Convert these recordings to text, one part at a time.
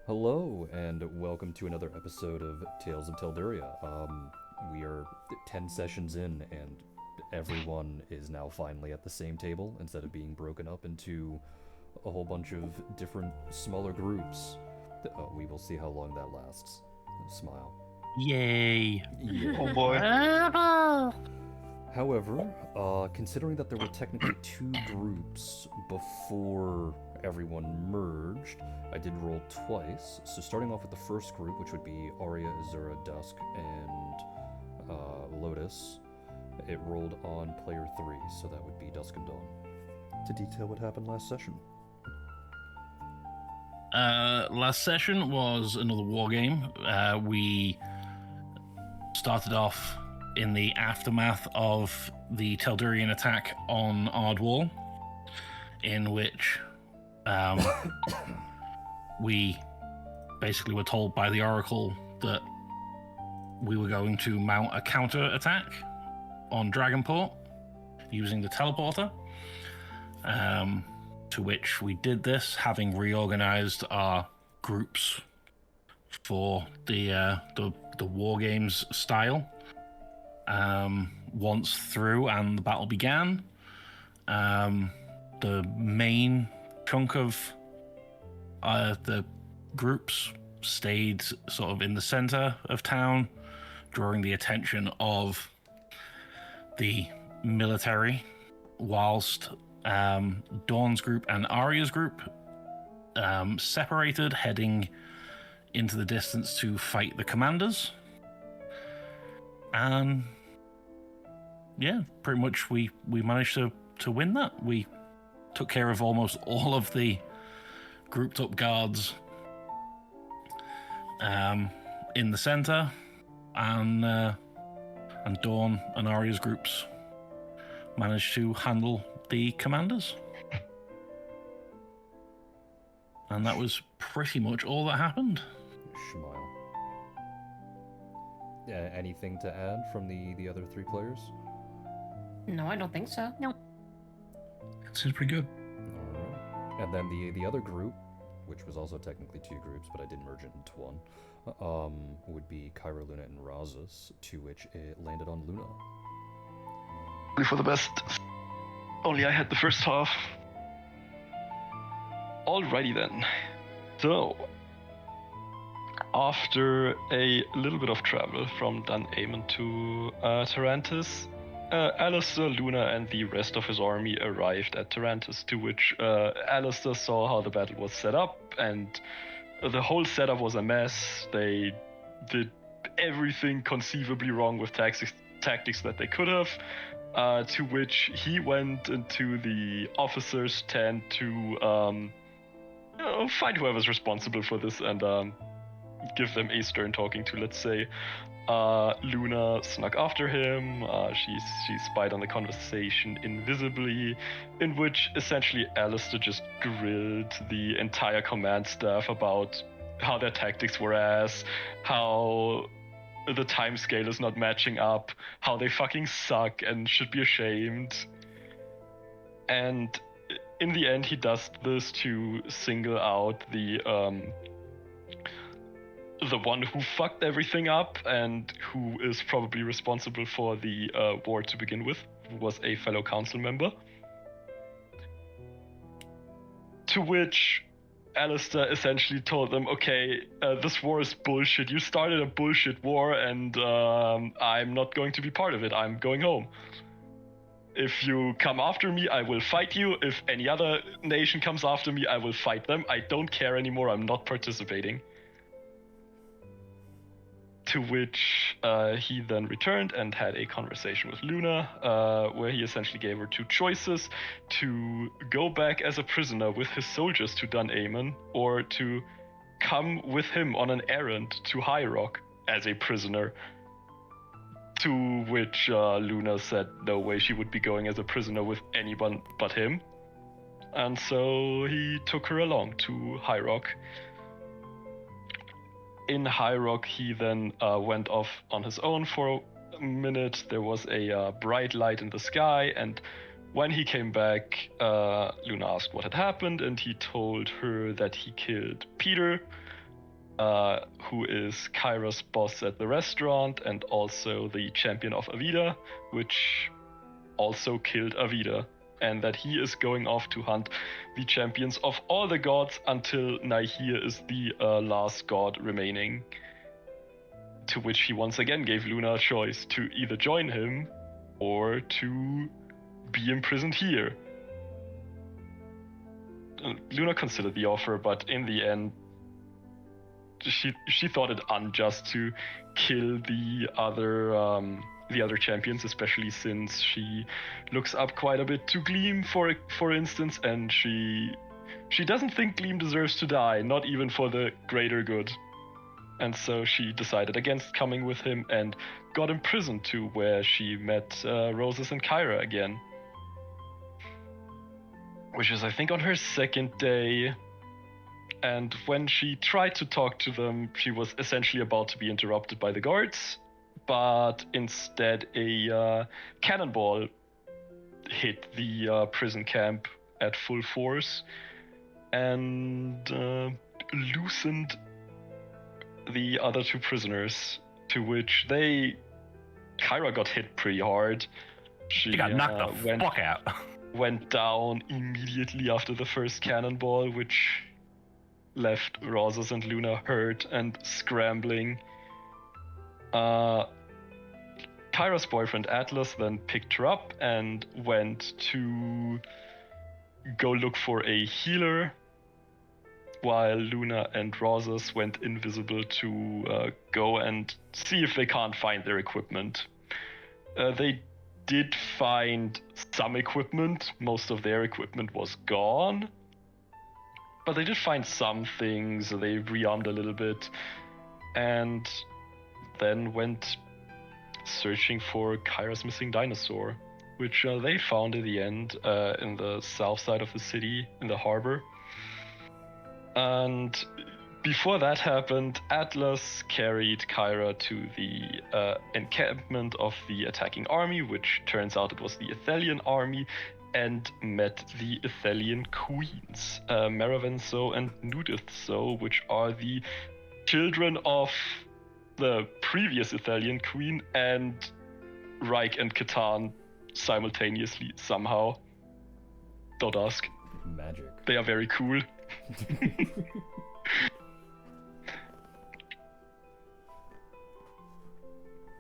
Hello, and welcome to another episode of Tales of Telduria. We are 10 sessions in, and everyone is now finally at the same table instead of being broken up into a whole bunch of different smaller groups. We will see how long that lasts. Smile. Yay. Yeah. Oh boy. However, considering that there were technically two groups before everyone merged, I did roll twice. So starting off with the first group, which would be Arya, Azura, Dusk, and Lotus, it rolled on player 3, so that would be Dusk and Dawn. To detail what happened last session. Last session was another war game. We started off in the aftermath of the Teldurian attack on Ardwall, in which we basically were told by the Oracle that we were going to mount a counter attack on Dragonport using the teleporter. To which we did this, having reorganized our groups for the war games style. Once through and the battle began, the main chunk of the groups stayed sort of in the center of town, drawing the attention of the military, whilst Dawn's group and Arya's group separated, heading into the distance to fight the commanders. And yeah, pretty much we managed to win that. We took care of almost all of the grouped up guards in the center, and Dawn and Arya's groups managed to handle the commanders. And that was pretty much all that happened. Smile. Anything to add from the other three players? No, I don't think so. No. It seems pretty good. Alright. And then the other group, which was also technically two groups, but I did merge it into one, would be Kyra, Luna, and Razas, to which it landed on Luna. Only for the best. Only I had the first half. Alrighty then. So, after a little bit of travel from Dun Aemon to Tarantus, Alistair, Luna, and the rest of his army arrived at Tarantus, to which Alistair saw how the battle was set up, and the whole setup was a mess. They did everything conceivably wrong with tactics that they could have. To which he went into the officer's tent to find whoever's responsible for this and give them a stern talking to. Let's say Luna snuck after him. She spied on the conversation invisibly, in which essentially Alistair just grilled the entire command staff about how their tactics were ass, how the time scale is not matching up, how they fucking suck and should be ashamed. And in the end, he does this to single out the one who fucked everything up and who is probably responsible for the war to begin with, who was a fellow council member. To which Alistair essentially told them, okay, this war is bullshit. You started a bullshit war, and I'm not going to be part of it. I'm going home. If you come after me, I will fight you. If any other nation comes after me, I will fight them. I don't care anymore. I'm not participating. To which he then returned and had a conversation with Luna, where he essentially gave her two choices: to go back as a prisoner with his soldiers to Dun Aemon, or to come with him on an errand to High Rock as a prisoner. To which Luna said no way she would be going as a prisoner with anyone but him. And so he took her along to High Rock. In High Rock, he then went off on his own for a minute. There was a bright light in the sky, and when he came back, Luna asked what had happened, and he told her that he killed Peter, who is Kyra's boss at the restaurant and also the champion of Avida, which also killed Avida, and that he is going off to hunt the champions of all the gods until Nihir is the last god remaining. To which he once again gave Luna a choice to either join him or to be imprisoned here. Luna considered the offer, but in the end, she thought it unjust to kill the other champions, especially since she looks up quite a bit to Gleam, for instance, and she doesn't think Gleam deserves to die, not even for the greater good. And so she decided against coming with him and got imprisoned to where she met Roses and Kyra again. Which is, I think, on her second day. And when she tried to talk to them, she was essentially about to be interrupted by the guards. But instead, a cannonball hit the prison camp at full force and loosened the other two prisoners, to which Kyra got hit pretty hard. She got knocked the fuck out. Went down immediately after the first cannonball, which left Rosas and Luna hurt and scrambling. Kyra's boyfriend Atlas then picked her up and went to go look for a healer, while Luna and Rosas went invisible to go and see if they can't find their equipment. They did find some equipment. Most of their equipment was gone. But they did find some things. They rearmed a little bit. And then went searching for Kyra's missing dinosaur, which they found in the end in the south side of the city, in the harbor. And before that happened, Atlas carried Kyra to the encampment of the attacking army, which turns out it was the Ithalian army, and met the Ithalian queens, Maravenso and Nudithso, which are the children of the previous Ithalian queen and Reich and Catan simultaneously somehow. Don't ask. Magic. They are very cool.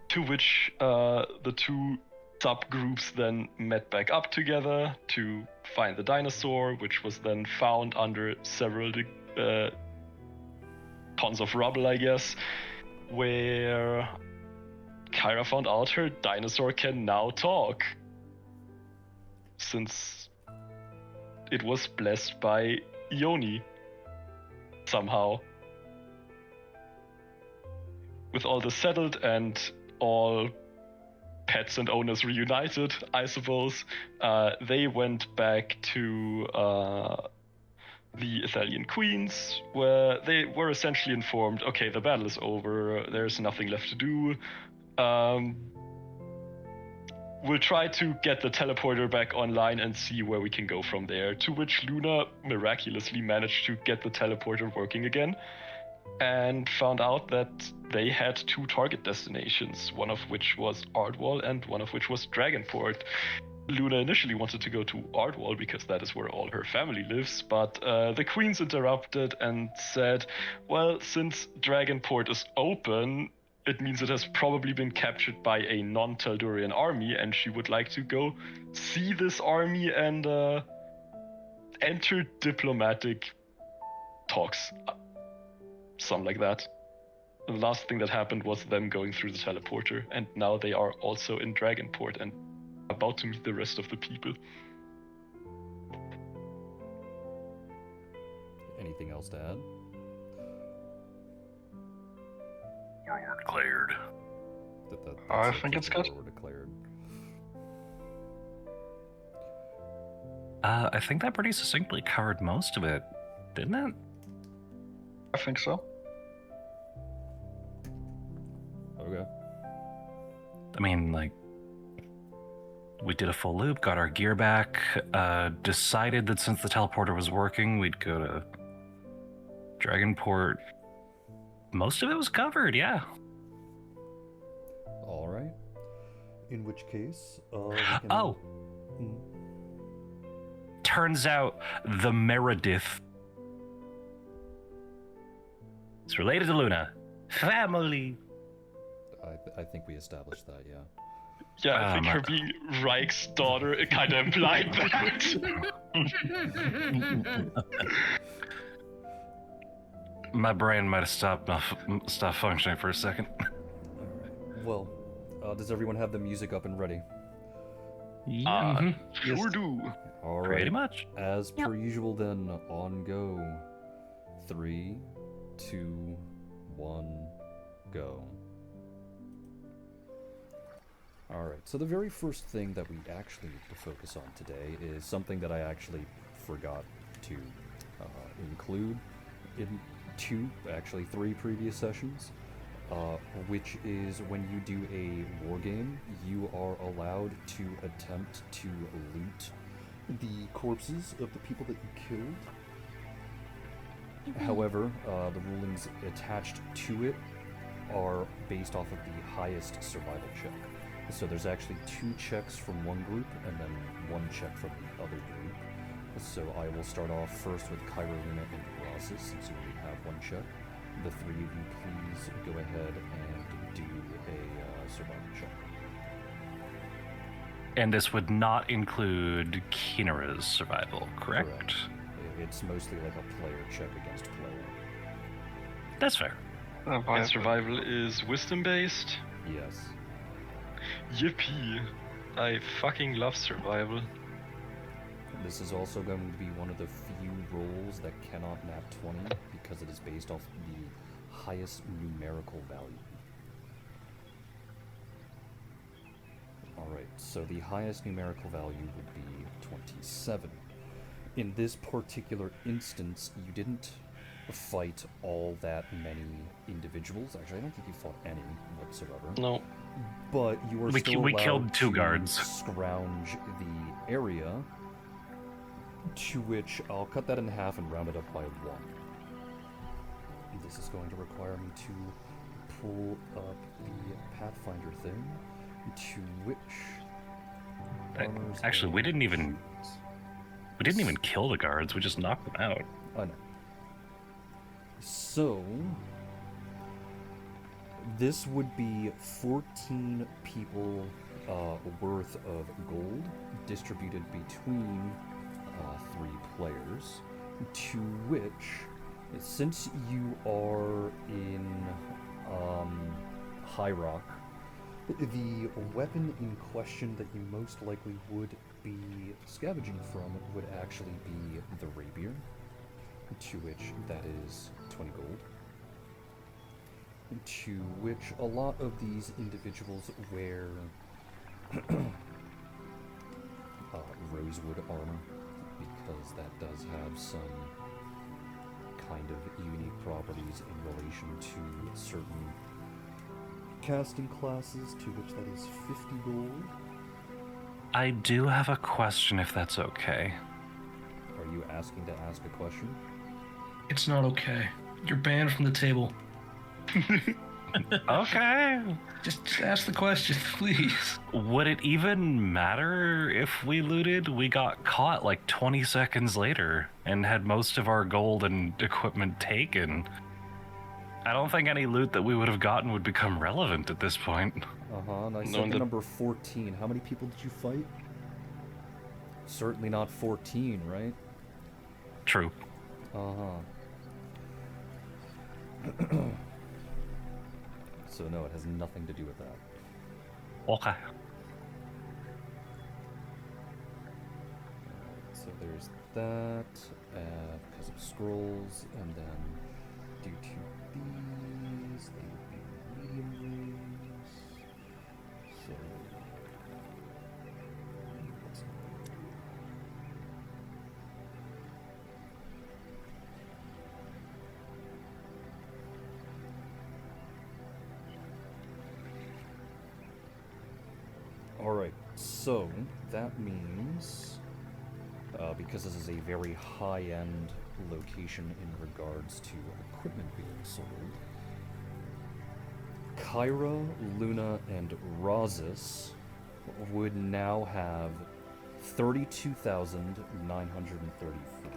To which the two subgroups then met back up together to find the dinosaur, which was then found under several tons of rubble, I guess, where Kyra found out her dinosaur can now talk, since it was blessed by Ioni somehow. With all this settled and all pets and owners reunited, I suppose, they went back to the Ithalian queens, where they were essentially informed, okay, the battle is over, there's nothing left to do. We'll try to get the teleporter back online and see where we can go from there. To which Luna miraculously managed to get the teleporter working again, and found out that they had two target destinations, one of which was Ardwall and one of which was Dragonport. Luna initially wanted to go to Ardwall because that is where all her family lives, but the queens interrupted and said, well, since Dragonport is open, it means it has probably been captured by a non-Teldurian army, and she would like to go see this army and enter diplomatic talks. Something like that. The last thing that happened was them going through the teleporter, and now they are also in Dragonport and about to meet the rest of the people. Anything else to add? You're declared. I think it's good. We're declared. I think that pretty succinctly covered most of it, didn't it? I think so. Okay. I mean, like, we did a full loop, got our gear back, decided that since the teleporter was working, we'd go to Dragonport, Most of it was covered, yeah. All right. In which case, we can... Oh. Mm. Turns out the Meredith. It's related to Luna. Family. I think we established that, yeah. Yeah, I think her being Reich's daughter kind of implied that. My brain might have stopped functioning for a second. Alright. Well, does everyone have the music up and ready? Sure do. All right. Pretty much. As per usual, then, on go. 3, 2, 1, go. Alright, so the very first thing that we actually need to focus on today is something that I actually forgot to include in three previous sessions, which is when you do a war game, you are allowed to attempt to loot the corpses of the people that you killed. However, the rulings attached to it are based off of the highest survival check. So there's actually 2 checks from one group and then 1 check from the other group. So I will start off first with Kyrolina and Colossus, since you already have 1 check. The 3 of you please go ahead and do a survival check. And this would not include Kinara's survival, correct? It's mostly like a player check against player. That's fair. And survival is wisdom based? Yes. Yippee! I fucking love survival. This is also going to be one of the few rolls that cannot nat 20 because it is based off the highest numerical value. Alright, so the highest numerical value would be 27. In this particular instance, you didn't fight all that many individuals. Actually, I don't think you fought any whatsoever. No. But you were still we allowed killed 2 to guards. scrounge the area, to which I'll cut that in half and round it up by 1. This is going to require me to pull up the Pathfinder thing, to which... Actually, we didn't even kill the guards. We just knocked them out. I know. So, this would be 14 people worth of gold distributed between 3 players, to which, since you are in High Rock, the weapon in question that you most likely would be scavenging from would actually be the rapier, to which that is 20 gold. To which a lot of these individuals wear rosewood armor, because that does have some kind of unique properties in relation to certain casting classes, to which that is 50 gold. I do have a question, if that's okay. Are you asking to ask a question? It's not okay. You're banned from the table. Okay. Just ask the question, please. Would it even matter if we looted? We got caught like 20 seconds later and had most of our gold and equipment taken. I don't think any loot that we would have gotten would become relevant at this point. Uh-huh, and I said the number 14. How many people did you fight? Certainly not 14, right? True. Uh-huh. So no, it has nothing to do with that. Okay. So there's that, because of scrolls, and then due to these, they would be medium rings. So... Alright, so that means, because this is a very high-end location in regards to equipment being sold, Kyra, Luna, and Razis would now have 32,934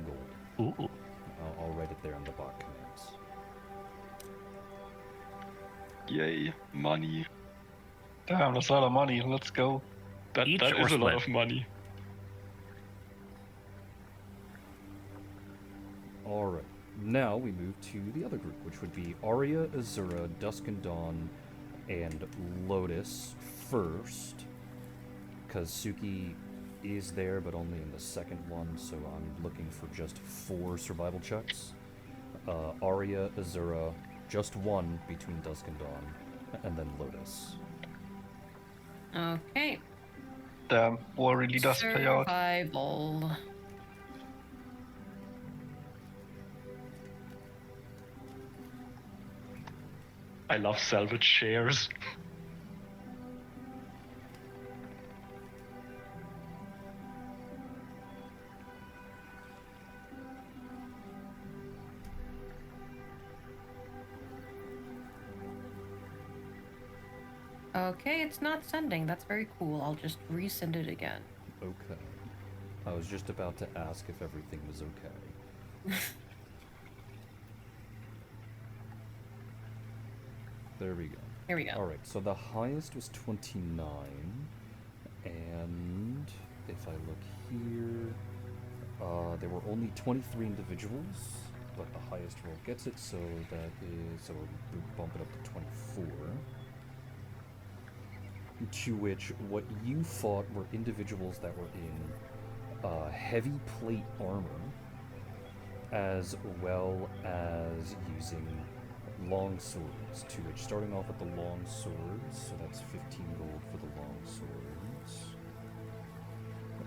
gold. Ooh. I'll write it there in the bot commands. Yay, money. Damn, that's a lot of money. Let's go. That Each is or a lot split? of money. Alright, now we move to the other group, which would be Arya, Azura, Dusk and Dawn, and Lotus first. Because Suki is there, but only in the second one, so I'm looking for just 4 survival checks. Arya, Azura, just 1 between Dusk and Dawn, and then Lotus. Okay. Damn, war really does pay out. Survival. I love salvage shares. Okay, it's not sending. That's very cool. I'll just resend it again. Okay. I was just about to ask if everything was okay. There we go. Here we go. Alright, so the highest was 29, and if I look here, there were only 23 individuals, but the highest roll gets it, so that is, so we'll bump it up to 24. To which, what you fought were individuals that were in heavy plate armor, as well as using long swords, to which, starting off with the long swords, so that's 15 gold for the long swords.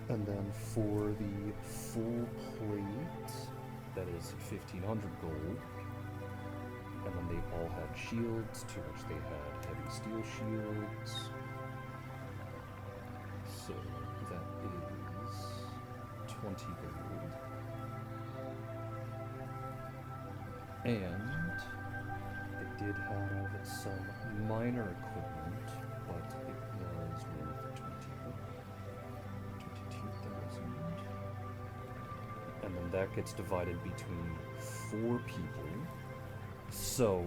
And then for the full plate, that is 1,500 gold. And then they all had shields, to which they had heavy steel shields. So that is 20 gold. And they did have some minor equipment, but it was worth 22,000. And then that gets divided between 4 people. So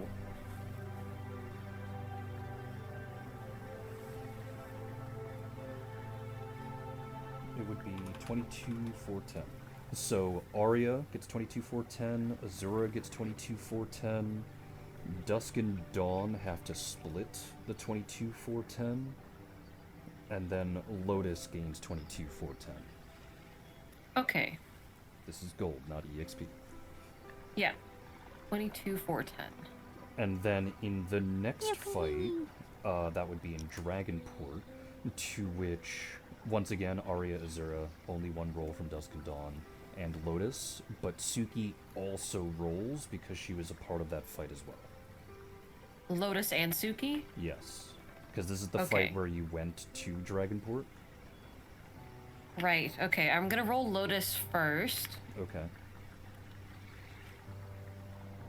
it would be 22,410. So Arya gets 22,410, Azura gets 22,410, Dusk and Dawn have to split the 22,410, and then Lotus gains 22,410. Okay. This is gold, not EXP. Yeah. 22,410. And then in the next fight, that would be in Dragonport, to which, once again, Arya, Azura, only 1 roll from Dusk and Dawn, and Lotus, but Suki also rolls because she was a part of that fight as well. Lotus and Suki? Yes, because this is the Okay. fight where you went to Dragonport. Right, okay. I'm gonna roll Lotus first. Okay.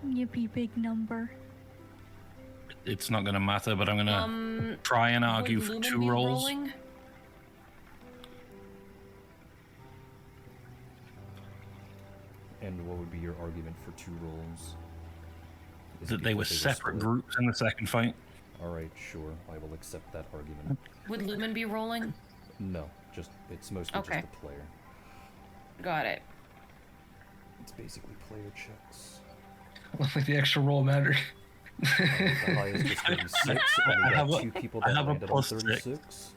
Yippee, big number. It's not gonna matter, but I'm gonna try and argue Would for Lumen 2 be rolls. rolling? And what would be your argument for 2 rolls? Is it That they were because separate split? groups in the second fight. Alright, sure. I will accept that argument. Would Lumen be rolling? No, it's mostly Okay. just the player. Got it. It's basically player checks. Looks like the extra roll mattered. The highest was 36, and we I have got a- 2 people I that have a landed on +6. 36,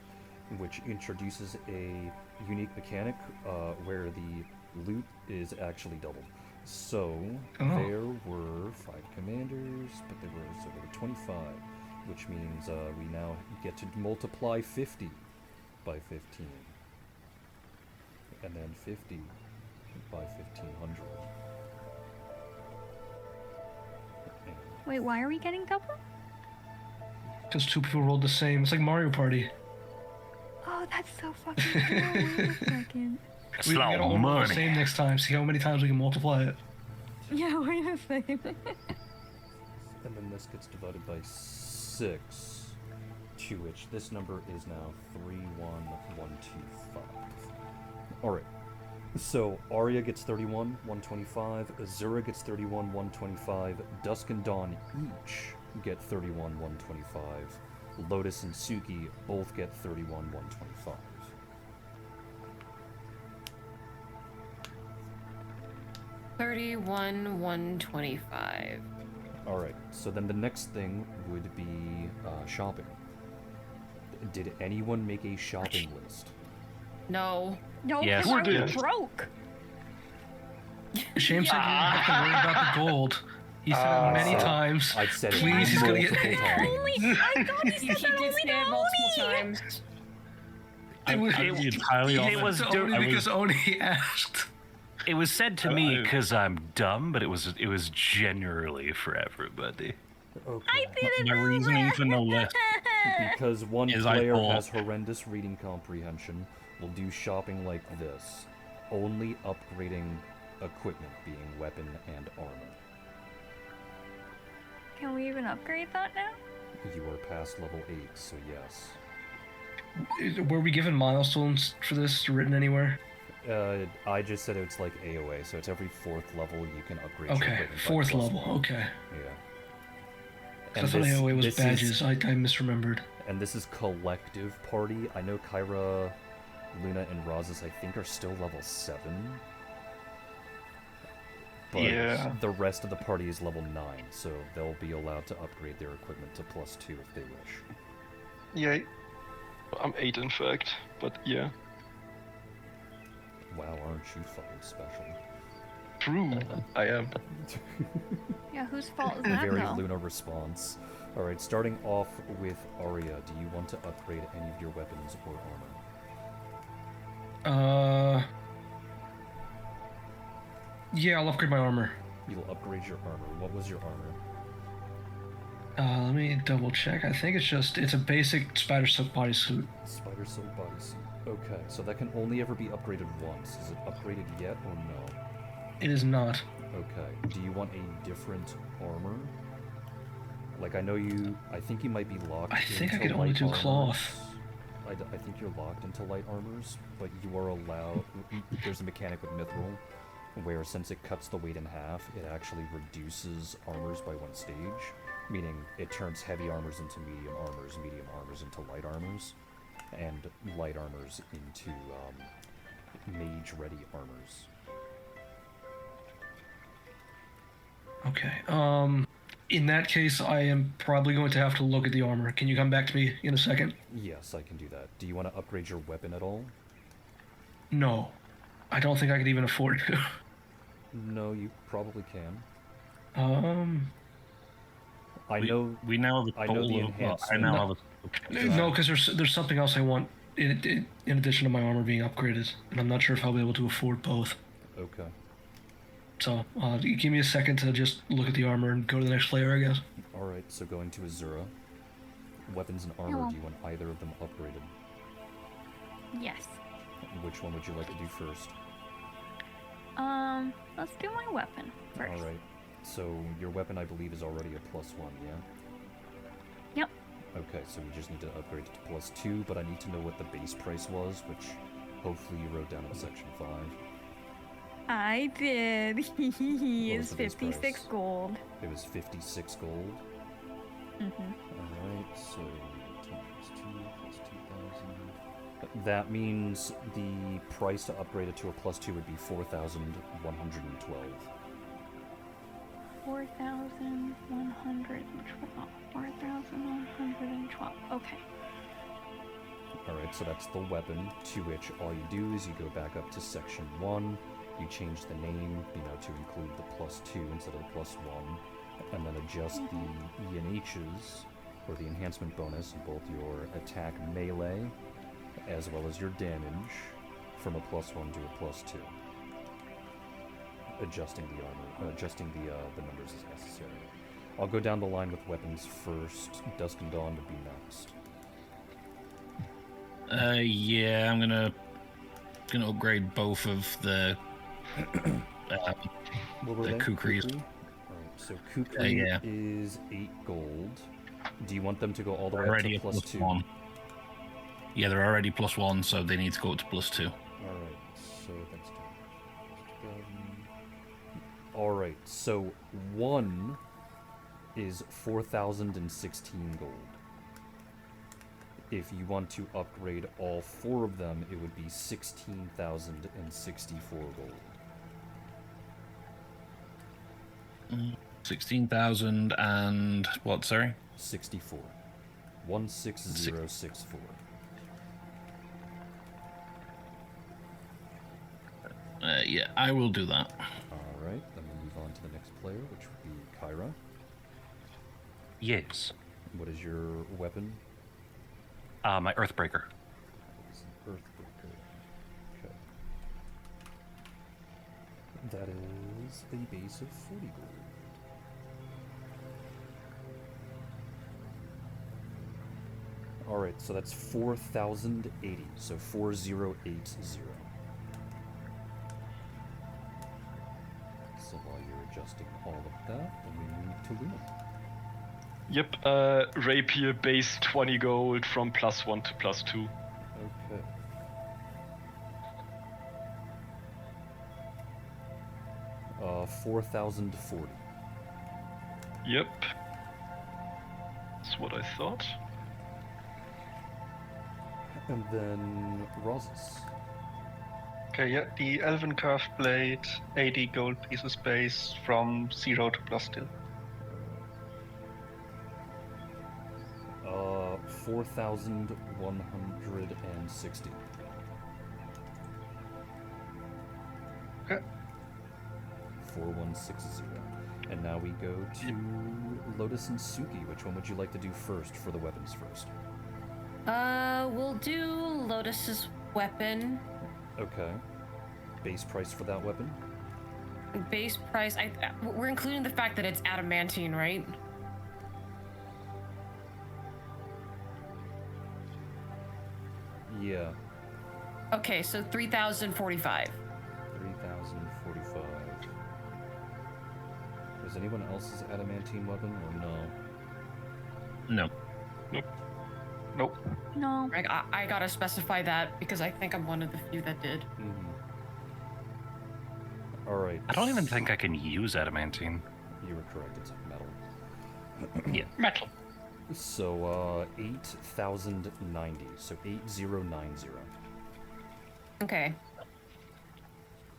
which introduces a unique mechanic where the loot is actually doubled. So, there were 5 commanders, but there were 25, which means we now get to multiply 50 by 15. And then 50 by 1,500. Wait, why are we getting double? Because 2 people rolled the same. It's like Mario Party. Oh, that's so fucking cool. Wait a second. We gotta all roll the same next time. See how many times we can multiply it. Yeah, wait a second. And then this gets divided by 6, to which this number is now 31125. Alright. So Arya gets 31, 125, Azura gets 31, 125, Dusk and Dawn each get 31, 125, Lotus and Suki both get 31, 125. $31, $125. Alright, so then the next thing would be shopping. Did anyone make a shopping list? No. No, Yes. because Who we're did? broke. Shame said you didn't have to worry about the gold. He said it many said- times. I've said it Please, he's gonna multiple get- times. I thought he He said that did only say to it multiple Oni. times. It was, I'd be entirely it honest. was to Oni I because Oni asked. It was said to me I- because I'm dumb, but it was generally for everybody. Okay. I didn't My know reasoning that. for no list Because one Is I player thought- has horrendous reading comprehension, will do shopping like this, only upgrading equipment being weapon and armor. Can we even upgrade that now? You are past level 8, so yes. Were we given milestones for this written anywhere? I just said it's like AOA, so it's every 4th level you can upgrade your Okay, equipment. by 4th plus level. 1. Okay. Yeah. I thought AOA was this badges. Is, I misremembered. and this is collective party. I know Kyra, Luna, and Razes, I think, are still level 7. But Yeah. the rest of the party is level 9, so they'll be allowed to upgrade their equipment to plus 2 if they wish. Yay. I'm 8 in fact, but yeah. Wow, aren't you fucking special? True, I am. Yeah, whose fault is that Very though? Luna response. Alright, starting off with Arya, do you want to upgrade any of your weapons or armor? Yeah, I'll upgrade my armor. You'll upgrade your armor. What was your armor? Let me double check. I think it's a basic spider silk bodysuit. Spider Silk Bodysuit. Okay, so that can only ever be upgraded once. Is it upgraded yet or no? It is not. Okay. Do you want a different armor? Like, I think you might be locked I think I into could only light do armors. cloth. I think you're locked into light armors, but you are allowed... There's a mechanic with Mithril, where since it cuts the weight in half, it actually reduces armors by 1 stage. Meaning, it turns heavy armors into medium armors into light armors, and light armors into mage-ready armors. Okay. In that case, I am probably going to have to look at the armor. Can you come back to me in a second? Yes, I can do that. Do you want to upgrade your weapon at all? No. I don't think I could even afford to. No, you probably can. I we, know... we now have a I know the total of, well, I enhancement. now have a No, because there's something else I want in addition to my armor being upgraded, and I'm not sure if I'll be able to afford both. Okay. So, give me a second to just look at the armor and go to the next layer, I guess. Alright, so going to Azura. Weapons and armor, Hello. do you want either of them upgraded? Yes. Which one would you like to do first? Let's do my weapon first. Alright. So your weapon, I believe, is already a +1, yeah? Yep. Okay, so we just need to upgrade it to +2, but I need to know what the base price was, which hopefully you wrote down in section 5. I did. What was It's the base 56 price? gold. It was 56 gold. Alright, so times 2 plus 2,000. That means the price to upgrade it to a +2 would be 4,112. 4,112. 4,112. Okay. Alright, so that's the weapon, to which all you do is you go back up to section 1, you change the name, to include the +2 instead of the +1, and then adjust the E and H's, or the enhancement bonus, in both your attack melee, as well as your damage, from a +1 to a +2. Adjusting the armor, adjusting the numbers as necessary. I'll go down the line with weapons first. Dusk and Dawn would be next. Yeah, I'm gonna upgrade both of the What were the they? kukris. Kukri? Alright, So Kukri Yeah. is 8 gold. Do you want them to go all the way up Already to a plus plus 2? 1. Yeah, they're already +1, so they need to go up to +2. Alright, so that's alright, so 1 is 4,016 gold. If you want to upgrade all 4 of them, it would be 16,064 gold. 16,000 and what, sorry? 64. 16064. Yeah, I will do that. Alright, then we'll move on to the next player, which would be Kyra. Yes. What is your weapon? My Earthbreaker. It's an Earthbreaker. Okay. That is a base of 40 gold. Alright, so that's 4,080. So 4080. So while you're adjusting all of that, then we move to Luna. Yep, rapier base 20 gold from +1 to +2. Okay. 4,040. Yep. That's what I thought. And then Rozes. Okay, yeah, the Elven Curved Blade, 80 gold pieces base from 0 to +2. 4,160. Okay. 4160. And now we go to Lotus and Suki. Which one would you like to do first for the weapons first? We'll do Lotus's weapon. Okay. Base price for that weapon? Base price. We're including the fact that it's adamantine, right? Yeah. Okay, so 3,045. 3,045. Is anyone else's adamantine weapon or no? No. Nope. No. I gotta specify that because I think I'm one of the few that did. Mm-hmm. Alright. I don't even think I can use adamantine. You were correct, it's metal. Yeah. Metal. So, 8,090. So 8090. Okay.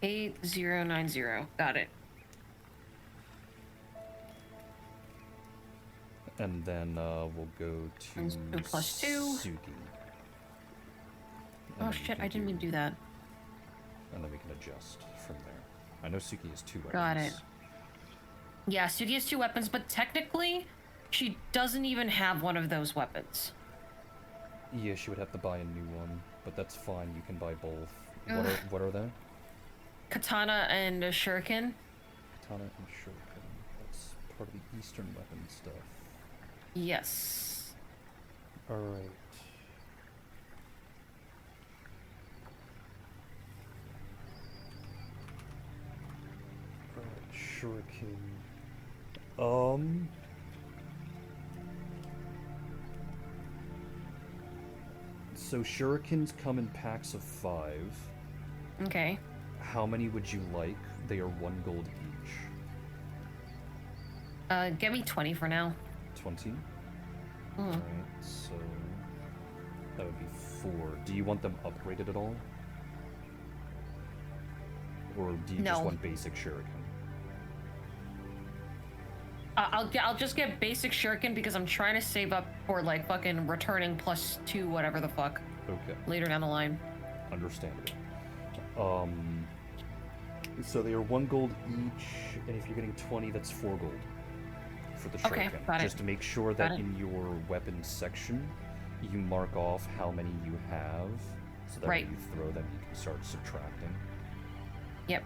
8090. Got it. And then we'll go to Times 2 plus 2. Suki. And Oh then we shit, can I didn't mean to do that. And then we can adjust from there. I know Suki has 2 weapons. Got it. Yeah, Suki has 2 weapons, but technically, she doesn't even have one of those weapons. Yeah, she would have to buy a new one, but that's fine. You can buy both. Ugh. What are they? Katana and a shuriken. Katana and shuriken. That's part of the Eastern weapon stuff. Yes. All right. Shuriken. So shurikens come in packs of 5. Okay. How many would you like? They are 1 gold each. Give me 20 for now. 20? Mm. Alright, so that would be 4. Do you want them upgraded at all? Or do you just No. want basic shuriken? I'll just get basic shuriken because I'm trying to save up for like fucking returning +2 whatever the fuck Okay, later down the line. understandable. So they are 1 gold each, and if you're getting 20, that's 4 gold for the Okay, shuriken. got it. Just to make sure that Got it. in your weapons section, you mark off how many you have, so that Right. when you throw them, you can start subtracting. Yep.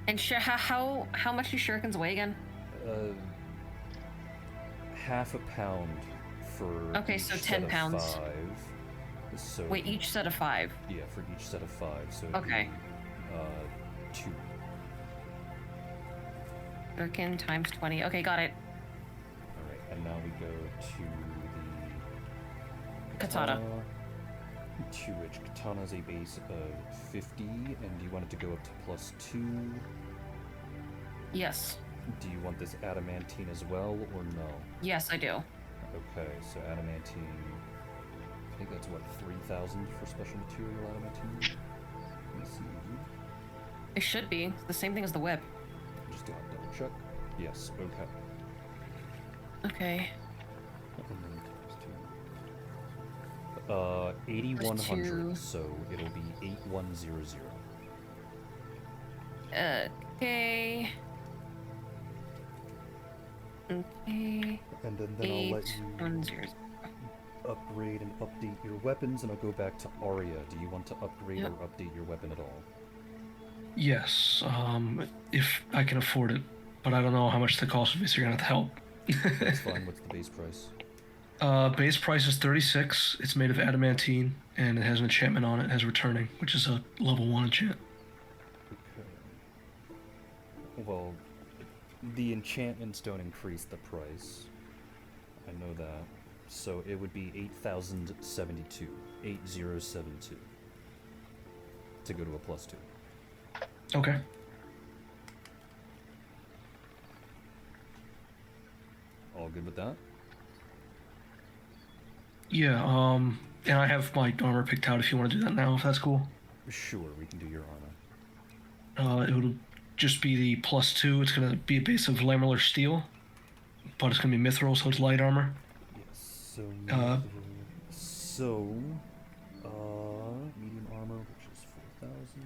And how much do shurikens weigh again? Half a pound for Okay, each so set 10 of pounds. 5. So Wait, each set of 5. Yeah, for each set of 5. So it'd Okay. be, 2. Birkin times 20. Okay, got it. Alright, and now we go to the Katana. To which katana is a base of 50, and do you want it to go up to +2? Yes. Do you want this adamantine as well, or no? Yes, I do. Okay, so adamantine, I think that's what, 3,000 for special material adamantine? Let me see. It should be. It's the same thing as the whip. Just double check. Yes, okay. Okay. And then times 2. 8,100, so it'll be 8,100. Okay. Okay. And then I'll let you 8,100. upgrade and update your weapons, and I'll go back to Arya. Do you want to upgrade Yep. or update your weapon at all? Yes, if I can afford it, but I don't know how much the cost of it, so you're gonna have to help. That's fine. What's the base price? Base price is 36. It's made of adamantine, and it has an enchantment on it. It has returning, which is a level 1 enchant. Okay. Well, the enchantments don't increase the price. I know that. So it would be 8,072. 8,072. To go to a +2. Okay. All good with that? Yeah, and I have my armor picked out if you want to do that now, if that's cool. Sure, we can do your armor. It would just be the +2. It's going to be a base of lamellar steel, but it's going to be mithril, so it's light armor. Yes, so... medium armor, which is 4,000.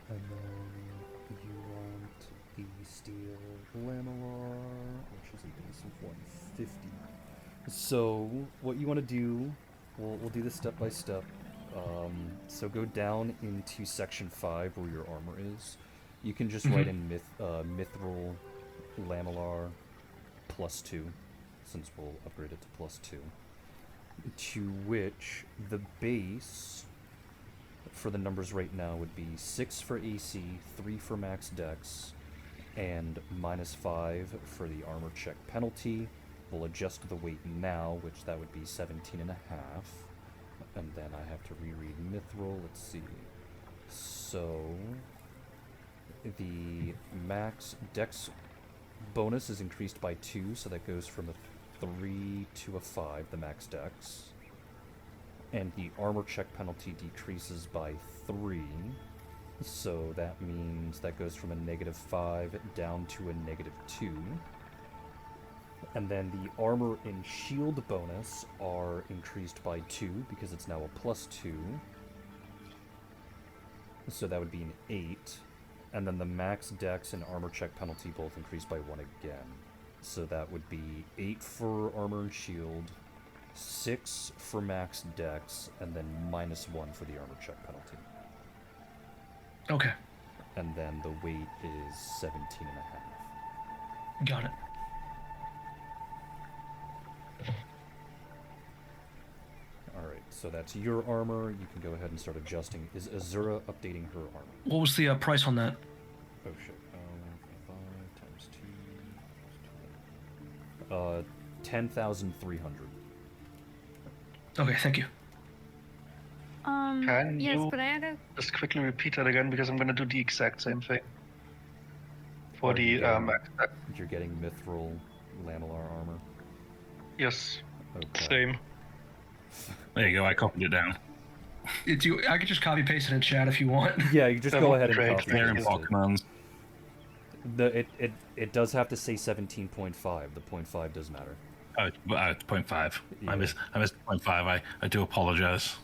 And then you want the steel lamellar, which is a base of 150. So, what you want to do, we'll do this step by step. So go down into section 5 where your armor is. You can just write in mithril lamellar +2, since we'll upgrade it to +2. To which the base for the numbers right now would be 6 for AC, 3 for max dex, and -5 for the armor check penalty. We'll adjust the weight now, which that would be 17.5. And then I have to reread mithril. Let's see. So the max dex bonus is increased by 2, so that goes from a 3 to a 5, the max dex. And the armor check penalty decreases by 3, so that means that goes from a -5 down to a -2. And then the armor and shield bonus are increased by 2 because it's now a +2. So that would be an 8. And then the max dex and armor check penalty both increased by 1 again. So that would be 8 for armor and shield, 6 for max dex, and then -1 for the armor check penalty. Okay, And then the weight is 17.5. got it. Alright, so that's your armor. You can go ahead and start adjusting. Is Azura updating her armor? What was the price on that? Oh shit. 5 times 2. 10,300. Okay, thank you. Can Yes, you but I had a just quickly repeat that again because I'm gonna do the exact same thing for Are you the getting- max. You're getting mithril lamellar armor. Yes, Okay. Same. There you go. I copied it down. I could just copy paste it in chat if you want. Yeah, you just That go would ahead be and great. copy There in paste block it. commands. It does have to say 17.5. The 0.5 does matter. Oh, it's 0.5. Yeah. I missed 0.5. I do apologize.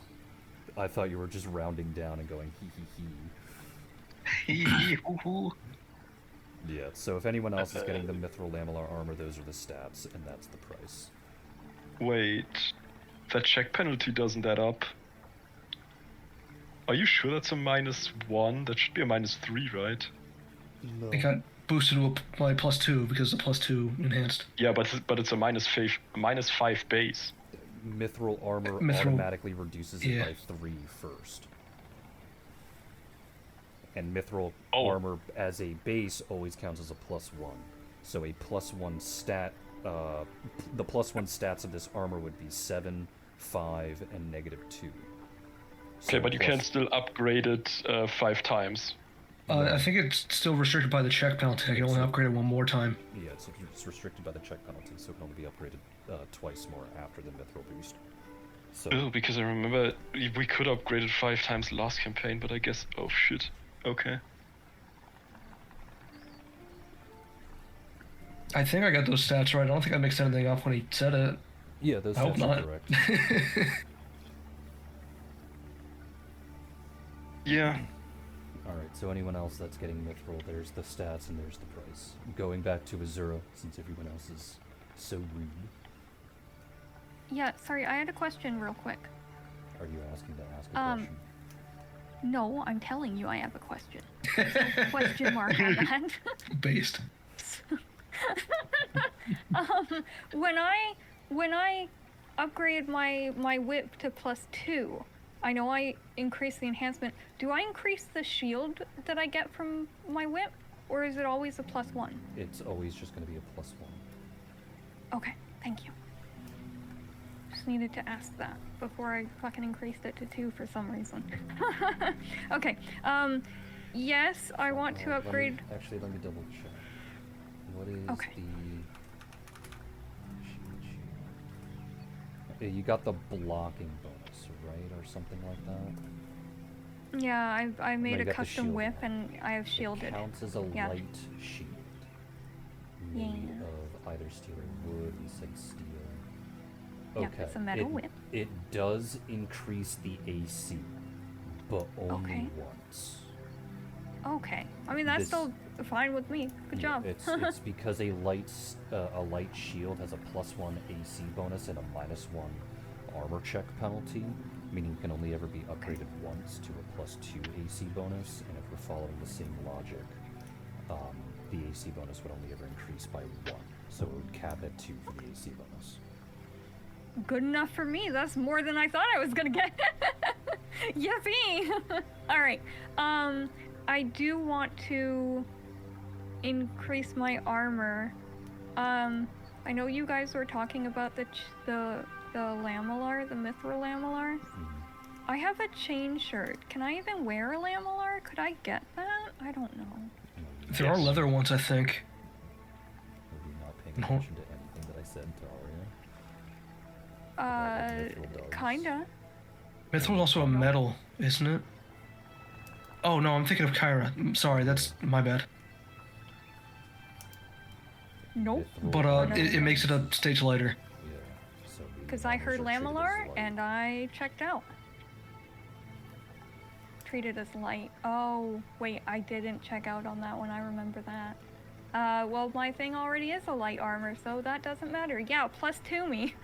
I thought you were just rounding down and going hee hee hee. Hoo-hoo. Yeah, so if anyone else is getting the mithril lamellar armor, those are the stats, and that's the price. Wait, that check penalty doesn't add up. Are you sure that's a -1? That should be a -3, right? No. It got boosted to by +2 because the +2 enhanced. Yeah, but it's a -5 base. Mithril armor Mithril- automatically reduces it yeah. by 3 first. And mithril armor as a base always counts as a +1. So a +1 stat, the +1 stats of this armor would be 7, 5, and -2. Okay, but you can still upgrade it 5 times. I think it's still restricted by the check penalty. I can only upgrade it one more time. Yeah, it's restricted by the check penalty, so it can only be upgraded twice more after the mithril boost. So, Oh, because I remember we could upgrade it 5 times last campaign, but I guess... Oh, shit. Okay. I think I got those stats right. I don't think I mixed anything up when he said it. yeah, those I hope stats are not. correct. Yeah. Alright, so anyone else that's getting mithril, there's the stats and there's the price. Going back to Azura, since everyone else is so rude. Yeah, sorry, I had a question real quick. Are you asking to ask a question? No, I'm telling you I have a question. Question mark on that. Based. When I upgrade my whip to +2, I know I increase the enhancement. Do I increase the shield that I get from my whip, or is it always a +1? It's always just going to be a +1. Okay, thank you. Just needed to ask that before I fucking increased it to 2 for some reason. Okay, yes, I want to upgrade... Let me double check. What is Okay. You got the blocking bonus, right? Or something like that? Yeah, I made you a got the custom shield whip one. and I have shielded. It counts as a Yeah. light shield. Made of either steel or wood. You said steel. Yeah, Okay. it's a metal whip. It does increase the AC, but only Okay. once. Okay. I mean, that's This- still fine with me. Good Yeah, job. It's because a light shield has a +1 AC bonus and a -1 armor check penalty, meaning you can only ever be upgraded once to a +2 AC bonus. And if we're following the same logic, the AC bonus would only ever increase by 1, so it would cap at 2 for the AC bonus. Good enough for me. That's more than I thought I was gonna get. Yippee! All right. I do want to increase my armor. I know you guys were talking about the lamellar, the mithril lamellar. I have a chain shirt. Can I even wear a lamellar? Could I get that? I don't know. There are leather ones, I think. Are you not paying No. attention to anything that I said to Aria? Mithril does. Kinda. Mithril's also a metal, isn't it? Oh no, I'm thinking of Kyra. Sorry, that's my bad. Nope. Mithril But armor it makes it a stage lighter. Yeah, so the Because I heard armors are treated as lamellar light. and I checked out. Treated as light. Oh, wait, I didn't check out on that one. I remember that. Well, my thing already is a light armor, so that doesn't matter. Yeah, +2 me.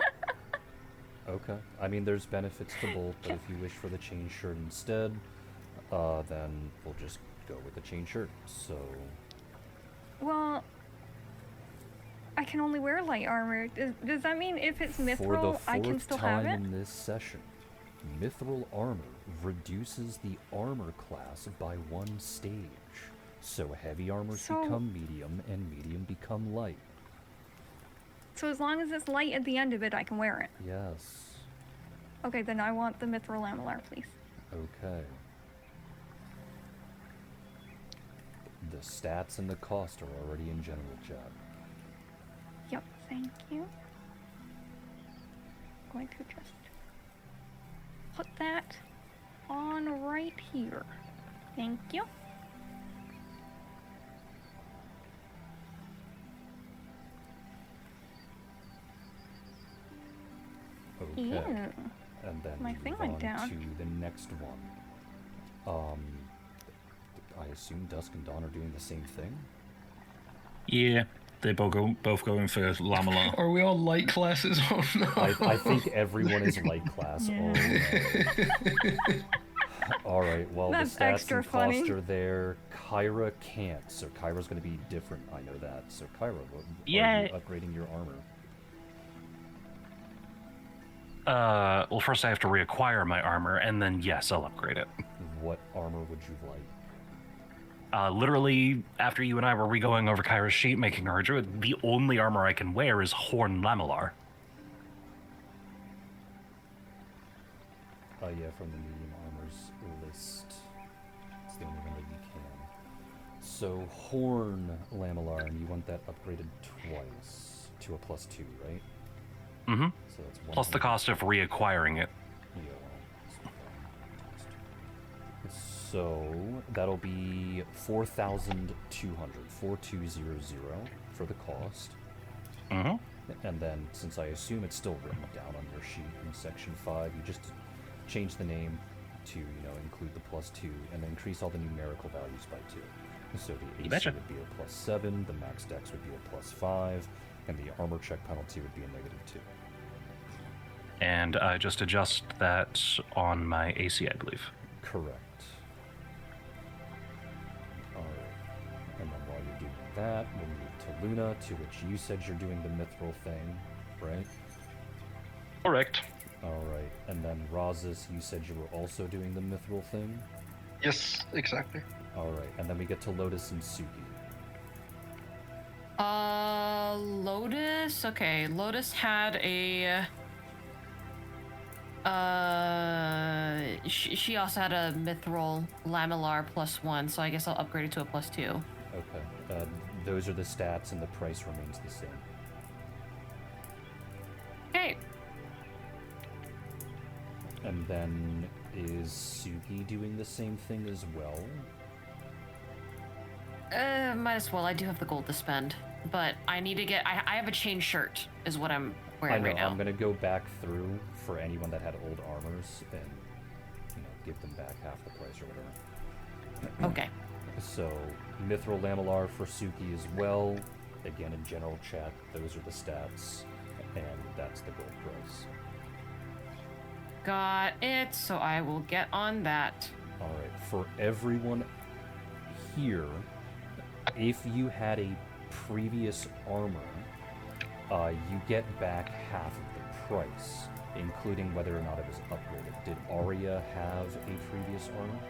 Okay. I mean, there's benefits to both, but if you wish for the chain shirt instead, then we'll just go with the chain shirt. So, Well, I can only wear light armor. Does that mean if it's for the mithril, I can fourth still time have it? in this session, mithril armor reduces the armor class by 1 stage. So heavy armors So- become medium, and medium become light. So as long as it's light at the end of it, I can wear it. Yes. Okay, then I want the mithril lamellar, please. Okay. The stats and the cost are already in general chat. Yep, thank you. Going to just put that on right here. Thank you. Okay. Ew. And then My we thing move went on down. to the next one. I assume Dusk and Dawn are doing the same thing. Yeah, they both going for lamellar. Are we all light classes? Oh no. I think everyone is light class. Yeah. All right. Well, That's the stats extra and cost funny. are there. Kyra can't, so Kyra's going to be different. I know that. So Kyra, are Yeah. you upgrading your armor? Well, first I have to reacquire my armor, and then yes, I'll upgrade it. What armor would you like? Literally, after you and I were going over Kyra's sheet, making her a druid, the only armor I can wear is Horn Lamellar. Yeah, from the medium armors list. It's the only one that you can. So, Horn Lamellar, and you want that upgraded twice to a +2, right? Mm-hmm. So that's Plus the 100. cost of reacquiring it. Yeah, so that'll be 4,200 for the cost. Mm-hmm. And then, since I assume it's still written down on your sheet in section 5, you just change the name to, include the +2, and then increase all the numerical values by 2. So the AC would be a +7, the max dex would be a +5, and the armor check penalty would be a -2. And I just adjust that on my AC, I believe. Correct. Alright. And then while you're doing that, we'll move to Luna, to which you said you're doing the mithril thing, right? Correct. Alright. And then Razis, you said you were also doing the mithril thing? Yes, exactly. Alright. And then we get to Lotus and Suki. Lotus? Okay, Lotus had a... she also had a mithril lamellar +1, so I guess I'll upgrade it to a +2. Okay. Those are the stats, and the price remains the same. Okay. And then, is Suki doing the same thing as well? Might as well. I do have the gold to spend, but I need to get... I have a chain shirt, is what I'm wearing right now. I'm gonna go back through for anyone that had old armors and, give them back half the price or whatever. Okay. So, Mithril Lamellar for Suki as well. Again, in general chat, those are the stats, and that's the gold price. Got it, so I will get on that. Alright, for everyone here, if you had a previous armor, you get back half of the price, including whether or not it was upgraded. Did Arya have a previous armor?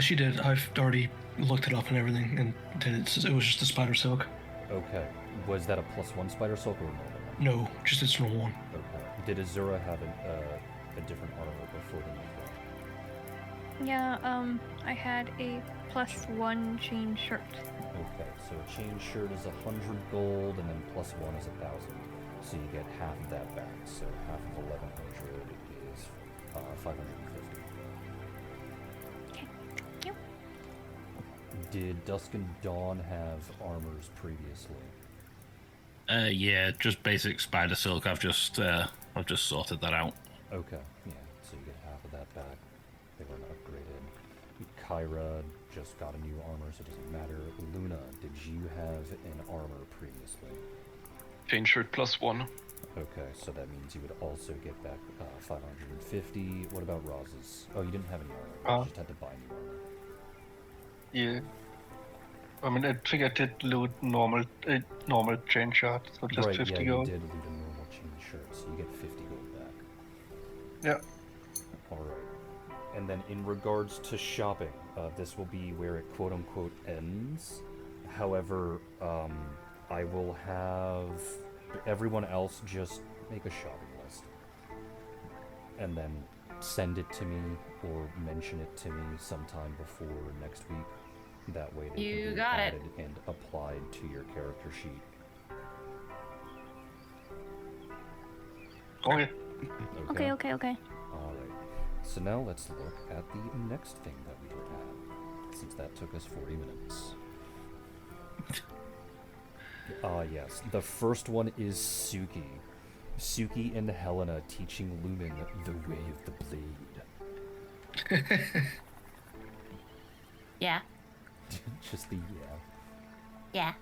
She did. I've already looked it up and everything, and did it. It was just the spider silk. Okay. Was that a +1 spider silk or a normal one? No, just its normal one. Okay. Did Azura have a different armor before the mithril? Yeah, I had a +1 chain shirt. Okay, so a chain shirt is 100 gold, and then +1 is 1,000. So you get half of that back. So half of 1,100 is 550. Okay, thank you. Did Dusk and Dawn have armors previously? Yeah, just basic spider silk. I've just sorted that out. Okay, yeah. So you get half of that back. They weren't upgraded. Kyra just got a new armor, so it doesn't matter. Luna, did you have an armor previously? Chain shirt +1. Okay, so that means you would also get back 550. What about Roz's? Oh, you didn't have any armor. You just had to buy new armor. Yeah. I mean, I think I did loot normal chain shot, so just right, 50 yeah, gold. you did loot a normal chain shirt, so you get 50 gold back. Yeah. Alright. And then in regards to shopping, this will be where it quote-unquote ends. However, I will have everyone else just make a shopping list. And then send it to me or mention it to me sometime before next week. That way they You can be got it. added and applied to your character sheet. Okay. Okay. Alright. So now let's look at the next thing that we were at, since that took us 40 minutes. Yes. The first one is Suki. Suki and Helena teaching Lumen the way of the blade. Yeah. Just the yeah. Yeah.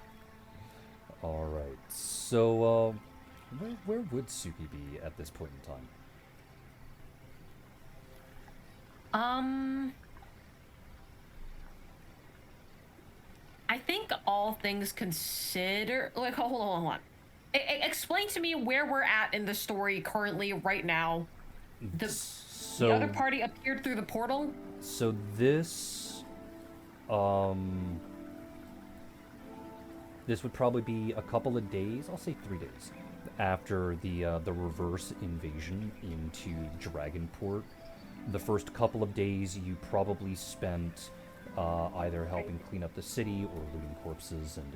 Alright. So, where would Suki be at this point in time? I think all things considered... Like, hold on. Explain to me where we're at in the story currently, right now. The other party appeared through the portal? So this This would probably be a couple of days, I'll say 3 days, after the reverse invasion into Dragonport. The first couple of days you probably spent either helping clean up the city or looting corpses and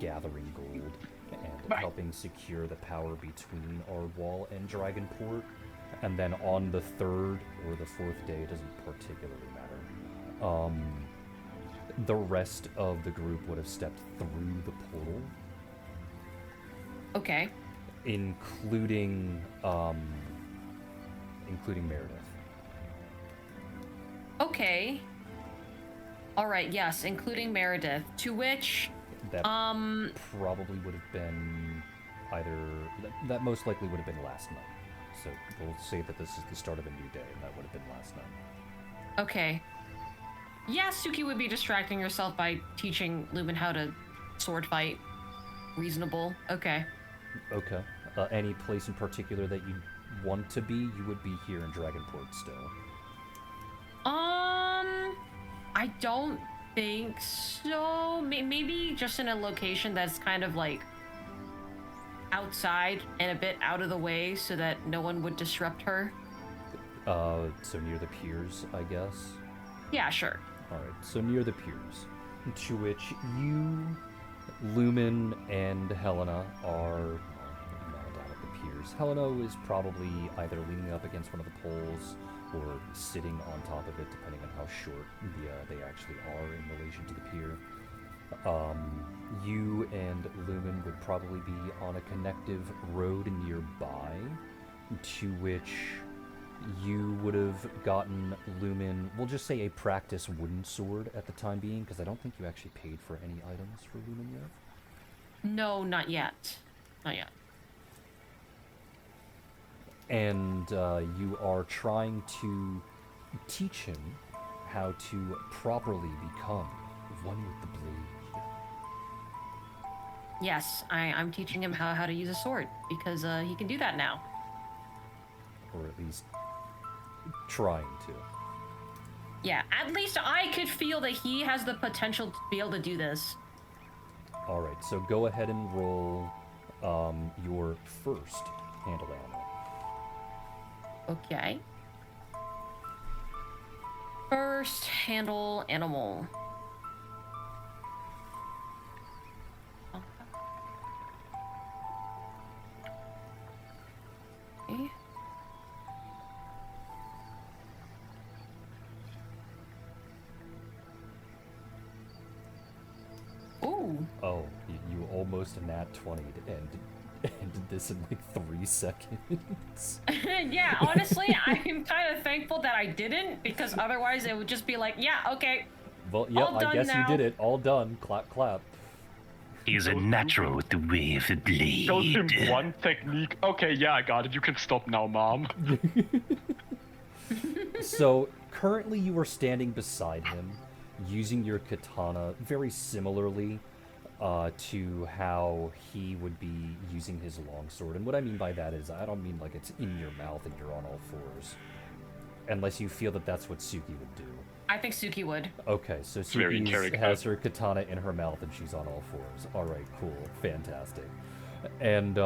gathering gold and helping secure the power between Ardwall and Dragonport. And then on the third or the fourth day, it doesn't particularly matter, the rest of the group would have stepped through the portal. Okay. Including Meredith. Okay. All right. Yes, including Meredith. To which, That probably would have been either that most likely would have been last night. So we'll say that this is the start of a new day, and that would have been last night. Okay. Yeah, Suki would be distracting herself by teaching Lumen how to sword fight. Reasonable. Okay. Okay. Any place in particular that you want to be? You would be here in Dragonport still. I don't think so. Maybe just in a location that's kind of like outside and a bit out of the way so that no one would disrupt her. So near the piers, I guess? Yeah, sure. Alright, so near the piers. To which you, Lumen, and Helena are now down at the piers. Helena is probably either leaning up against one of the poles or sitting on top of it, depending on how short they actually are in relation to the pier. You and Lumen would probably be on a connective road nearby, to which you would have gotten Lumen, we'll just say a practice wooden sword at the time being, because I don't think you actually paid for any items for Lumen yet. No, not yet. Not yet. And you are trying to teach him how to properly become one with the blade. Yes, I'm teaching him how to use a sword because he can do that now. Or at least trying to. Yeah, at least I could feel that he has the potential to be able to do this. Alright, so go ahead and roll your first handle animal. Okay. First handle animal. Okay. Ooh. Oh, you almost nat 20'd and ended this in like 3 seconds. Yeah, honestly, I'm kind of thankful that I didn't, because otherwise it would just be like, yeah, okay. Well, yep, all I done guess now. you did it. All done. Clap, clap. He is a natural with the way of the blade. Shows him one technique. Okay, yeah, I got it. You can stop now, Mom. So, currently you are standing beside him, using your katana very similarly to how he would be using his longsword. And what I mean by that is, I don't mean like it's in your mouth and you're on all fours. Unless you feel that that's what Suki would do. I think Suki would. Okay, so very Suki has her katana in her mouth and she's on all fours. Alright, cool. Fantastic. And,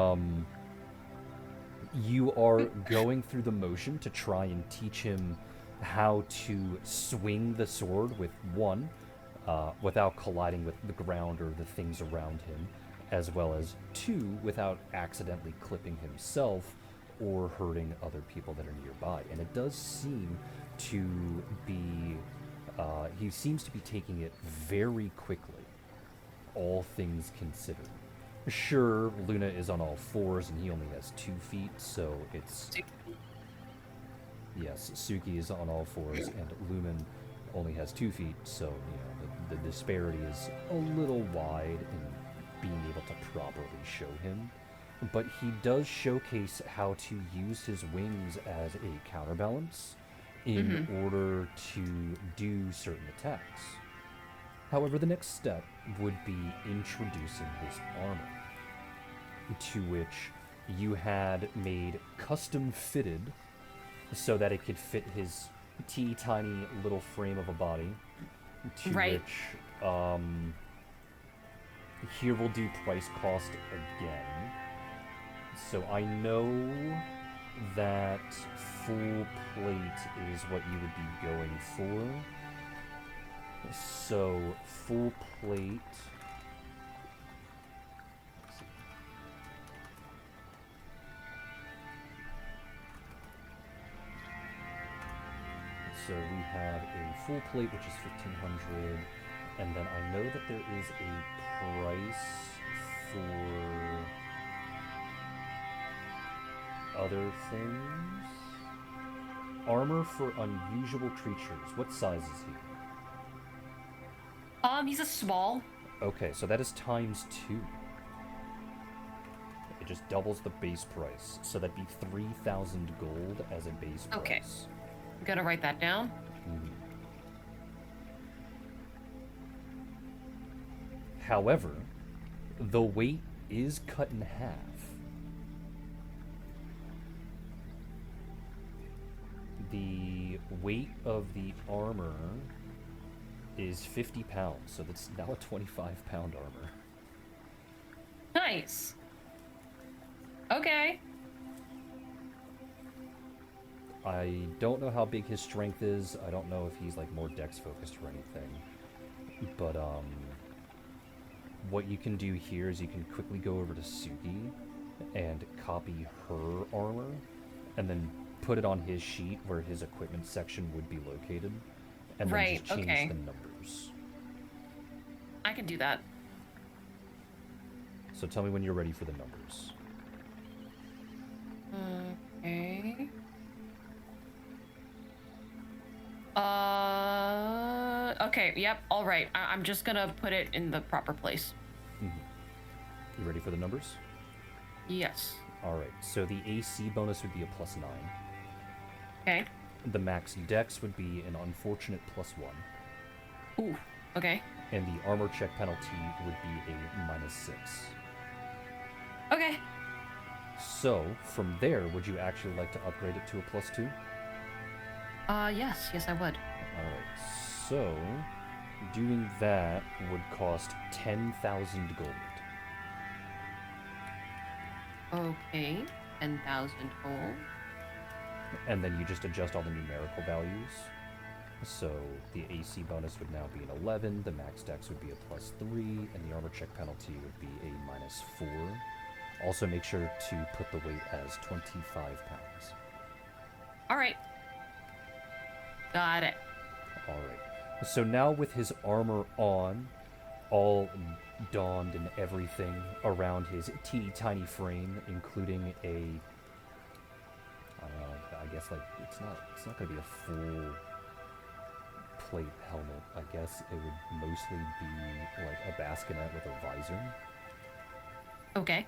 you are going through the motion to try and teach him how to swing the sword with one, without colliding with the ground or the things around him, as well as two, without accidentally clipping himself or hurting other people that are nearby. And it does seem to be, he seems to be taking it very quickly, all things considered. Sure, Luna is on all fours and he only has 2 feet, so it's... Yes, Suki is on all fours and Lumen only has 2 feet, so, you know, the disparity is a little wide in being able to properly show him. But he does showcase how to use his wings as a counterbalance in order to do certain attacks. However, the next step would be introducing his armor, to which you had made custom fitted so that it could fit his teeny tiny little frame of a body, To Right. which, here we'll do price cost again. So I know that full plate is what you would be going for. So full plate. Let's see. So we have a full plate, which is 1,500, and then I know that there is a price for other things. Armor for unusual creatures. What size is he? He's a small. Okay, so that is times 2. It just doubles the base price. So that'd be 3,000 gold as a base price. Okay. I'm gonna write that down. However, the weight is cut in half. The weight of the armor is 50 pounds, so that's now a 25-pound armor. Nice. Okay. I don't know how big his strength is. I don't know if he's like more dex focused or anything. But what you can do here is you can quickly go over to Suki and copy her armor and then put it on his sheet where his equipment section would be located, and then Right, just change okay. the numbers. I can do that. So tell me when you're ready for the numbers. Okay. Okay, yep, all right. I'm just gonna put it in the proper place. You ready for the numbers? Yes. Alright, so the AC bonus would be a +9. Okay. The max dex would be an unfortunate +1. Ooh, okay. And the armor check penalty would be a -6. Okay. So, from there, would you actually like to upgrade it to a +2? Yes, I would. Alright, so doing that would cost 10,000 gold. Okay. 10,000 gold. And then you just adjust all the numerical values. So the AC bonus would now be an 11, the max dex would be a +3, and the armor check penalty would be a -4. Also make sure to put the weight as 25 pounds. All right. Got it. Alright. So now with his armor on, all donned and everything around his teeny tiny frame, including a, I guess like, it's not gonna be a full plate helmet. I guess it would mostly be like a bassinet with a visor. Okay.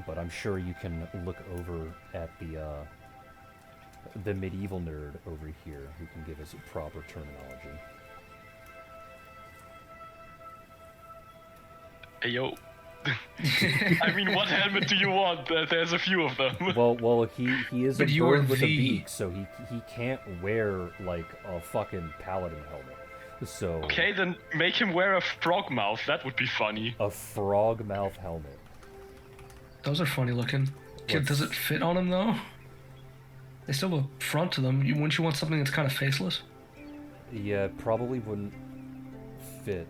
But I'm sure you can look over at the medieval nerd over here who can give us proper terminology. Hey, yo. I mean, what helmet do you want? There's a few of them. Well, he is a But you're bird with a the- beak, so he can't wear like a fucking paladin helmet. So Okay, then make him wear a frog mouth. That would be funny. a frog mouth helmet. Those are funny looking. Kid, does it fit on him though? They still have a front to them. Wouldn't you want something that's kind of faceless? Yeah, probably wouldn't fit.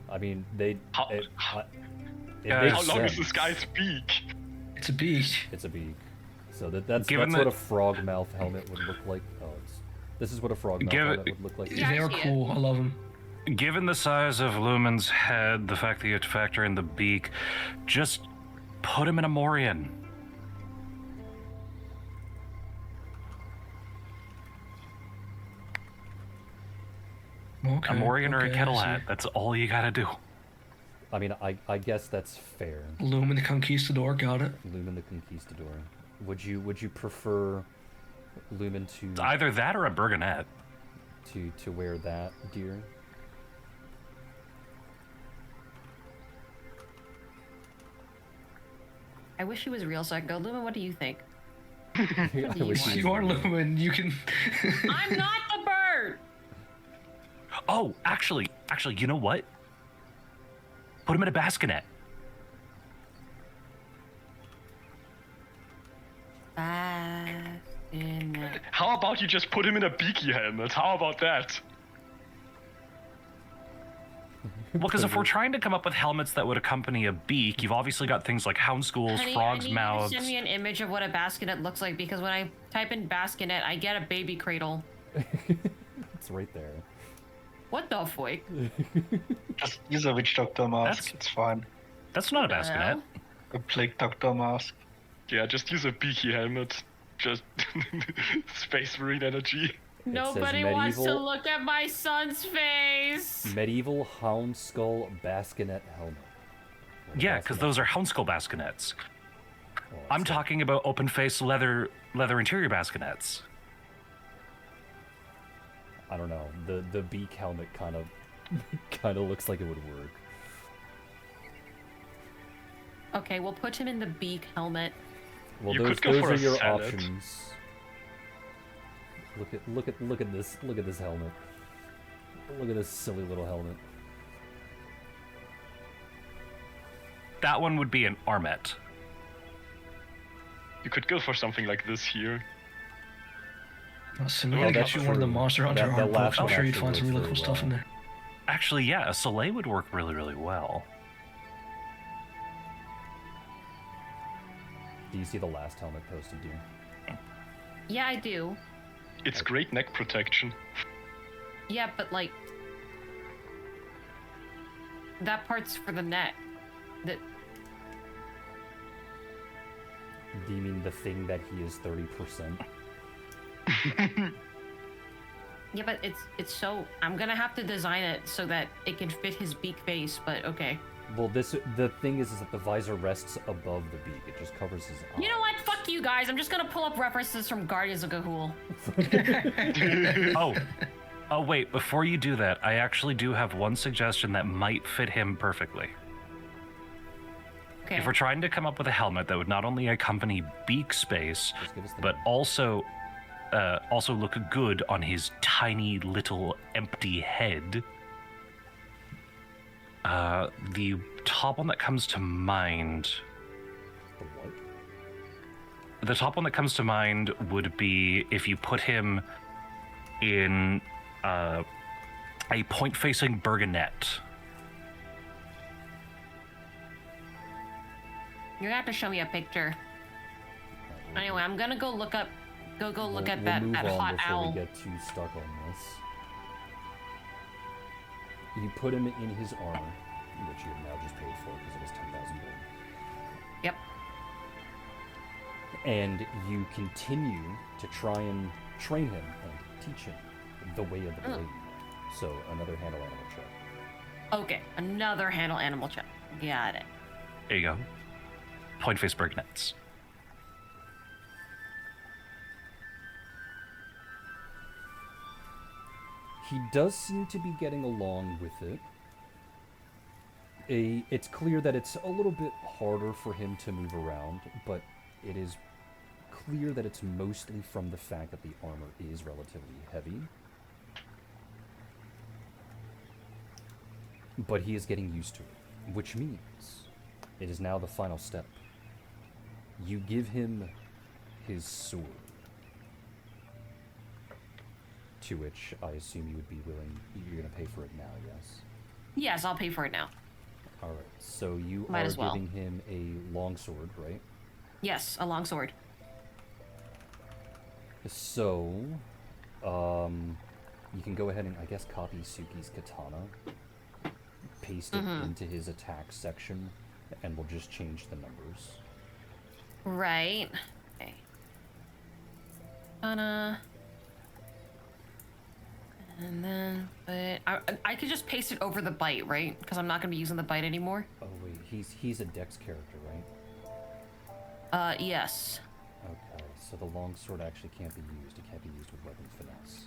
I mean, it How makes long is sense. this guy's beak? It's a beak. It's a beak. So that's Given what that- a frog mouth helmet would look like. This is what a frog mouth Give helmet it- would look like. Yeah, They I are see it. cool. I love them. Given the size of Lumen's head, the fact that you have to factor in the beak, just put him in a Morian. Okay, A Morian or a okay, kettle I see. hat. That's all you gotta do. I mean, I guess that's fair. Lumen the Conquistador, got it. Lumen the Conquistador. Would you prefer Lumen It's either that or a Burgonet. to wear that, dear? I wish he was real so I could go, Lumen, what do you think? I wish want? he You was are real. Lumen. You can. I'm not the bird! Oh, Oh, actually, you know what? Put him in a bassinet. Bassinet. How about you just put him in a beaky helmet? How about that? Well, because if we're trying to come up with helmets that would accompany a beak, you've obviously got things like hound schools, Honey, frogs' I need mouths. you to send me an image of what a bassinet looks like, because when I type in bassinet, I get a baby cradle. It's right there. What the fuck? Just use a witch doctor mask. That's- It's fine. That's not a The bassinet. hell? A plague doctor mask. Yeah, just use a beaky helmet. Just space marine energy. Nobody says wants to medieval- look at my son's face. Medieval hound skull bassinet helmet. What a Yeah, because bassinet. those are hound skull bassinets. Oh, I'm it's talking about open face leather interior bassinets. I don't know. The beak helmet kind of looks like it would work. Okay, we'll put him in the beak helmet. Well, You those could go for are a your salad. options. Look at this helmet. Look at this silly little helmet. That one would be an armet. You could go for something like this here. Listen, we're Oh, gonna that's get you one of the true. Monster Hunter That arm last books. I'm one sure you'd actually find some works really cool very stuff in well. there. Actually, yeah, a soleil would work really, really well. Do you see the last helmet posted, dude? Yeah, I do. It's great neck protection. Yeah, but like that part's for the neck. That Do you mean the thing that he is 30%? yeah, but it's so I'm gonna have to design it so that it can fit his beak face. But okay. Well, the thing is that the visor rests above the beak. It just covers his eyes. You know what? Fuck you guys. I'm just gonna pull up references from Guardians of Gahul. Oh, wait, before you do that, I actually do have one suggestion that might fit him perfectly. Okay. If we're trying to come up with a helmet that would not only accompany beak space, Just give us the but name. also look good on his tiny little empty head. The top one that comes to mind. The what? The top one that comes to mind would be if you put him in a point-facing burgonet. You're gonna have to show me a picture. Anyway, I'm gonna go look up. Go look at that move on hot before owl. we get too stuck on this. You put him in his armor, which you have now just paid for because it was 10,000 gold. Yep. And you continue to try and train him and teach him the way of the blade. So another handle animal check. Okay, another handle animal check. Got it. There you go. Point-face burgonets. He does seem to be getting along with it. It's clear that it's a little bit harder for him to move around, but it is clear that it's mostly from the fact that the armor is relatively heavy. But he is getting used to it, which means it is now the final step. You give him his sword. To which I assume you would be willing, you're going to pay for it now, yes? Yes, I'll pay for it now. Alright, so you Might are as well. giving him a longsword, right? Yes, a long sword. So, you can go ahead and, I guess, copy Suki's katana, paste it into his attack section, and we'll just change the numbers. Right. Okay. And then, but I could just paste it over the bite, right? Because I'm not gonna be using the bite anymore. Oh wait, he's a dex character, right? Yes. Okay, so the longsword actually can't be used. It can't be used with weapon finesse.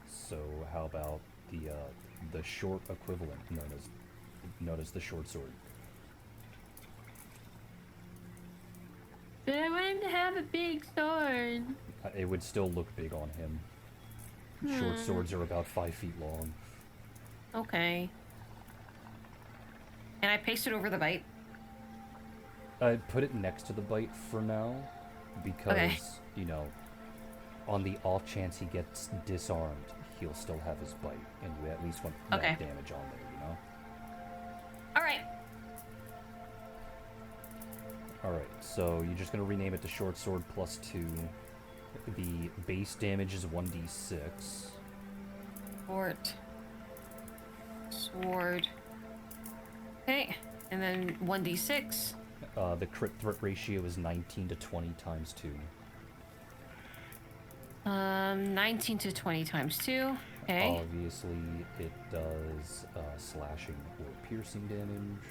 So how about the short equivalent known as the short sword? Did I want him to have have a big sword. It would still look big on him. Short swords are about 5 feet long. Okay. And I paste it over the bite. I'd put it next to the bite for now, because, Okay. you know, on the off chance he gets disarmed, he'll still have his bite, and you at least want that Okay. damage on there, you know? Alright. Alright, so you're just going to rename it to Short Sword +2. The base damage is 1d6. Short. Sword. Okay. And then 1d6. The crit threat ratio is 19 to 20 times 2. 19 to 20 times 2. Okay. Obviously, it does slashing or piercing damage.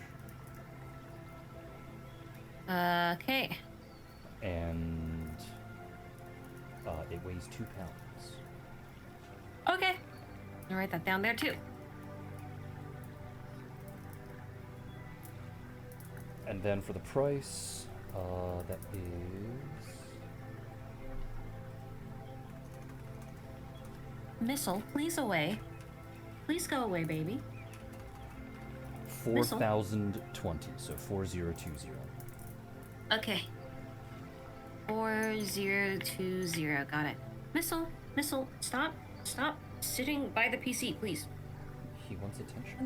Okay. And it weighs 2 pounds. Okay. I'll write that down there too. And then for the price, that is... Missile, please away. Please go away, baby. Missile. 4,020, so 4020. Okay. 4020. Got it. Missile, stop sitting by the PC, please. He wants attention.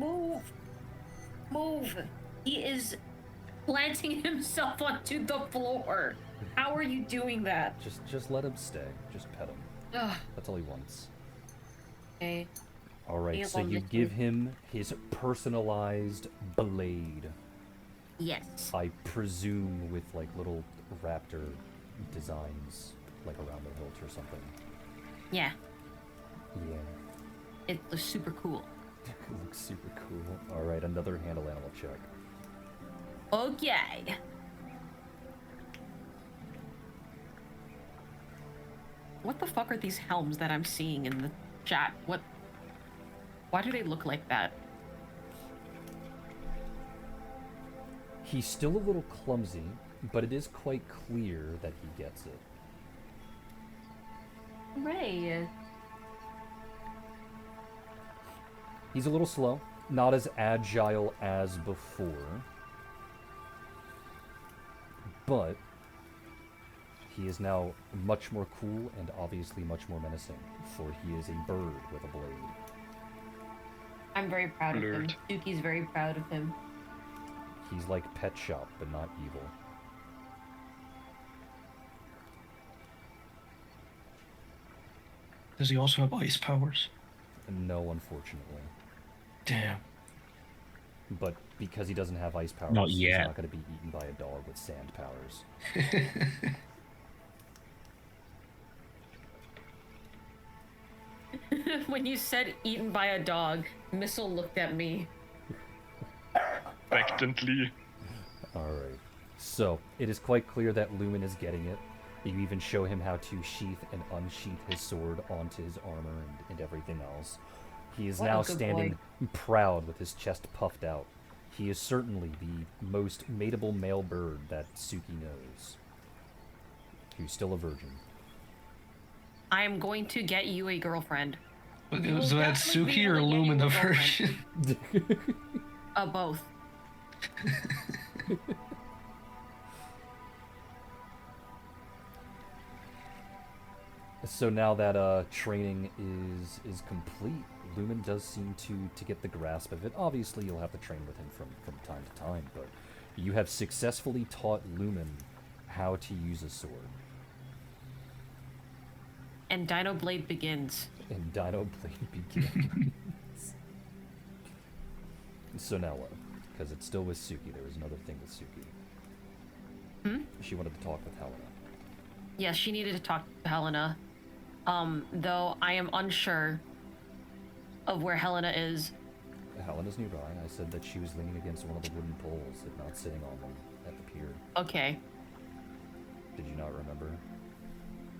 Move. He is planting himself onto the floor. How are you doing that? Just let him stay. Just pet him. Ugh. That's all he wants. Okay. Alright, He so will you lick give him his personalized blade. Yes. I presume with like little raptor designs like around the hilt or something. Yeah. Yeah. It looks super cool. It looks super cool. Alright, another handle animal check. Okay. What the fuck are these helms that I'm seeing in the chat? Why do they look like that? He's still a little clumsy, but it is quite clear that he gets it. Hooray. He's a little slow, not as agile as before, but he is now much more cool and obviously much more menacing, for he is a bird with a blade. I'm very proud of him. Alert. Suki's very proud of him. He's like Pet Shop, but not evil. Does he also have ice powers? No, unfortunately. Damn. But because he doesn't have ice powers, Not he's yet. not going to be eaten by a dog with sand powers. When you said eaten by a dog, Missile looked at me. Expectantly. Alright. So, it is quite clear that Lumen is getting it. You even show him how to sheath and unsheath his sword onto his armor and everything else. He is What a now good standing proud with his chest puffed out. He is certainly the most mateable male bird that Suki knows. Who's still a virgin. I am going to get you a girlfriend. Was that Suki or Lumen the version? Both. So now that training is complete, Lumen does seem to get the grasp of it. Obviously, you'll have to train with him from time to time, but you have successfully taught Lumen how to use a sword. And Dino Blade begins. And Dino Blade begins. So now what? Because it's still with Suki. There was another thing with Suki. She wanted to talk with Helena. Yes, she needed to talk to Helena. Though I am unsure of where Helena is. Helena's nearby. I said that she was leaning against one of the wooden poles, if not sitting on them, at the pier. Okay. Did you not remember?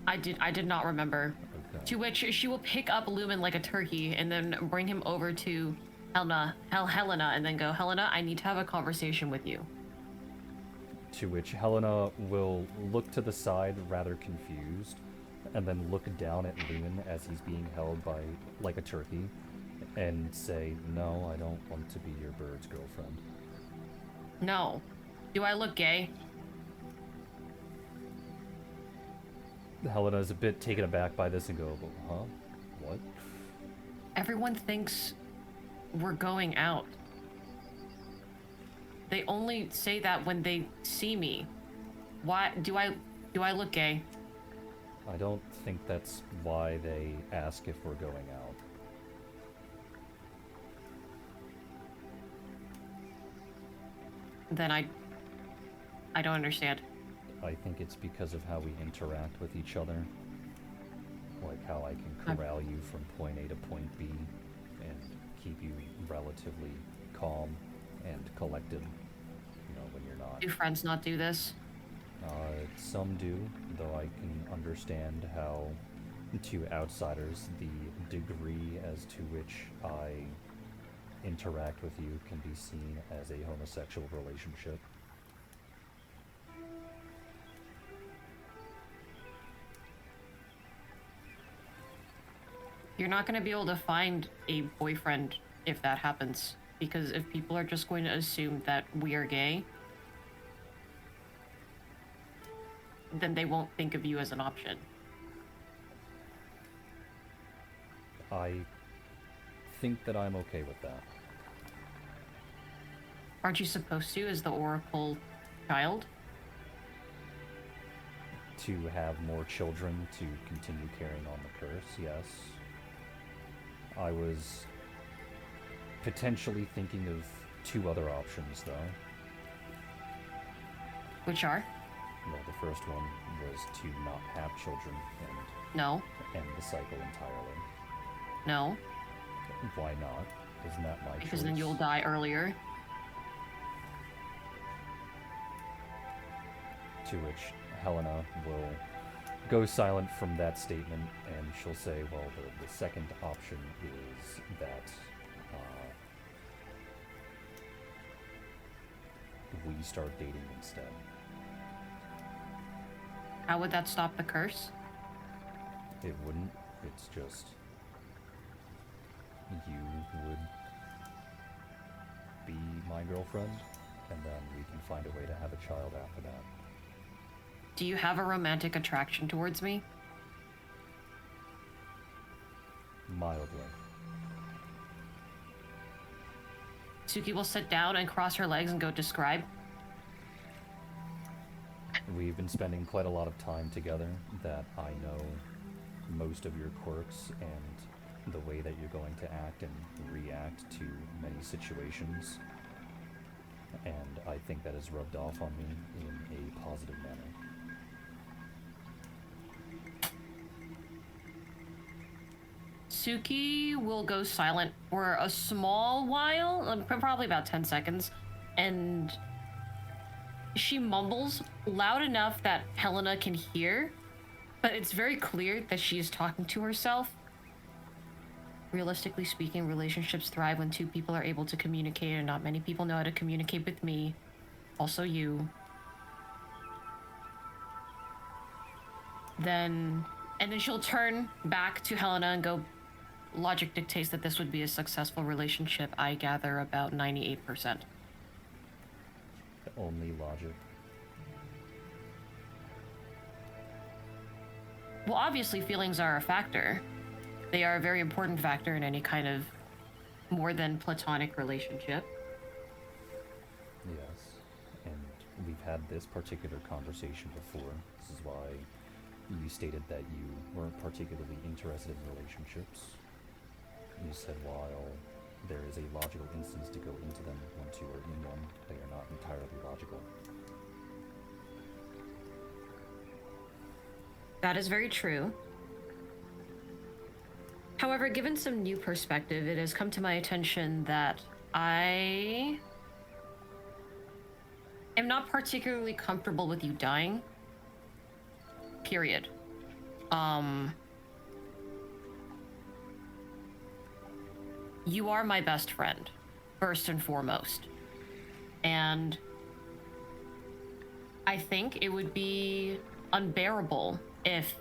I did not remember. Okay. To which she will pick up Lumen like a turkey and then bring him over to Helena, and then go, Helena, I need to have a conversation with you. To which Helena will look to the side rather confused, and then look down at Loon as he's being held by, like a turkey, and say, "No, I don't want to be your bird's girlfriend." No. Do I look gay? Helena is a bit taken aback by this and go, "Huh? What?" Everyone thinks we're going out. They only say that when they see me. Why do I look gay? I don't think that's why they ask if we're going out. Then I don't understand. I think it's because of how we interact with each other. Like how I can corral you from point A to point B and keep you relatively calm and collected, you know, when you're not. Do friends not do this? Some do, though I can understand how, to outsiders, the degree as to which I interact with you can be seen as a homosexual relationship. You're not going to be able to find a boyfriend if that happens. Because if people are just going to assume that we are gay, then they won't think of you as an option. I think that I'm okay with that. Aren't you supposed to, as the Oracle child? To have more children to continue carrying on the curse, yes. I was potentially thinking of two other options, though. Which are? Well, the first one was to not have children and No. end the cycle entirely. No. Why not? Isn't that my choice? Because then you'll die earlier. To which Helena will go silent from that statement, and she'll say, well, the second option is that we start dating instead. How would that stop the curse? It wouldn't. It's just you would be my girlfriend, and then we can find a way to have a child after that. Do you have a romantic attraction towards me? Mildly. Suki will sit down and cross her legs and go describe. We've been spending quite a lot of time together, that I know most of your quirks and the way that you're going to act and react to many situations. And I think that has rubbed off on me in a positive manner. Suki will go silent for a small while, probably about 10 seconds, and she mumbles loud enough that Helena can hear, but it's very clear that she is talking to herself. Realistically speaking, relationships thrive when two people are able to communicate, and not many people know how to communicate with me. Also you. And then she'll turn back to Helena and go, logic dictates that this would be a successful relationship. I gather about 98%. Only logic. Well, obviously feelings are a factor. They are a very important factor in any kind of more than platonic relationship. Yes. And we've had this particular conversation before. This is why you stated that you weren't particularly interested in relationships. You said while there is a logical instance to go into them once you are in one, they are not entirely logical. That is very true. However, given some new perspective, it has come to my attention that I am not particularly comfortable with you dying. Period. You are my best friend, first and foremost. And I think it would be unbearable if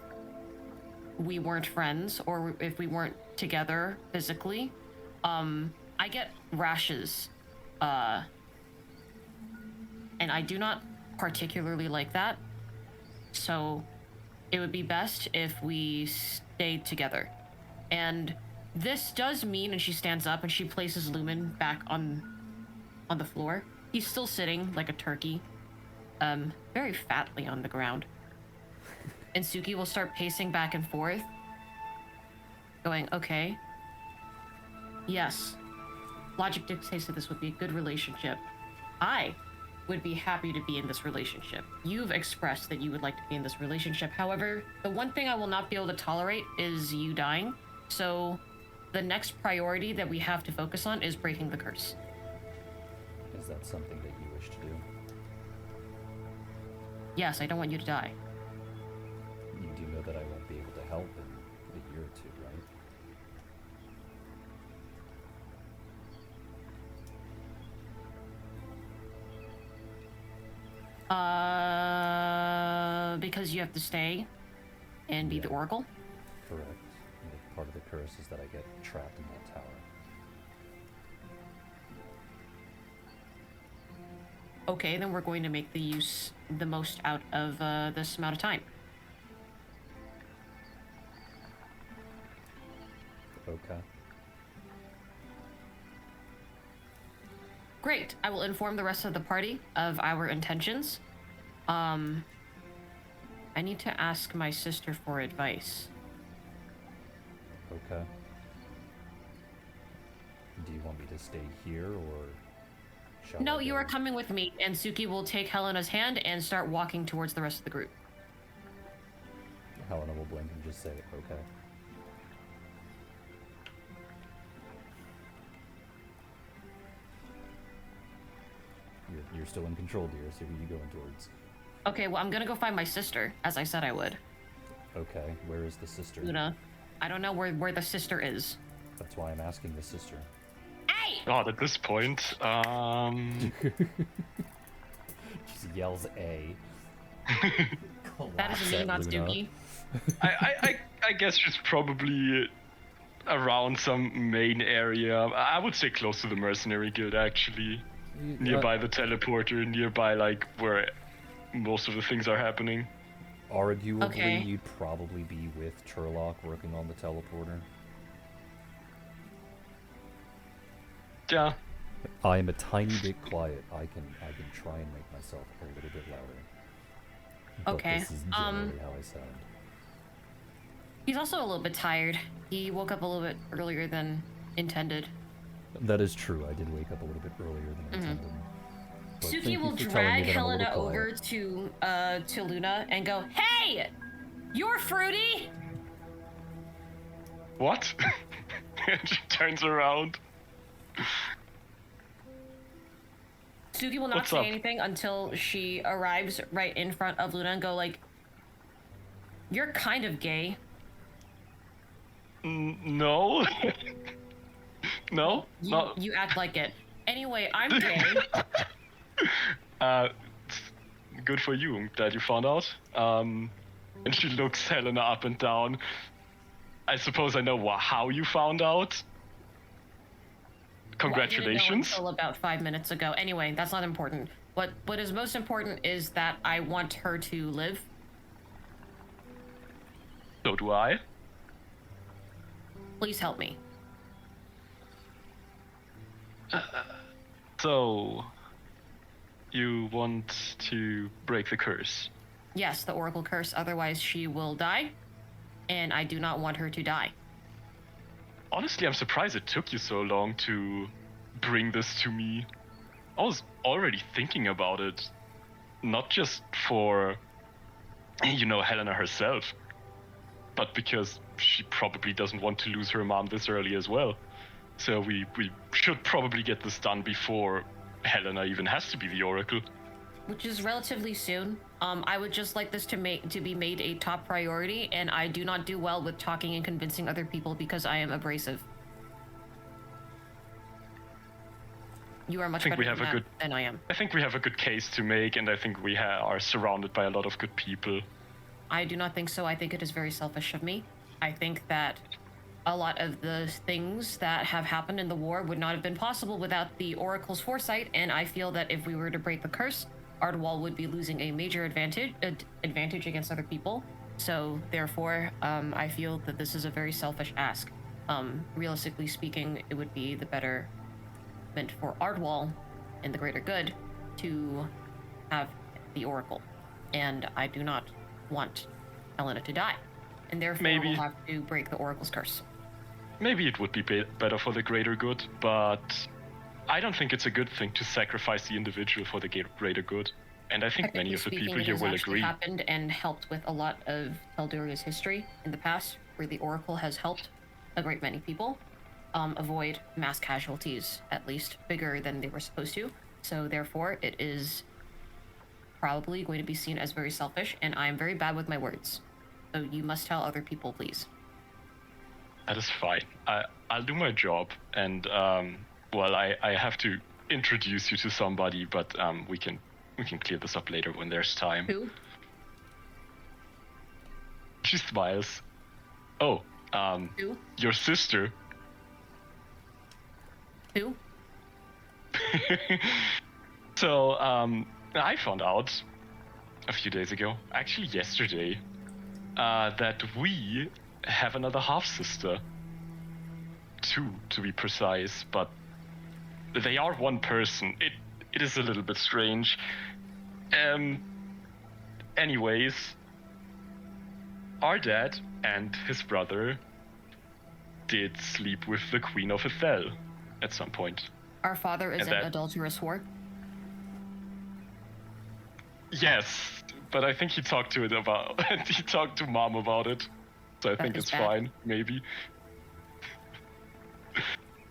we weren't friends or if we weren't together physically. I get rashes, and I do not particularly like that. So it would be best if we stayed together. And this does mean, and she stands up and she places Lumen back on the floor. He's still sitting like a turkey, very fatly on the ground. And Suki will start pacing back and forth, going, okay, yes, logic dictates that this would be a good relationship. I would be happy to be in this relationship. You've expressed that you would like to be in this relationship. However, the one thing I will not be able to tolerate is you dying. So the next priority that we have to focus on is breaking the curse. Is that something that you wish to do? Yes, I don't want you to die. You do know that I won't be able to help in a year or two, right? Because you have to stay and be the Oracle? Correct. And part of the curse is that I get trapped in that tower. Okay, then we're going to make the most out of this amount of time. Okay. Great. I will inform the rest of the party of our intentions. I need to ask my sister for advice. Okay. Do you want me to stay here, or shall No, I you go? are coming with me, and Suki will take Helena's hand and start walking towards the rest of the group. Helena will blink and just say, okay. You're still in control, dear, so who are you going towards? Okay, well, I'm gonna go find my sister, as I said I would. Okay, where is the sister? Luna. I don't know where the sister is. That's why I'm asking the sister. Hey! God, at this point, Just yells A. That is me, not Suki. I guess she's probably around some main area. I would say close to the mercenary guild, actually. Nearby the teleporter, nearby like where most of the things are happening. Arguably, Okay. you'd probably be with Turlock working on the teleporter. Yeah. I am a tiny bit quiet. I can try and make myself a little bit louder. But Okay, this is generally how I sound. He's also a little bit tired. He woke up a little bit earlier than intended. That is true. I did wake up a little bit earlier than intended. But thank Suki you will for telling me drag that I'm a little Helena over quiet. to Luna and go, "Hey, you're fruity." What? And she turns around. Suki will not What's say up? anything until she arrives right in front of Luna and go like, "You're kind of gay." No. No. No. You act like it. Anyway, I'm gay. Good for you. I'm glad you found out. And she looks Helena up and down. I suppose I know how you found out. Congratulations. Well, I didn't know until about 5 minutes ago. Anyway, that's not important. What is most important is that I want her to live. So do I. Please help me. So, you want to break the curse? Yes, the Oracle curse, otherwise she will die. And I do not want her to die. Honestly, I'm surprised it took you so long to bring this to me. I was already thinking about it. Not just for, Helena herself, but because she probably doesn't want to lose her mom this early as well. So we should probably get this done before Helena even has to be the Oracle. Which is relatively soon. I would just like this to be made a top priority, and I do not do well with talking and convincing other people because I am abrasive. You are much think better we have than a that good- than I am. I think we have a good case to make, and I think we are surrounded by a lot of good people. I do not think so. I think it is very selfish of me. I think that a lot of the things that have happened in the war would not have been possible without the Oracle's foresight, and I feel that if we were to break the curse, Ardwall would be losing a major advantage against other people. So, therefore, I feel that this is a very selfish ask. Realistically speaking, it would be the better meant for Ardwall and the greater good to have the Oracle. And I do not want Helena to die. And therefore, Maybe. we'll have to break the Oracle's curse. Maybe it would be better for the greater good, but I don't think it's a good thing to sacrifice the individual for the greater good. And I think many of the people Technically here speaking, will it has actually agree. happened and helped with a lot of Telduria's history in the past, where the Oracle has helped a great many people avoid mass casualties, at least bigger than they were supposed to. So therefore, it is probably going to be seen as very selfish, and I am very bad with my words. So you must tell other people, please. That is fine. I'll do my job, and well, I have to introduce you to somebody, but we can clear this up later when there's time. Who? She smiles. Oh, Who? your sister. Who? So, I found out a few days ago, actually yesterday, that we have another half-sister. Two, to be precise, but they are one person. It is a little bit strange. Anyways, our dad and his brother did sleep with the Queen of Ethel at some point. Our father is And an that- adulterous whore. Yes, but I think he talked to he talked to mom about it, so I think is it's bad. fine, maybe.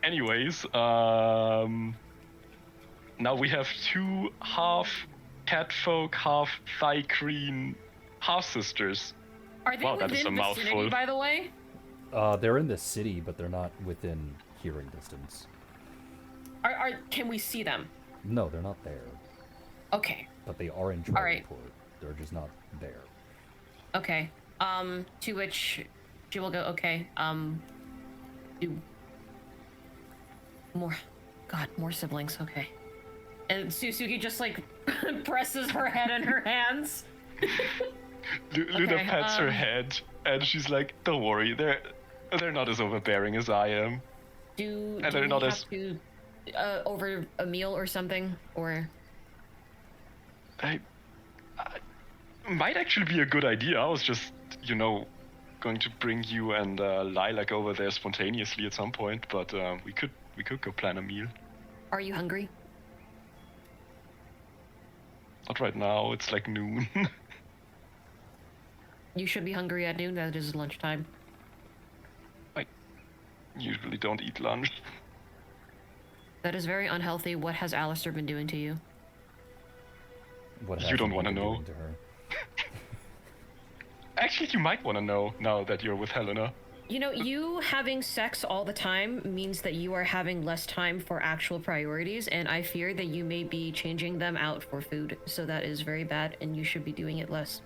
Anyways, now we have two half catfolk, half Thigh-Kreen half sisters. Are they Wow, that is within a vicinity, mouthful. by the way? They're in the city, but they're not within hearing distance. Can we see them? No, they're not there. Okay. But they are in All right. Charlieport. They're just not there. Okay. To which she will go, okay, do more siblings, okay. And Suzuki just like presses her head in her hands. Luna Okay, pats her head, and she's like, "Don't worry, they're not as overbearing as I am." Do they're we not have as- to over a meal or something, or I might actually be a good idea. I was just, going to bring you and Lilac over there spontaneously at some point, but we could go plan a meal. are you hungry? Not right now. It's like noon. You should be hungry at noon. That is lunchtime. I usually don't eat lunch. That is very unhealthy. What has Alistair been doing to you? What You hasn't don't he wanna been know. doing to her? Actually, you might want to know now that you're with Helena. You know, you having sex all the time means that you are having less time for actual priorities, and I fear that you may be changing them out for food. So that is very bad, and you should be doing it less.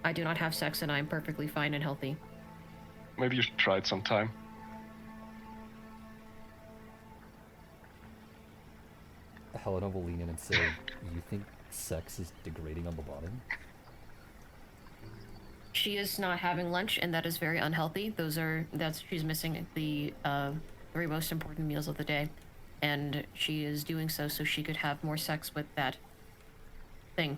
I do not have sex, and I'm perfectly fine and healthy. Maybe you should try it sometime. Helena will lean in and say, "You think sex is degrading on the bottom?" She is not having lunch, and that is very unhealthy. She's missing the three most important meals of the day, and she is doing so she could have more sex with that thing.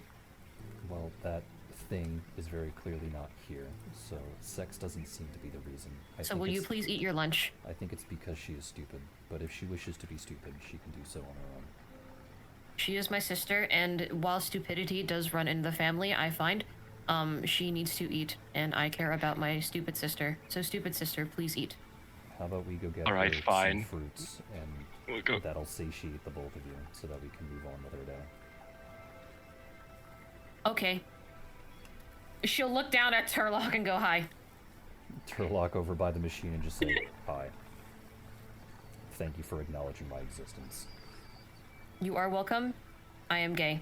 Well, that thing is very clearly not here, so sex doesn't seem to be the reason. So will you please eat your lunch? I think it's because she is stupid, but if she wishes to be stupid, she can do so on her own. She is my sister, and while stupidity does run in the family, I find, she needs to eat, and I care about my stupid sister. So, stupid sister, please eat. How about we go get All right, her fine. some fruits, and We'll go. that'll satiate the both of you, so that we can move on with our day. Okay. She'll look down at Turlock and go, hi. Turlock over by the machine and just say, "Hi. Thank you for acknowledging my existence." You are welcome. I am gay.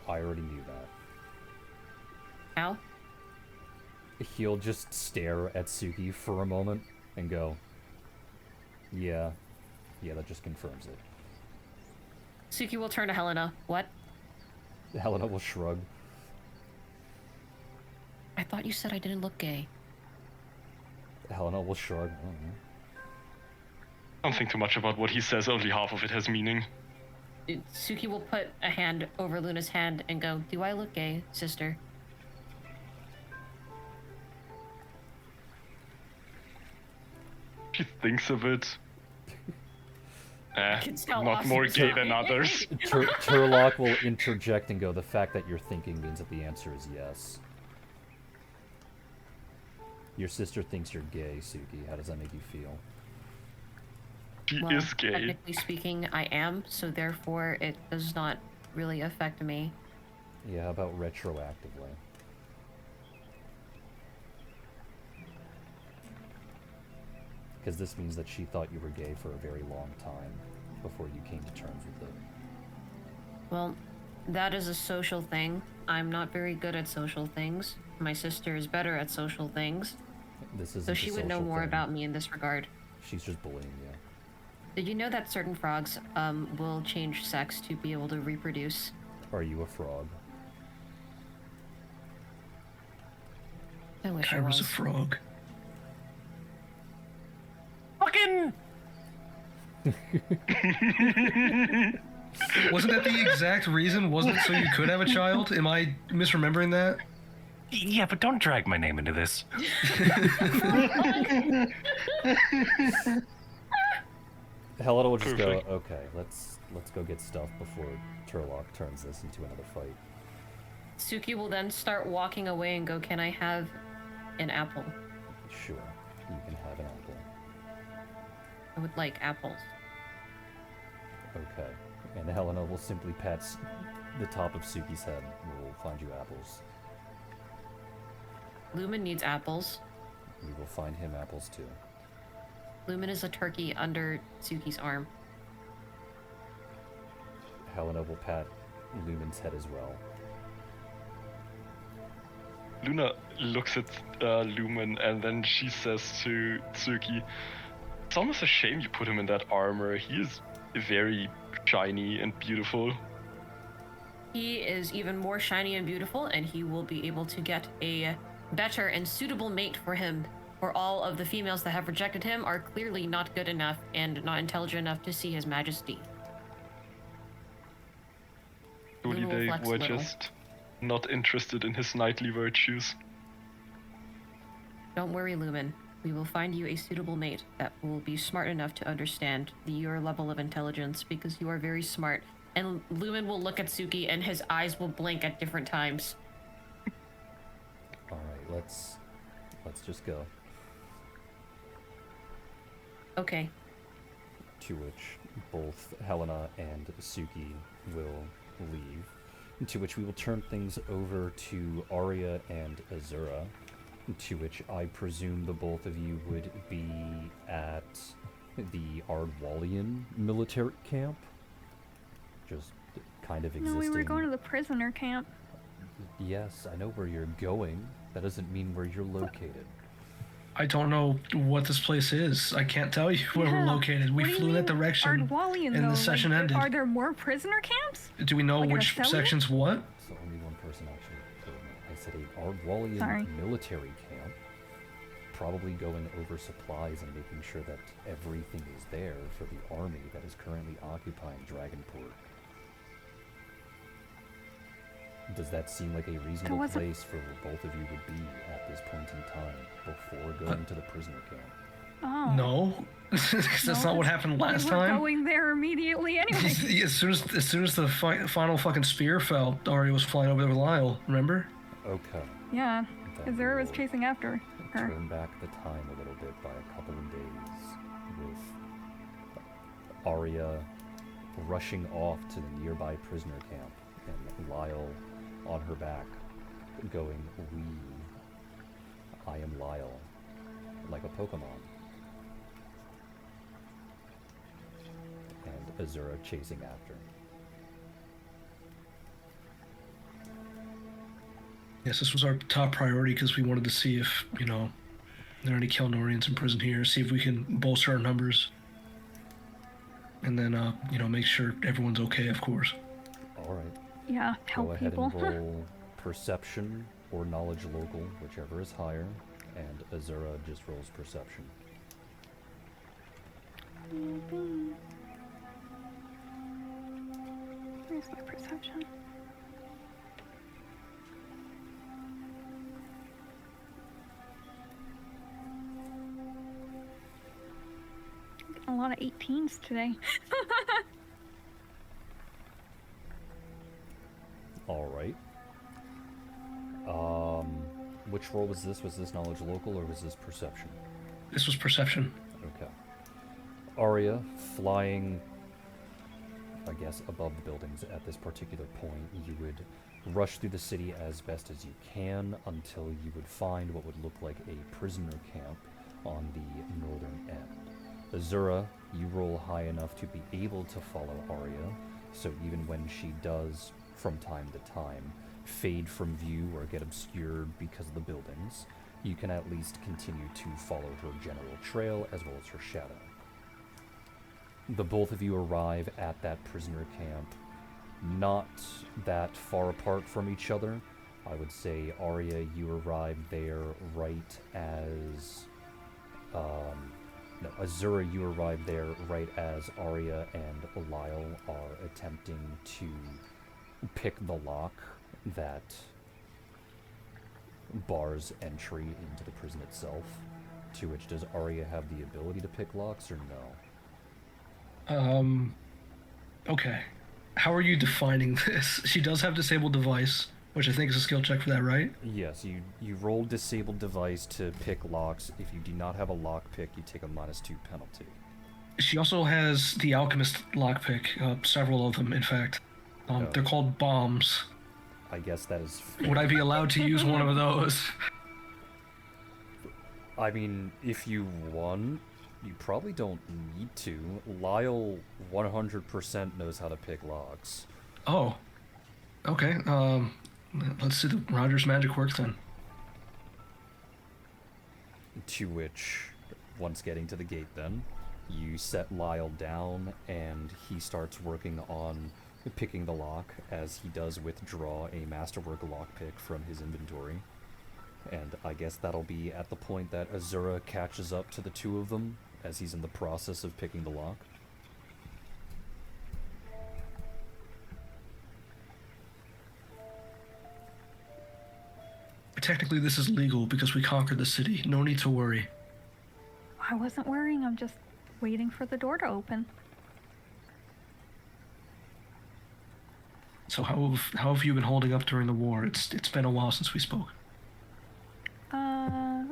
I already knew that. How? He'll just stare at Suki for a moment and go, yeah, that just confirms it. Suki will turn to Helena. What? Helena will shrug. I thought you said I didn't look gay. Helena will shrug. I don't know. Don't think too much about what he says, only half of it has meaning. Suki will put a hand over Luna's hand and go, do I look gay, sister? She thinks of it. Kids tell Not us more it's gay not. than others. Turlock will interject and go, the fact that you're thinking means that the answer is yes. Your sister thinks you're gay, Suki. How does that make you feel? She Well, is gay. technically speaking, I am, so therefore it does not really affect me. Yeah, how about retroactively? Because this means that she thought you were gay for a very long time before you came to terms with it. Well, that is a social thing. I'm not very good at social things. My sister is better at social things, This isn't so a she would know social more thing. about me in this regard. She's just bullying you. Did you know that certain frogs will change sex to be able to reproduce? Are you a frog? I wish I Kyra's was. a frog. Fucking. Wasn't that the exact reason? Wasn't it so you could have a child? Am I misremembering that? Yeah, but don't drag my name into this. Helena will just Perfect. go, okay, let's go get stuff before Turlock turns this into another fight. Suki will then start walking away and go, can I have an apple? Sure, you can have an apple. I would like apples. Okay. And Helena will simply pat the top of Suki's head. We'll find you apples. Lumen needs apples. We will find him apples too. Lumen is a turkey under Suki's arm. Helena will pat Lumen's head as well. Luna looks at Lumen and then she says to Tsuki, it's almost a shame you put him in that armor. He is very shiny and beautiful. He is even more shiny and beautiful, and he will be able to get a better and suitable mate for him. For all of the females that have rejected him are clearly not good enough and not intelligent enough to see his majesty. Surely Luna will they flex were a little. just not interested in his knightly virtues. Don't worry, Lumen. We will find you a suitable mate that will be smart enough to understand your level of intelligence, because you are very smart. And Lumen will look at Suki and his eyes will blink at different times. Alright, let's just go. Okay. To which both Helena and Suki will leave. To which we will turn things over to Arya and Azura. To which I presume the both of you would be at the Ardwalian military camp? Just kind of existing. No, we were going to the prisoner camp. Yes, I know where you're going. That doesn't mean where you're located. I don't know what this place is. I can't tell you where we're Yeah. located. We What do you flew in that mean, direction, Ardwalian, and though? the session ended. Are there more prisoner camps? Do we know like in which Australia? section's what? So only one person actually told me. I said a Ardwalian Sorry. military camp. Probably going over supplies and making sure that everything is there for the army that is currently occupying Dragonport. Does that seem like a reasonable was a- place for where both of you would be at this point in time before going to the prisoner camp? Oh. No, 'cause that's No, not what happened last we were time. going there immediately anyway. as soon as the final fucking spear fell, Arya was flying over there with Lyle. Remember? Okay. Yeah, Then Azura was we'll chasing after her. turn back the time a little bit by a couple of days with Arya rushing off to the nearby prisoner camp and Lyle on her back going, I am Lyle, like a Pokemon. And Azura chasing after. Yes, this was our top priority because we wanted to see if, there are any Kelnorians in prison here, see if we can bolster our numbers. And then, make sure everyone's okay, of course. All right. Yeah, help Go ahead people. and roll perception or knowledge local, whichever is higher, and Azura just rolls perception. Where's my perception? A lot of 18s today. All right. Which roll was this? Was this knowledge local or was this perception? This was perception. Okay. Arya, flying, I guess, above the buildings at this particular point, you would rush through the city as best as you can until you would find what would look like a prisoner camp on the northern end. Azura, you roll high enough to be able to follow Arya, so even when she does, from time to time, fade from view or get obscured because of the buildings, you can at least continue to follow her general trail as well as her shadow. The both of you arrive at that prisoner camp, not that far apart from each other. I would say, Arya, you arrive there right as... Azura, you arrive there right as Arya and Lyle are attempting to pick the lock that bars entry into the prison itself. To which, does Arya have the ability to pick locks or no? Okay. How are you defining this? She does have disabled device, which I think is a skill check for that, right? Yes, you roll disabled device to pick locks. If you do not have a lock pick, you take a -2 penalty. She also has the alchemist lockpick, several of them, in fact. They're called bombs. I guess that is fair. Would I be allowed to use one of those? I mean, if you want, you probably don't need to. Lyle 100% knows how to pick locks. Oh. Okay, let's see the Rogers magic works then. To which, once getting to the gate then, you set Lyle down and he starts working on picking the lock as he does withdraw a masterwork lockpick from his inventory. And I guess that'll be at the point that Azura catches up to the two of them as he's in the process of picking the lock. Technically, this is legal because we conquered the city. No need to worry. I wasn't worrying, I'm just waiting for the door to open. So how have you been holding up during the war? It's been a while since we spoke. I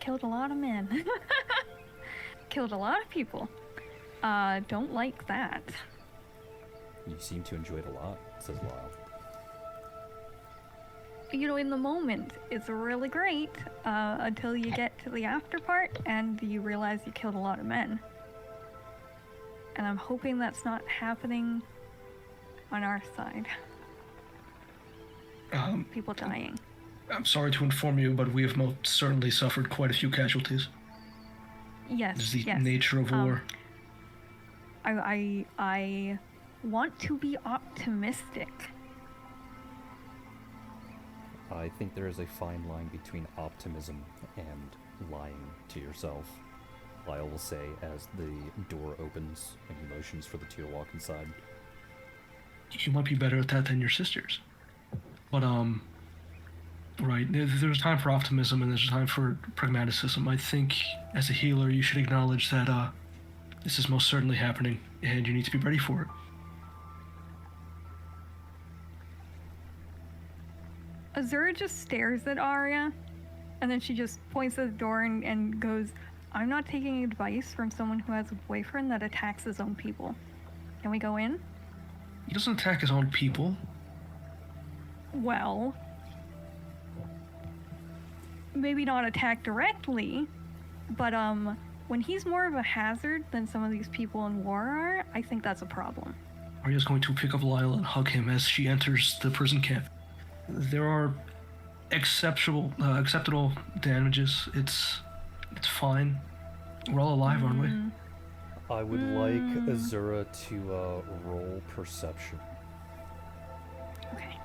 killed a lot of men. Killed a lot of people. Don't like that. You seem to enjoy it a lot, says Lyle. In the moment, it's really great, until you get to the after part and you realize you killed a lot of men. And I'm hoping that's not happening on our side. People dying. I'm sorry to inform you, but we have most certainly suffered quite a few casualties. Yes, It's the yes. nature of war. I want to be optimistic. I think there is a fine line between optimism and lying to yourself, Lyle will say as the door opens and he motions for the two to walk inside. You might be better at that than your sisters. But, right, there's a time for optimism and there's a time for pragmaticism. I think, as a healer, you should acknowledge that, this is most certainly happening, and you need to be ready for it. Azura just stares at Arya, and then she just points at the door and goes, I'm not taking advice from someone who has a boyfriend that attacks his own people. Can we go in? He doesn't attack his own people. Well, maybe not attack directly, but when he's more of a hazard than some of these people in war are, I think that's a problem. Arya's going to pick up Lyle and hug him as she enters the prison camp. There are acceptable damages. It's fine. We're all alive, aren't we? I would like Azura to roll perception. Okay.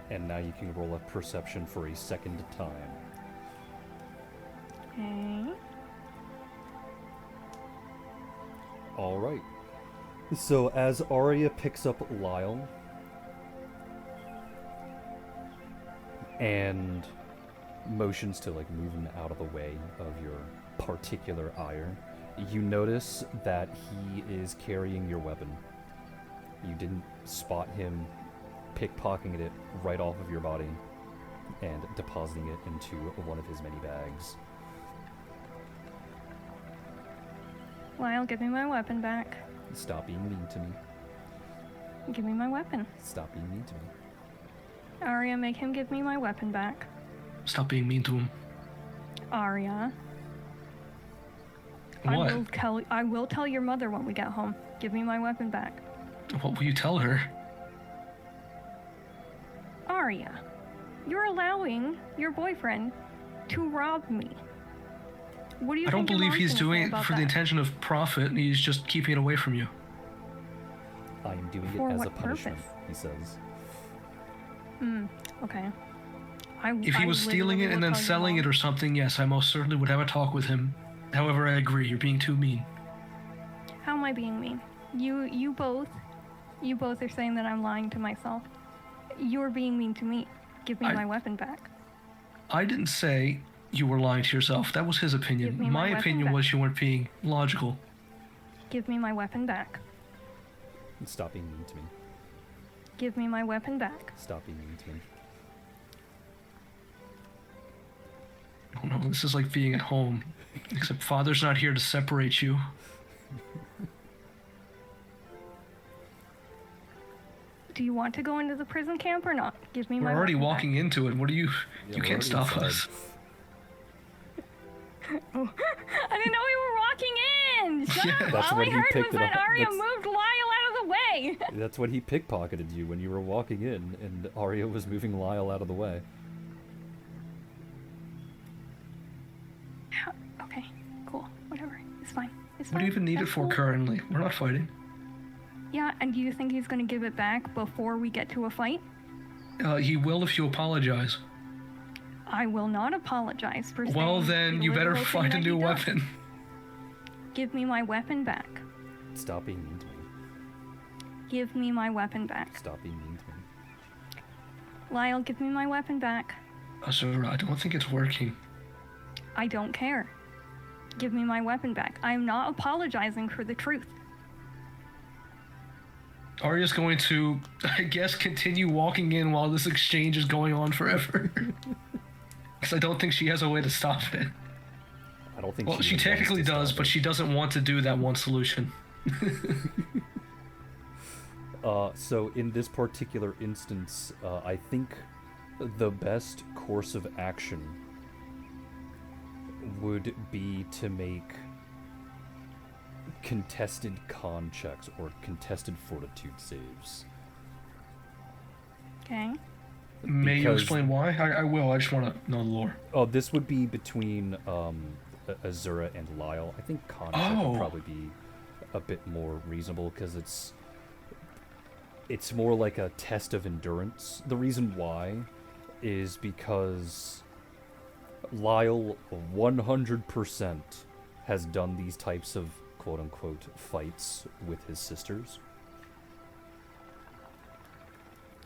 And now you can roll a perception for a second time. Okay. All right. So as Arya picks up Lyle and motions to like move him out of the way of your particular ire, you notice that he is carrying your weapon. You didn't spot him pickpocketing it right off of your body and depositing it into one of his many bags. Lyle, give me my weapon back. Stop being mean to me. Give me my weapon. Stop being mean to me. Arya, make him give me my weapon back. Stop being mean to him. Arya. What? I will tell your mother when we get home. Give me my weapon back. What will you tell her? Arya, you're allowing your boyfriend to rob me. What do you I don't think your believe mom's he's gonna say doing it about for the that? intention of profit. He's just keeping it away from you. I am doing For it as a what punishment, purpose? he says. Okay. If he was stealing it and then selling it or something, yes, I most certainly would have a talk with him. However, I agree, you're being too mean. How am I being mean? You both are saying that I'm lying to myself. You're being mean to me. Give me my weapon back. I didn't say you were lying to yourself. That was his opinion. Give me My my weapon opinion back. was you weren't being logical. Give me my weapon back. Stop being mean to me. Give me my weapon back. Stop being mean to me. Oh no, this is like being at home. Except Father's not here to separate you. Do you want to go into the prison camp or not? Give me We're my already weapon walking into it. What are you... Yeah, you we're can't already stop inside. us. back. I didn't know we were walking in. Shut Yeah. up. That's All when I he heard was picked it that up. Arya That's- moved Lyle out of the way. That's when he pickpocketed you when you were walking in, and Arya was moving Lyle out of the way. Okay, cool. Whatever. It's fine. It's fine. What do you even need it That's for cool. currently? We're not fighting. Yeah, and do you think he's gonna give it back before we get to a fight? He will if you apologize. I will not apologize for saying Well, then you better literal thing find a that new he does. weapon. Give me my weapon back. Stop being mean to me. Give me my weapon back. Stop being mean to me. Lyle, give me my weapon back. Azura, I don't think it's working. I don't care. Give me my weapon back. I am not apologizing for the truth. Arya's going to, I guess, continue walking in while this exchange is going on forever. Because I don't think she has a way to stop it. I don't think Well, she even wants technically to does, stop but it. she doesn't want to do that one solution. So in this particular instance, I think the best course of action would be to make contested con checks or contested fortitude saves. Okay. May you Because- explain why? I will. I just want to know the lore. Oh, this would be between Azura and Lyle. I think con check Oh. would probably be a bit more reasonable because it's more like a test of endurance. The reason why is because Lyle 100% has done these types of quote-unquote fights with his sisters.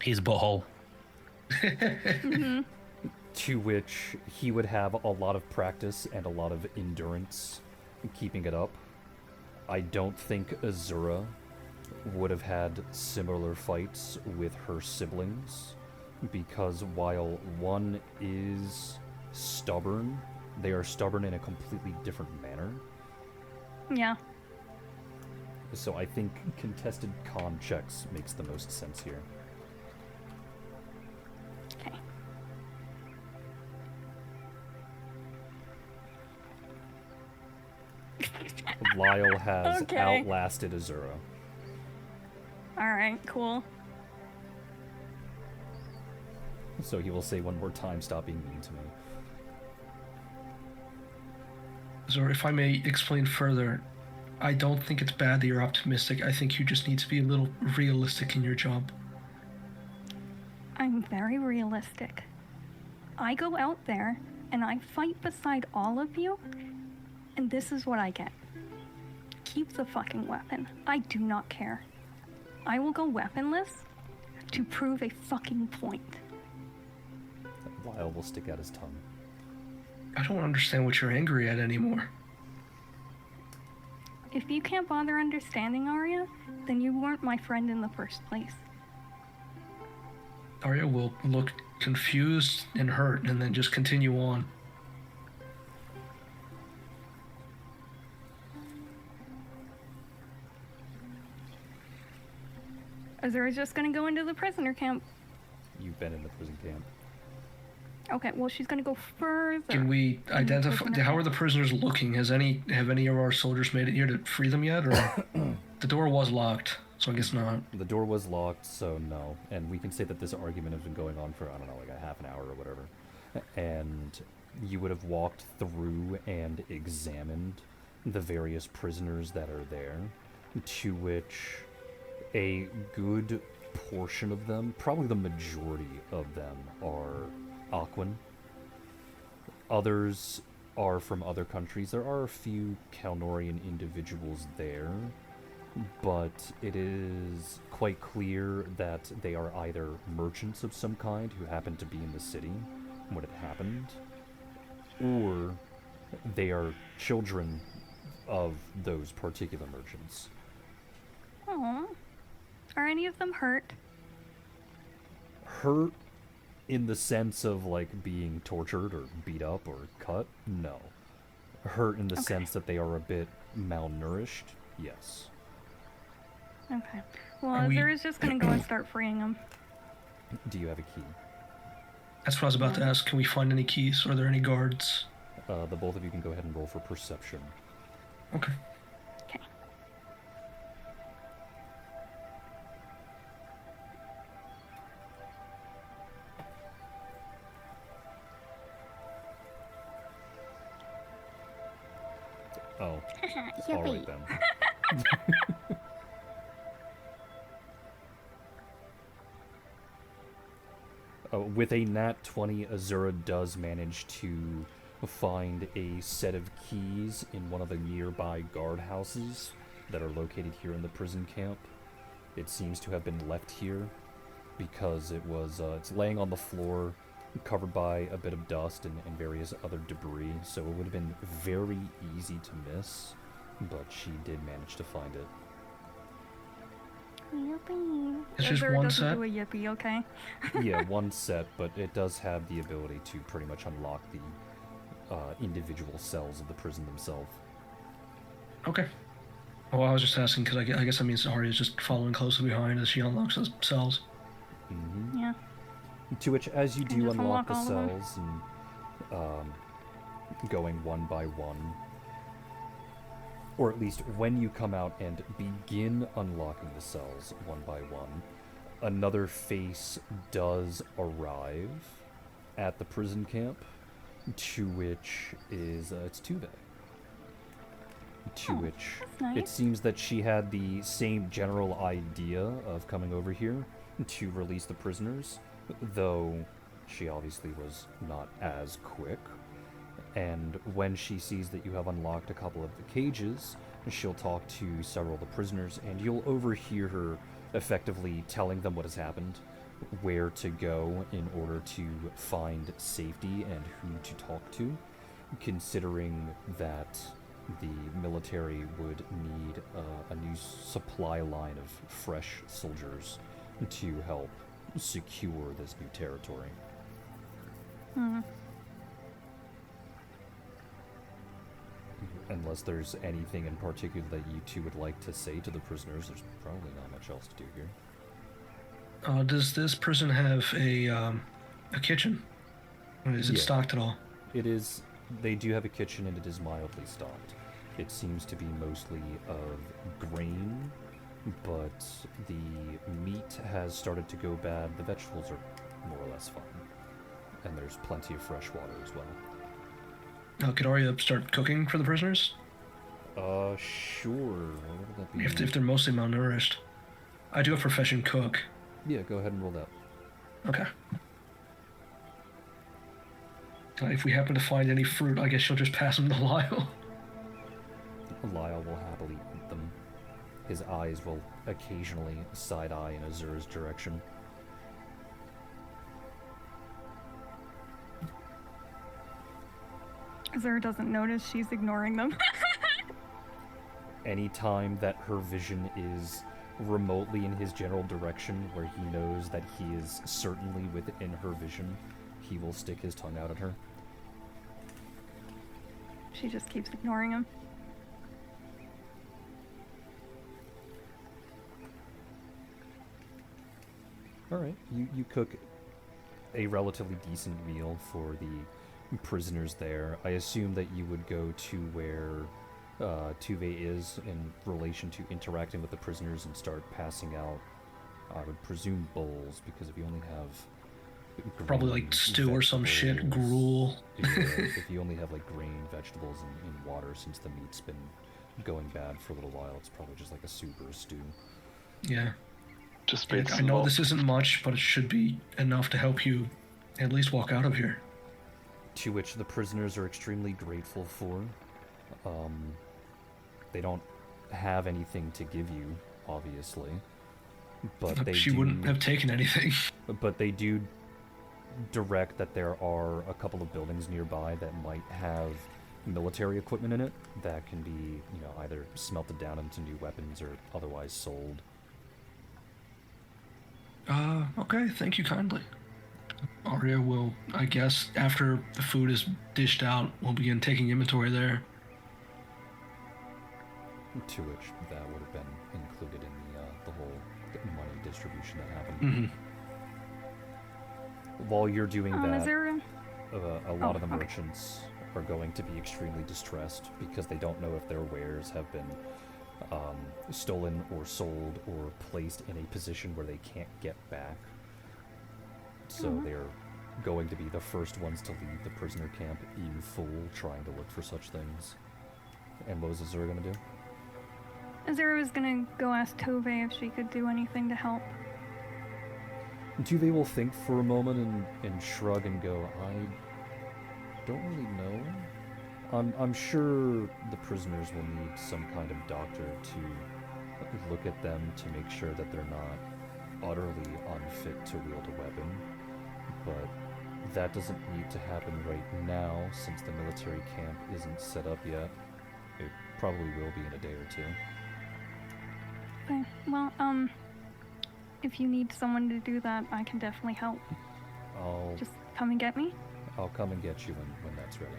He's a butthole. To which he would have a lot of practice and a lot of endurance keeping it up. I don't think Azura would have had similar fights with her siblings because while one is stubborn, they are stubborn in a completely different manner. Yeah. So I think contested con checks makes the most sense here. Okay. Lyle has Okay. outlasted Azura. Alright, cool. So he will say one more time, stop being mean to me. So if I may explain further, I don't think it's bad that you're optimistic. I think you just need to be a little realistic in your job. I'm very realistic. I go out there and I fight beside all of you, and this is what I get. Keep the fucking weapon. I do not care. I will go weaponless to prove a fucking point. Lyle will stick out his tongue. I don't understand what you're angry at anymore. If you can't bother understanding Arya, then you weren't my friend in the first place. Arya will look confused and hurt and then just continue on. Azura's just gonna go into the prisoner camp. You've been in the prison camp. Okay, well, she's gonna go further. Can we identify? prisoner How are the camp. prisoners looking? Have any of our soldiers made it here to free them yet? Or the door was locked, so I guess not. The door was locked, so no. And we can say that this argument has been going on for, I don't know, like a half an hour or whatever. And you would have walked through and examined the various prisoners that are there, to which a good portion of them, probably the majority of them, are Aquan. Others are from other countries. There are a few Kalnorian individuals there, but it is quite clear that they are either merchants of some kind who happened to be in the city when it happened, or they are children of those particular merchants. Aw. Are any of them hurt? Hurt in the sense of like being tortured or beat up or cut? No. Hurt in the sense that they are a bit malnourished? Yes. Okay. Well, Are we- Azura's just gonna go and start freeing them. Do you have a key? That's what I was about to ask. Can we find any keys? Are there any guards? The both of you can go ahead and roll for perception. Okay. Okay. Oh. Alright then. With a nat 20, Azura does manage to find a set of keys in one of the nearby guardhouses that are located here in the prison camp. It seems to have been left here because it was it's laying on the floor, covered by a bit of dust and various other debris, so it would have been very easy to miss, but she did manage to find it. Yippee. It's just Azura one doesn't set? do a yippee, okay? Yeah, one set, but it does have the ability to pretty much unlock the individual cells of the prison themselves. Okay. Well, I was just asking because I guess that means Arya's just following closely behind as she unlocks those cells. Mm-hmm. Yeah. To which, as you And do just unlock the unlock all of them. cells and going one by one, or at least when you come out and begin unlocking the cells one by one, another face does arrive at the prison camp, to which is it's Tuve. To Oh, which that's nice. it seems that she had the same general idea of coming over here to release the prisoners, though she obviously was not as quick. And when she sees that you have unlocked a couple of the cages, she'll talk to several of the prisoners, and you'll overhear her effectively telling them what has happened, where to go in order to find safety and who to talk to, considering that the military would need a new supply line of fresh soldiers to help secure this new territory. Unless there's anything in particular that you two would like to say to the prisoners, there's probably not much else to do here. Does this prison have a kitchen? Or is it Yeah. stocked at all? It is. They do have a kitchen, and it is mildly stocked. It seems to be mostly of grain, but the meat has started to go bad. The vegetables are more or less fine, and there's plenty of fresh water as well. Could Arya start cooking for the prisoners? Sure. What would that be? If they're mostly malnourished. I do a profession cook. Yeah, go ahead and roll that. Okay. If we happen to find any fruit, I guess you'll just pass them to Lyle. Lyle will happily eat them. His eyes will occasionally side-eye in Azura's direction. Azura doesn't notice she's ignoring them. Anytime that her vision is remotely in his general direction, where he knows that he is certainly within her vision, he will stick his tongue out at her. She just keeps ignoring him. Alright, you cook a relatively decent meal for the prisoners there. I assume that you would go to where Tuve is in relation to interacting with the prisoners and start passing out, I would presume, bowls, because if you only have Probably grain, like stew or some shit, vegetables- gruel. Yeah, if you only have like grain, vegetables, and water, since the meat's been going bad for a little while, it's probably just like a soup or a stew. Yeah. Just I bits know of- this isn't much, but it should be enough to help you at least walk out of here. To which the prisoners are extremely grateful for. They don't have anything to give you, obviously, but they She do, wouldn't have taken anything. But they do direct that there are a couple of buildings nearby that might have military equipment in it that can be, either smelted down into new weapons or otherwise sold. Okay, thank you kindly. Arya will, I guess, after the food is dished out, we'll begin taking inventory there. To which that would have been included in the whole money distribution that happened. Mm-hmm. While you're doing Is that, there a lot of the okay. merchants are going to be extremely distressed because they don't know if their wares have been stolen or sold or placed in a position where they can't get back. So they're going to be the first ones to leave the prisoner camp in full, trying to look for such things. And what was Azura going to do? Azura was gonna go ask Tove if she could do anything to help. Tuve will think for a moment and shrug and go, I don't really know. I'm sure the prisoners will need some kind of doctor to look at them to make sure that they're not utterly unfit to wield a weapon. But that doesn't need to happen right now, since the military camp isn't set up yet. It probably will be in a day or two. Okay, well, if you need someone to do that, I can definitely help. Just come and get me? I'll come and get you when that's ready.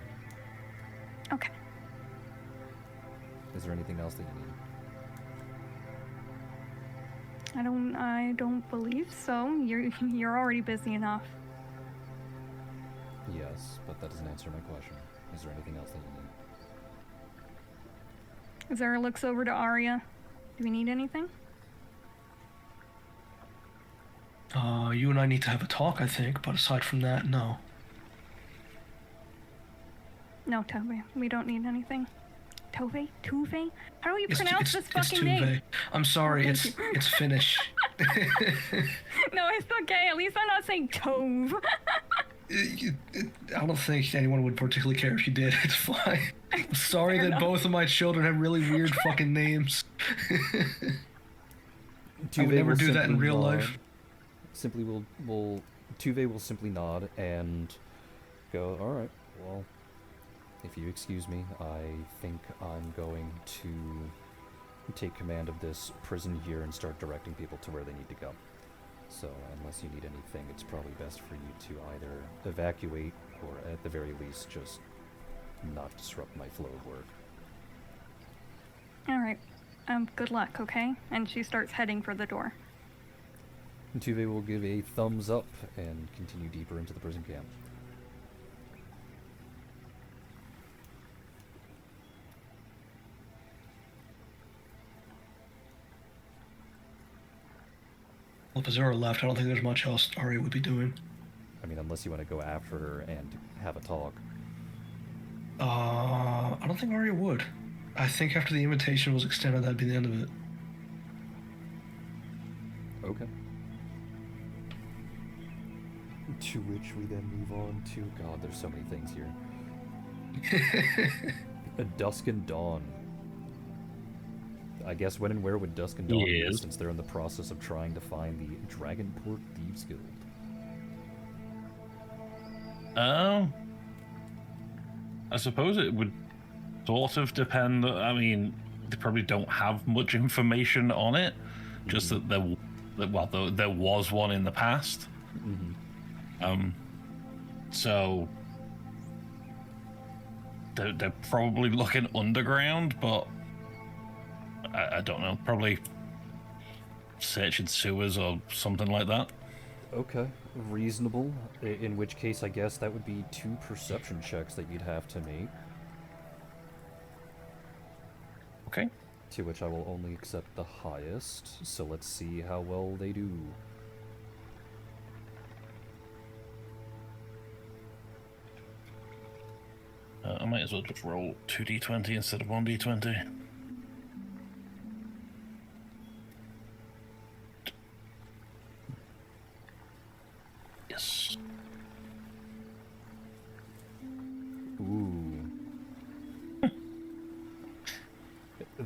Okay. Is there anything else that you need? I don't believe so. You're already busy enough. Yes, but that doesn't answer my question. Is there anything else that you need? Azura looks over to Arya. Do we need anything? You and I need to have a talk, I think, but aside from that, no. No, Tove. We don't need anything. Tove? Tuve? How do you It's- pronounce it's- this it's fucking name? Tuve. I'm sorry, Oh, it's thank you. it's Finnish. No, it's okay. At least I'm not saying Tove. I don't think anyone would particularly care if you did. It's fine. I'm sorry Fair that enough. both of my children have really weird fucking names. I would never do that in real life. Tuve will simply nod and go, alright, well, if you excuse me, I think I'm going to take command of this prison here and start directing people to where they need to go. So unless you need anything, it's probably best for you to either evacuate or at the very least just not disrupt my flow of work. All right. Good luck, okay? And she starts heading for the door. Tuve will give a thumbs up and continue deeper into the prison camp. Well, if Azura left, I don't think there's much else Arya would be doing. I mean, unless you want to go after her and have a talk. I don't think Arya would. I think after the invitation was extended, that'd be the end of it. Okay. To which we then move on to... God, there's so many things here. A Dusk and Dawn. I guess when and where would Dusk and Dawn be, Yes. since they're in the process of trying to find the Dragonport Thieves Guild? I suppose it would sort of depend. I mean, they probably don't have much information on it. Just that there was one in the past. So they're probably looking underground, but I don't know. Probably searching sewers or something like that. Okay, reasonable. In which case, I guess that would be 2 perception checks that you'd have to make. Okay. To which I will only accept the highest, so let's see how well they do. I might as well just roll 2d20 instead of 1d20. Yes. Ooh.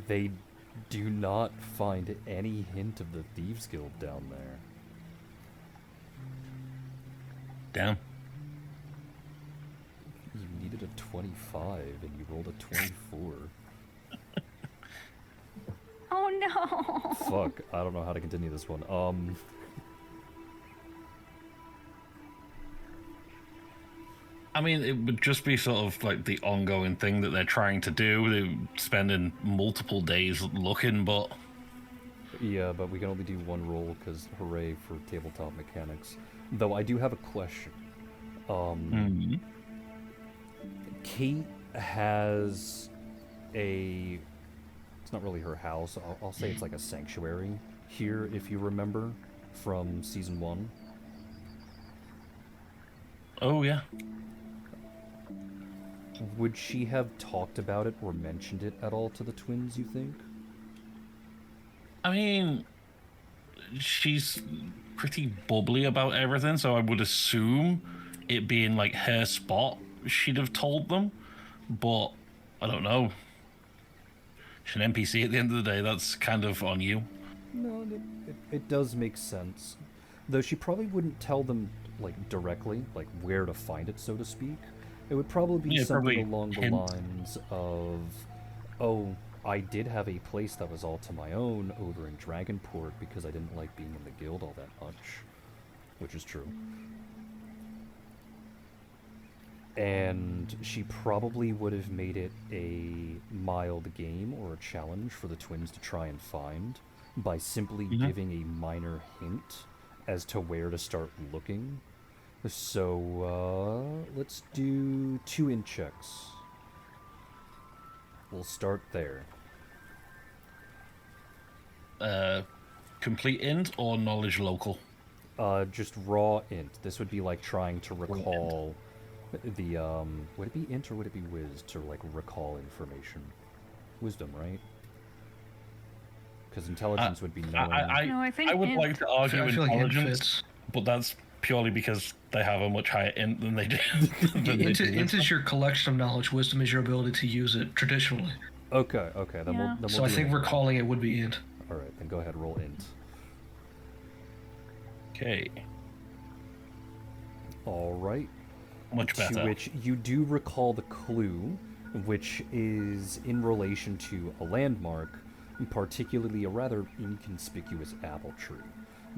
They do not find any hint of the Thieves Guild down there. Damn. You needed a 25 and you rolled a 24. Oh no! Fuck, I don't know how to continue this one. I mean, it would just be sort of like the ongoing thing that they're trying to do. They're spending multiple days looking, but... Yeah, but we can only do one roll, because hooray for tabletop mechanics. Though I do have a question. Kate has a... It's not really her house. I'll say it's like a sanctuary here, if you remember, from Season 1. Oh, yeah. Would she have talked about it or mentioned it at all to the twins, you think? I mean, she's pretty bubbly about everything, so I would assume it being like her spot, she'd have told them. But I don't know. She's an NPC at the end of the day. That's kind of on you. No, it does make sense. Though she probably wouldn't tell them, like, directly, like, where to find it, so to speak. It would probably be something along the lines of, oh, I did have a place that was all to my own over in Dragonport because I didn't like being in the guild all that much. Which is true. And she probably would have made it a mild game or a challenge for the twins to try and find by simply giving a minor hint as to where to start looking. So, let's do 2 int checks. We'll start there. Complete int or knowledge local? Just raw int. This would be like trying to recall the, would it be int or would it be whiz to, like, recall information? Wisdom, right? Because intelligence would be knowing. No, I think I would int. like to argue I feel like int intelligence, fits. but that's purely because they have a much higher int than they do. Int is your collection of knowledge. Wisdom is your ability to use it traditionally. Okay, then Yeah. we'll So I do think int. recalling it would be int. Alright, then go ahead, roll int. Okay, Alright. much better. To which you do recall the clue, which is in relation to a landmark, particularly a rather inconspicuous apple tree.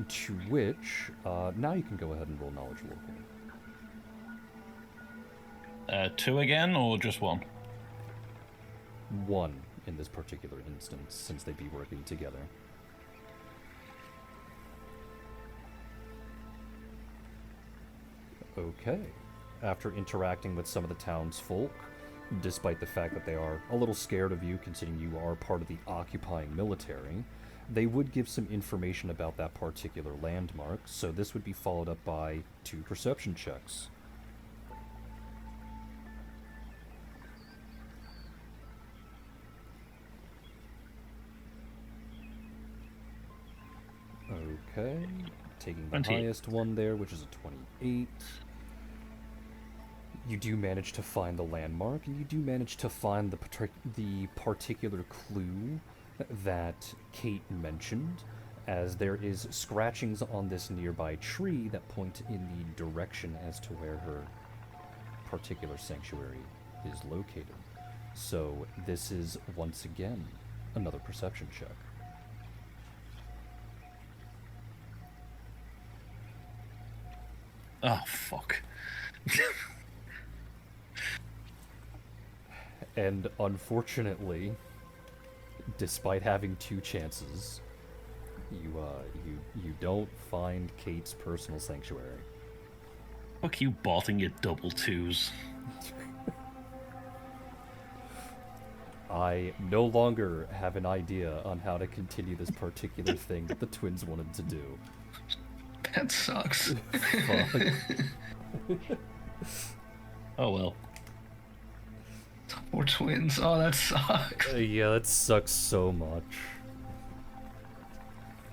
To which, now you can go ahead and roll knowledge local. 2 again, or just 1? 1 in this particular instance, since they'd be working together. Okay. After interacting with some of the townsfolk, despite the fact that they are a little scared of you, considering you are part of the occupying military, they would give some information about that particular landmark, so this would be followed up by 2 perception checks. Okay, taking the 28. highest one there, which is a 28. You do manage to find the landmark, and you do manage to find the particular clue that Kate mentioned, as there is scratchings on this nearby tree that point in the direction as to where her particular sanctuary is located. So this is, once again, another perception check. Oh, fuck. And unfortunately, despite having 2 chances, you don't find Kate's personal sanctuary. Fuck you, botting your double 2s. I no longer have an idea on how to continue this particular thing that the twins wanted to do. That sucks. Fuck. Oh well. Poor twins. Oh, that sucks. Yeah, that sucks so much.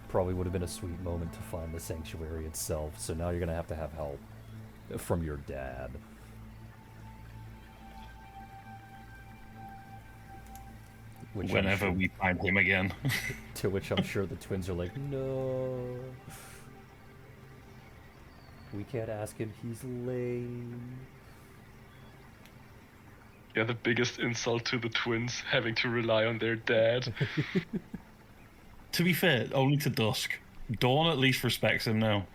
Probably would have been a sweet moment to find the sanctuary itself, so now you're gonna have to have help from your dad. Which I'm Whenever sure- we find him again. To which I'm sure the twins are like, no. We can't ask him, he's lame. Yeah, the biggest insult to the twins, having to rely on their dad. To be fair, only to Dusk. Dawn at least respects him now.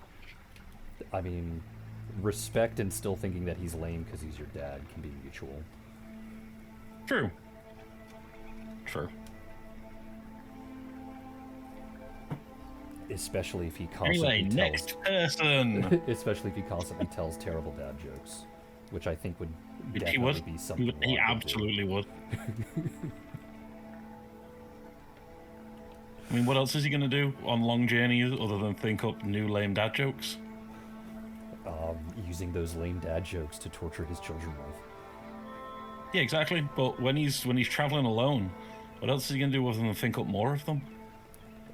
I mean, respect and still thinking that he's lame because he's your dad can be mutual. True. True. Especially if he constantly Anyway, next person. Especially if he constantly tells terrible dad jokes, which I think would He definitely would. be something. He Locke would do. absolutely would. I mean, what else is he going to do on long journeys other than think up new lame dad jokes? Using those lame dad jokes to torture his children with. Yeah, exactly. But when he's traveling alone, what else is he going to do other than think up more of them?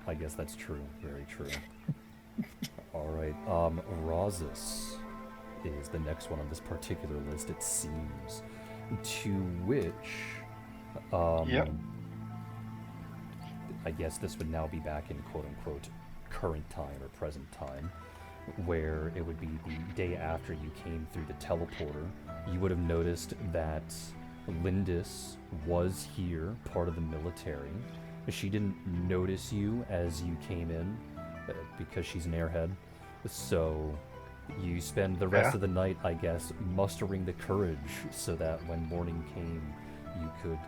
I guess that's true. Very true. All right. Rosus is the next one on this particular list, it seems. To which, Yep. I guess this would now be back in quote-unquote current time or present time, where it would be the day after you came through the teleporter. You would have noticed that Lindis was here, part of the military. She didn't notice you as you came in, because she's an airhead. So you spend the rest Yeah. of the night, I guess, mustering the courage so that when morning came, you could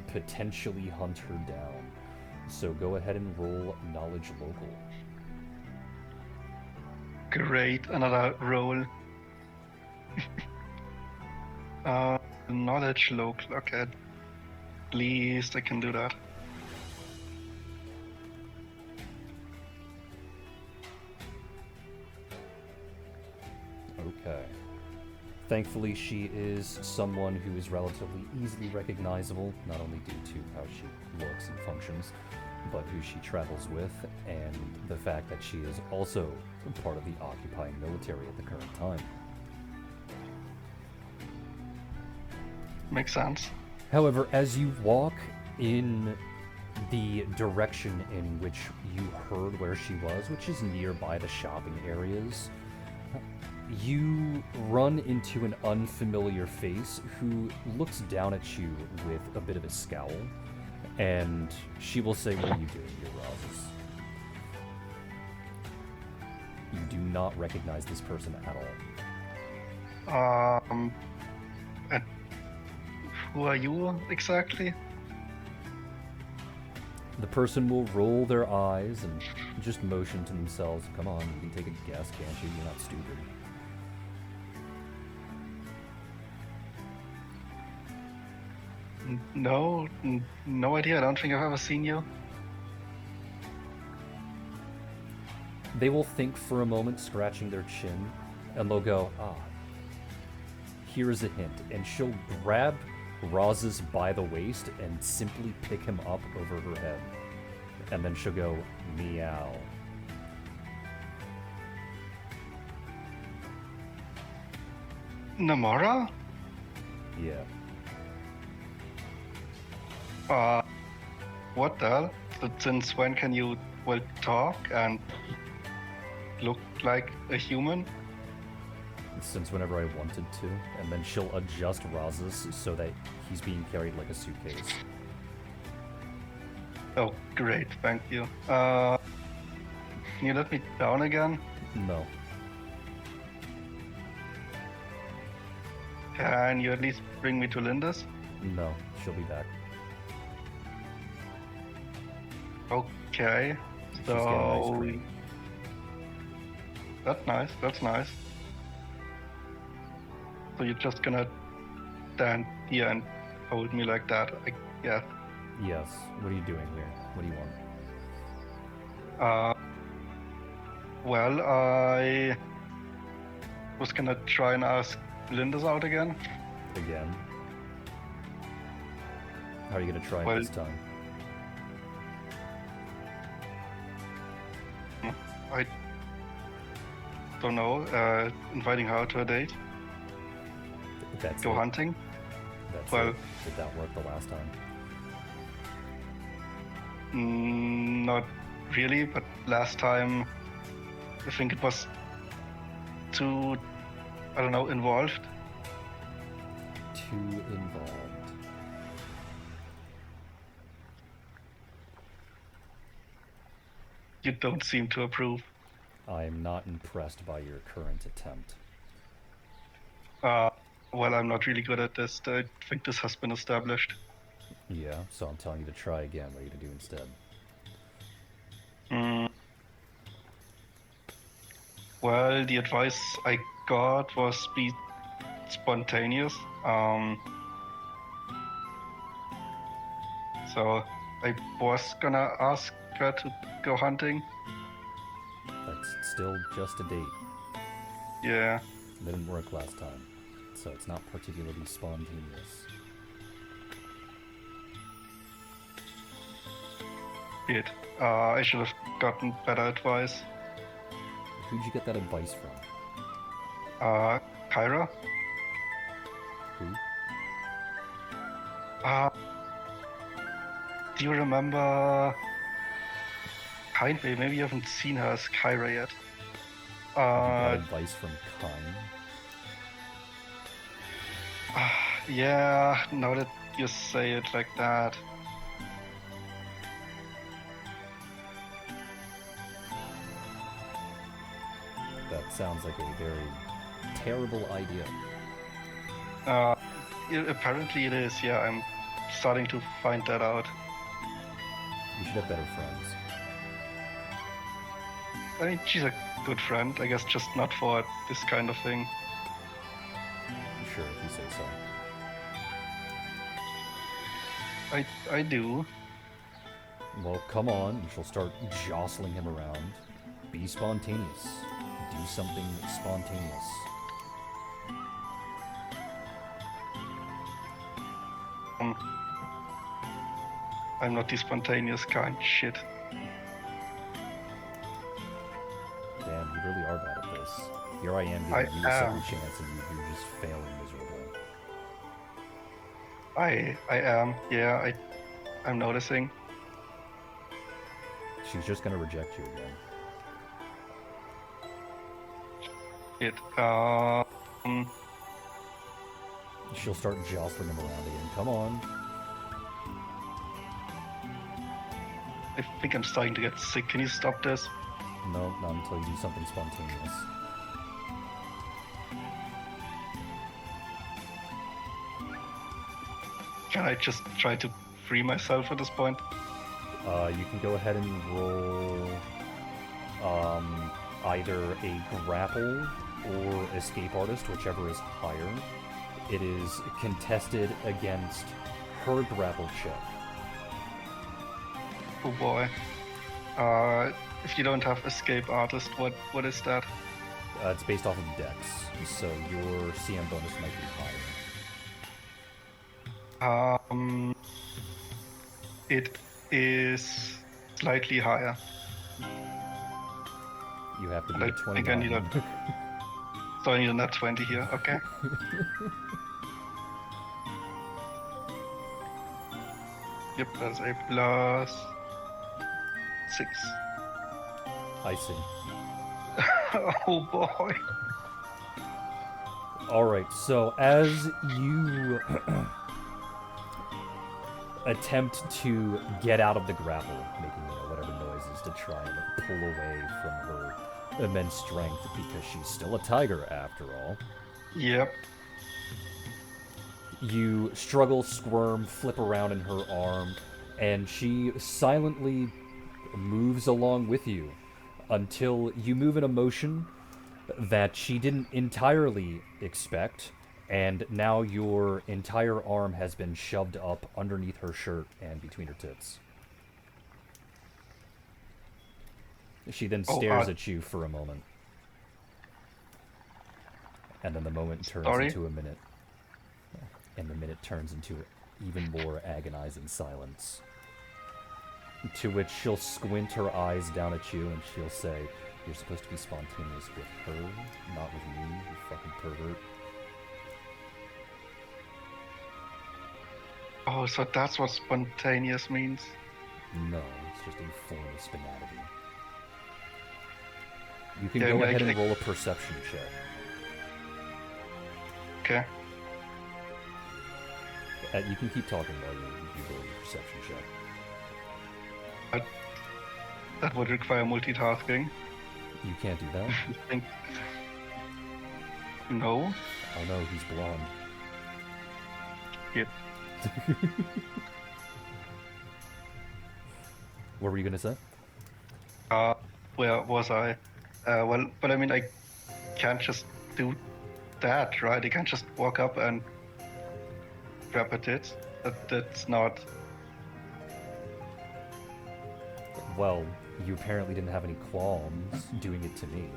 potentially hunt her down. So go ahead and roll knowledge local. Great, another roll. Knowledge local, okay. At least I can do that. Okay. Thankfully, she is someone who is relatively easily recognizable, not only due to how she looks and functions, but who she travels with, and the fact that she is also part of the occupying military at the current time. Makes sense. However, as you walk in the direction in which you heard where she was, which is nearby the shopping areas, you run into an unfamiliar face who looks down at you with a bit of a scowl, and she will say, "What are you doing here, Roz?" You do not recognize this person at all. And who are you exactly? The person will roll their eyes and just motion to themselves. Come on, you can take a guess, can't you? You're not stupid. No, no idea. I don't think I've ever seen you. They will think for a moment, scratching their chin, and they'll go, here is a hint. And she'll grab Roz's by the waist and simply pick him up over her head. And then she'll go, meow. Namora? Yeah. What the hell? So since when can you, well, talk and look like a human? Since whenever I wanted to. And then she'll adjust Roz's so that he's being carried like a suitcase. Oh, great, thank you. Can you let me down again? No. Can you at least bring me to Linda's? No. She'll be back. Okay, She's getting ice so... cream. That's nice, that's nice. So you're just gonna stand here and hold me like that, I guess. Yes. What are you doing here? What do you want? Well, I was gonna try and ask Linda's out again. Again? How are you gonna try it Well- this time? I don't know, inviting her to a date, That's go it. hunting. That's well- it. Did that work the last time? Not really, but last time I think it was too, I don't know, involved. Too involved. You don't seem to approve. I am not impressed by your current attempt. Well, I'm not really good at this. I think this has been established. Yeah, so I'm telling you to try again. What are you gonna do instead? Well, the advice I got was be spontaneous. So I was gonna ask her to go hunting. That's still just a date. Yeah. It didn't work last time, so it's not particularly spontaneous. It. I should have gotten better advice. Who'd you get that advice from? Kyra? Who? Do you remember? Kindly, maybe you haven't seen her as Kyra yet. You got advice from Kine? Yeah, now that you say it like that. That sounds like a very terrible idea. Apparently it is, yeah, I'm starting to find that out. You should have better friends. I mean, she's a good friend, I guess, just not for this kind of thing. Sure, if you say so. I do. Well, come on, and she'll start jostling him around. Be spontaneous. Do something spontaneous. I'm not the spontaneous kind. Shit. Damn, you really are bad at this. Here I am I giving you a second am. chance and you're just failing miserably. I am. Yeah, I'm noticing. She's just gonna reject you again. She'll start jostling him around again. Come on. I think I'm starting to get sick. Can you stop this? No, not until you do something spontaneous. Can I just try to free myself at this point? You can go ahead and roll either a grapple or escape artist, whichever is higher. It is contested against her grapple check. Oh boy. If you don't have escape artist, what is that? It's based off of dex, so your CM bonus might be higher. It is slightly higher. You have to And be I a 20. think I need a... So I need a nat 20 here, okay. Yep, that's a plus 6. I see. Oh boy. Alright, so as you attempt to get out of the grapple, making whatever noises to try and pull away from her immense strength, because she's still a tiger after all, Yep. you struggle, squirm, flip around in her arm, and she silently moves along with you until you move in a motion that she didn't entirely expect, and now your entire arm has been shoved up underneath her shirt and between her tits. She then stares at you for a moment. And then the moment turns into a minute. And the minute turns into even more agonizing silence. To which she'll squint her eyes down at you and she'll say, "You're supposed to be spontaneous with her, not with me, you fucking pervert." Oh, so that's what spontaneous means. No, it's just a form of spontaneity. You can Yeah, go I- ahead and I- roll a perception check. Okay. You can keep talking while you roll your perception check. That would require multitasking. You can't do that? I think. No. Oh no, he's blonde. Yep. What were you gonna say? Where was I? Well, but I mean, I can't just do that, right? I can't just walk up and grab at it. That's not. Well, you apparently didn't have any qualms doing it to me.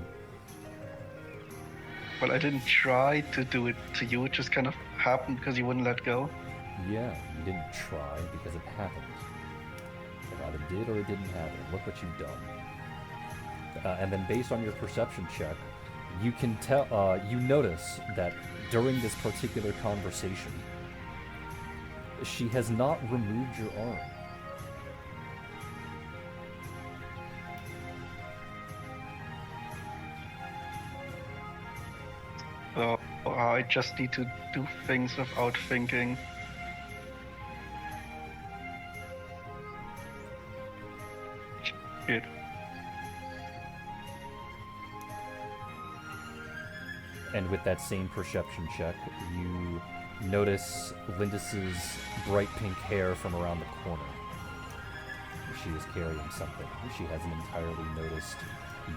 Well, I didn't try to do it to you. It just kind of happened because you wouldn't let go. Yeah, you didn't try because it happened. It either did or it didn't happen. Look what you've done. And then based on your perception check, you can tell, you notice that during this particular conversation, she has not removed your arm. So I just need to do things without thinking. Shit. And with that same perception check, you notice Lindis's bright pink hair from around the corner. She is carrying something. She hasn't entirely noticed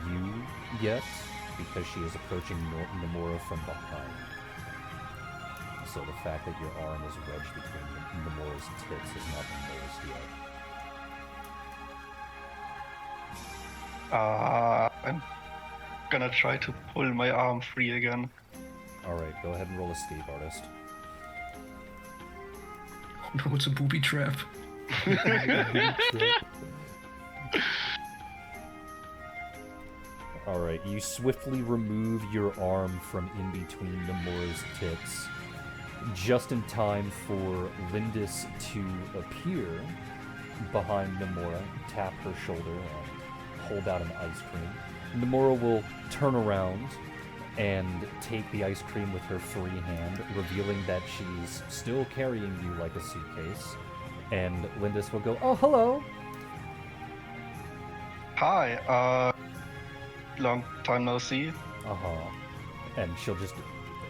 you yet, because she is approaching Nomura from behind. So the fact that your arm is wedged between Nomura's tits has not been noticed yet. I'm gonna try to pull my arm free again. Alright, go ahead and roll escape artist. Oh no, it's a booby trap. Alright, you swiftly remove your arm from in between Nomura's tits, just in time for Lindis to appear behind Nomura, tap her shoulder, and hold out an ice cream. Nomura will turn around and take the ice cream with her free hand, revealing that she's still carrying you like a suitcase. And Lindis will go, "Oh, hello!" Hi, long time no see. Uh-huh. And she'll just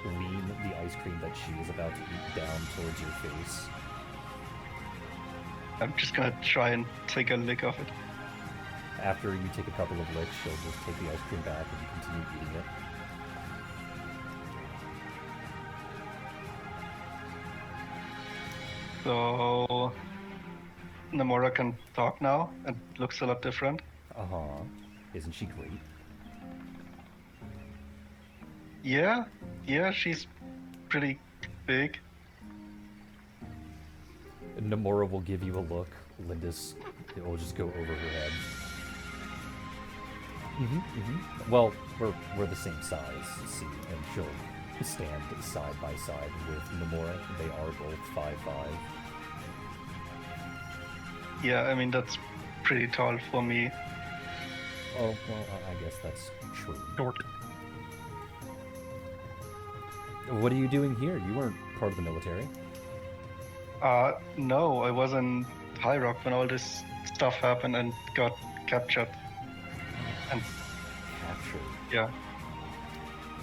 lean the ice cream that she is about to eat down towards your face. I'm just gonna try and take a lick of it. After you take a couple of licks, she'll just take the ice cream back and continue eating it. So Namora can talk now and looks a lot different. Uh-huh. Isn't she great? Yeah, she's pretty big. Namora will give you a look. Lindis will just go over her head. Well, we're the same size, see, and she'll stand side by side with Namora. They are both 5'5". Yeah, I mean, that's pretty tall for me. Oh, well, I guess that's true. Short. What are you doing here? You weren't part of the military. No, I was in High Rock when all this stuff happened and got captured. And Captured. yeah,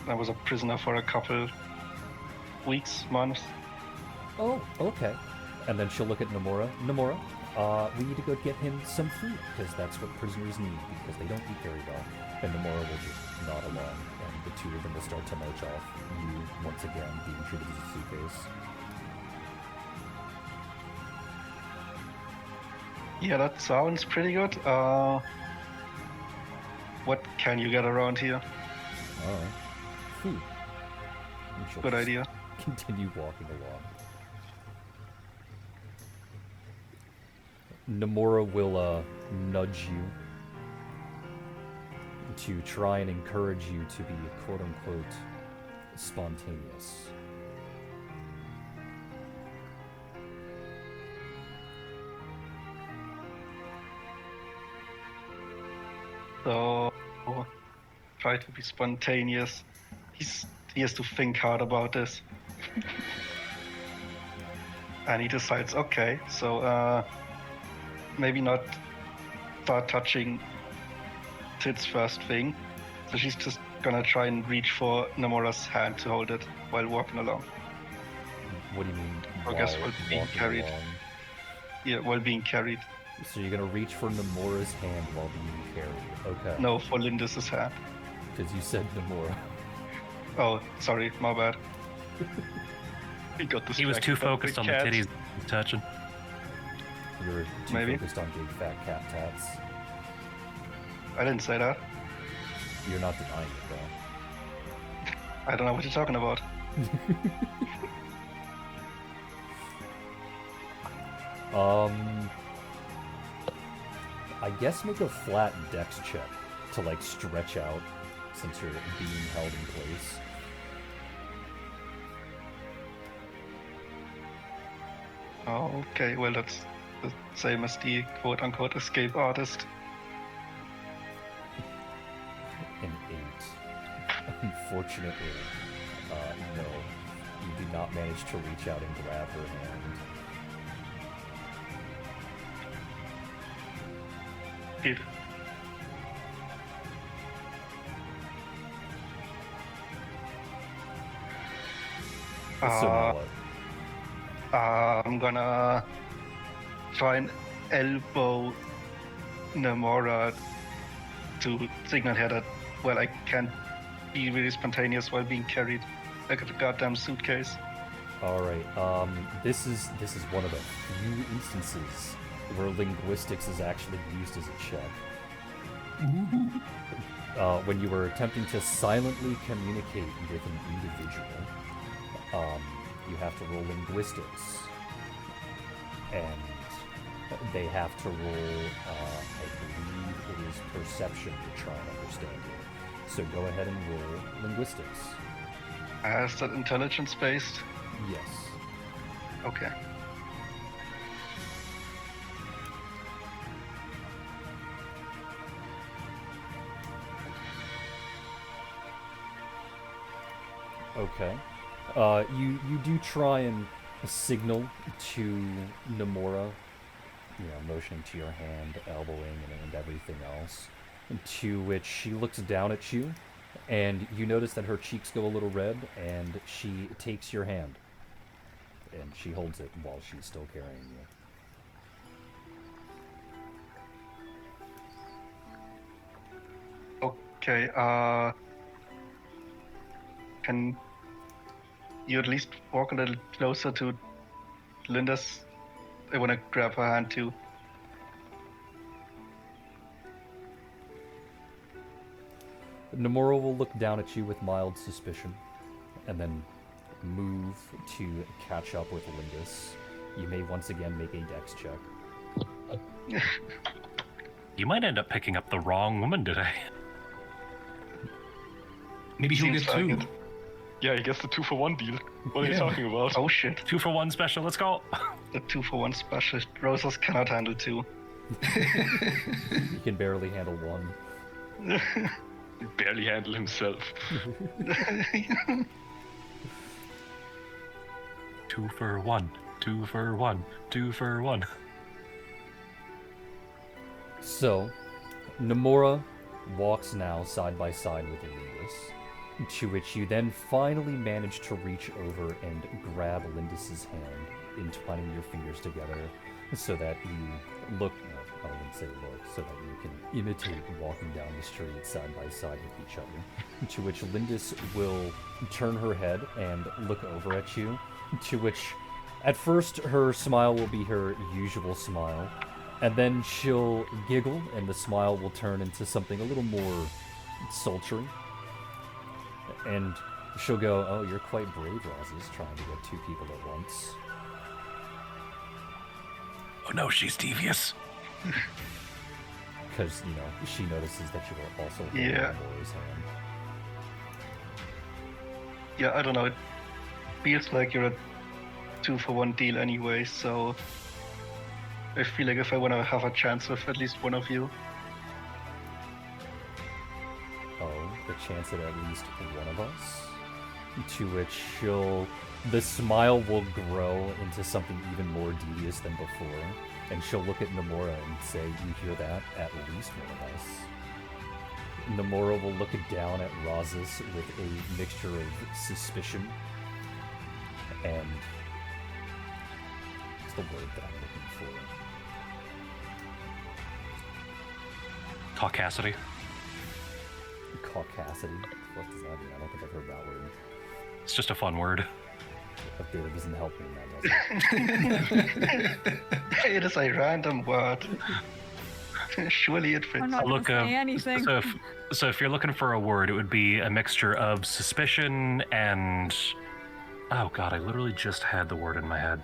I was a prisoner for a couple weeks, months. Oh, okay. And then she'll look at Nomura. Nomura, we need to go get him some food, because that's what prisoners need, because they don't eat very well. And Nomura will just nod along, and the two of them will start to march off. You, once again, being treated as a suitcase. Yeah, that sounds pretty good. What can you get around here? Food. And she'll Good just idea. Continue walking along. Nomura will nudge you to try and encourage you to be quote-unquote spontaneous. So try to be spontaneous. He has to think hard about this. And he decides, okay, so maybe not start touching Tits first thing. So she's just gonna try and reach for Namora's hand to hold it while walking along. What do you mean? I guess while while being walking carried. along? Yeah, while being carried. So you're gonna reach for Namora's hand while being carried. Okay. No, for Lindis's hand. Because you said Namora. Oh, sorry, my bad. He got He was too distracted by focused on the cat. titties touching. You're too Maybe. focused on big fat cat tats. I didn't say that. You're not denying it, though. I don't know what you're talking about. I guess make a flat dex check to like stretch out since you're being held in place. Oh, okay, well that's the same as the quote-unquote escape artist. An 8. Unfortunately, no. You do not manage to reach out and grab her hand. It. So now what? I'm gonna try and elbow Namora to signal her that, well, I can't be really spontaneous while being carried like a goddamn suitcase. Alright, this is one of the few instances where linguistics is actually used as a check. When you were attempting to silently communicate with an individual, you have to roll linguistics. And they have to roll, I believe it is perception to try and understand you. So go ahead and roll linguistics. Is that intelligence based? Yes. Okay. Okay. You do try and signal to Namora, you know, motioning to your hand, elbowing, and everything else. To which she looks down at you, and you notice that her cheeks go a little red, and she takes your hand. And she holds it while she's still carrying you. Okay, can you at least walk a little closer to Linda's? I want to grab her hand too. Nomura will look down at you with mild suspicion, and then move to catch up with Lindis. You may once again make a dex check. You might end up picking up the wrong woman today. Maybe he'll Seems get like two. it. Yeah, he gets the 2-for-1 deal. What are you Yeah. talking about? Oh shit, 2-for-1 special, let's go. the 2-for-1 special. Rosas cannot handle 2. You can barely handle one. He barely handle himself. 2-for-1, 2-for-1, 2-for-1. So, Nomura walks now side by side with Lindis, to which you then finally manage to reach over and grab Lindis's hand, entwining your fingers together so that you look, I wouldn't say look, so that you can imitate walking down the street side by side with each other. To which Lindis will turn her head and look over at you, to which at first her smile will be her usual smile, and then she'll giggle and the smile will turn into something a little more sultry. And she'll go, "Oh, you're quite brave, Rosas, trying to get 2 people at once." Oh no, she's devious. Because, you know, she notices that you are also holding Yeah. Nomora's hand. Yeah, I don't know. It feels like you're a 2-for-1 deal anyway, so I feel like if I want to have a chance with at least one of you, Oh, the chance at least one of us? To which the smile will grow into something even more devious than before, and she'll look at Nomura and say, "You hear that? At least one of us." Nomura will look down at Rosas with a mixture of suspicion and what's the word that I'm looking for? Caucasity. Caucasity. What does that mean? I don't think I've heard that word. It's just a fun word. Okay, that doesn't help me in that, does it? it is a random word. Surely it fits. I'm not Look, gonna say anything. So if you're looking for a word, it would be a mixture of suspicion and... Oh god, I literally just had the word in my head.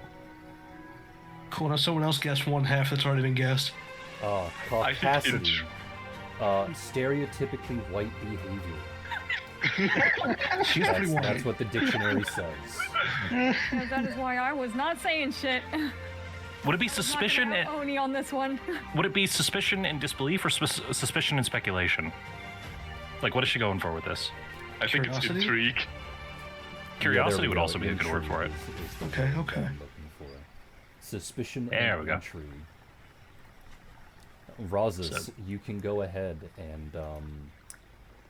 Cool, now someone else guessed one half that's already been guessed. I think Caucasity. Stereotypically white behavior. She's pretty white. That's what the dictionary says. Yeah, that is why I was not saying shit. Would it be suspicion? I'm not gonna Oni on this one. Would it be suspicion and disbelief, or suspicion and speculation? Like, what is she going for with this? I think it's Curiosity? intrigue. Curiosity Yeah, there we would go. also be a good word for it. Intrigue is the Okay, word okay. I'm looking for. Suspicion There and we go. intrigue. Rosas, So- you can go ahead and,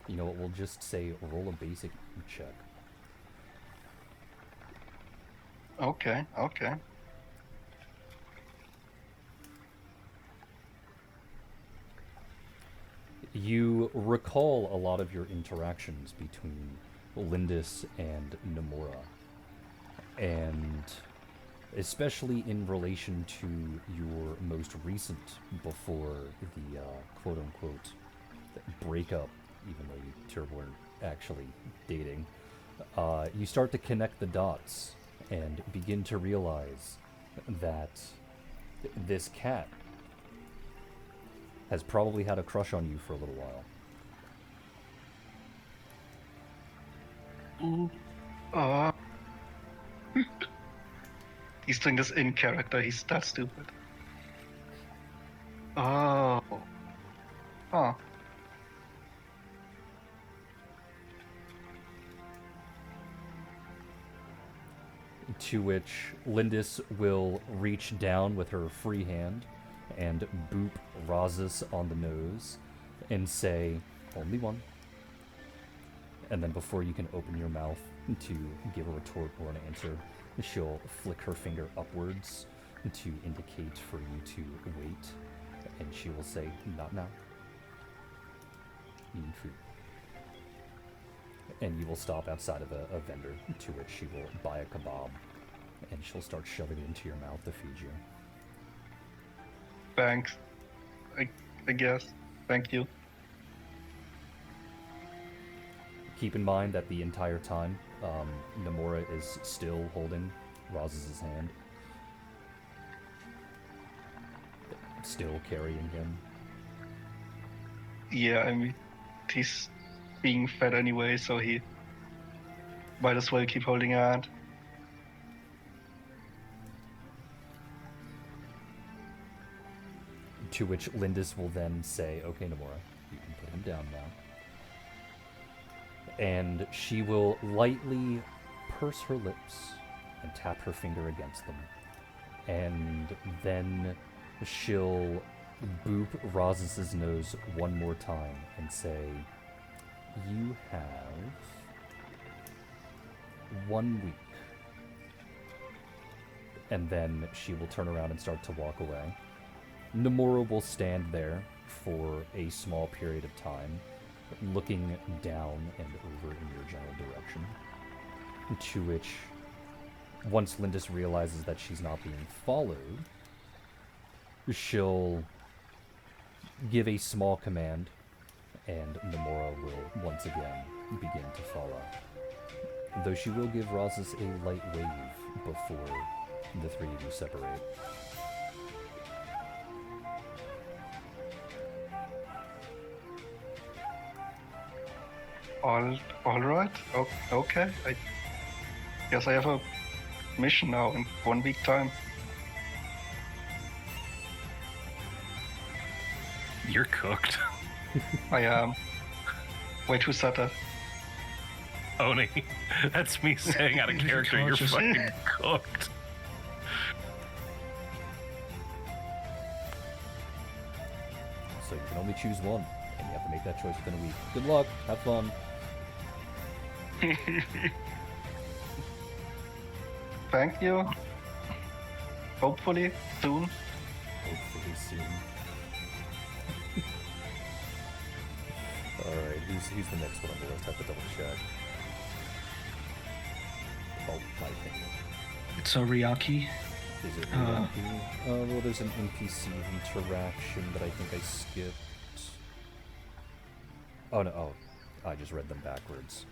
you know what, we'll just say roll a basic check. Okay, okay. You recall a lot of your interactions between Lindis and Nomura, and especially in relation to your most recent, before the quote-unquote breakup, even though you two weren't actually dating, you start to connect the dots and begin to realize that this cat has probably had a crush on you for a little while. He's doing this in character. He's that stupid. Oh. Huh. To which Lindis will reach down with her free hand and boop Rosas on the nose, and say, only one. And then before you can open your mouth to give a retort or an answer, she'll flick her finger upwards to indicate for you to wait. And she will say, not now. You need food. And you will stop outside of a vendor, to which she will buy a kebab, and she'll start shoving it into your mouth to feed you. Thanks. I guess. Thank you. Keep in mind that the entire time, Nomura is still holding Roz's hand. Still carrying him. Yeah, I mean, he's being fed anyway, so he might as well keep holding her hand. To which Lindis will then say, okay, Nomura, you can put him down now. And she will lightly purse her lips and tap her finger against them. And then she'll boop Roz's nose one more time and say, you have 1 week. And then she will turn around and start to walk away. Nomura will stand there for a small period of time, looking down and over in your general direction. To which, once Lindis realizes that she's not being followed, she'll give a small command, and Nomura will once again begin to follow. Though she will give Roz's a light wave before the three of you separate. All right. Okay. I guess I have a mission now in 1 week time. You're cooked. I am. Way too subtle. Oni, that's me saying out of character, you're Conscious. fucking cooked. So you can only choose one, and you have to make that choice within a week. Good luck. Have fun. Thank you. Hopefully soon. Hopefully soon. Alright, who's the next one on the list? I have to double check. Oh, my finger. It's a Ryaki. Is it Ryaki? Well, there's an NPC interaction that I think I skipped. Oh, no. Oh, I just read them backwards.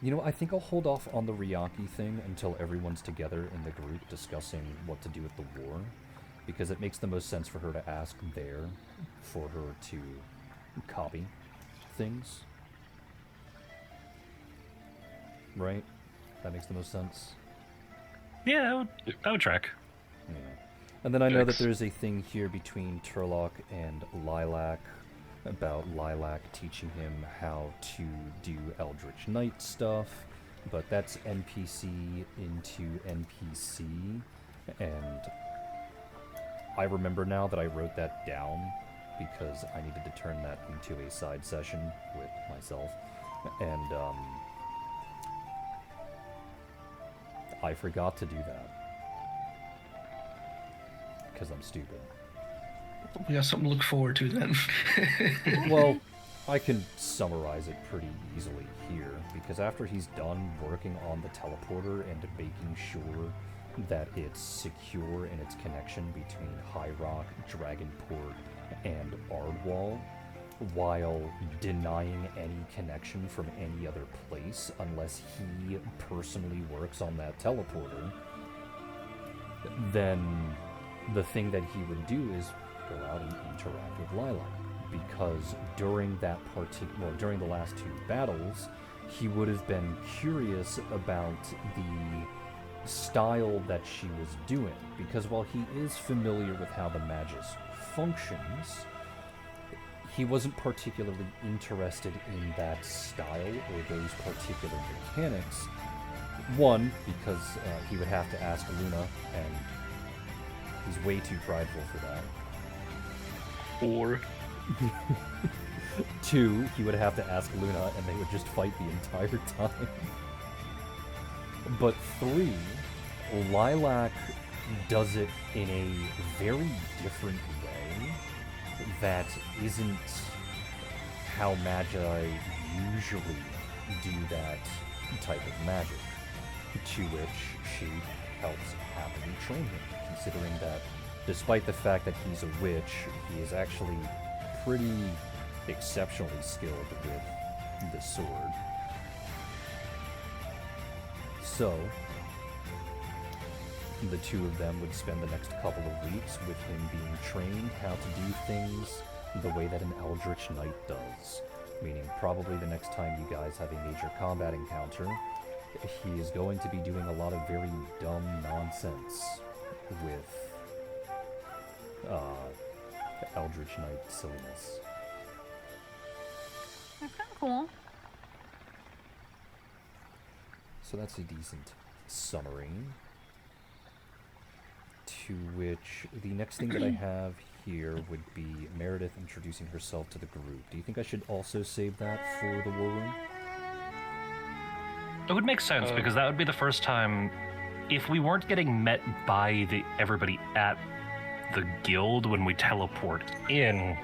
You know, I think I'll hold off on the Ryaki thing until everyone's together in the group discussing what to do with the war, because it makes the most sense for her to ask there for her to copy things. Right? That makes the most sense. Yeah, that would track. Yeah. And then I know that Yikes. there's a thing here between Turlock and Lilac about Lilac teaching him how to do Eldritch Knight stuff, but that's NPC into NPC, and I remember now that I wrote that down because I needed to turn that into a side session with myself, and I forgot to do that because I'm stupid. We got something to look forward to then. Well, I can summarize it pretty easily here, because after he's done working on the teleporter and making sure that it's secure in its connection between High Rock, Dragonport, and Ardwall, while denying any connection from any other place unless he personally works on that teleporter, then the thing that he would do is go out and interact with Lilac, because during that during the last two battles, he would have been curious about the style that she was doing, because while he is familiar with how the Magus functions, he wasn't particularly interested in that style or those particular mechanics. One, because he would have to ask Luna, and he's way too prideful for that. Or 2, he would have to ask Luna, and they would just fight the entire time. But 3, Lilac does it in a very different way that isn't how Magi usually do that type of magic, to which she helps happily train him, considering that despite the fact that he's a witch, he is actually pretty exceptionally skilled with the sword. So, the 2 of them would spend the next couple of weeks with him being trained how to do things the way that an Eldritch Knight does. Meaning, probably the next time you guys have a major combat encounter, he is going to be doing a lot of very dumb nonsense with Eldritch Knight silliness. That's kind of cool. So that's a decent summary. To which the next thing that I have here would be Meredith introducing herself to the group. Do you think I should also save that for the war room? It would make sense because that would be the first time, if we weren't getting met by everybody at the guild when we teleport in,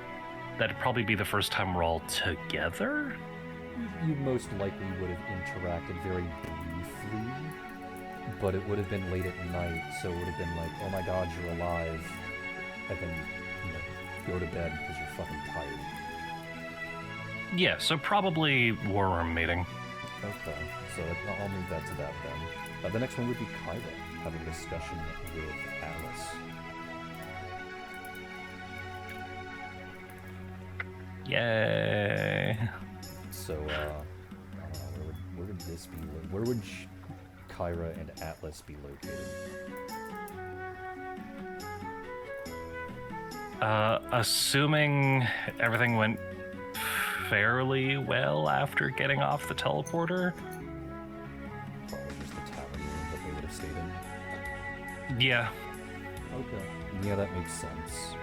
that'd probably be the first time we're all together. You most likely would have interacted very briefly, but it would have been late at night, so it would have been like, oh my god, you're alive, and then, go to bed because you're fucking tired. Yeah, so probably war room meeting. Okay, so I'll move that to that then. The next one would be Kyra, having a discussion with Alice. Yay. So, where would this be? Where would Kyra and Atlas be located? Assuming everything went fairly well after getting off the teleporter. Probably just the tavern room that they would have stayed in. Yeah, Okay. Yeah, that makes sense.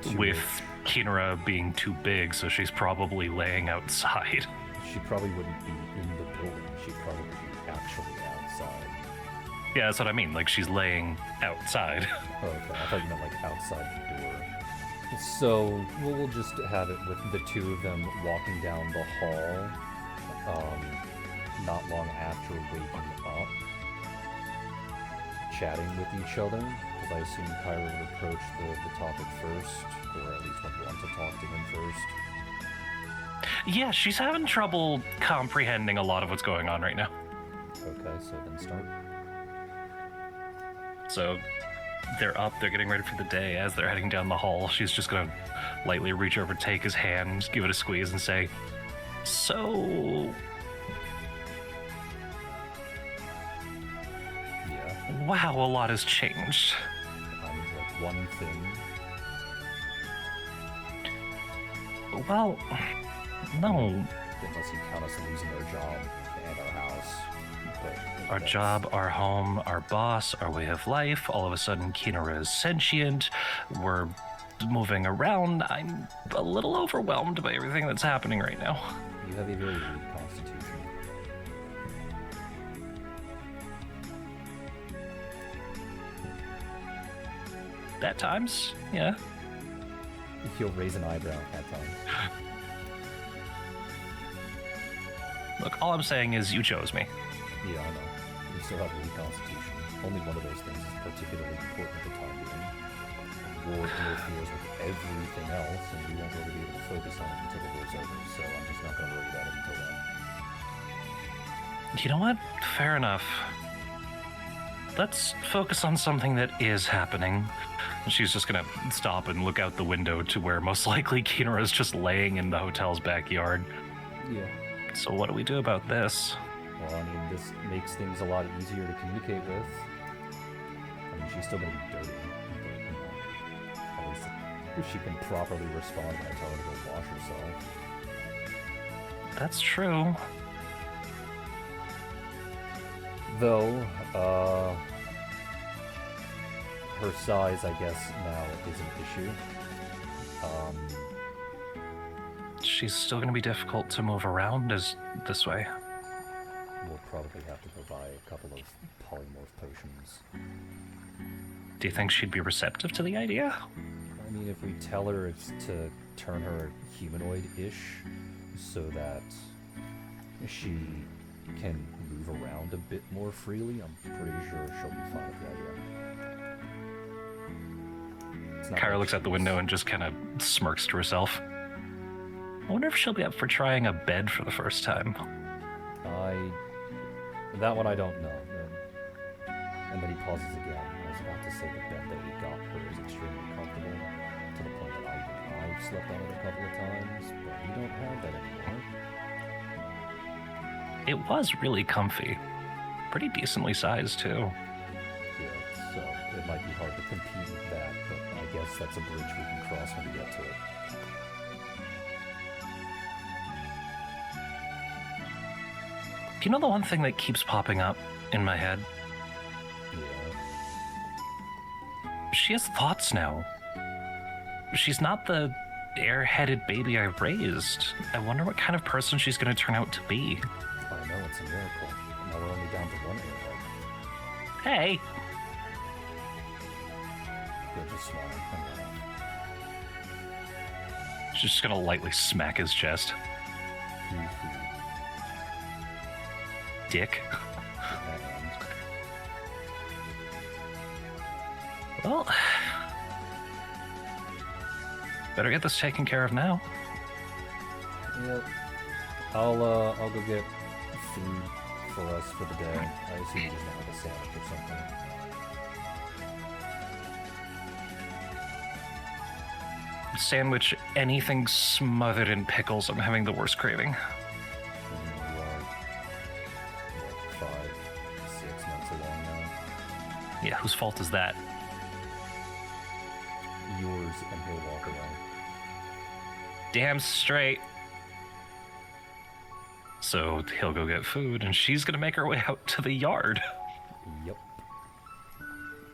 To with which Kinra being too big, so she's probably laying outside. she probably wouldn't be in the building. She'd probably be actually outside. Yeah, that's what I mean. Like, she's laying outside. Oh, okay. I thought you meant like outside the door. So we'll just have it with the 2 of them walking down the hall, not long after waking up, chatting with each other, because I assume Kyra would approach the topic first, or at least would want to talk to him first. Yeah, she's having trouble comprehending a lot of what's going on right now. Okay, so then start. So they're up, they're getting ready for the day. As they're heading down the hall, she's just gonna lightly reach over, take his hand, give it a squeeze, and say, "So, Yeah. wow, a lot has changed." Like one thing. Well, no. Unless you count us losing our job and our house. But Our that's- job, our home, our boss, our way of life. All of a sudden, Kinara is sentient. We're moving around. I'm a little overwhelmed by everything that's happening right now. You have a very weak constitution. At times, yeah. He'll raise an eyebrow at times. Look, all I'm saying is you chose me. Yeah, I know. You still have a weak constitution. Only one of those things is particularly important at the time being. War interferes with everything else, and we won't really be able to focus on it until the war's over, so I'm just not going to worry about it until then. You know what? Fair enough. Let's focus on something that is happening. She's just gonna stop and look out the window to where most likely Kinara's just laying in the hotel's backyard. Yeah. So what do we do about this? Well, I mean, this makes things a lot easier to communicate with. I mean, she's still going to be dirty, but, at least if she can properly respond when I tell her to go wash herself. That's true. Though, her size, I guess, now is an issue. She's still going to be difficult to move around as this way. We'll probably have to provide a couple of polymorph potions. Do you think she'd be receptive to the idea? I mean, if we tell her it's to turn her humanoid-ish so that she can move around a bit more freely, I'm pretty sure she'll be fine with the idea. Kyra looks out the window and just kind of smirks to herself. I wonder if she'll be up for trying a bed for the first time. That one I don't know. And then he pauses again. I was about to say the bed that we got her is extremely comfortable, to the point that I've slept on it a couple of times, but we don't have that anymore. It was really comfy. Pretty decently sized, too. Yeah, so it might be hard to compete with that, but I guess that's a bridge we can cross when we get to it. You know the one thing that keeps popping up in my head? Yeah. She has thoughts now. She's not the airheaded baby I raised. I wonder what kind of person she's going to turn out to be. I know, it's a miracle. Now we're only down to one airhead. Hey! He'll just smile and laugh. She's just going to lightly smack his chest. Dick. Well, better get this taken care of now. Yep. I'll go get food for us for the day. I assume he doesn't have a sandwich or something. Sandwich, anything smothered in pickles. I'm having the worst craving. We are, 5, 6 months along now. Yeah, whose fault is that? Yours, and he'll walk away. Damn straight. So he'll go get food, and she's gonna make her way out to the yard. Yep.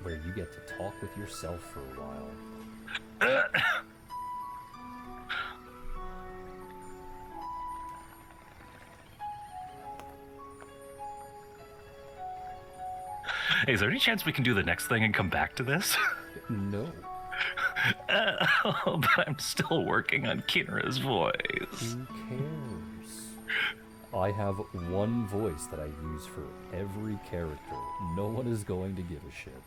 Where you get to talk with yourself for a while. Hey, is there any chance we can do the next thing and come back to this? No. But I'm still working on Kinra's voice. Who cares? I have one voice that I use for every character. No one is going to give a shit.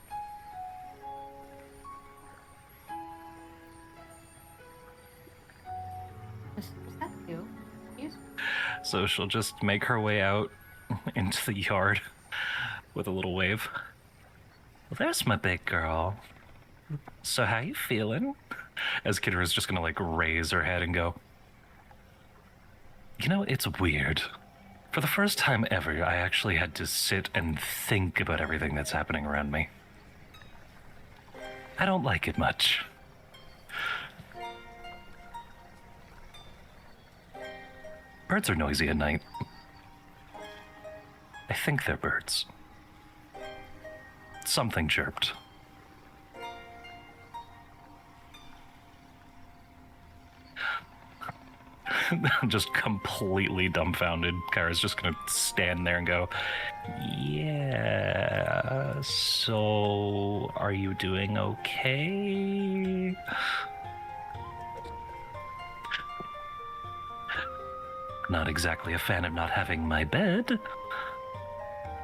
Is that you? So she'll just make her way out into the yard with a little wave. Well, there's my big girl. So how you feeling? As Kinra's just gonna like raise her head and go, you know, it's weird. For the first time ever, I actually had to sit and think about everything that's happening around me. I don't like it much. Birds are noisy at night. I think they're birds. Something chirped. I'm just completely dumbfounded. Kyra's just gonna stand there and go, yeah, so are you doing okay? Not exactly a fan of not having my bed.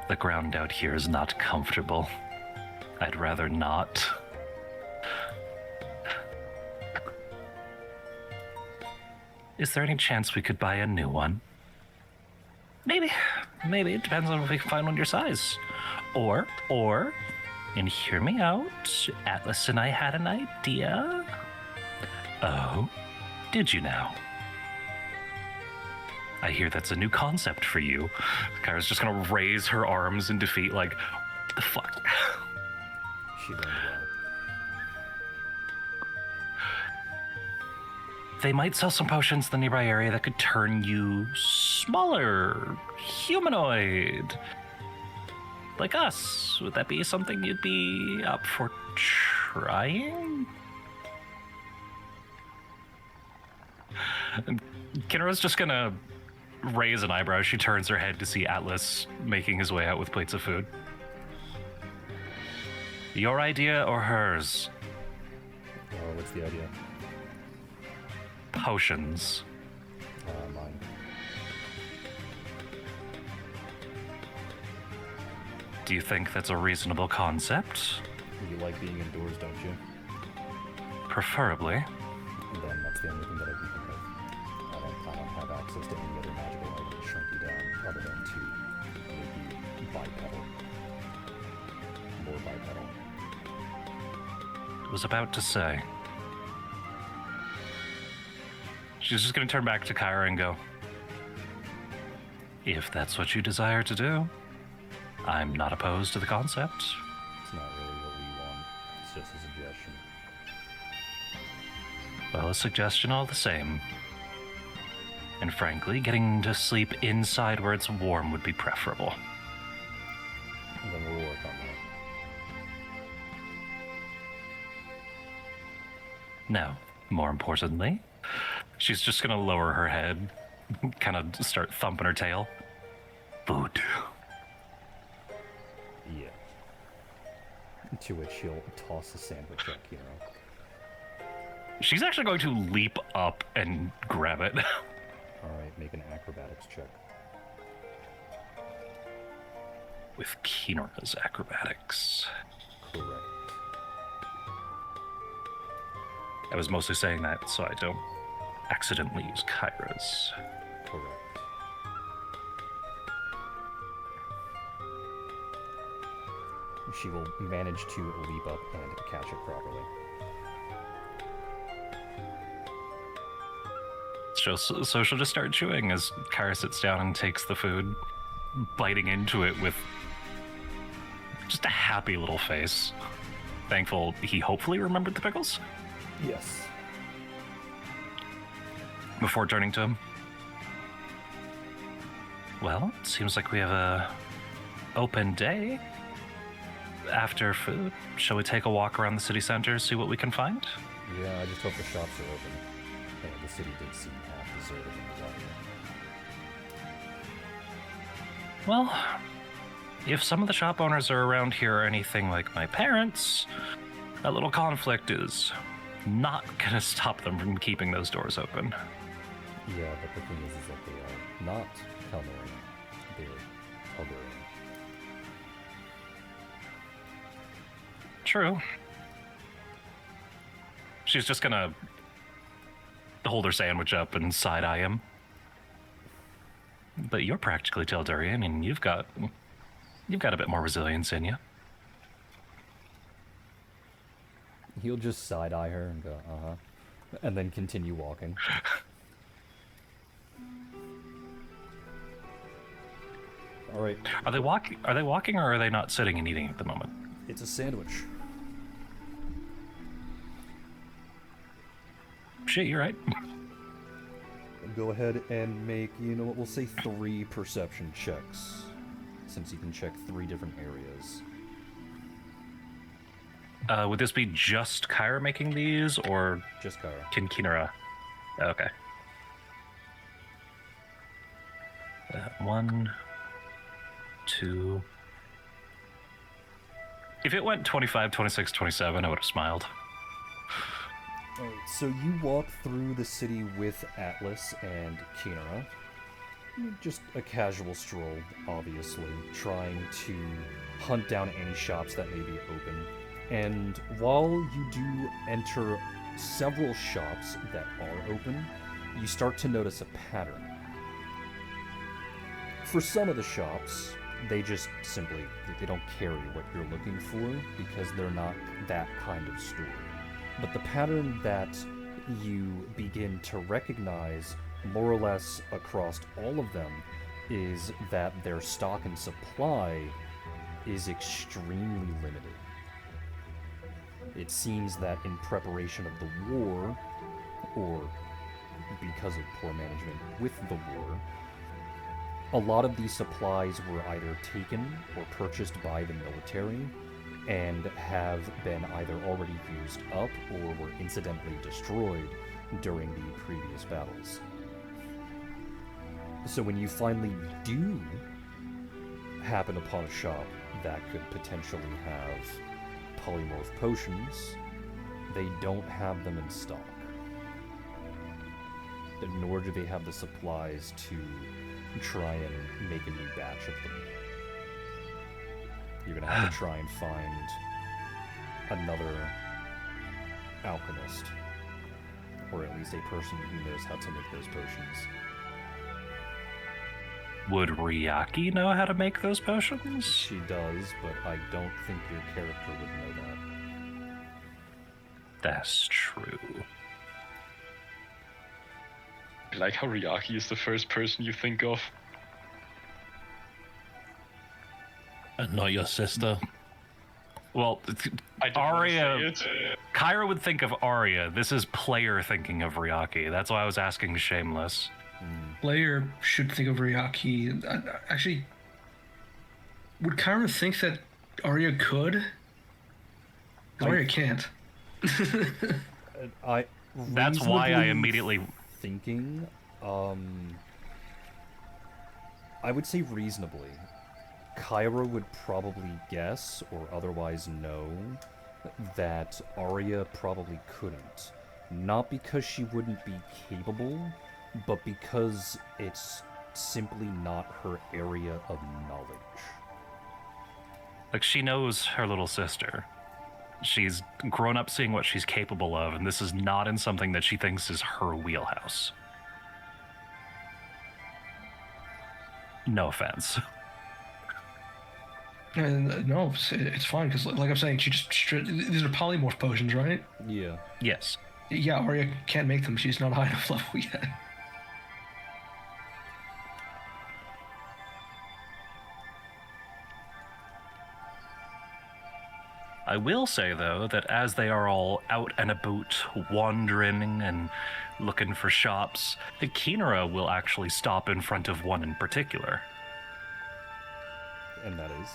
The ground out here is not comfortable. I'd rather not. Is there any chance we could buy a new one? Maybe. Maybe. It depends on if we can find one your size. Or, and hear me out, Atlas and I had an idea. Oh, did you now? I hear that's a new concept for you. Kyra's just gonna raise her arms in defeat, like, what the fuck? She learned well. They might sell some potions in the nearby area that could turn you smaller, humanoid. Like us. Would that be something you'd be up for trying? Kinra's just gonna raise an eyebrow. She turns her head to see Atlas making his way out with plates of food. Your idea or hers? What's the idea? Potions. Mine. Do you think that's a reasonable concept? You like being indoors, don't you? Preferably. Then that's the only thing that I can think of. I don't have access to any other magical item to shrink you down other than to make you bipedal. More bipedal. I was about to say. She's just going to turn back to Kyra and go, if that's what you desire to do, I'm not opposed to the concept. It's not really what we want. It's just a suggestion. Well, a suggestion all the same. And frankly, getting to sleep inside where it's warm would be preferable. And then we'll work on that. Now, more importantly, she's just gonna lower her head, kind of start thumping her tail. Food. Yeah. To which she'll toss a sandwich at Kira. She's actually going to leap up and grab it. Alright, make an acrobatics check. With Kinra's acrobatics. Correct. I was mostly saying that so I don't accidentally use Kyra's. Correct. She will manage to leap up and catch it properly. So she'll just start chewing as Kyra sits down and takes the food, biting into it with just a happy little face. Thankful he hopefully remembered the pickles. Yes. Before turning to him. Well, it seems like we have a open day. After food, shall we take a walk around the city center, see what we can find? Yeah, I just hope the shops are open. Yeah, the city did seem half deserted when we got here. Well, if some of the shop owners are around here or anything like my parents, a little conflict is not gonna stop them from keeping those doors open. Yeah, but the thing is that they are not coloring. They're covering. True. She's just gonna hold her sandwich up and side-eye him. But you're practically Teldurian, and you've got a bit more resilience in you. He'll just side-eye her and go, uh-huh. And then continue walking. Alright, Are they walking or are they not sitting and eating at the moment? it's a sandwich. Shit, you're right. Go ahead and make, you know what, we'll say 3 perception checks. Since you can check 3 different areas. Would this be just Kyra making these, or Just Kyra. can Kinra? Okay. 1, 2. If it went 25, 26, 27, I would have smiled. Alright, so you walk through the city with Atlas and Kinara. Just a casual stroll, obviously, trying to hunt down any shops that may be open. And while you do enter several shops that are open, you start to notice a pattern. For some of the shops, they just simply, they don't carry what you're looking for because they're not that kind of store. But the pattern that you begin to recognize more or less across all of them is that their stock and supply is extremely limited. It seems that in preparation of the war, or because of poor management with the war, a lot of these supplies were either taken or purchased by the military and have been either already used up or were incidentally destroyed during the previous battles. So when you finally do happen upon a shop that could potentially have polymorph potions, they don't have them in stock. Nor do they have the supplies to try and make a new batch of them. You're gonna have to try and find another alchemist, or at least a person who knows how to make those potions. Would Ryaki know how to make those potions? She does, but I don't think your character would know that. That's true. I like how Ryaki is the first person you think of. And not your sister. Well, I didn't wanna Arya. say it. Kyra would think of Arya. This is player thinking of Ryaki. That's why I was asking Shameless. Player should think of Ryaki. Actually, would Kyra think that Arya could? Arya can't. That's why I reasonably immediately... thinking. I would say reasonably. Kyra would probably guess, or otherwise know, that Arya probably couldn't. Not because she wouldn't be capable, but because it's simply not her area of knowledge. Like, she knows her little sister. She's grown up seeing what she's capable of, and this is not in something that she thinks is her wheelhouse. No offense. No, it's fine, because like I'm saying, these are polymorph potions, right? Yeah. Yes. Yeah, Arya can't make them. She's not high enough level yet. I will say, though, that as they are all out and about, wandering and looking for shops, the Kinera will actually stop in front of one in particular. And that is?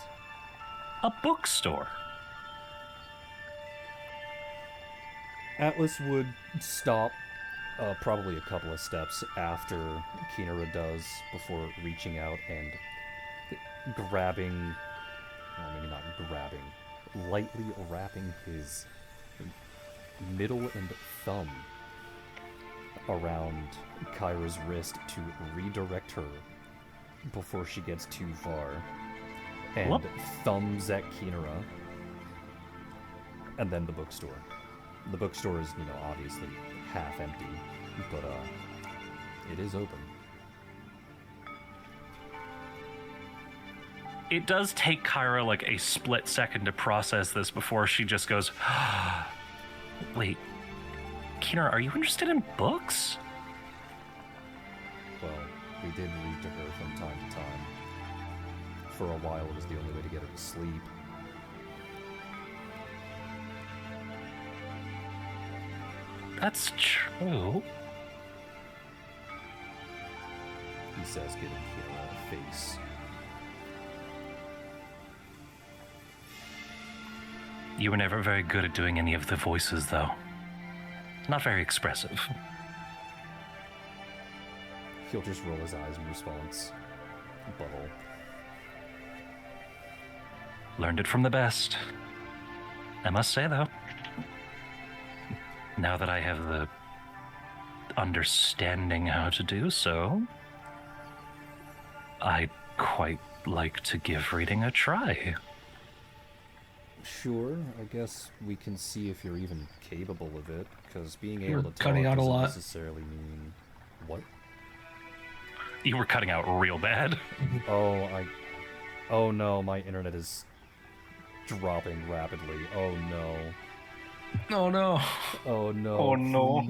A bookstore. Atlas would stop probably a couple of steps after Kinera does before reaching out and grabbing, well, maybe not grabbing, lightly wrapping his middle and thumb around Kyra's wrist to redirect her before she gets too far, and Whoop. thumbs at Kinera, and then the bookstore. The bookstore is, obviously half empty, but it is open. It does take Kyra like a split second to process this before she just goes, wait, Kinera, are you interested in books? Well, we did read to her from time to time. For a while, it was the only way to get her to sleep. That's true. He says, giving Kinera a face. You were never very good at doing any of the voices, though. Not very expressive. He'll just roll his eyes in response. Butthole. Learned it from the best. I must say, though, now that I have the understanding how to do so, I'd quite like to give reading a try. Sure, I guess we can see if you're even capable of it, because being You're able to cutting talk out a doesn't lot. necessarily mean... What? You were cutting out real bad. Oh no, my internet is dropping rapidly. Oh no. Oh no. Oh no. Oh, no.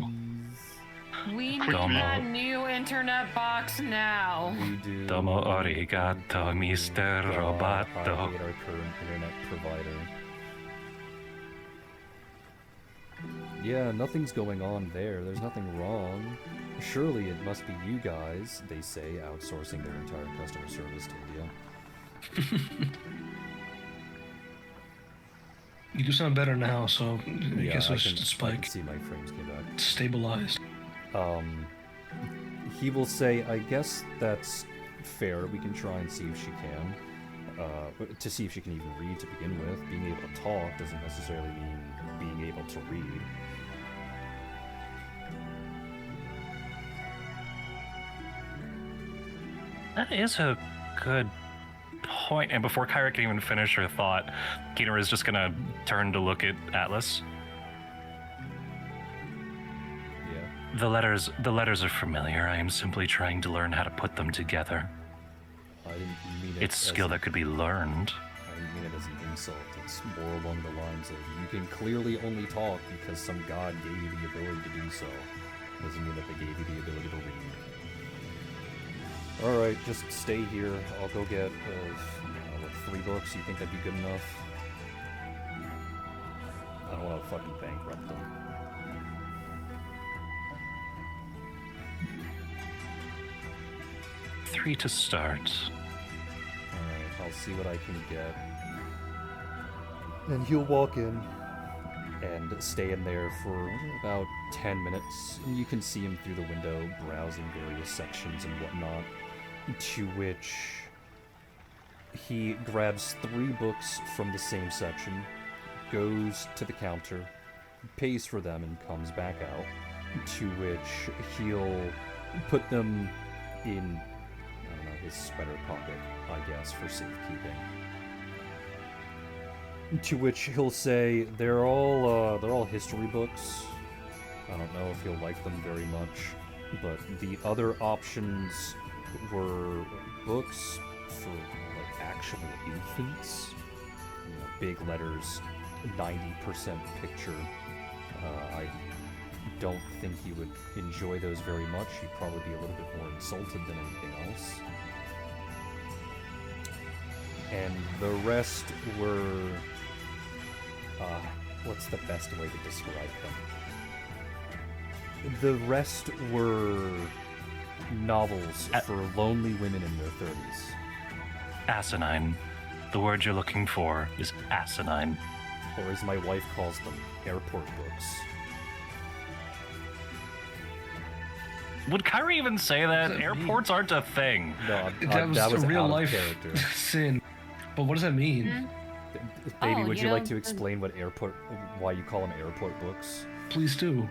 Please. We Domo. need a new internet box now. We do. Domo arigato, Mr. I Roboto. hate our current internet provider. Yeah, nothing's going on there. There's nothing wrong. Surely it must be you guys, they say, outsourcing their entire customer service to India. You do sound better now, so I Yeah, guess I it's can, just a I can spike. see my frames came back. Stabilized. He will say, I guess that's fair. We can try and see if she can. To see if she can even read to begin with. Being able to talk doesn't necessarily mean being able to read. That is a good point. And before Kyra can even finish her thought, Keener is just gonna turn to look at Atlas. Yeah. The letters are familiar. I am simply trying to learn how to put them together. I didn't mean it It's a skill that could be learned. I didn't mean it as an insult. It's more along the lines of you can clearly only talk because some god gave you the ability to do so. Doesn't mean that they gave you the ability to read. Alright, just stay here. I'll go get, 3 books? You think that'd be good enough? I don't want to fucking bankrupt them. Three to start. Alright, I'll see what I can get. And he'll walk in and stay in there for about 10 minutes. And you can see him through the window browsing various sections and whatnot. To which he grabs 3 books from the same section, goes to the counter, pays for them, and comes back out. To which he'll put them in, I don't know, his sweater pocket, I guess, for safekeeping. To which he'll say, they're all history books. I don't know if he'll like them very much, but the other options were books for like actual infants. You know, big letters, 90% picture. I don't think he would enjoy those very much. He'd probably be a little bit more insulted than anything else. And the rest were, what's the best way to describe them? The rest were novels for lonely women in their 30s. Asinine. The word you're looking for is asinine. Or as my wife calls them, airport books. Would Kyrie even say that? What does that Airports aren't a thing. No, That was a real out of life character. sin. But what does that mean? Baby, Oh, would you you like know, to explain why you call them airport books? Please do.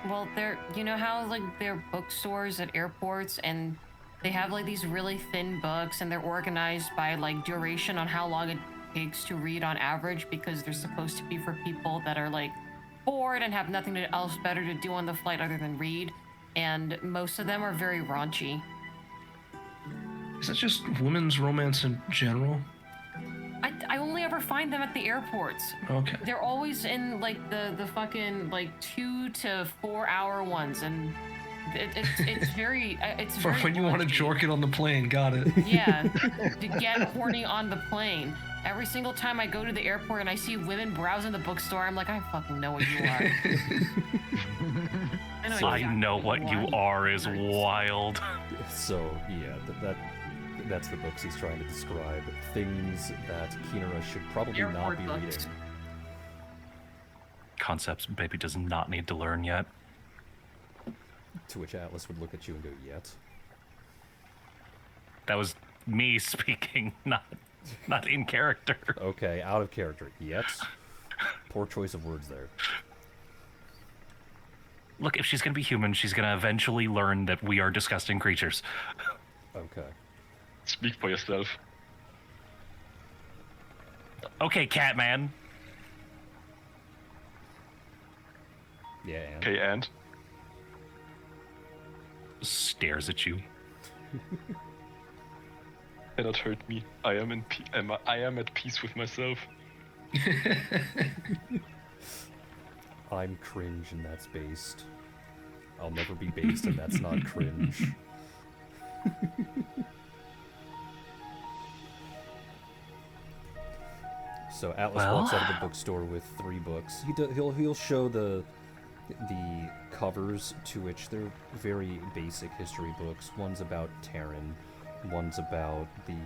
Well, they're, you know how like they're bookstores at airports and they have like these really thin books and they're organized by like duration on how long it takes to read on average because they're supposed to be for people that are like bored and have nothing else better to do on the flight other than read. And most of them are very raunchy. Is that just women's romance in general? I only ever find them at the airports. Okay. They're always in like the fucking like 2 to 4 hour ones, and it's very it's For very when you want to raunchy. jork it on the plane, got it. Yeah, to get horny on the plane. Every single time I go to the airport and I see women browsing the bookstore, I'm like, I fucking know what you are. I know what you are is wild. So, yeah, that's the books he's trying to describe. Things that Kinara should probably not Airport be books. reading. Concepts baby does not need to learn yet. To which Atlas would look at you and go, yet? That was me speaking, not in character. Okay, out of character. Yet? Poor choice of words there. Look, if she's gonna be human, she's gonna eventually learn that we are disgusting creatures. Okay. Speak for yourself. Okay, Catman. Yeah, and? Okay, and Stares at you. cannot hurt me. I am at peace with myself. I'm cringe and that's based. I'll never be based and that's not cringe. So Atlas Well? walks out of the bookstore with 3 books. He'll show the covers, to which they're very basic history books. One's about Terran, one's about the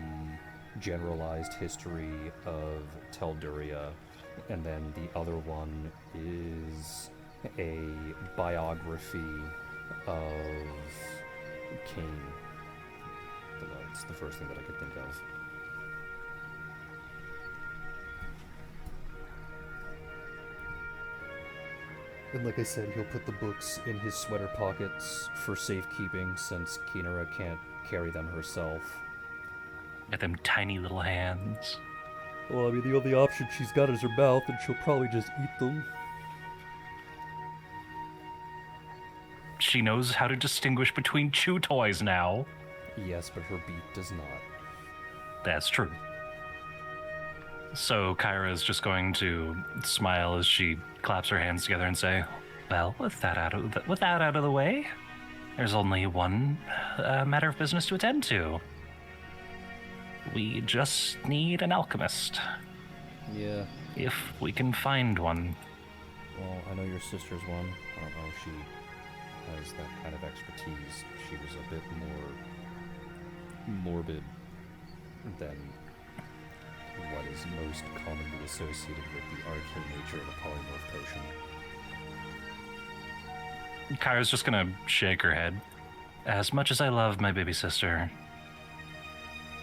generalized history of Telduria, and then the other one is a biography of Cain. It's the first thing that I could think of. And like I said, he'll put the books in his sweater pockets for safekeeping since Kinara can't carry them herself. At them tiny little hands. Well, I mean, the only option she's got is her mouth, and she'll probably just eat them. She knows how to distinguish between chew toys now. Yes, but her beak does not. That's true. So Kyra is just going to smile as she claps her hands together and say, "Well, with that out of the way, there's only one matter of business to attend to. We just need an alchemist. Yeah. If we can find one." Well, I know your sister's one. I don't know if she has that kind of expertise. She was a bit more morbid than what is most commonly associated with the arcane nature of a polymorph potion. Kyra's just gonna shake her head. As much as I love my baby sister,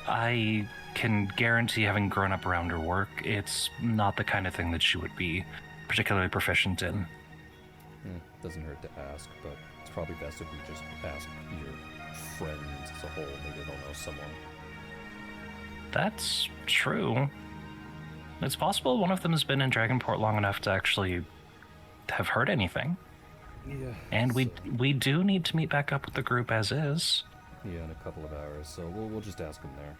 I can guarantee, having grown up around her work, it's not the kind of thing that she would be particularly proficient in. Doesn't hurt to ask, but it's probably best if we just ask your friends as a whole. Maybe they'll know someone. That's true. It's possible one of them has been in Dragonport long enough to actually have heard anything. Yeah. And we do need to meet back up with the group as is. Yeah, in a couple of hours, so we'll just ask them there.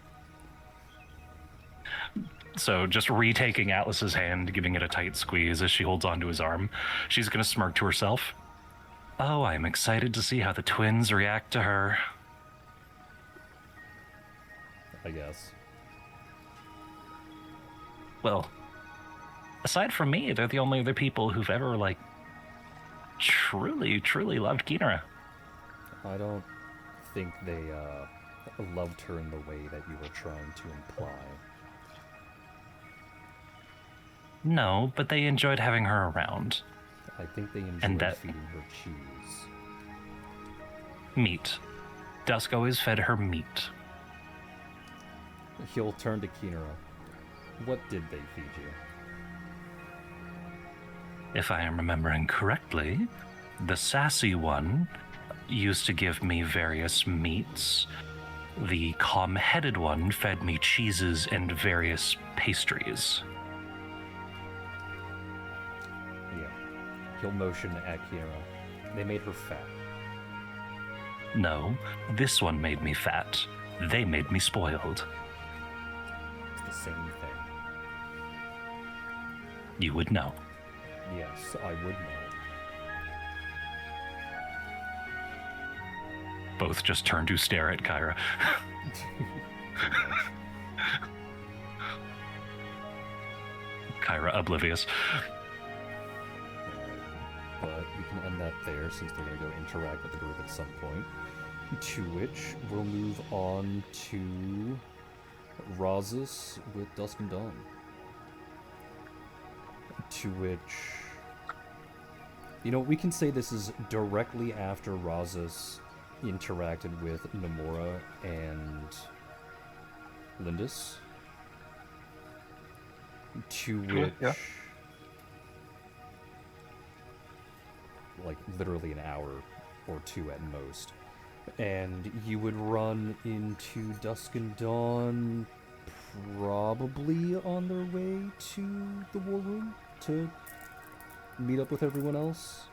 So just retaking Atlas's hand, giving it a tight squeeze as she holds onto his arm, she's gonna smirk to herself. "Oh, I'm excited to see how the twins react to her." I guess. Well, aside from me, they're the only other people who've ever, truly, truly loved Kinara. I don't think they loved her in the way that you were trying to imply. No, but they enjoyed having her around. I think they enjoyed feeding her cheese. Meat. Dusk always fed her meat. He'll turn to Kinara. What did they feed you? If I am remembering correctly, the sassy one used to give me various meats. The calm-headed one fed me cheeses and various pastries. Yeah. He'll motion at Kinara. They made her fat. No, this one made me fat. They made me spoiled. It's the same thing. You would know. Yes, I would know. Both just turn to stare at Kyra. Kyra oblivious. But we can end that there since they're going to go interact with the group at some point. To which we'll move on to Razas with Dusk and Dawn. To which, we can say this is directly after Razas interacted with Nomura and Lindis. To which, literally an hour or two at most. And you would run into Dusk and Dawn probably on their way to the war room to meet up with everyone else.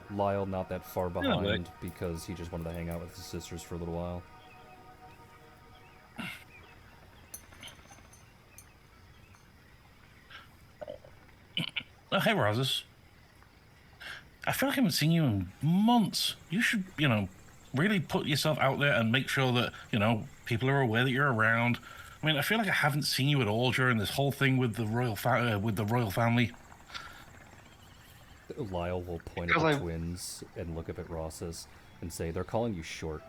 Lyle not that far behind because he just wanted to hang out with his sisters for a little while. Oh, hey, Razas. I feel like I haven't seen you in months. You should, really put yourself out there and make sure that, people are aware that you're around. I mean, I feel like I haven't seen you at all during this whole thing with the royal family. Lyle will point at the twins and look up at Rosses and say, "They're calling you short."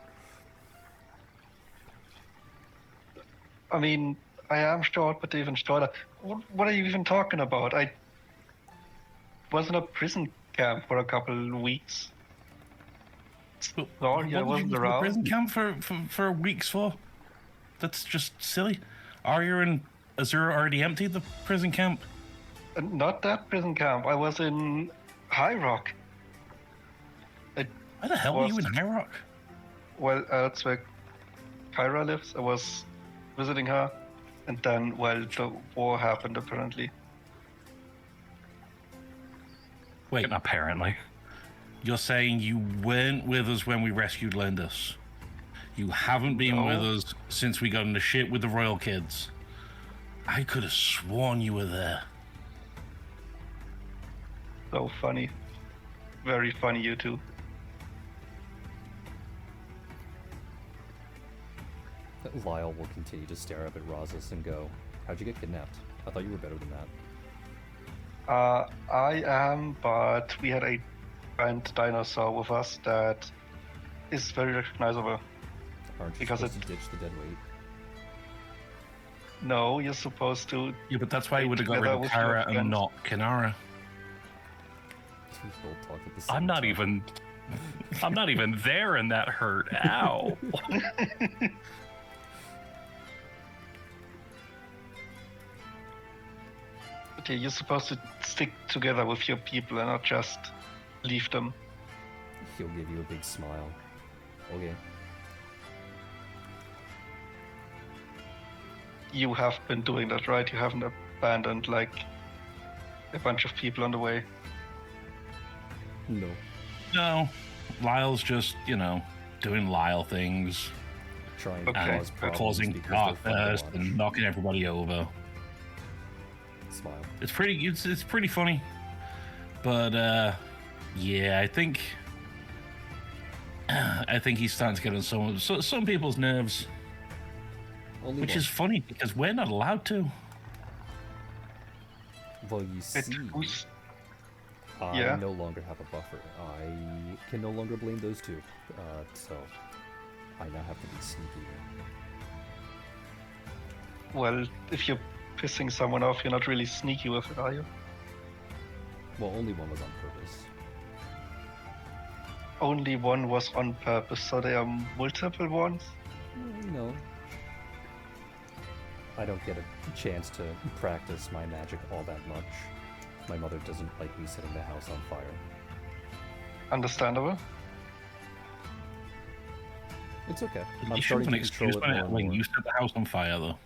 I mean, I am short, but even shorter. What are you even talking about? I was in a prison camp for a couple of weeks. Sorry, I What did you wasn't go to the around. prison camp for weeks for? That's just silly. Arya and Azura already emptied the prison camp. Not that prison camp. I was in High Rock. Why the hell were you in High Rock? Well, that's where Kyra lives. I was visiting her, and then, well, the war happened apparently. Wait, Apparently. you're saying you weren't with us when we rescued Lindis? You haven't been No. with us since we got in the shit with the royal kids? I could have sworn you were there. So funny. Very funny, you two. Lyle will continue to stare up at Razas and go, "How'd you get kidnapped? I thought you were better than that." I am, but we had a giant dinosaur with us that is very recognizable. Aren't you Because supposed to ditch the dead weight? No, you're supposed to. Yeah, but that's why you would have got rid Together of with your Kara and friends. not Kinara. Two people talk at the same I'm not time. even there and that hurt. Ow. Okay, you're supposed to stick together with your people and not just leave them. He'll give you a big smile. Okay. You have been doing that, right? You haven't abandoned like a bunch of people on the way. No. No, Lyle's just, doing Lyle things, Trying to Okay. cause problems causing because they're fun to darkness watch. and knocking everybody over. Smile. It's pretty funny, but yeah, I think he's starting to get on some people's nerves, Only which one. is funny because we're not allowed to. Well, you see, Who's I Yeah. no longer have a buffer. I can no longer blame those two. So I now have to be sneaky. well, if you're pissing someone off, you're not really sneaky with it, are you? Well, only one was on purpose. Only one was on purpose, so there are multiple ones. Well, I don't get a chance to practice my magic all that much. My mother doesn't like me setting the house on fire. Understandable. It's okay. You I'm should starting have an to control excuse it more and when more. you set the house on fire, though.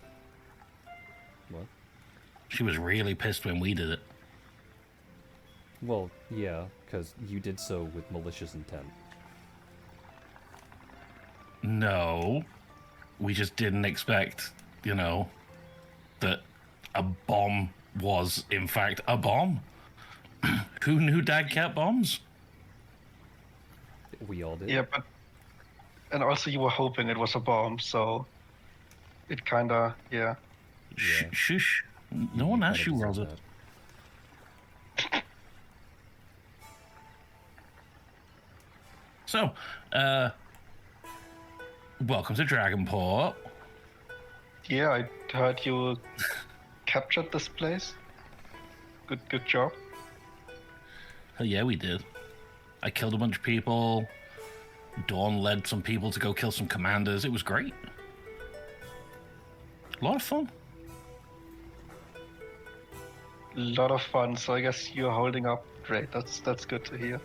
What? She was really pissed when we did it. Well, yeah, because you did so with malicious intent. No, we just didn't expect, that a bomb was in fact a bomb. Who knew Dad kept bombs? We all did. Yeah, but and also you were hoping it was a bomb, so it kinda Yeah. Shush. No You one kinda asked you, deserve Rosa. that. So, welcome to Dragonport. Yeah, I heard you captured this place. Good job. Hell yeah, we did. I killed a bunch of people. Dawn led some people to go kill some commanders. It was great. A lot of fun. Lot of fun. So I guess you're holding up great. That's good to hear.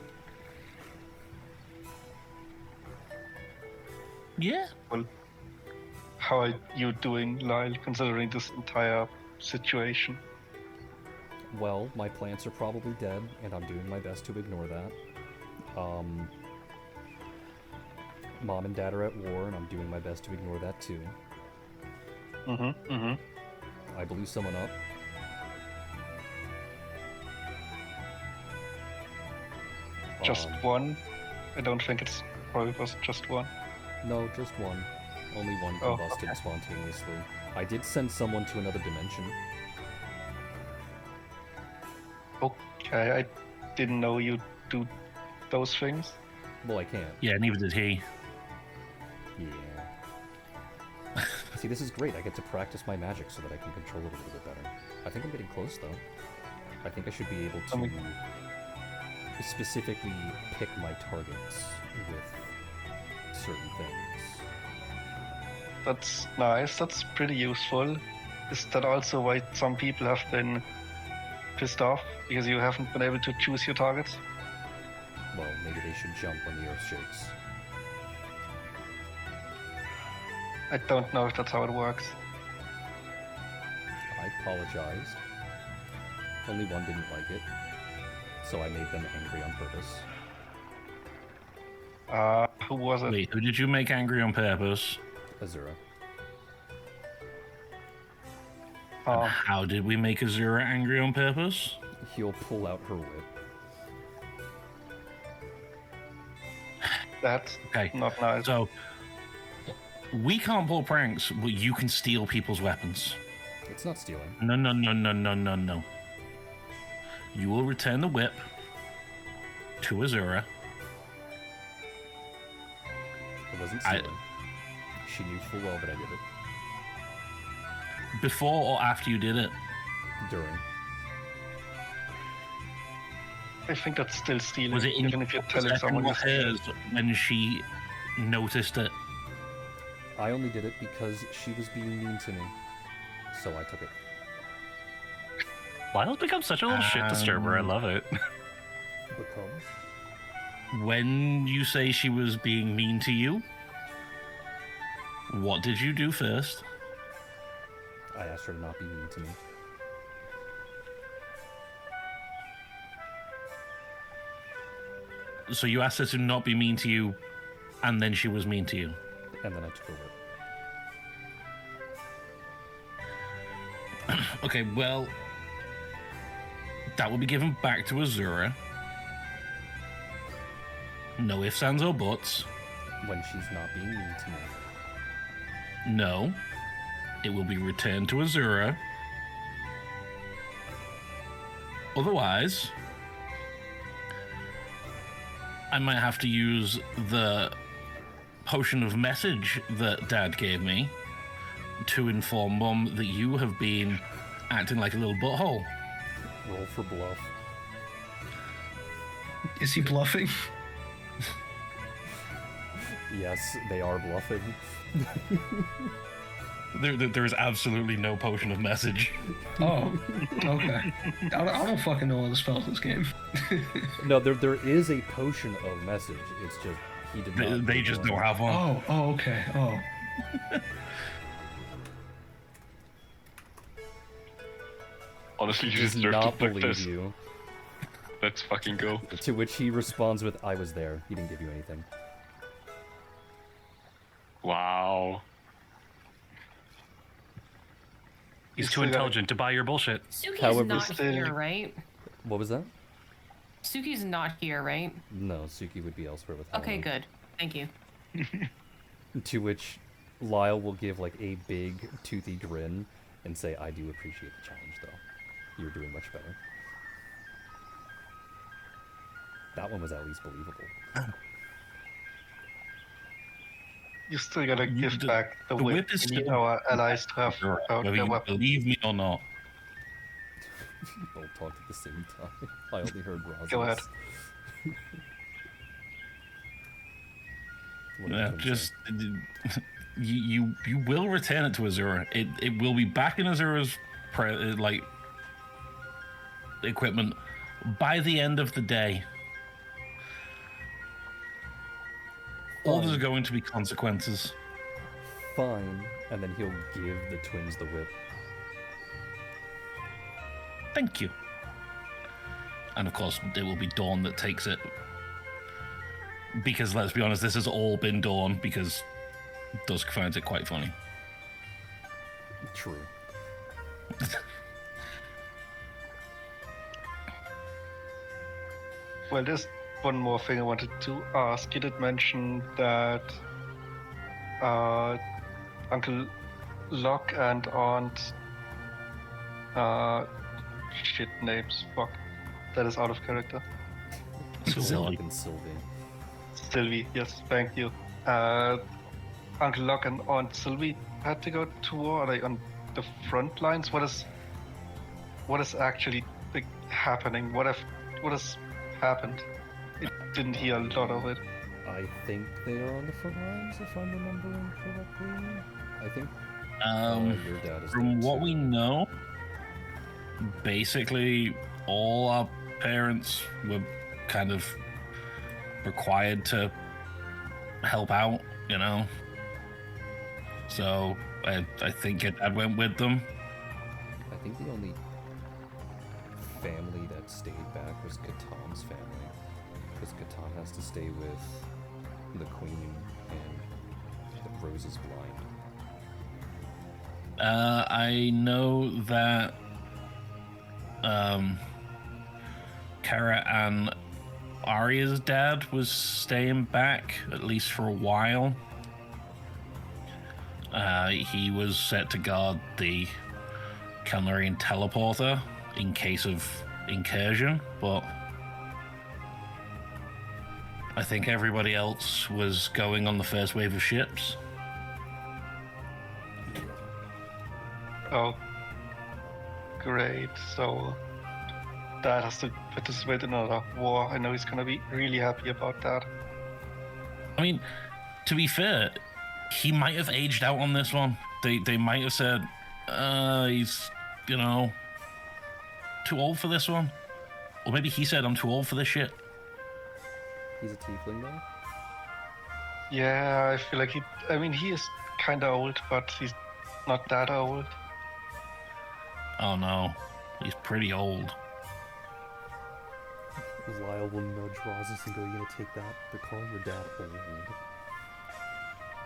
Yeah. Well, how are you doing, Lyle, considering this entire situation? Well, my plants are probably dead, and I'm doing my best to ignore that. Mom and Dad are at war, and I'm doing my best to ignore that too. I blew someone up. Just one? I don't think it's probably was just one. No, just one. Only one Oh, combusted okay. spontaneously. I did send someone to another dimension. Okay, I didn't know you do those things. Well, I can't. Yeah, neither did he. Yeah. See, this is great. I get to practice my magic so that I can control it a little bit better. I think I'm getting close, though. I think I should be able to specifically pick my targets with certain things. That's nice. That's pretty useful. Is that also why some people have been pissed off? Because you haven't been able to choose your targets? Well, maybe they should jump when the earth shakes. I don't know if that's how it works. I apologized. Only one didn't like it, so I made them angry on purpose. Who was it? Wait, who did you make angry on purpose? Azura. How did we make Azura angry on purpose? He'll pull out her whip. That's Okay. not nice. So, we can't pull pranks, but you can steal people's weapons. It's not stealing. No, no, no, no, no, no, no. You will return the whip to Azura. It wasn't stealing. She knew full well that I did it. Before or after you did it? During. I think that's still stealing, Was it in even if you're telling possession someone or you're stealing. hers when she noticed it? I only did it because she was being mean to me. So I took it. Lyle's become such a little shit disturber. I love it. Because? When you say she was being mean to you, what did you do first? I asked her to not be mean to me. So you asked her to not be mean to you, and then she was mean to you. And then I took her whip. Okay, well, that will be given back to Azura. No ifs, ands, or buts. When she's not being mean to me. No. It will be returned to Azura. Otherwise, I might have to use the potion of message that Dad gave me to inform Mum that you have been acting like a little butthole. Roll for bluff. Is he bluffing? Yes, they are bluffing. There is absolutely no potion of message. Oh, okay. I don't fucking know all the spells in this game. No, there is a potion of message. It's just he did not. They just don't have one. Oh, okay. Oh. Honestly, you Does deserve to not book believe this. you. Let's fucking go. To which he responds with, "I was there. He didn't give you anything." Wow. He's too intelligent to buy your bullshit. Suki's However, not still- here, right? What was that? Suki's not here, right? No, Suki would be elsewhere with Okay, Helena. good. Thank you. To which Lyle will give like a big toothy grin and say, "I do appreciate the challenge, though. You're doing much better." That one was at least believable. You still gotta give the- back the the whip. whip is We need still- our allies to have Whether their you weapon. believe me or not. Both talked at the same time. I only heard Roz. Go ahead. What did Yeah, Tim just say? you will return it to Azura. It will be back in Azura's like equipment by the end of the day. Or there's Fine. going to be consequences. Fine, and then he'll give the twins the whip. Thank you. And of course, it will be Dawn that takes it. Because let's be honest, this has all been Dawn because Dusk finds it quite funny. True. Well, there's one more thing I wanted to ask. You did mention that Uncle Locke and Aunt shit names. Fuck. That is out of character. Locke and Sylvie. Sylvie, yes, thank you. Uncle Locke and Aunt Sylvie had to go to war. Are they on the front lines? What is actually happening? What has happened? I didn't hear a lot of it. I think they are on the front lines, if I'm remembering correctly. I think your dad is From there what too. we know, basically all our parents were kind of required to help out, you know. So I think your dad went with them. I think the only family that stayed back was Katam's family, because Katam has to stay with the queen and the Rose is blind. I know that Kara and Arya's dad was staying back, at least for a while. He was set to guard the Calnarian teleporter in case of incursion, but I think everybody else was going on the first wave of ships. Oh, great. So Dad has to participate in another war. I know he's gonna be really happy about that. I mean, to be fair, he might have aged out on this one. They might have said, he's, you know, too old for this one. Or maybe he said, I'm too old for this shit. He's a tiefling though? Yeah, I feel like he is kind of old, but he's not that old. Oh no, he's pretty old. Lyle will nudge Rosus and go, "You gonna take that? They're calling your dad old."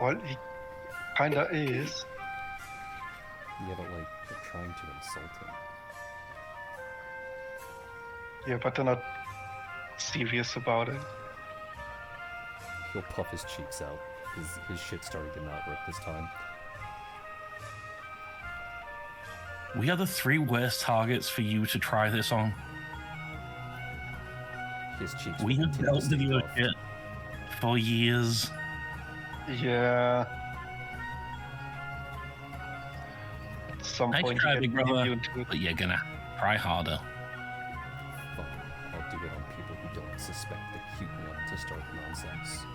Well, he kind of is. Yeah, but like, they're trying to insult him. Yeah, but they're not serious about it. He'll puff his cheeks out. His shit's starting to not work this time. We are the 3 worst targets for you to try this on. His cheeks. We have continue to dealt with stay your puffed. shit for years. Yeah. At some Nice point, try, you big get brother, immune to it. but you're gonna try harder. Fine. I'll do it on people who don't suspect the cute one to start nonsense.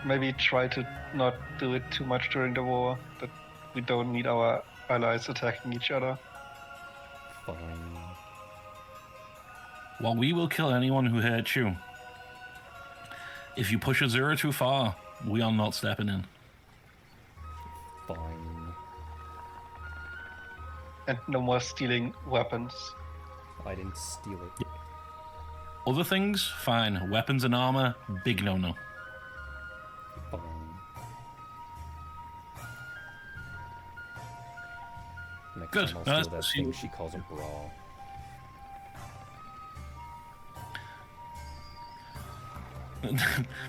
Maybe try to not do it too much during the war. That we don't need our allies attacking each other. Fine. Well, we will kill anyone who hurts you. If you push Azura too far, we are not stepping in. Fine. And no more stealing weapons. I didn't steal it. Other things, fine. Weapons and armor, big no-no. Fine. Next Good. time I'll No, steal that's that proceed. thing she calls a bra.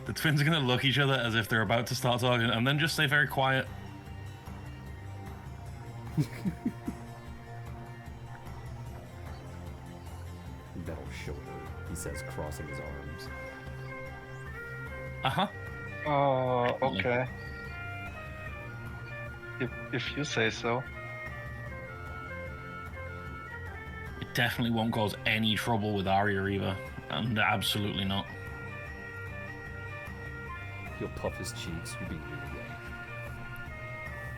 The twins are gonna look at each other as if they're about to start talking, and then just stay very quiet. That'll show her, he says, crossing his arms. Uh-huh. Oh, okay. If you say so. It definitely won't cause any trouble with Arya either. And absolutely not. He'll puff his cheeks. You're being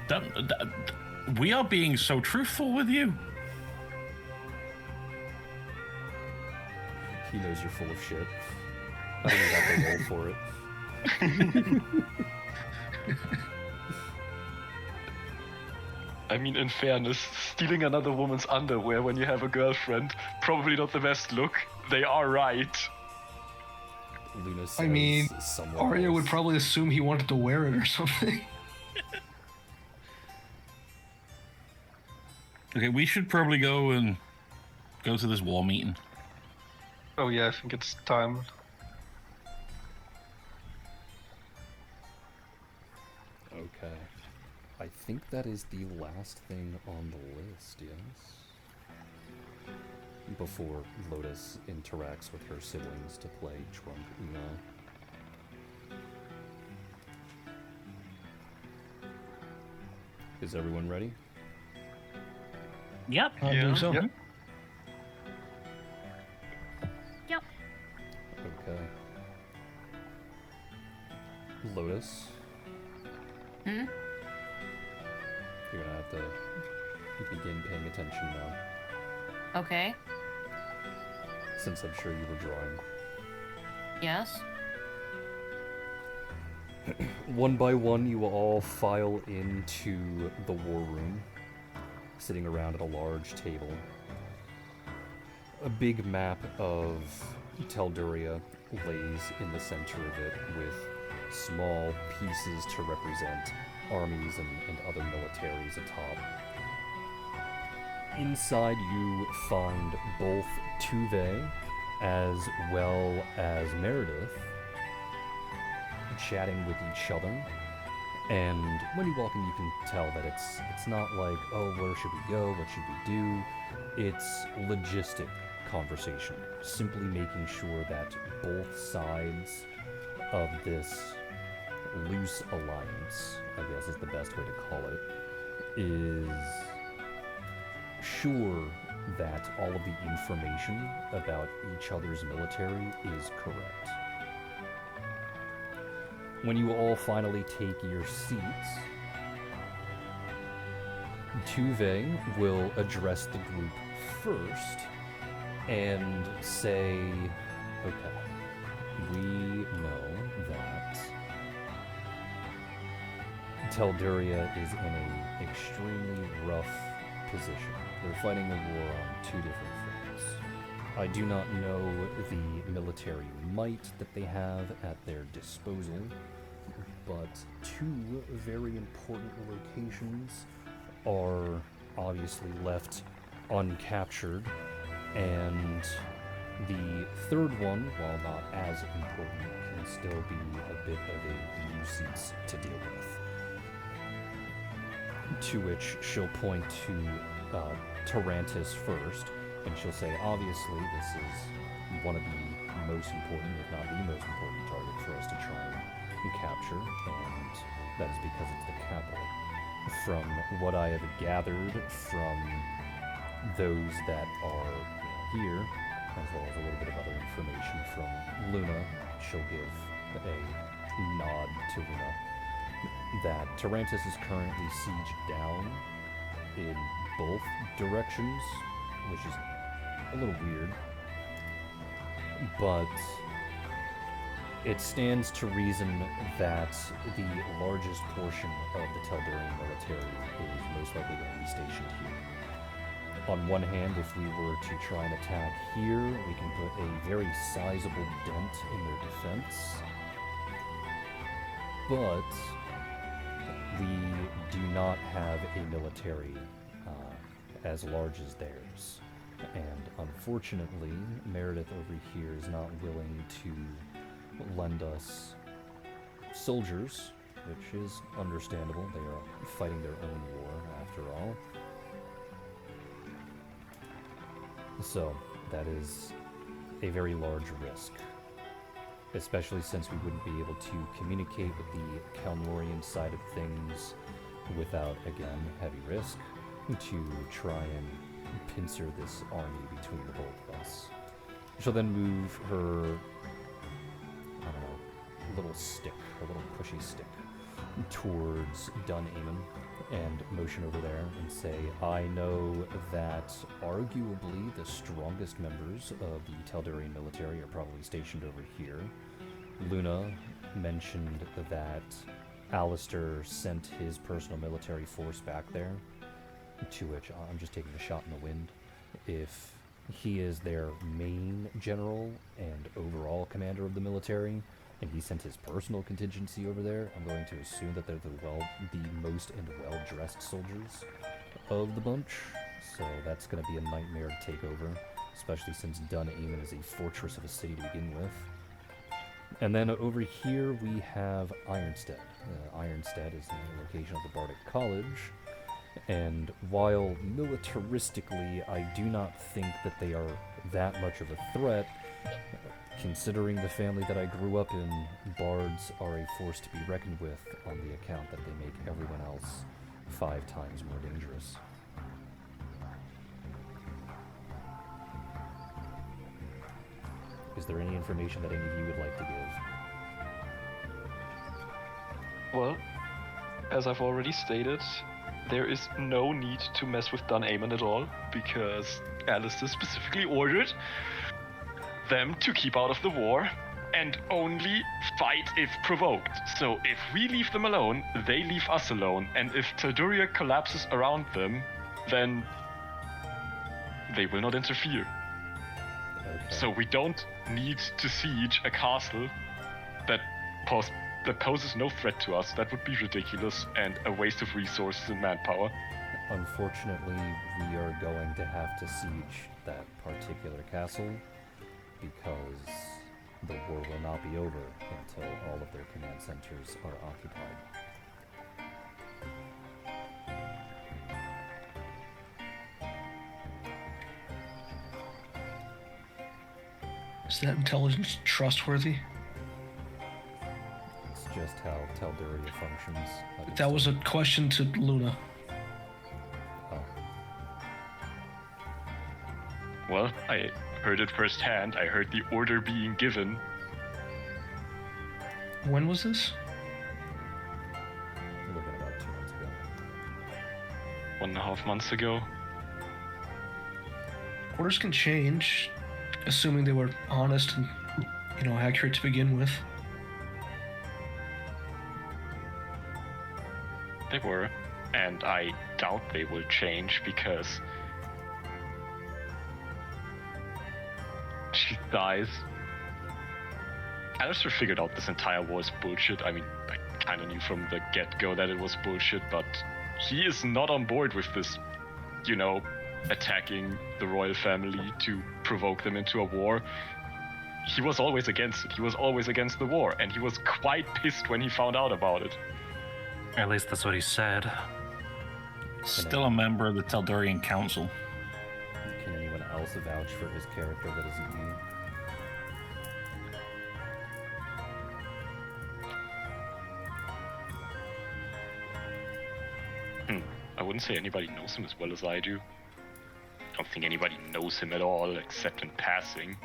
really young. We are being so truthful with you. He knows you're full of shit. I don't even have to roll for it. I mean, in fairness, stealing another woman's underwear when you have a girlfriend, probably not the best look. They are right. Luna says I mean, someone Arya would else. probably assume he wanted to wear it or something. Okay, we should probably go to this war meeting. Oh yeah, I think it's time. Okay. I think that is the last thing on the list, yes? Before Lotus interacts with her siblings to play Trump Uno. Is everyone ready? Yep. I believe so. Yep. Yep. Okay. Tarantis. Hmm? You're gonna have to begin paying attention now, Okay. since I'm sure you were drawing. Yes. One by one, you will all file into the war room, sitting around at a large table. A big map of Telduria lays in the center of it, with small pieces to represent armies and other militaries atop. Inside, you find both Tuve as well as Meredith chatting with each other. And when you walk in, you can tell that it's not like, oh, where should we go? What should we do? It's logistic conversation, simply making sure that both sides of this loose alliance, I guess is the best way to call it, is sure that all of the information about each other's military is correct. When you all finally take your seats, Tuve will address the group first and say, okay, we know that Telduria is in an extremely rough position. They're fighting a war on two different fronts. I do not know the military might that they have at their disposal, but two very important locations are obviously left uncaptured, and the third one, while not as important, can still be a bit of a nuisance to deal with. To which she'll point to Tarantis first, and she'll say, obviously, this is one of the most important, if not the most important target for us to try and capture, and that is because it's the capital. From what I have gathered from those that are here, as well as a little bit of other information from Luna, she'll give a nod to Luna, that Tarantis is currently sieged down in both directions, which is a little weird, but it stands to reason that the largest portion of the Teldurian military is most likely going to be stationed here. On one hand, if we were to try and attack here, we can put a very sizable dent in their defense, but we do not have a military as large as theirs. And unfortunately, Meredith over here is not willing to lend us soldiers, which is understandable. They are fighting their own war, after all. So, that is a very large risk, especially since we wouldn't be able to communicate with the Kalnorian side of things without, again, heavy risk, to try and pincer this army between the both of us. She'll then move her, I don't know, little stick, her little pushy stick, towards Dun Amon and motion over there and say, I know that arguably the strongest members of the Teldurian military are probably stationed over here. Luna mentioned that Alistair sent his personal military force back there, to which I'm just taking a shot in the wind. If he is their main general and overall commander of the military, and he sent his personal contingency over there, I'm going to assume that they're the most and well-dressed soldiers of the bunch. So that's going to be a nightmare to take over, especially since Dun Amon is a fortress of a city to begin with. And then over here we have Ironstead. Ironstead is the location of the Bardic College, and while militaristically I do not think that they are that much of a threat, considering the family that I grew up in, bards are a force to be reckoned with on the account that they make everyone else 5 times more dangerous. Is there any information that any of you would like to give? Well, as I've already stated, there is no need to mess with Dun Amon at all, because Alistair specifically ordered them to keep out of the war and only fight if provoked. So if we leave them alone, they leave us alone, and if Telduria collapses around them, then they will not interfere. Okay. So we don't need to siege a castle that poses no threat to us. That would be ridiculous and a waste of resources and manpower. Unfortunately, we are going to have to siege that particular castle because the war will not be over until all of their command centers are occupied. Is that intelligence trustworthy? It's just how Telduria functions. That was a question to Luna. Oh, Well, I heard it firsthand. I heard the order being given. When was this? would have been about 2 months ago. 1.5 months ago. Orders can change, assuming they were honest and, accurate to begin with. They were. And I doubt they will change because she dies. Alistair figured out this entire war is bullshit. I mean, I kind of knew from the get-go that it was bullshit, but he is not on board with this, attacking the royal family to provoke them into a war. He was always against it. He was always against the war, and he was quite pissed when he found out about it. At least that's what he said. Still a member of the Teldurian Council. Can anyone else vouch for his character that isn't you? I wouldn't say anybody knows him as well as I do. I don't think anybody knows him at all, except in passing.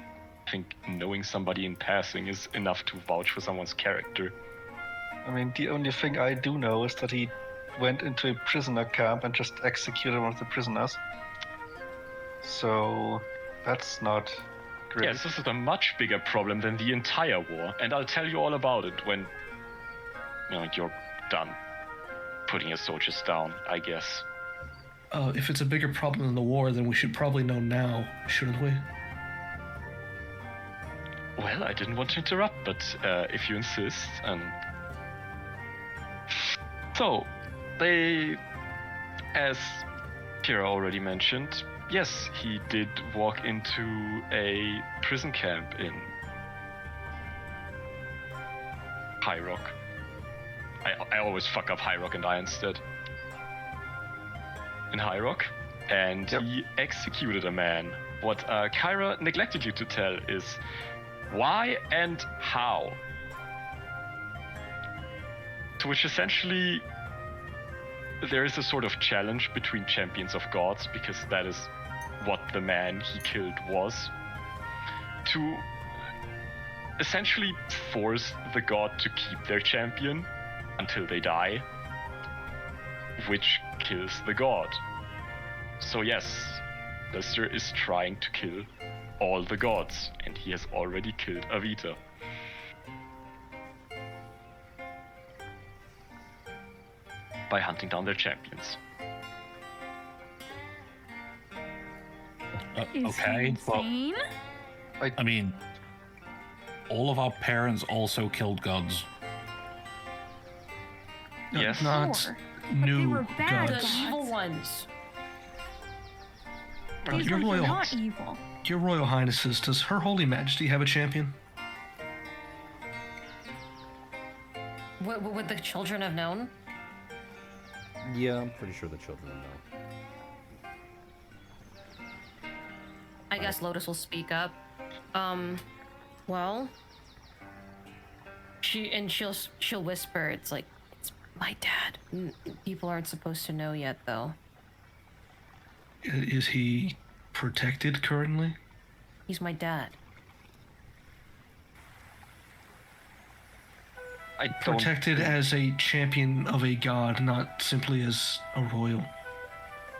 I think knowing somebody in passing is enough to vouch for someone's character. I mean, the only thing I do know is that he went into a prisoner camp and just executed one of the prisoners. So that's not great. Yes, this is a much bigger problem than the entire war, and I'll tell you all about it when you're done putting your soldiers down, I guess. If it's a bigger problem than the war, then we should probably know now, shouldn't we? Well, I didn't want to interrupt, but if you insist, and... So, they, as Kira already mentioned, yes, he did walk into a prison camp in High Rock. I always fuck up High Rock and Ironstead. In High Rock, and he executed a man. What Kyra neglected you to tell is why and how. To which essentially there is a sort of challenge between champions of gods, because that is what the man he killed was, to essentially force the god to keep their champion until they die, which kills the god. So yes, Lister is trying to kill all the gods, and he has already killed Avita. By hunting down their champions. Is Okay, he well, insane? I mean, all of our parents also killed gods. Yes. Not Sure, but they new were bad The gods. gods. evil ones. These Your ones are Royal, not evil. Your Royal Highnesses, does Her Holy Majesty have a champion? What would the children have known? Yeah, I'm pretty sure the children know. I guess Lotus will speak up. Well, she'll whisper. It's like, it's my dad. People aren't supposed to know yet, though. Is he protected currently? He's my dad. I don't protected think- as a champion of a god, not simply as a royal.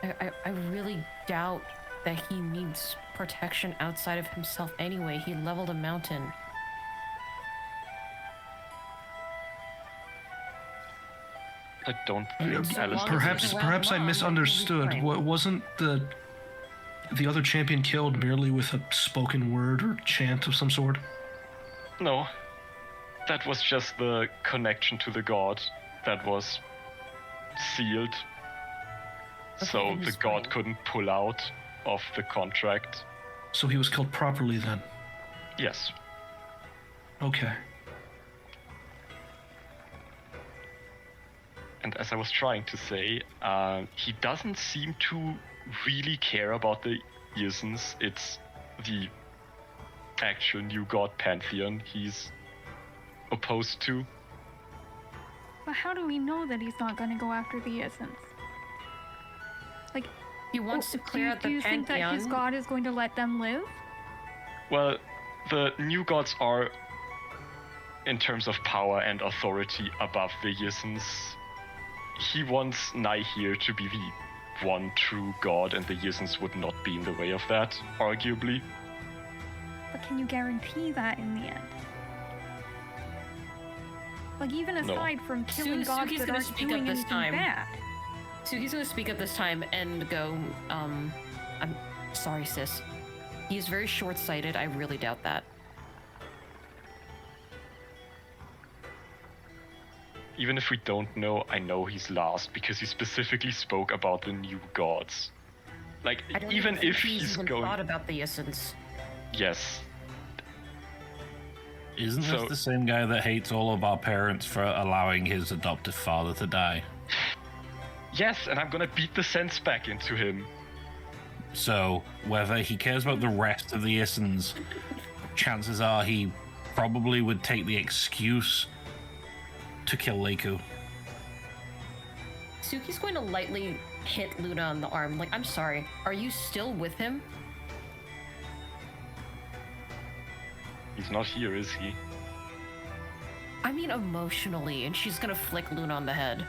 I really doubt that he needs protection outside of himself anyway. He leveled a mountain. I don't Yeah, think so Alistair. long as Perhaps, he's around perhaps I Mom, misunderstood. he'll be fine. Wasn't the other champion killed merely with a spoken word or chant of some sort? No, that was just the connection to the god that was sealed. Okay, So then the he's god fine. couldn't pull out of the contract. So he was killed properly then. Yes. Okay. And as I was trying to say, he doesn't seem to really care about the Yisns. It's the actual new god pantheon he's opposed to. But how do we know that he's not going to go after the essence? Like, He wants to clear out the do you think that his pantheon. god is going to let them live? Well, the new gods are, in terms of power and authority, above the Yisns. He wants Nihir to be the one true god, and the Yisns would not be in the way of that, arguably. But can you guarantee that in the end? Like, even No. aside from killing gods Suki's that gonna aren't speak up doing this anything time. bad. So he's gonna speak up this time and go, I'm sorry, sis. He's very short-sighted. I really doubt that. Even if we don't know, I know he's lost because he specifically spoke about the new gods. Like, I don't even think if he's even going. thought about the essence. Yes. Isn't So- this the same guy that hates all of our parents for allowing his adoptive father to die? Yes, and I'm gonna beat the sense back into him. So, whether he cares about the rest of the Issens, chances are he probably would take the excuse to kill Leiku. Suki's going to lightly hit Luna on the arm. Like, I'm sorry. Are you still with him? He's not here, is he? I mean, emotionally. And she's gonna flick Luna on the head.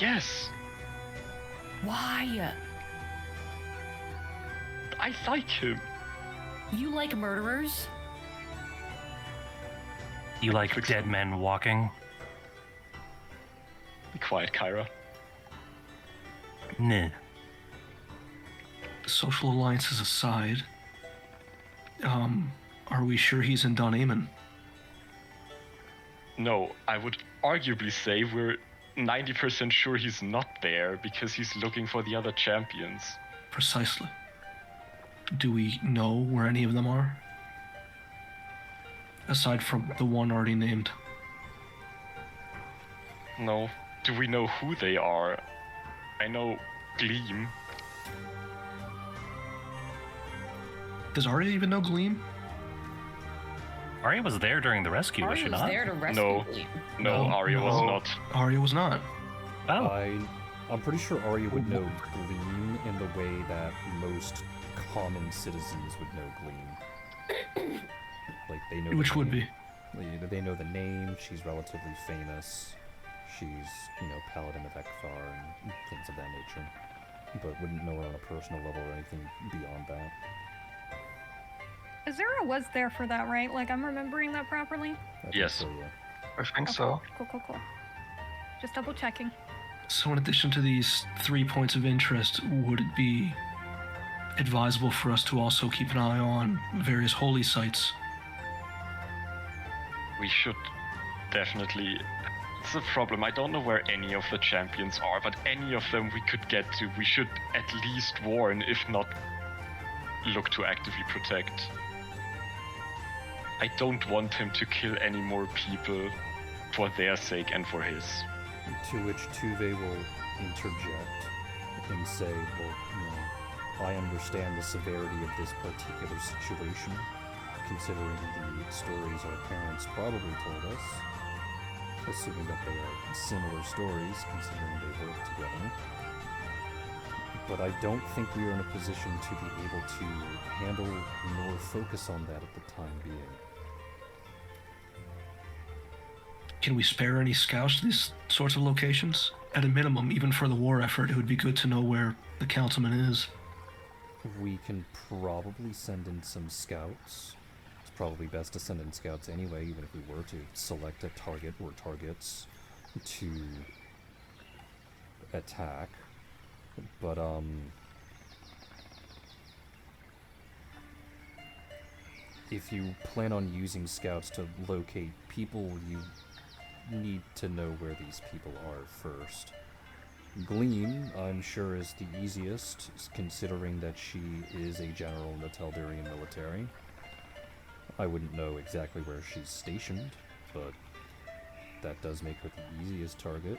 Yes, Why? I like him. You like murderers? You like dead men walking? Be quiet, Kyra. Nah. Social alliances aside, are we sure he's in Dun Amon? No, I would arguably say we're 90% sure he's not there because he's looking for the other champions. Precisely. Do we know where any of them are? Aside from the one already named. No. Do we know who they are? I know Gleam. Does Arya even know Gleam? Arya was there during the rescue, was Arya she was not? there to rescue No. Gleam. No, No, Arya was no. not. Arya was not. Oh, I'm pretty sure Arya would know Gleam in the way that most common citizens would know Gleam. Like, they know. the Which would name. be. They know the name. She's relatively famous. She's, Paladin of Ekthar and things of that nature. But wouldn't know her on a personal level or anything beyond that. Azura was there for that, right? Like, I'm remembering that properly? I think Yes. so, yeah. I think so. Cool. Just double checking. So in addition to these 3 points of interest, would it be advisable for us to also keep an eye on various holy sites? We should definitely. It's a problem. I don't know where any of the champions are, but any of them we could get to, we should at least warn, if not look to actively protect. I don't want him to kill any more people for their sake and for his. To which Tuve will interject and say, well, I understand the severity of this particular situation, considering the stories our parents probably told us, assuming that they are similar stories, considering they work together. But I don't think we are in a position to be able to handle nor focus on that at the time being. can we spare any scouts to these sorts of locations? At a minimum, even for the war effort, it would be good to know where the councilman is. We can probably send in some scouts. It's probably best to send in scouts anyway, even if we were to select a target or targets to attack. But, if you plan on using scouts to locate people, you need to know where these people are first. Gleam, I'm sure, is the easiest, considering that she is a general in the Teldurian military. I wouldn't know exactly where she's stationed, but that does make her the easiest target.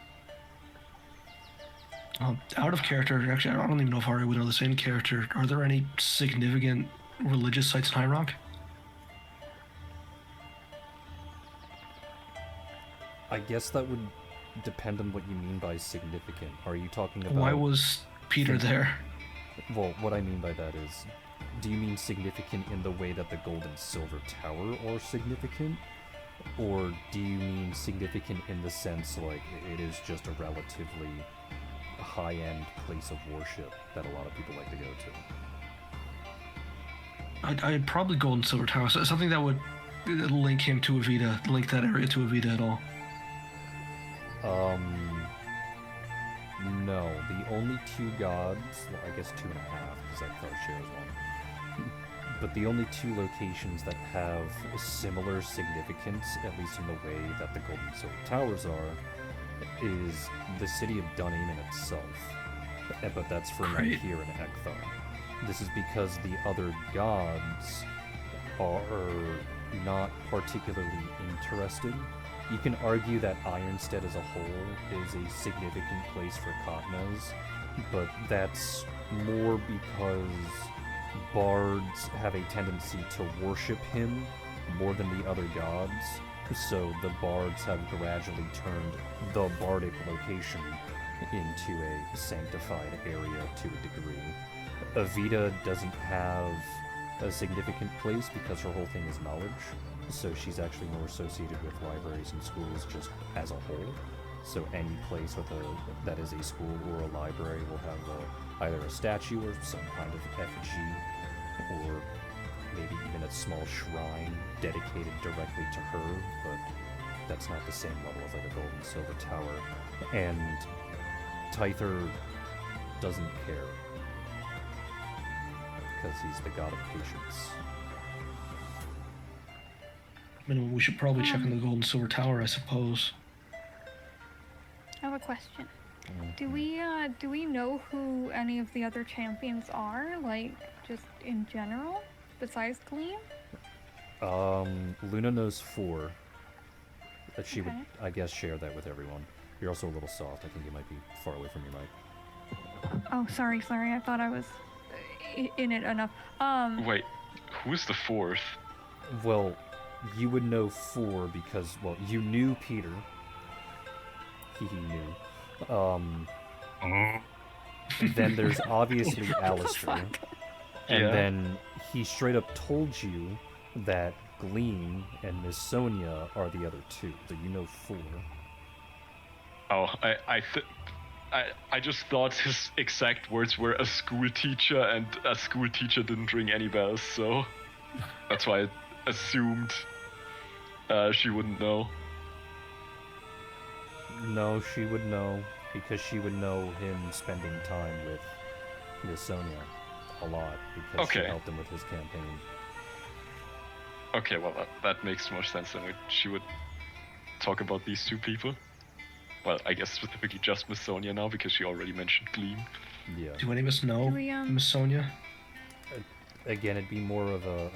Out of character, actually, I don't even know if Ari would know this in character. Are there any significant religious sites in High Rock? I guess that would depend on what you mean by significant. Are you talking about... Why was Peter there? Well, what I mean by that is, do you mean significant in the way that the Gold and Silver Tower are significant? Or do you mean significant in the sense, like, it is just a relatively high-end place of worship that a lot of people like to go to? I'd probably Gold and Silver Tower. So something that would link him to Avita, link that area to Avita at all. No. The only two gods, well, I guess 2.5, because that card shares one. But the only two locations that have a similar significance, at least in the way that the Gold and Silver Towers are, is the city of Dunedin itself. But that's for me here in Ekthar. This is because the other gods are not particularly interested. You can argue that Ironstead as a whole is a significant place for Katnas, but that's more because bards have a tendency to worship him more than the other gods, so the bards have gradually turned the bardic location into a sanctified area to a degree. Avita doesn't have a significant place because her whole thing is knowledge, so she's actually more associated with libraries and schools just as a whole. So any place with that is a school or a library will have either a statue or some kind of effigy, or maybe even a small shrine dedicated directly to her, but that's not the same level as like a Gold and Silver Tower. And Tyther doesn't care, because he's the god of patience. I mean, we should probably check on the Gold and Silver Tower, I suppose. I have a question. Do we know who any of the other champions are? Like, just in general? Besides Gleam? Luna knows 4. That she would, Okay. I guess, share that with everyone. You're also a little soft. I think you might be far away from your mic. Oh, sorry. I thought I was in it enough. Wait, who's the 4th? Well, you would know 4 because, well, you knew Peter. He knew. Then there's obviously Alistair. And Yeah. then he straight up told you that Gleam and Miss Sonia are the other 2. So you know 4. Oh, I just thought his exact words were a school teacher, and a school teacher didn't ring any bells, so that's why I assumed she wouldn't know. No, she would know, because she would know him spending time with Miss Sonia a lot, because she Okay. helped him with his campaign. Okay, well, that makes more sense than she would talk about these two people. Well, I guess specifically just Miss Sonia now, because she already mentioned Gleam. Yeah. Do any of us know Do we, Miss Sonia? Again, it'd be more of a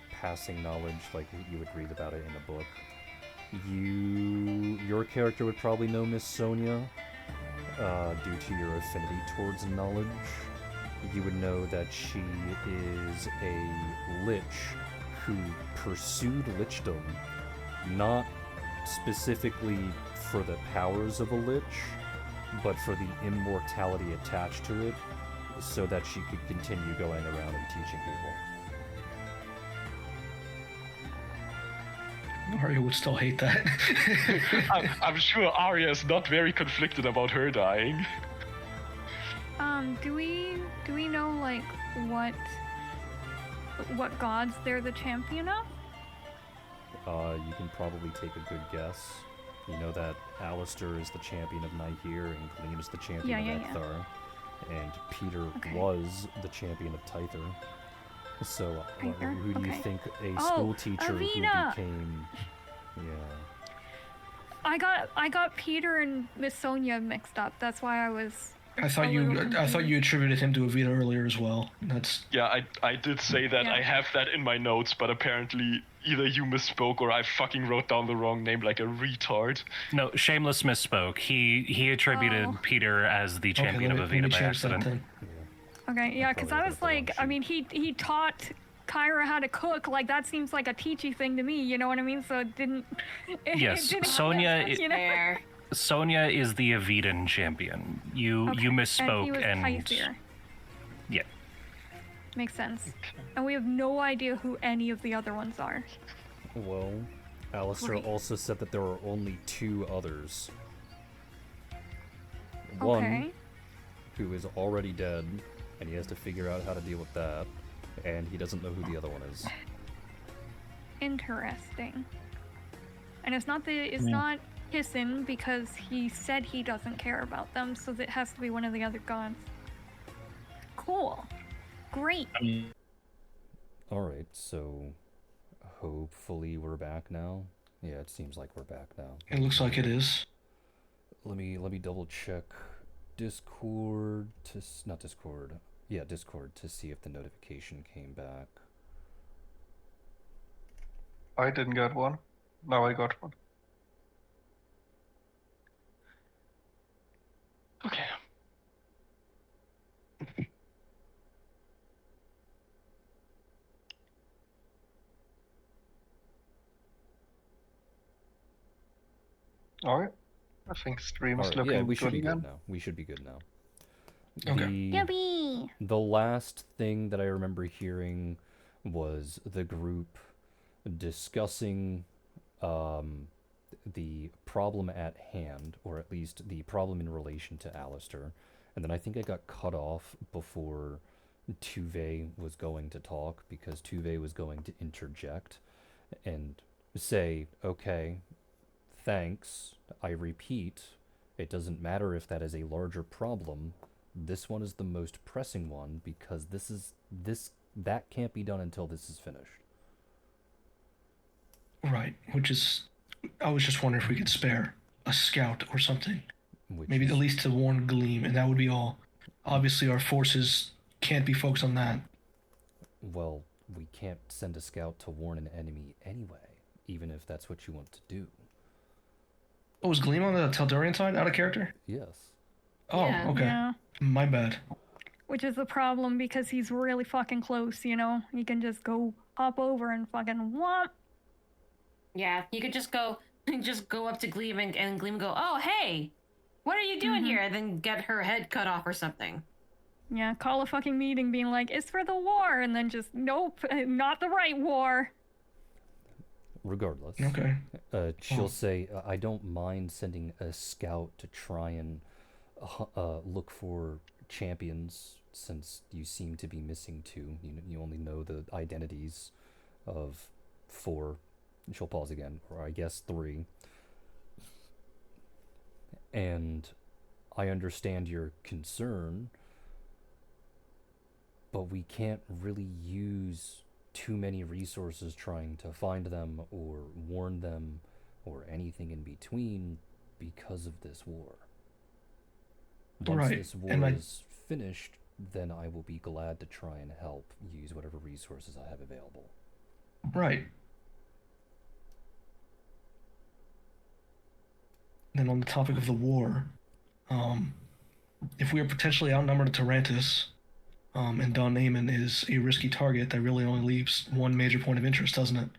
passing knowledge, like you would read about it in a book. Your character would probably know Miss Sonia, due to your affinity towards knowledge. You would know that she is a lich who pursued lichdom, not specifically for the powers of a lich, but for the immortality attached to it, so that she could continue going around and teaching people. Arya would still hate that. I'm sure Arya is not very conflicted about her dying. Do we know like what gods they're the champion of? You can probably take a good guess. You know that Alistair is the champion of Nihir and Gleam is the champion of Ekthar. And Peter was the champion of Tyther. So, who do you think a school teacher Avina! who became... Yeah. I got Peter and Miss Sonia mixed up. That's why I was... I thought you attributed him to Avita earlier as well. That's... Yeah, I did say that. Yeah. I have that in my notes, but apparently either you misspoke or I fucking wrote down the wrong name like a retard. No, Shameless misspoke. He attributed Peter as the champion of Avita by accident. Okay, yeah, because I was like, I mean, he taught Kyra how to cook. Like, that seems like a teachy thing to me, you know what I mean? So it didn't... Yes, it didn't Sonia... you know? Fair. Sonia is the Avidan champion. You misspoke and he was Tyther. Yeah. Makes sense. And we have no idea who any of the other ones are. Well, Alistair Great. also said that there are only 2 others. Okay. One, who is already dead, and he has to figure out how to deal with that, and he doesn't know who the other one is. Interesting. And it's not not Hissin because he said he doesn't care about them, so it has to be one of the other gods. Cool. Great. Alright, so hopefully we're back now. Yeah, it seems like we're back now. It looks like it is. Let me double check Discord to not Discord. Yeah, Discord to see if the notification came back. I didn't get one. Now I got one. Okay. Alright. I think stream is Alright, looking yeah, we should good be again. good now. We should be good now. Okay. Yippee! The last thing that I remember hearing was the group discussing the problem at hand, or at least the problem in relation to Alistair. And then I think I got cut off before Tuve was going to talk, because Tuve was going to interject and say, okay, thanks, I repeat, it doesn't matter if that is a larger problem. This one is the most pressing one because that can't be done until this is finished. Right, which is... I was just wondering if we could spare a scout or something. Maybe at least to warn Gleam, and that would be all. Obviously, our forces can't be focused on that. Well, we can't send a scout to warn an enemy anyway, even if that's what you want to do. Oh, was Gleam on the Teldurian side, out of character? Yes. Oh, Yeah. okay. Yeah. My bad. Which is a problem because he's really fucking close, you know? He can just go hop over and fucking whomp. Yeah, you could just go up to Gleam and Gleam go, oh, hey, what are you doing here? And then get her head cut off or something. Yeah, call a fucking meeting being like, it's for the war, and then just, nope, not the right war. Regardless. Okay. She'll say, I don't mind sending a scout to try and look for champions, since you seem to be missing 2. You only know the identities of 4. She'll pause again, or I guess 3. And I understand your concern, but we can't really use too many resources trying to find them or warn them or anything in between because of this war. Once Right, this war and is finished, then I will be glad to try and help use whatever resources I have available. Right. Then on the topic of the war, if we are potentially outnumbered at Tarantus, and Don Amon is a risky target, that really only leaves one major point of interest, doesn't it?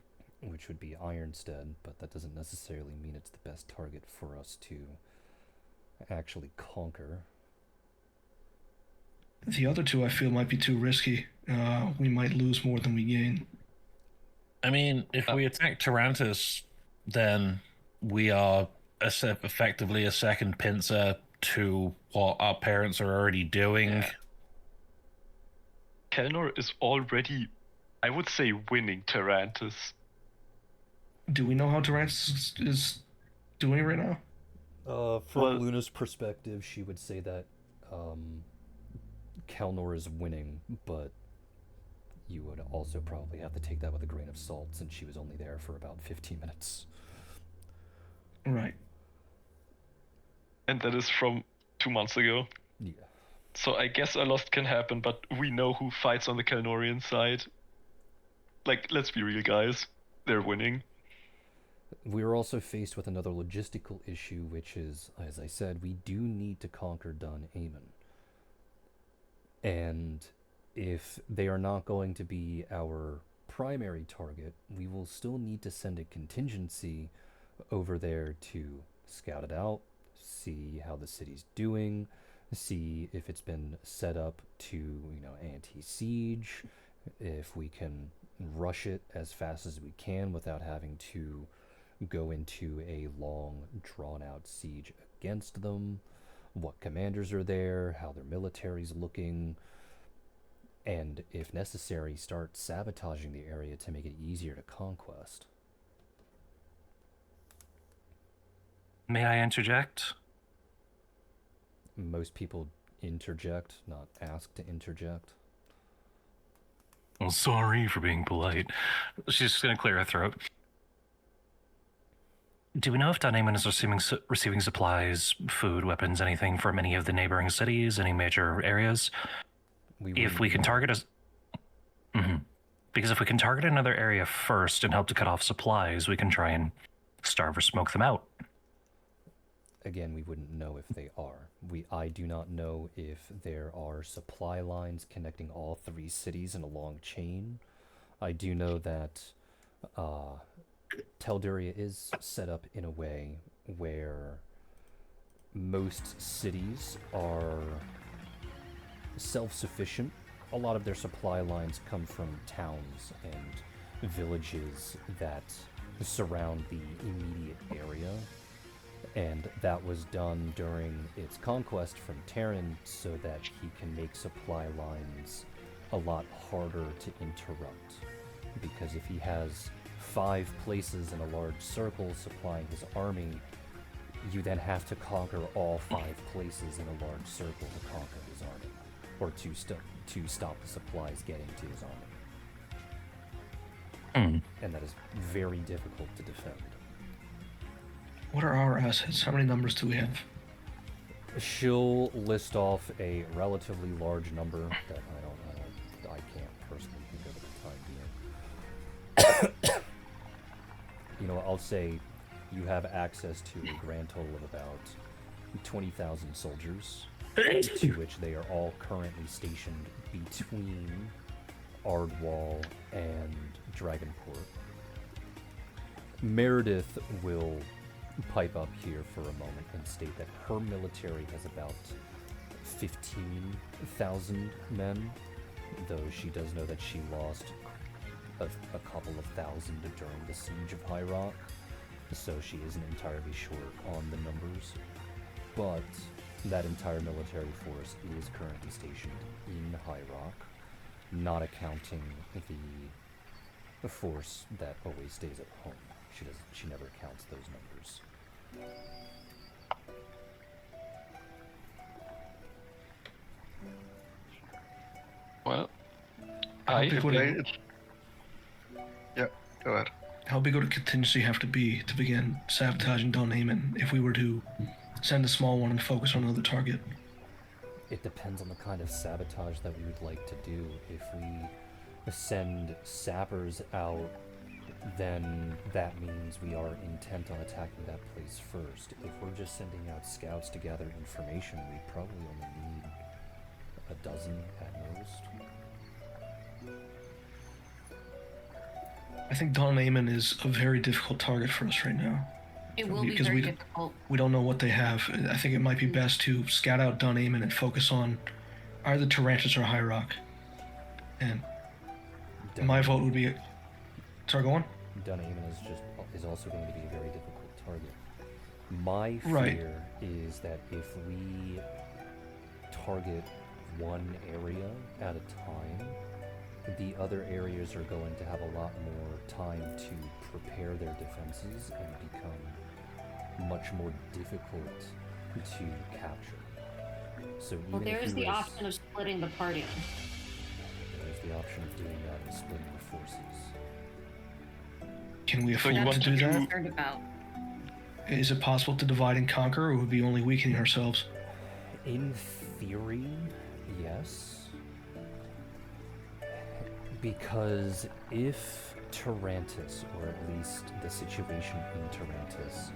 Which would be Ironstead, but that doesn't necessarily mean it's the best target for us to actually conquer. The other 2 I feel might be too risky. We might lose more than we gain. I mean, if we attack Tarantus, then we are effectively a second pincer to what our parents are already doing. Yeah. Kelnor is already, I would say, winning Tarantus. Do we know how Tyrannus is doing right now? From Well- Luna's perspective, she would say that Kelnor is winning, but you would also probably have to take that with a grain of salt since she was only there for about 15 minutes. Right. And that is from 2 months ago. Yeah. So I guess a lot can happen, but we know who fights on the Kelnorian side. Like, let's be real, guys. They're winning. We are also faced with another logistical issue, which is, as I said, we do need to conquer Dun Amon. And if they are not going to be our primary target, we will still need to send a contingency over there to scout it out, see how the city's doing, see if it's been set up to, anti-siege, if we can rush it as fast as we can without having to go into a long, drawn-out siege against them, what commanders are there, how their military's looking, and, if necessary, start sabotaging the area to make it easier to conquest. May I interject? Most people interject, not ask to interject. Well, sorry for being polite. She's just gonna clear her throat. Do we know if Dunhaven is receiving supplies, food, weapons, anything from any of the neighboring cities, any major areas? If we can target us... Because if we can target another area first and help to cut off supplies, we can try and starve or smoke them out. Again, we wouldn't know if they are. I do not know if there are supply lines connecting all 3 cities in a long chain. I do know that Telduria is set up in a way where most cities are self-sufficient. A lot of their supply lines come from towns and villages that surround the immediate area. And that was done during its conquest from Terran so that he can make supply lines a lot harder to interrupt. Because if he has 5 places in a large circle supplying his army, you then have to conquer all 5 places in a large circle to conquer his army, or to stop the supplies getting to his army. And that is very difficult to defend. What are our assets? How many numbers do we have? She'll list off a relatively large number that I can't personally think of at the time being. I'll say you have access to a grand total of about 20,000 soldiers, to which they are all currently stationed between Ardwall and Dragonport. Meredith will pipe up here for a moment and state that her military has about 15,000 men, though she does know that she lost a couple of thousand during the siege of High Rock, so she isn't entirely sure on the numbers. But that entire military force is currently stationed in High Rock, not accounting the force that always stays at home. She never counts those numbers. Well, How I big would Okay, yeah, go ahead. How big would a contingency have to be to begin sabotaging Dunhaven if we were to send a small one and focus on another target? It depends on the kind of sabotage that we would like to do. If we send sappers out, then that means we are intent on attacking that place first. If we're just sending out scouts to gather information, we probably only need a dozen at most. I think Dunhaven is a very difficult target for us right now. It will be Because very we- difficult. We don't know what they have. I think it might be best to scout out Dunhaven and focus on either Tarantus or High Rock. And my vote would be... Sorry, go on. Dunaimon is also going to be a very difficult target. My Right. fear is that if we target one area at a time, the other areas are going to have a lot more time to prepare their defenses and become much more difficult to capture. So even Well, if there's we the were to option of splitting the party. there's the option of doing that and splitting the forces. Can we So afford you to want do to that? Concerned about. Is it possible to divide and conquer, or would we be only weakening ourselves? In theory, yes. Because if Tarantus, or at least the situation in Tarantus,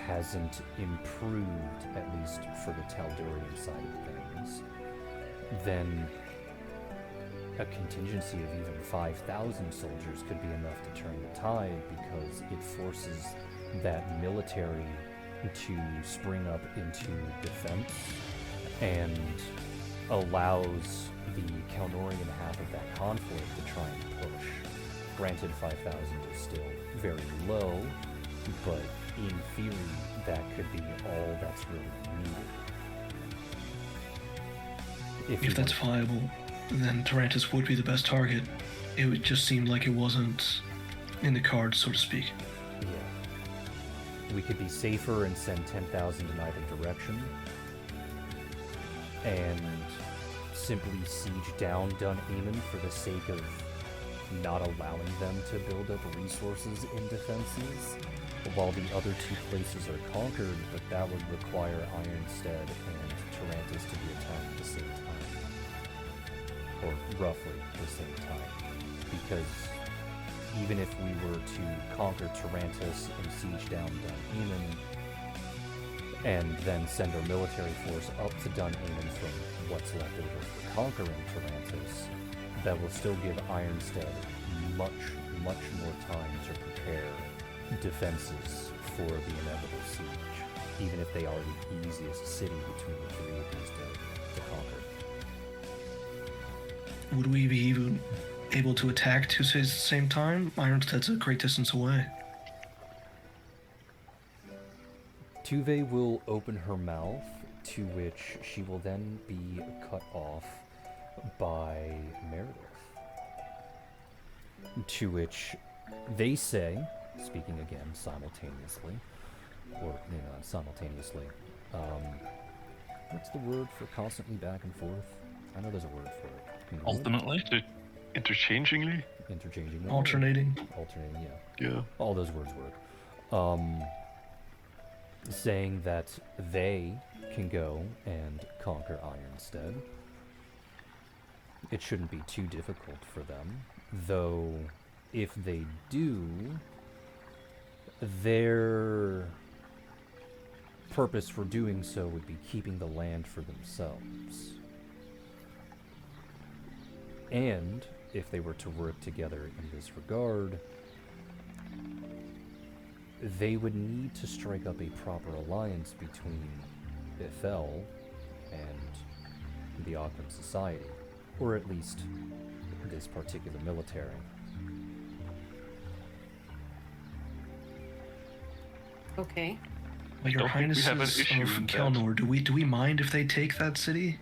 hasn't improved, at least for the Teldurian side of things, then a contingency of even 5,000 soldiers could be enough to turn the tide, because it forces that military to spring up into defense and allows the Kelnorian half of that conflict to try and push. Granted, 5,000 is still very low, but in theory, that could be all that's really needed. If that's viable, then Tarantus would be the best target. It would just seem like it wasn't in the cards, so to speak. Yeah. We could be safer and send 10,000 in either direction, and simply siege down Dunaimon for the sake of not allowing them to build up resources in defenses, while the other two places are conquered, but that would require Ironstead and Tarantus to be attacked at the same time. Or roughly the same time. Because even if we were to conquer Tarantus and siege down Dunaimon, and then send our military force up to Dunaimon from what's left over for conquering Tarantus, that will still give Ironstead much more time to prepare defenses for the inevitable siege, even if they are the easiest city between the three of these to conquer. Would we be even able to attack two cities at the same time? Ironstead's a great distance away. Tuve will open her mouth, to which she will then be cut off by Meredith. To which they say, speaking again simultaneously, or simultaneously, what's the word for constantly back and forth? I know there's a word for it. You know, Alternately? Interchangingly? Interchanging. Alternating. Alternating, yeah. Yeah. All those words work. Saying that they can go and conquer Ironstead. It shouldn't be too difficult for them, though if they do, their purpose for doing so would be keeping the land for themselves. And if they were to work together in this regard, they would need to strike up a proper alliance between Ithel and the Occam Society, or at least this particular military. Okay. But Your don't think we have an Highnesses issue of in that. Kelnor, do we mind if they take that city?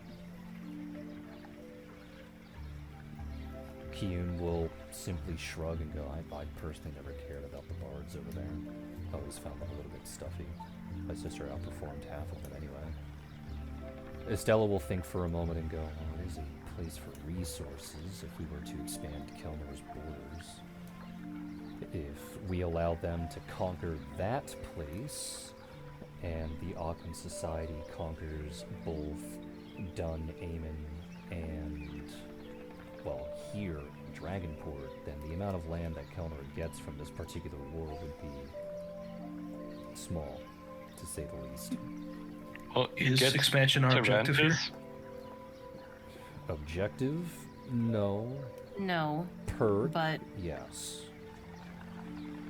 Kiyun will simply shrug and go, I personally never cared about the bards over there. Always found them a little bit stuffy. My sister outperformed half of them anyway. Estella will think for a moment and go, oh, it is a place for resources if we were to expand Kelnor's borders. If we allow them to conquer that place, and the Occam Society conquers both Dunaimon and, well, here in Dragonport, then the amount of land that Kelnor gets from this particular war would be small, to say the least. Well, Is get expansion our objective here? Tarantus. Objective? No. No, Perk? but Yes.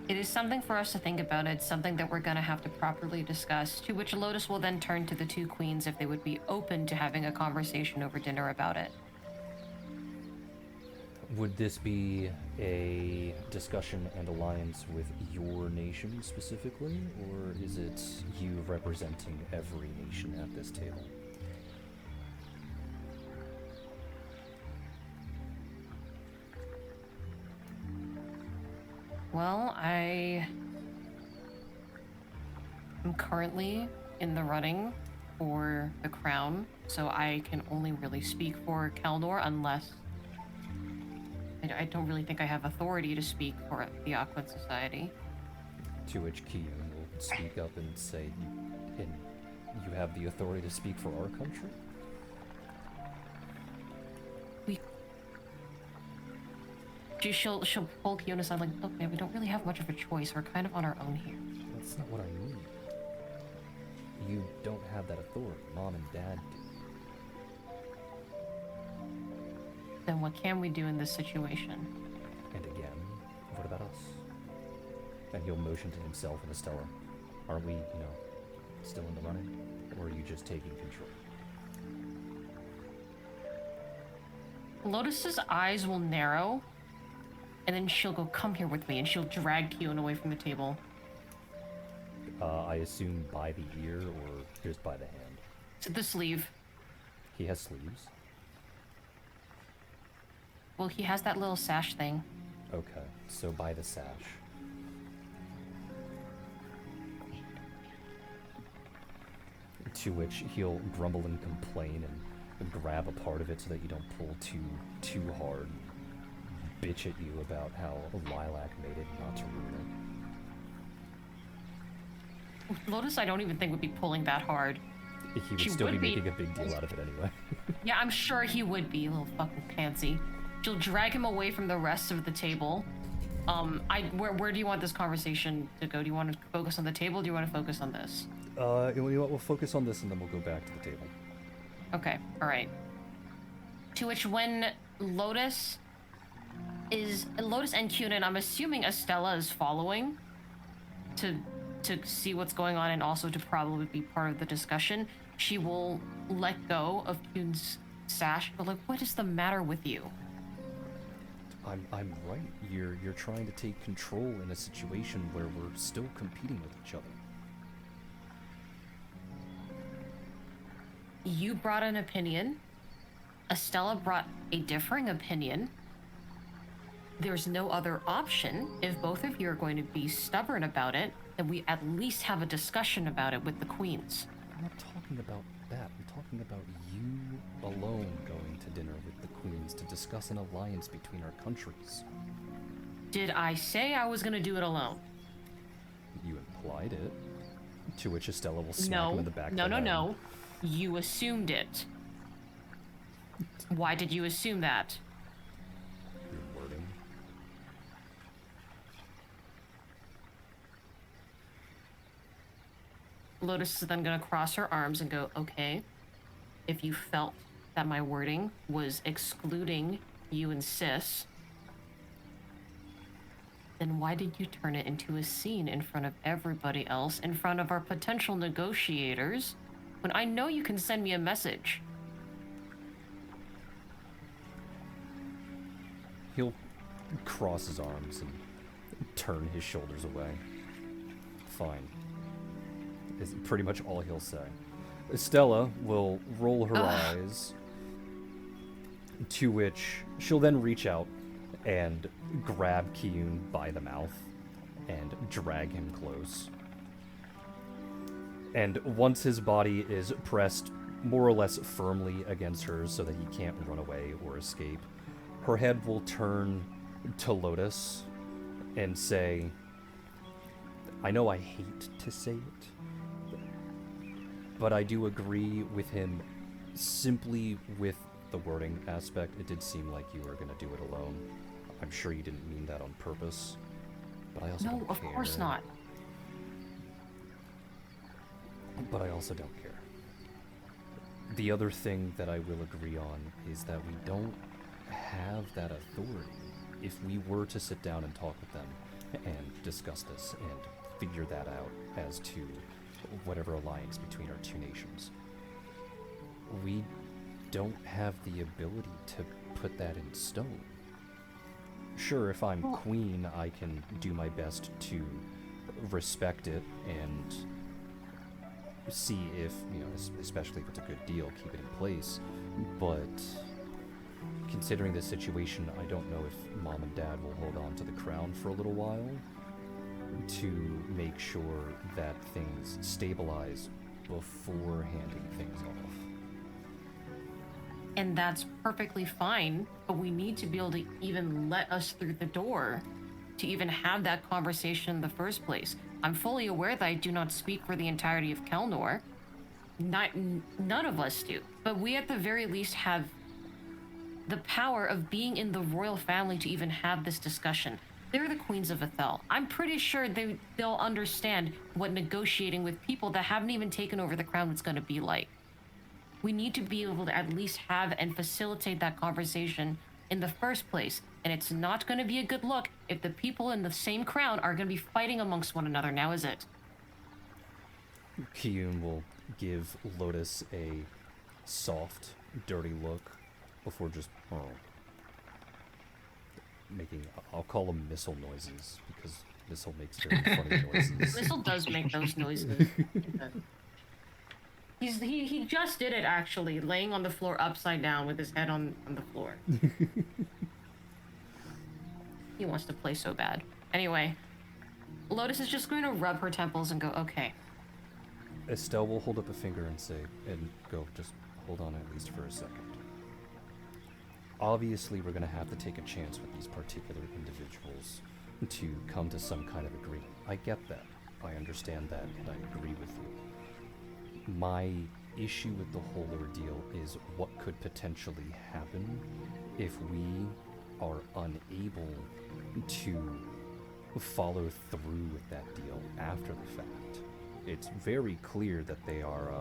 it is something for us to think about. It's something that we're going to have to properly discuss, to which Lotus will then turn to the two queens if they would be open to having a conversation over dinner about it. Would this be a discussion and alliance with your nation specifically, or is it you representing every nation at this table? Well, I am currently in the running for the crown, so I can only really speak for Keldor unless... I don't really think I have authority to speak for the Aquan Society. To which Kiyun will speak up and say, and you have the authority to speak for our country? She'll pull Kiyun aside like, look man, we don't really have much of a choice. We're kind of on our own here. That's not what I mean. You don't have that authority. Mom and Dad do. Then what can we do in this situation? And again, what about us? And he'll motion to himself and Estella. Aren't we, still in the running? Or are you just taking control? Lotus's eyes will narrow, and then she'll go, come here with me, and she'll drag Kiyun away from the table. I assume by the ear or just by the hand? To the sleeve. He has sleeves. Well, he has that little sash thing. Okay, so by the sash. To which he'll grumble and complain and grab a part of it so that you don't pull too hard. Bitch at you about how Lilac made it not to ruin it. Lotus, I don't even think would be pulling that hard. He would still be making a big deal out of it anyway. Yeah, I'm sure he would be, little fucking pansy. She'll drag him away from the rest of the table. Where do you want this conversation to go? Do you want to focus on the table? Or do you want to focus on this? You know what, we'll focus on this and then we'll go back to the table. Okay, all right. To which when Lotus and Cunin, I'm assuming Estella is following to see what's going on and also to probably be part of the discussion. She will let go of Cun's sash. But like, what is the matter with you? I'm right. You're trying to take control in a situation where we're still competing with each other. You brought an opinion. Estella brought a differing opinion. There's no other option. If both of you are going to be stubborn about it, then we at least have a discussion about it with the queens. I'm not talking about that. I'm talking about you alone going to dinner with the queens to discuss an alliance between our countries. Did I say I was going to do it alone? You implied it. To which Estella will smack him in the back of the head. No. You assumed it. Why did you assume that? Your wording. Lotus is then going to cross her arms and go, okay, if you felt that my wording was excluding you and Sis, then why did you turn it into a scene in front of everybody else, in front of our potential negotiators, when I know you can send me a message? He'll cross his arms and turn his shoulders away. Fine. Is pretty much all he'll say. Estella will roll her eyes, to which she'll then reach out and grab Kiyun by the mouth and drag him close. And once his body is pressed more or less firmly against hers so that he can't run away or escape, her head will turn to Lotus and say, I know I hate to say it, but I do agree with him simply with the wording aspect. It did seem like you were going to do it alone. I'm sure you didn't mean that on purpose, but I also don't care. No, of course not. But I also don't care. The other thing that I will agree on is that we don't have that authority. If we were to sit down and talk with them and discuss this and figure that out as to whatever alliance between our two nations, we don't have the ability to put that in stone. sure, if I'm queen, I can do my best to respect it and see if, especially if it's a good deal, keep it in place. But considering the situation, I don't know if Mom and Dad will hold on to the crown for a little while to make sure that things stabilize before handing things off. And that's perfectly fine, but we need to be able to even let us through the door to even have that conversation in the first place. I'm fully aware that I do not speak for the entirety of Kelnor. None of us do. But we at the very least have the power of being in the royal family to even have this discussion. They're the queens of Ethel. I'm pretty sure they'll understand what negotiating with people that haven't even taken over the crown is going to be like. We need to be able to at least have and facilitate that conversation in the first place. And it's not going to be a good look if the people in the same crown are going to be fighting amongst one another, now is it? Kiyun will give Lotus a soft, dirty look before just making, I'll call them missile noises, because Missile makes very funny noises. Missile does make those noises. He just did it, actually, laying on the floor upside down with his head on the floor. He wants to play so bad. Anyway, Lotus is just going to rub her temples and go, okay. Estelle will hold up a finger and say, and go, just hold on at least for a second. Obviously, we're going to have to take a chance with these particular individuals to come to some kind of agreement. I get that. I understand that, and I agree with you. My issue with the whole ordeal is what could potentially happen if we are unable to follow through with that deal after the fact. It's very clear that they are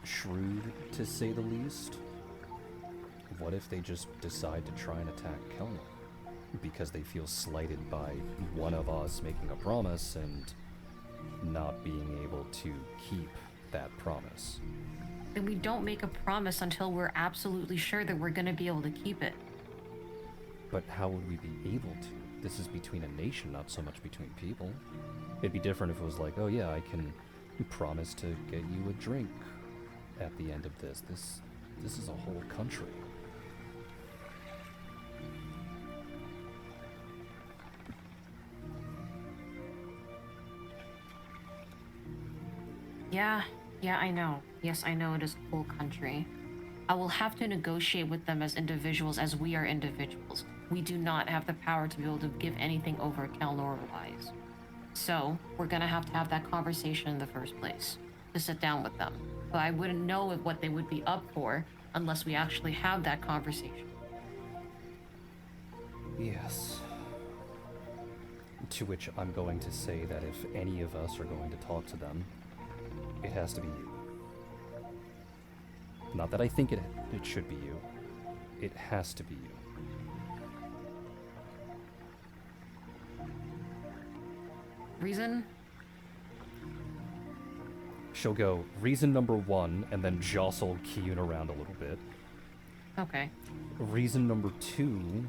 shrewd, to say the least. What if they just decide to try and attack Kelna because they feel slighted by one of us making a promise and not being able to keep that promise? Then we don't make a promise until we're absolutely sure that we're going to be able to keep it. But how would we be able to? This is between a nation, not so much between people. It'd be different if it was like, oh yeah, I can promise to get you a drink at the end of this. This is a whole country. Yeah, I know. Yes, I know it is a whole country. I will have to negotiate with them as individuals as we are individuals. We do not have the power to be able to give anything over Kelnor-wise. So, we're gonna have to have that conversation in the first place, to sit down with them. But I wouldn't know what they would be up for unless we actually have that conversation. Yes. To which I'm going to say that if any of us are going to talk to them, it has to be you. Not that I think it should be you. It has to be you. Reason? She'll go, reason number 1, and then jostle Kiyun around a little bit. Okay. Reason number 2,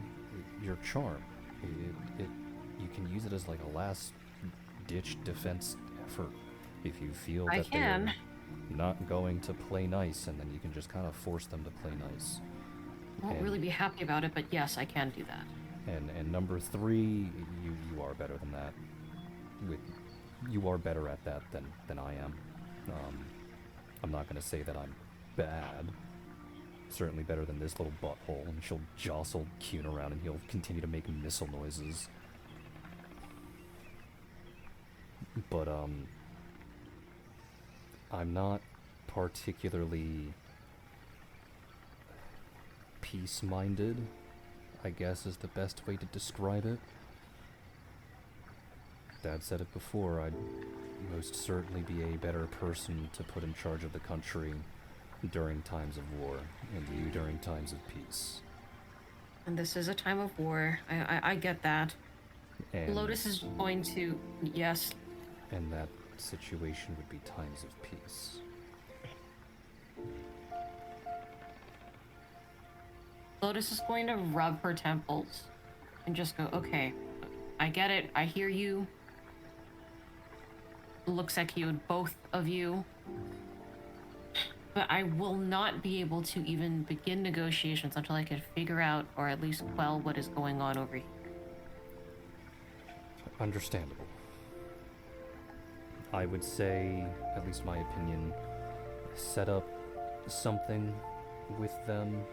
your charm. You can use it as like a last-ditch defense effort. If you feel that they're not going to play nice, and then you can just kind of force them to play nice. I won't really be happy about it, but yes, I can do that. And number 3, you are better than that. You are better at that than I am. I'm not going to say that I'm bad. Certainly better than this little butthole, and she'll jostle Kyun around and he'll continue to make missile noises. But, I'm not particularly peace-minded, I guess is the best way to describe it. Dad said it before, I'd most certainly be a better person to put in charge of the country during times of war, and you during times of peace. And this is a time of war. I get that. And, Lotus is going to... Yes. and that situation would be times of peace. Lotus is going to rub her temples and just go, okay, I get it. I hear you. Looks at you, both of you. But I will not be able to even begin negotiations until I can figure out, or at least quell, what is going on over here. Understandable. I would say, at least my opinion, set up something with them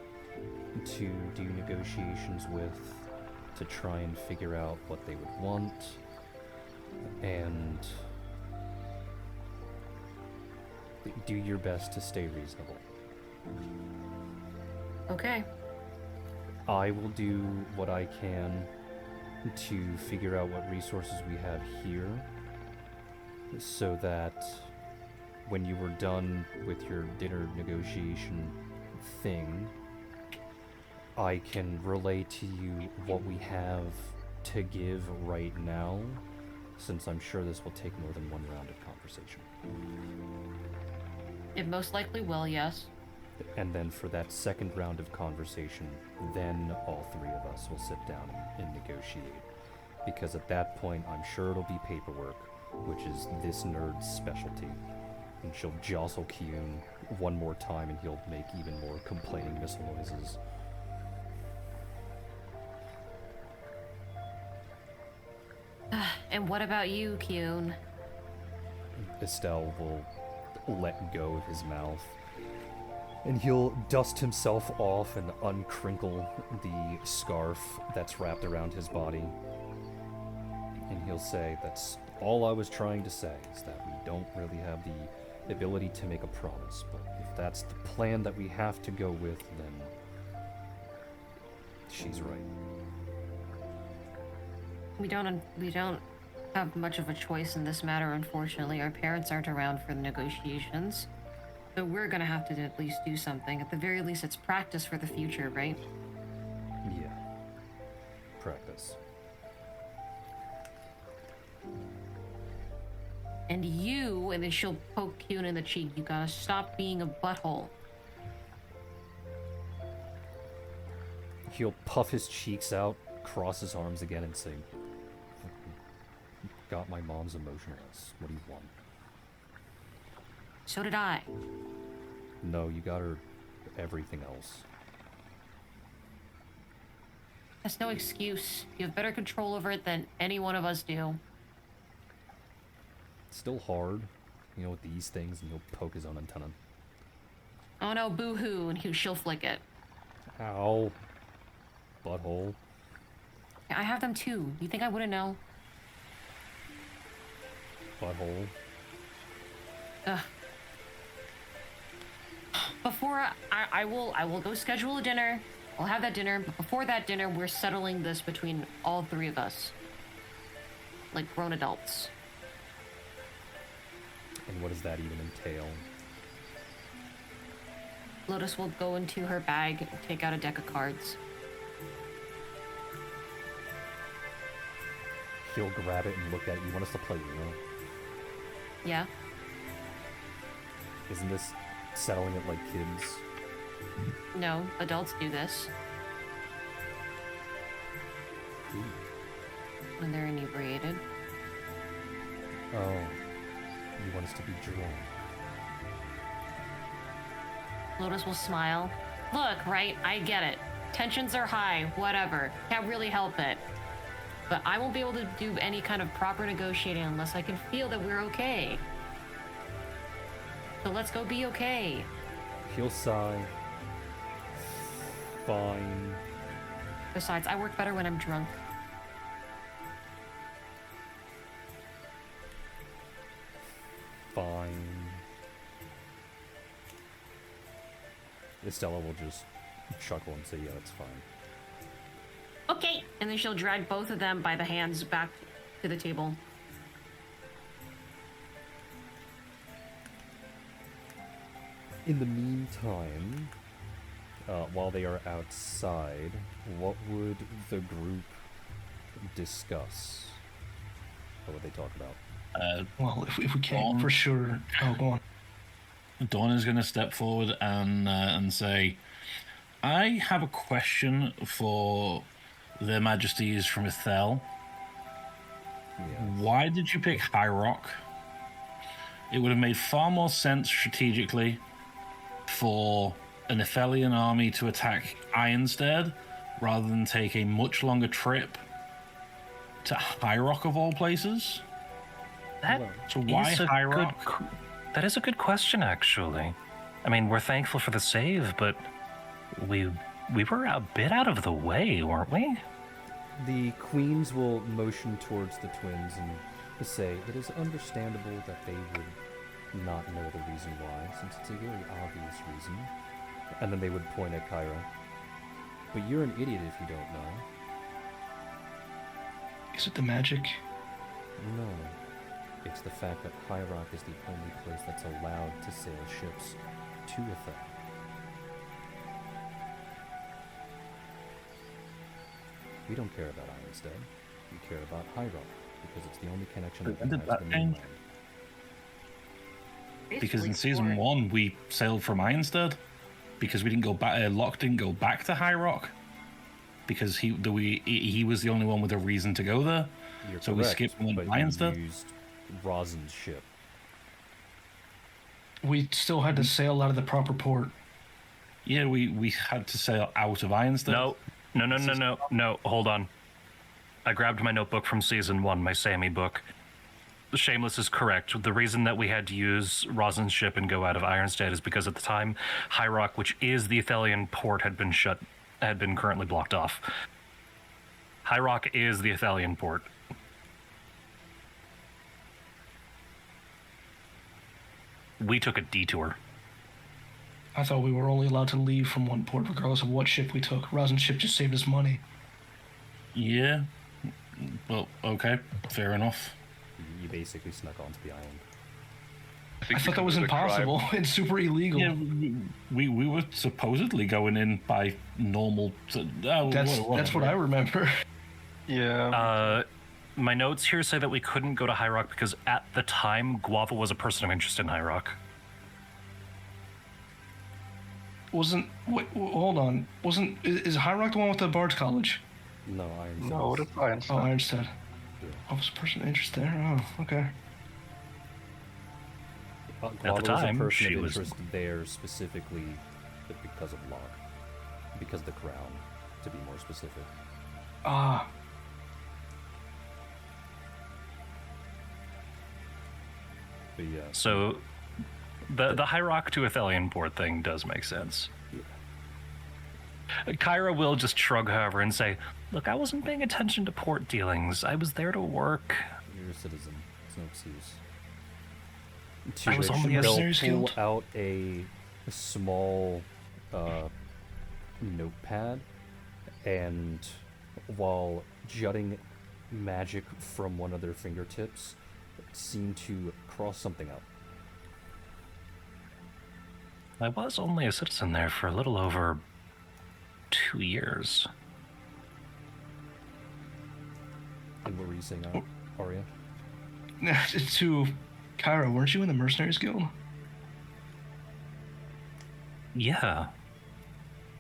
to do negotiations with, to try and figure out what they would want, and do your best to stay reasonable. Okay. I will do what I can to figure out what resources we have here, so that when you were done with your dinner negotiation thing, I can relay to you what we have to give right now, since I'm sure this will take more than one round of conversation. It most likely will, yes. And then for that second round of conversation, then all three of us will sit down and negotiate. Because at that point, I'm sure it'll be paperwork, which is this nerd's specialty. And she'll jostle Kyun one more time and he'll make even more complaining missile noises. And what about you, Kyun? Estelle will let go of his mouth. And he'll dust himself off and uncrinkle the scarf that's wrapped around his body. And he'll say, that's all I was trying to say, is that we don't really have the ability to make a promise. But if that's the plan that we have to go with, then she's right. We don't have much of a choice in this matter, unfortunately. Our parents aren't around for the negotiations. So we're gonna have to at least do something. At the very least, it's practice for the future, right? Yeah. Practice. And you, and then she'll poke Kyun in the cheek, you gotta stop being a butthole. He'll puff his cheeks out, cross his arms again, and say, got my mom's emotionless. What do you want? So did I. No, you got her everything else. That's no excuse. You have better control over it than any one of us do. It's still hard, you know, with these things, and he'll poke his own antenna. Oh no, boo-hoo, and she'll flick it. Ow. Butthole. I have them too. You think I wouldn't know? Butthole. Ugh. Before I will go schedule a dinner. I'll have that dinner, but before that dinner, we're settling this between all three of us. Like grown adults. And what does that even entail? Lotus will go into her bag and take out a deck of cards. He'll grab it and look at it. You want us to play Uno? Yeah? Isn't this settling it like kids? No, adults do this. Ooh. When they're inebriated. Oh. You want us to be drunk? Lotus will smile. Look, right? I get it. Tensions are high, whatever. Can't really help it. But I won't be able to do any kind of proper negotiating unless I can feel that we're okay. So let's go be okay. He'll sigh. Fine. Besides, I work better when I'm drunk. Fine. Estella will just chuckle and say, yeah, that's fine. Okay. And then she'll drag both of them by the hands back to the table. In the meantime, while they are outside, what would the group discuss? What would they talk about? Well, if we can, Dawn. for sure. Oh, go on. Dawn is going to step forward and say, I have a question for their majesties from Ethel. Why did you pick High Rock? It would have made far more sense strategically for an Ethelian army to attack Ironstead rather than take a much longer trip to High Rock of all places. So why High Rock? That is a good question, actually. I mean, we're thankful for the save, but we were a bit out of the way, weren't we? The queens will motion towards the twins and say it is understandable that they would not know the reason why, since it's a very obvious reason. And then they would point at Kyra. But you're an idiot if you don't know. Is it the magic? No. It's the fact that High Rock is the only place that's allowed to sail ships to Ethel. We don't care about Ironstead. We care about High Rock, because it's the only connection that we have to the mainland. Because in season 1 we sailed from Ironstead because we didn't go back. Locke didn't go back to High Rock because he was the only one with a reason to go there. You're so correct, we skipped one to but Ironstead. you used Rosin's ship. We still had to sail out of the proper port. Yeah, we had to sail out of Ironstead. No. Hold on. I grabbed my notebook from season 1, my Sammy book. Shameless is correct. The reason that we had to use Rosin's ship and go out of Ironstead is because at the time, High Rock, which is the Ethelian port, had been currently blocked off. High Rock is the Ethelian port. We took a detour. I thought we were only allowed to leave from one port regardless of what ship we took. Rosin's ship just saved us money. Yeah. Well, okay. Fair enough. You basically snuck onto the island. I thought that was impossible. It's super illegal. Yeah, we were supposedly going in by normal. That's what I remember. Yeah. My notes here say that we couldn't go to High Rock because at the time, Guava was a person of interest in High Rock. Hold on. Is High Rock the one with the Bard's College? No, Ironstead. No, that's Ironstead. Oh, Ironstead. I was a person of interest there. Oh, okay. Guava time, was a person she of was- interest there specifically because of Locke. Because of the crown, to be more specific. Ah. But yeah. So, the High Rock to Ethelian port thing does make sense. Kyra will just shrug, however, and say, "Look, I wasn't paying attention to port dealings. I was there to work." You're a citizen. It's no excuse. I was on the Mercenaries They'll pull Guild. out a small notepad, and while jutting magic from one of their fingertips, seem to cross something out. I was only a citizen there for a little over 2 years. And what were you saying, Arya? To Kyra, weren't you in the Mercenaries Guild? Yeah.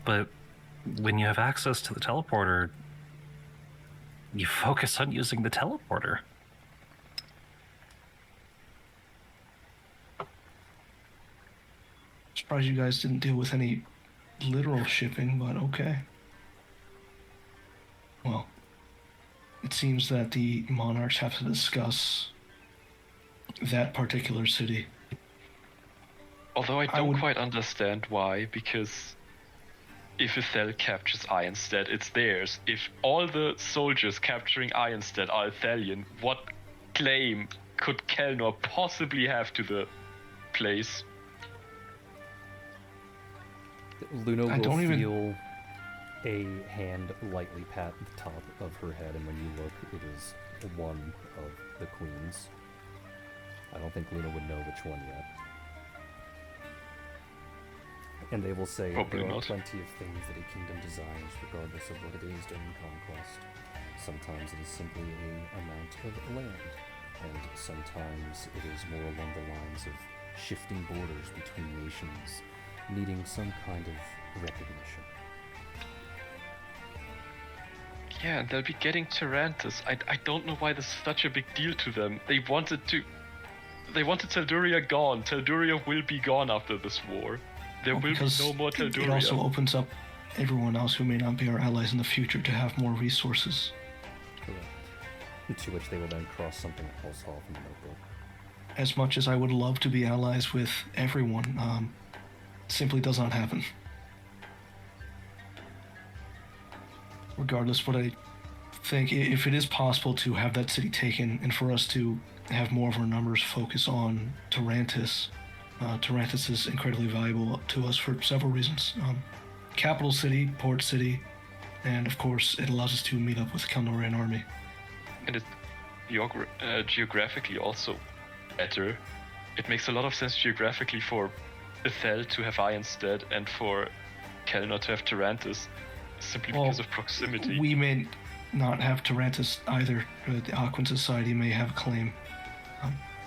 But when you have access to the teleporter, you focus on using the teleporter. Surprised you guys didn't deal with any literal shipping, but okay. Well, it seems that the monarchs have to discuss that particular city. Although I I don't would- quite understand why, because if Ethel captures Ironstead, it's theirs. If all the soldiers capturing Ironstead are Ethelian, what claim could Kelnor possibly have to the place? Luna I will don't even- feel a hand lightly pat the top of her head, and when you look, it is one of the queens. I don't think Luna would know which one yet. And they will say Probably there are not. plenty of things that a kingdom desires, regardless of what it is during conquest. Sometimes it is simply a amount of land, and sometimes it is more along the lines of shifting borders between nations, needing some kind of recognition. Yeah, and they'll be getting Tarantus. I don't know why this is such a big deal to them. They wanted Telduria gone. Telduria will be gone after this war. There will be Because no more it Telduria. also opens up everyone else who may not be our allies in the future to have more resources. Correct. To which they will then cross something else off in the notebook. As much as I would love to be allies with everyone, simply does not happen. Regardless, what I think, if it is possible to have that city taken and for us to have more of our numbers focus on Tarantus, Tarantus is incredibly valuable to us for several reasons. Capital city, port city, and of course it allows us to meet up with the Telduria army. And it's geographically also better. It makes a lot of sense geographically for Ethel to have Ironstead and for Kelnor to have Tarantus, simply because of proximity. We may not have Tarantus either, but the Aquan Society may have a claim.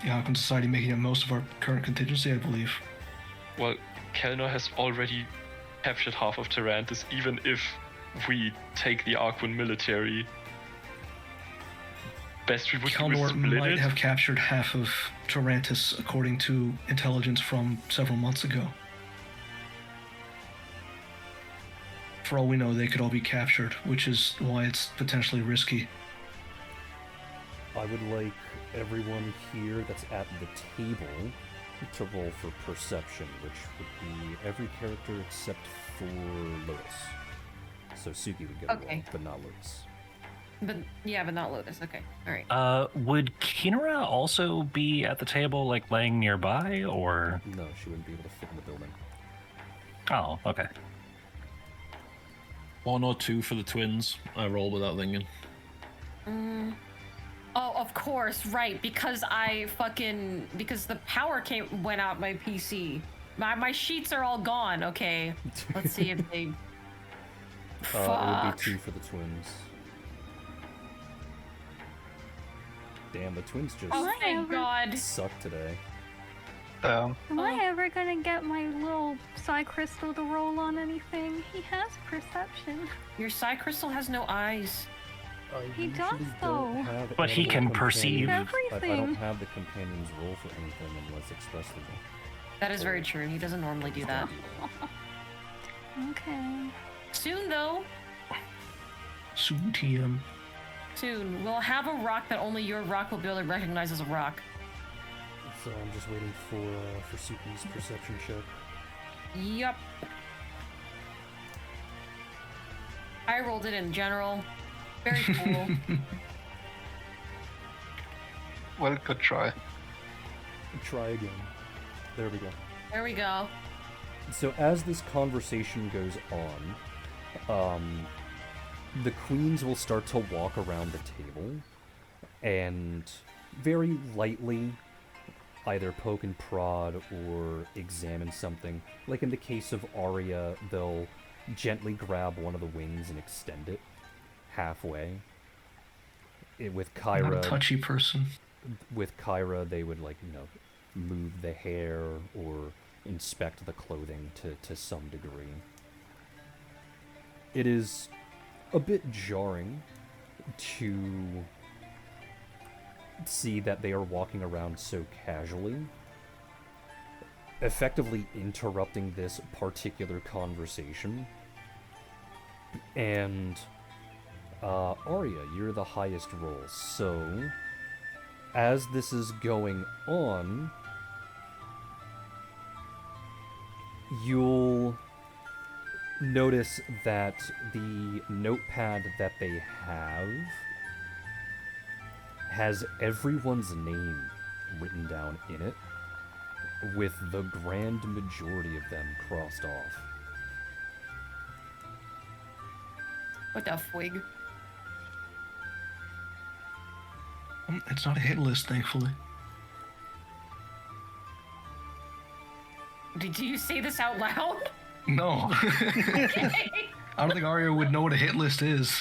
The Aquan Society making up most of our current contingency, I believe. Well, Kelnor has already captured half of Tarantus, even if we take the Aquan military. Best we would do is Kelnor split might it. have captured half of Tarantus, according to intelligence from several months ago. For all we know, they could all be captured, which is why it's potentially risky. I would like everyone here that's at the table to roll for perception, which would be every character except for Lotus. So Suki would get a roll, Okay. but not Lotus. But not Lotus. Okay, all right. Would Kinara also be at the table, like laying nearby, or? No, she wouldn't be able to fit in the building. Oh, okay. 1 or 2 for the twins. I roll without thinking. Oh, of course, right? Because the power went out my PC. My sheets are all gone. Okay, let's see if they. It would Fuck. be 2 for the twins. Damn, the twins just Oh, thank God. suck today. Am I ever gonna get my little psi crystal to roll on anything? He has perception. Your psi crystal has no eyes. He does, though. But he can perceive. I don't Everything. have the companions roll for anything unless expressly. That is very true. He doesn't normally do that. Okay. Soon, though. Soon, TM. Soon. We'll have a rock that only your rock will be able to recognize as a rock. So I'm just waiting for Suki's perception check. Yup. I rolled it in general. Very cool. Well, good try. Try again. There we go. There we go. So as this conversation goes on, the queens will start to walk around the table and very lightly either poke and prod or examine something. Like in the case of Arya, they'll gently grab one of the wings and extend it halfway. With Not Kyra, a touchy person. they would move the hair or inspect the clothing to some degree. It is a bit jarring to see that they are walking around so casually, effectively interrupting this particular conversation. And Arya, you're the highest roll, so as this is going on, you'll notice that the notepad that they have has everyone's name written down in it, with the grand majority of them crossed off. What the fwig? It's not a hit list, thankfully. Did you say this out loud? No. I don't think Arya would know what a hit list is.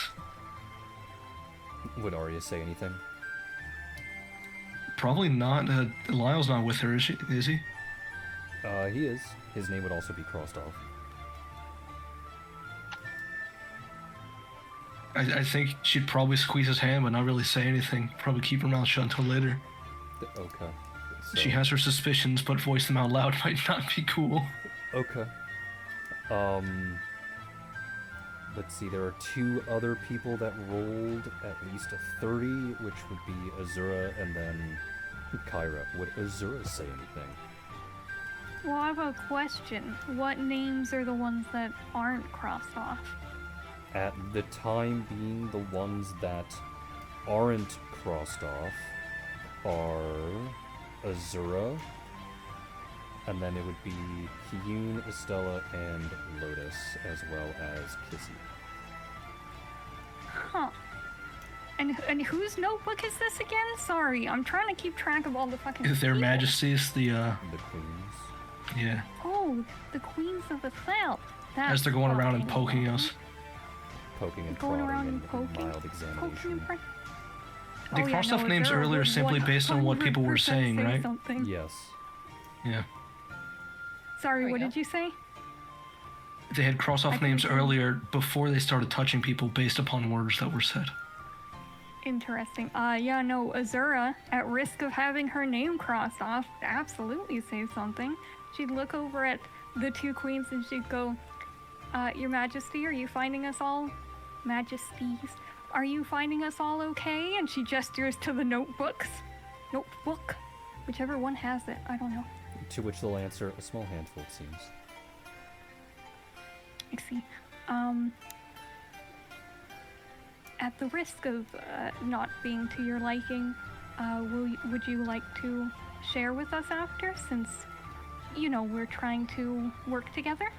Would Arya say anything? Probably not. Lyle's not with her, is he? He is. His name would also be crossed off. I think she'd probably squeeze his hand, but not really say anything. Probably keep her mouth shut until later. Okay. She has her suspicions, but voice them out loud might not be cool. Okay. Let's see, there are 2 other people that rolled at least a 30, which would be Azura and then Kyra. Would Azura say anything? Well, I have a question. What names are the ones that aren't crossed off? At the time being, the ones that aren't crossed off are Azura, and then it would be Kiyun, Estella, and Lotus, as well as Kissy. Huh. And whose notebook is this again? Sorry, I'm trying to keep track of all the fucking Their people. Majesties, the The queens. yeah, Oh, the Queens of the South. as they're going around and poking us. Poking and Going prodding around and and poking? mild Poking examination. and prod- They Oh, yeah, crossed no, off names Azura earlier would simply based on what people were 100% saying, say right? Something. Yes. Yeah. Sorry, There we what go. did you say? They had crossed I off names couldn't- earlier before they started touching people based upon words that were said. Interesting. Yeah, no, Azura, at risk of having her name crossed off, absolutely say something. She'd look over at the 2 queens and she'd go, Your Majesty, are you finding us all? Majesties, are you finding us all okay? And she gestures to the notebooks. Notebook? Whichever one has it, I don't know. To which they'll answer, a small handful, it seems. I see. At the risk of not being to your liking, would you like to share with us after, since, you know, we're trying to work together?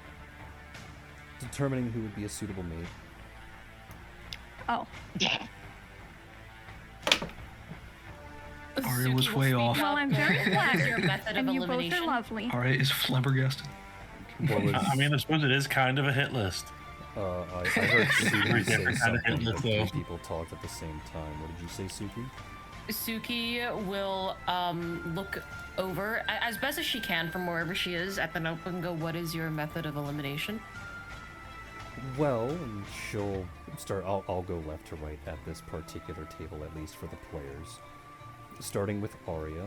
Determining who would be a suitable mate. Oh, Arya was Suki will way speak off. well, up. I'm very What is flattered, your method of and you both elimination? are lovely. Arya is flabbergasted. What was, I mean, I suppose it is kind of a hit list. I heard Suki say different kind of something, hit but list, 3 people talked at the same time. What did you say, Suki? Suki will look over as best as she can from wherever she is at the notebook and go, "What is your method of elimination?" Well, and she'll start. I'll go left to right at this particular table, at least for the players. Starting with Arya,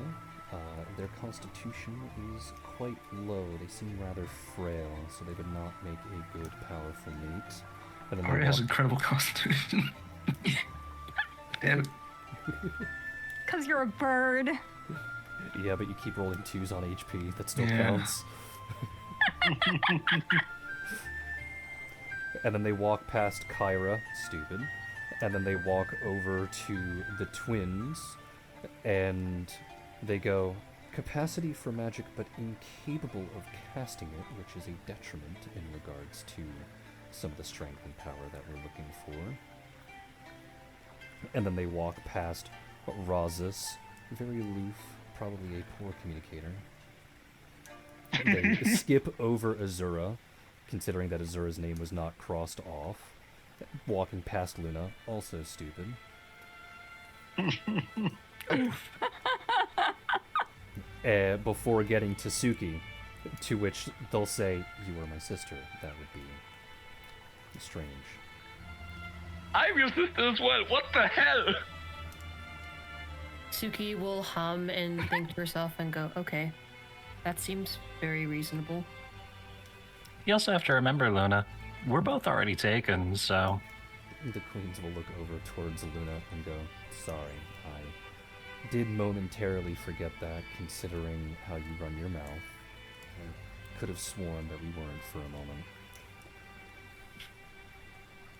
their constitution is quite low. They seem rather frail, so they would not make a good, powerful mate. And then they Arya has walk- incredible constitution. Damn it. Because you're a bird. Yeah, but you keep rolling 2s on HP. That still Yeah. counts. And then they walk past Kyra, stupid. And then they walk over to the twins, and they go, capacity for magic but incapable of casting it, which is a detriment in regards to some of the strength and power that we're looking for. And then they walk past Razis, very aloof, probably a poor communicator. They skip over Azura, considering that Azura's name was not crossed off. Walking past Luna, also stupid. Before getting to Suki, to which they'll say, "You are my sister." That would be strange. I'm your sister as well. What the hell? Suki will hum and think to herself and go, "Okay, that seems very reasonable." You also have to remember, Luna, we're both already taken, so The queens will look over towards Luna and go, "Sorry, I did momentarily forget that, considering how you run your mouth. I could have sworn that we weren't for a moment."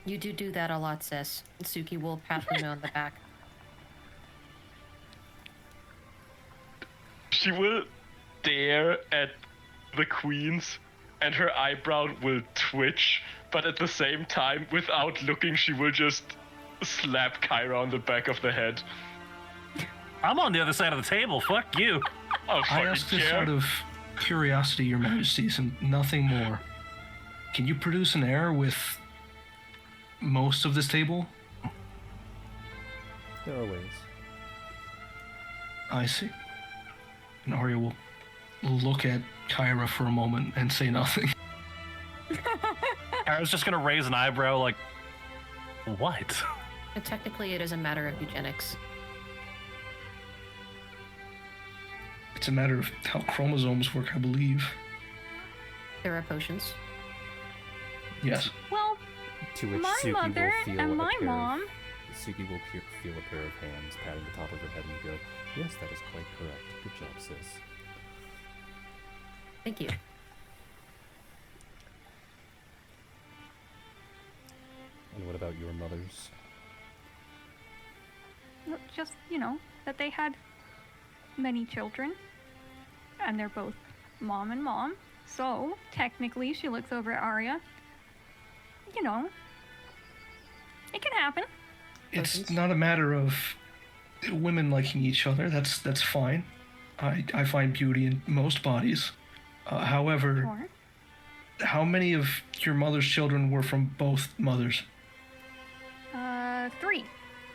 You do that a lot, sis. Suki will pat Luna on the back. She will stare at the queens, and her eyebrow will twitch, but at the same time, without looking, she will just slap Kyra on the back of the head. I'm on the other side of the table. Fuck you. Oh, I fucking ask this care. out of curiosity, Your Majesties, and nothing more. Can you produce an error with most of this table? There are ways. I see. And Arya will look at Kyra for a moment and say nothing. I was just gonna raise an eyebrow, like, What? And technically, it is a matter of eugenics. It's a matter of how chromosomes work, I believe. There are potions. Yes. Well, To which my Suki mother will feel and a my pair mom. Suki will feel a pair of hands patting the top of her head and go, "Yes, that is quite correct. Good job, sis." Thank you. And what about your mothers? Just, that they had many children. And they're both mom and mom. So, technically, she looks over at Arya. It can happen. It's not a matter of women liking each other. That's fine. I find beauty in most bodies. However, Sure. how many of your mother's children were from both mothers? 3.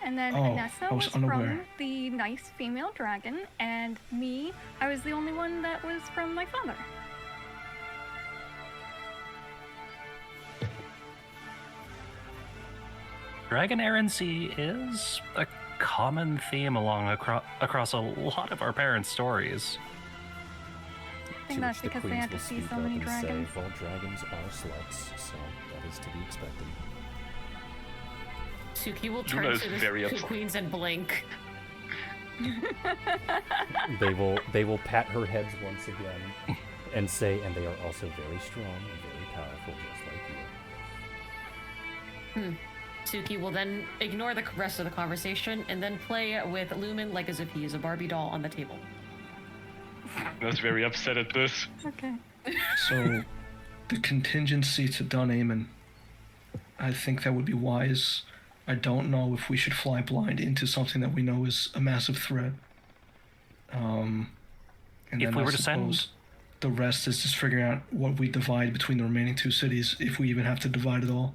And then Oh, Anessa I was unaware. from the nice female dragon, and me, I was the only one that was from my father. Dragon errancy is a common theme across a lot of our parents' stories. I think To that's which the because they queens had to will see speak so up many and dragons. say, "Well, dragons are sluts, so that is to be expected." Suki will Luna turn is to the very two upset. queens and blink. They will pat her heads once again and say, "And they are also very strong and very powerful, just like you." Suki will then ignore the rest of the conversation and then play with Lumen like as if he is a Barbie doll on the table. Luna's very upset at this. Okay. So, the contingency to Dunamon, I think that would be wise. I don't know if we should fly blind into something that we know is a massive threat. And If then we I were to send- suppose the rest is just figuring out what we divide between the remaining 2 cities, if we even have to divide it all.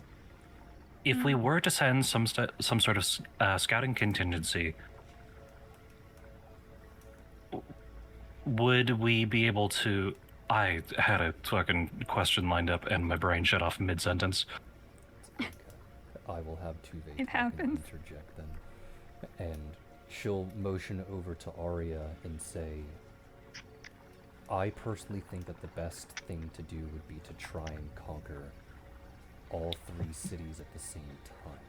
If we were to send some sort of scouting contingency, would we be able to? I had a fucking question lined up and my brain shut off mid-sentence. I will have Tuve It happens. interject then. And she'll motion over to Arya and say, "I personally think that the best thing to do would be to try and conquer all 3 cities at the same time.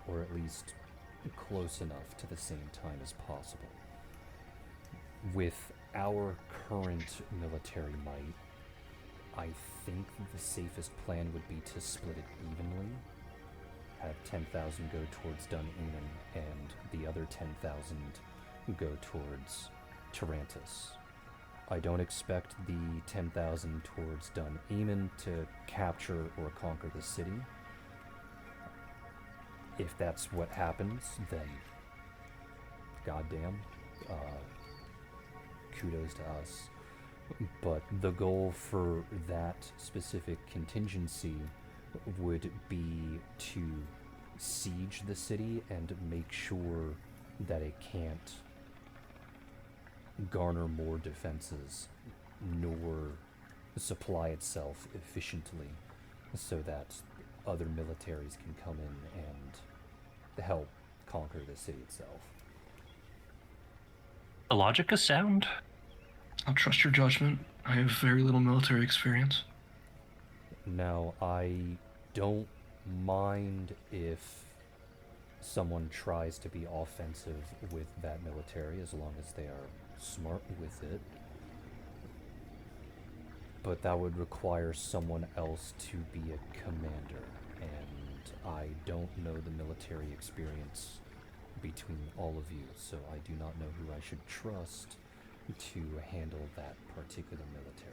Or at least close enough to the same time as possible. With our current military might, I think the safest plan would be to split it evenly. Have 10,000 go towards Dun-Eamon and the other 10,000 go towards Tarantus. I don't expect the 10,000 towards Dun-Eamon to capture or conquer the city. If that's what happens, then goddamn, kudos to us. But the goal for that specific contingency would be to siege the city and make sure that it can't garner more defenses nor supply itself efficiently so that other militaries can come in and help conquer the city itself. The logic is sound. I'll trust your judgment. I have very little military experience. Now, I don't mind if someone tries to be offensive with that military as long as they are smart with it. But that would require someone else to be a commander, and I don't know the military experience between all of you, so I do not know who I should trust to handle that particular military.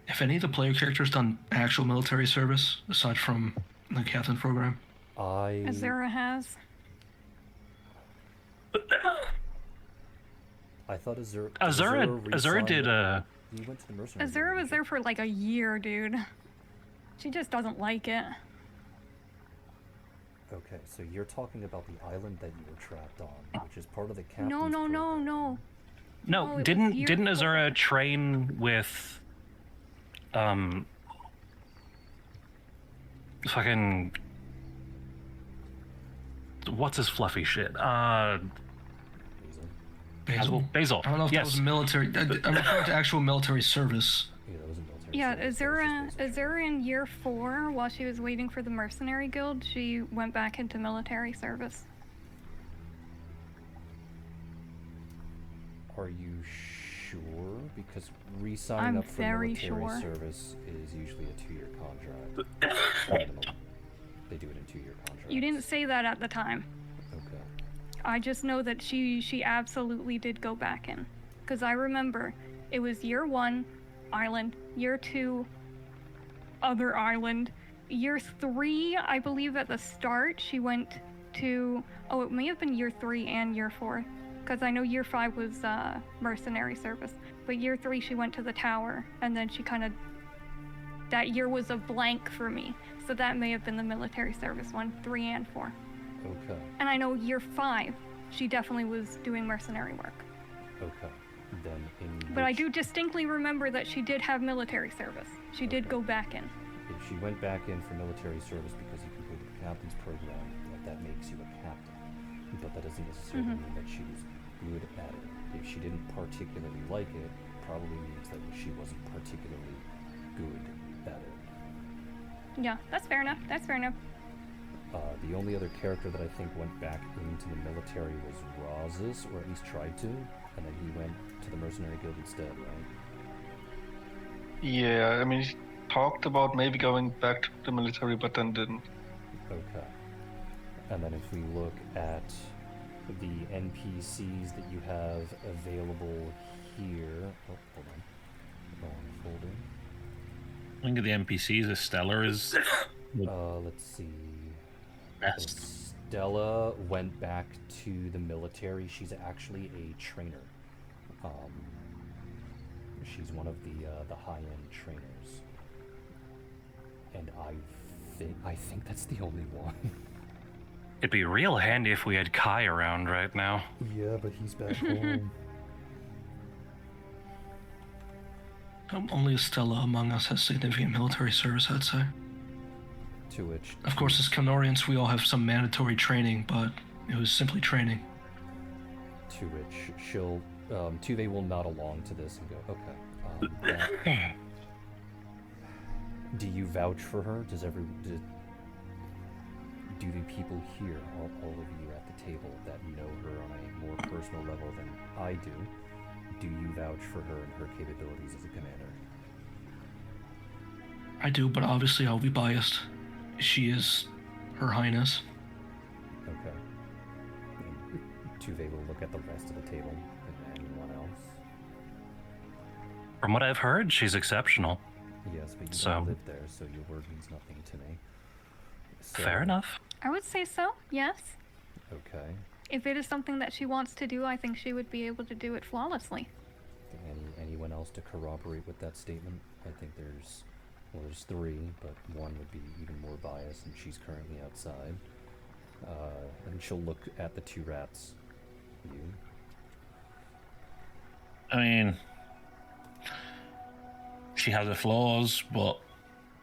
Have any of the player characters done actual military service, aside from the captain program? Azura has. I thought Azura Azura did He went to the mercenary. Azura was there for like a year, dude. She just doesn't like it. Okay, so you're talking about the island that you were trapped on, which is part of the captain's No, no, no, program. no. No, Oh, it was didn't years Azura train with fucking. What's his fluffy shit? Basil. Basil. I don't know if that Yes. was military. I'm referring to actual military service. Yeah, that was a military. Yeah, service, that was just basic Azura in year 4, while she was waiting for the mercenary guild, she went back into military service. Are you sure? Because re-signing I'm up for very military sure. service is usually a 2-year contract. Minimum. They do it in 2-year contracts. You didn't say that at the time. Okay. I just know that she absolutely did go back in. Because I remember it was year 1, island, year 2, other island, year 3, I believe at the start, she went to, oh, it may have been year 3 and year 4. Because I know year 5 was mercenary service. But year 3, she went to the tower, and then she kind of, that year was a blank for me. So that may have been the military service one, 3 and 4. Okay. And I know year 5, she definitely was doing mercenary work. Okay. Then in But I which- do distinctly remember that she did have military service. She did Okay. go back in. If she went back in for military service because you completed the captain's program, that makes you a captain. But that doesn't necessarily mean that she was good at it. If she didn't particularly like it, probably means that she wasn't particularly good at it. Yeah, that's fair enough. That's fair enough. The only other character that I think went back into the military was Roz's, or at least tried to, and then he went to the mercenary guild instead, right? Yeah, I mean, he talked about maybe going back to the military, but then didn't. Okay. And then if we look at the NPCs that you have available here... Oh, hold on. Wrong folder. Looking at the NPCs, Estella is Let's see. best. Stella went back to the military. She's actually a trainer. She's one of the high-end trainers. And I think that's the only one. It'd be real handy if we had Kai around right now. Yeah, but he's back home. Only Estella among us has significant military service, I'd say. To which... Of course, as Canorians, we all have some mandatory training, but it was simply training. To which she'll... Tuve will nod along to this and go, okay. Do you vouch for her? Do the people here, all of you at the table that know her on a more personal level than I do you vouch for her and her capabilities as a commander? I do, but obviously I'll be biased. She is Her Highness. Okay. And Tuve will look at the rest of the table. And anyone else? From what I've heard, she's exceptional. Yes, but you So- don't live there, so your word means nothing to me. So, Fair enough. I would say so, yes. Okay. If it is something that she wants to do, I think she would be able to do it flawlessly. Anyone else to corroborate with that statement? I think there's 3, but one would be even more biased, and she's currently outside. And she'll look at the 2 rats. You. I mean, she has her flaws, but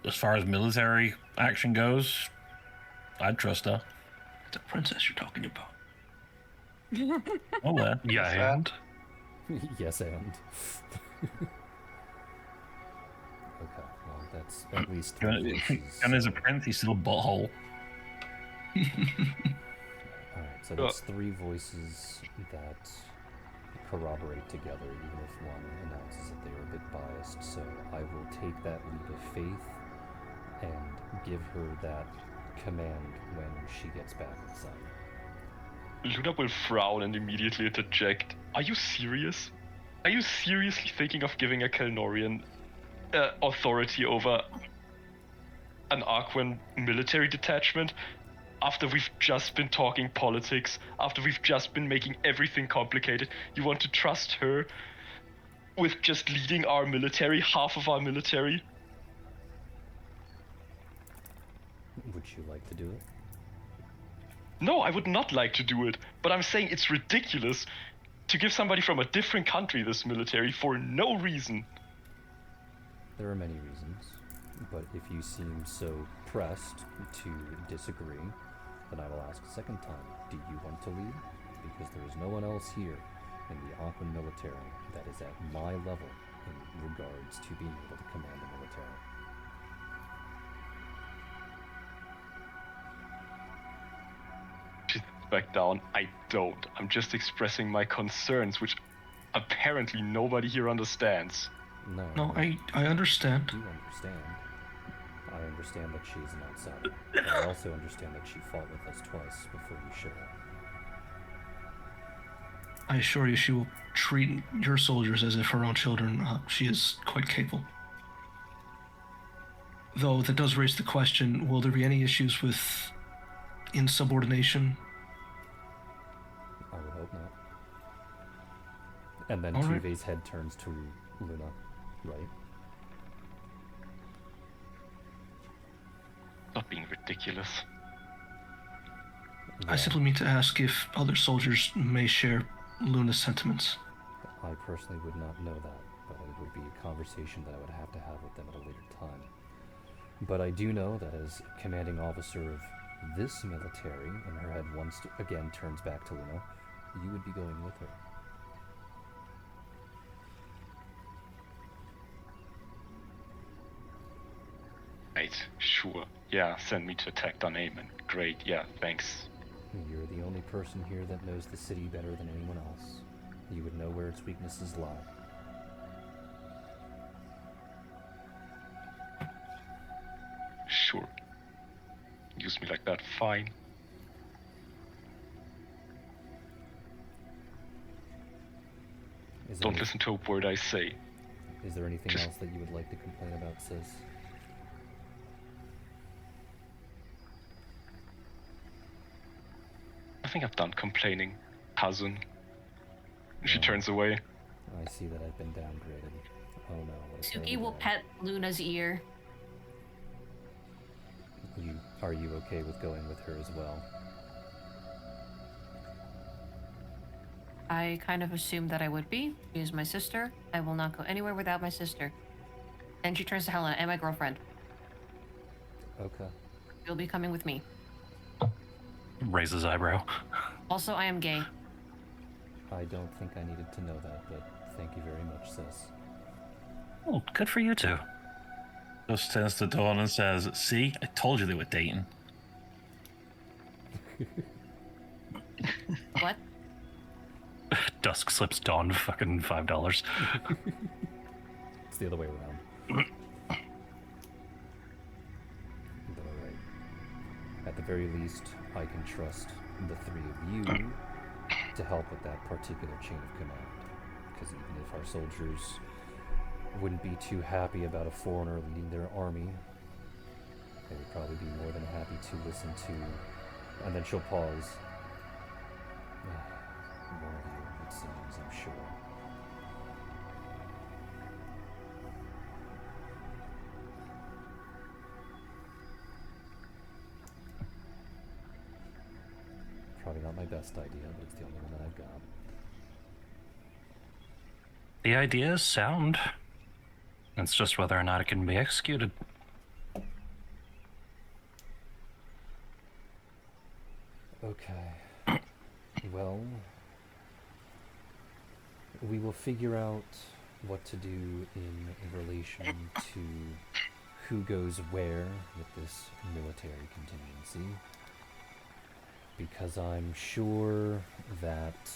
as far as military action goes, I'd trust her. The princess you're talking about. Oh, well. Yeah, and Yes, and. Okay, well, that's at least 3 voices. And as a prince, he's still a butthole. Alright, so that's 3 voices that corroborate together, even if one announces that they are a bit biased. So I will take that leap of faith and give her that command when she gets back inside. Luna will frown and immediately interject. Are you serious? Are you seriously thinking of giving a Kelnorian authority over an Arquan military detachment? After we've just been talking politics, after we've just been making everything complicated, you want to trust her with just leading our military, half of our military? Would you like to do it? No, I would not like to do it, but I'm saying it's ridiculous to give somebody from a different country this military for no reason. There are many reasons. But if you seem so pressed to disagree, then I will ask a second time, do you want to lead? Because there is no one else here in the Aquan military that is at my level in regards to being able to command the military. She sits back down. I don't. I'm just expressing my concerns, which apparently nobody here understands. No, I understand. I do understand. I understand that she is an outsider, but I also understand that she fought with us twice before you showed up. I assure you she will treat your soldiers as if her own children. She is quite capable. Though that does raise the question, will there be any issues with insubordination? I would hope not. And then All right. Tuve's head turns to Luna, right? Not being ridiculous. I simply mean to ask if other soldiers may share Luna's sentiments. I personally would not know that, but it would be a conversation that I would have to have with them at a later time. But I do know that as commanding officer of this military, and her head once again turns back to Luna, you would be going with her. Right, sure. Yeah, send me to attack Dunhaven. Great, yeah, thanks. You're the only person here that knows the city better than anyone else. You would know where its weaknesses lie. Sure. Use me like that, fine. Don't listen to a word I say. Is there anything else that you would like to complain about, sis? I think I've done complaining, cousin. She turns away. I see that I've been downgraded. Oh no, what a Suki terrible will day. pet Luna's ear. Are you okay with going with her as well? I kind of assumed that I would be. She is my sister. I will not go anywhere without my sister. And she turns to Helena and my girlfriend. Okay. You'll be coming with me. Raises eyebrow. Also, I am gay. I don't think I needed to know that, but thank you very much, sis. Oh, good for you two. Just turns to Dawn and says, "See, I told you they were dating." What? Dusk slips Dawn fucking $5. It's the other way around. But alright. At the very least, I can trust the three of you to help with that particular chain of command. Because even if our soldiers wouldn't be too happy about a foreigner leading their army, they would probably be more than happy to listen to... And then she'll pause. One of you, it seems, I'm sure. Probably not my best idea, but it's the only one that I've got. The idea is sound. It's just whether or not it can be executed. Okay. Well, we will figure out what to do in relation to who goes where with this military contingency. Because I'm sure that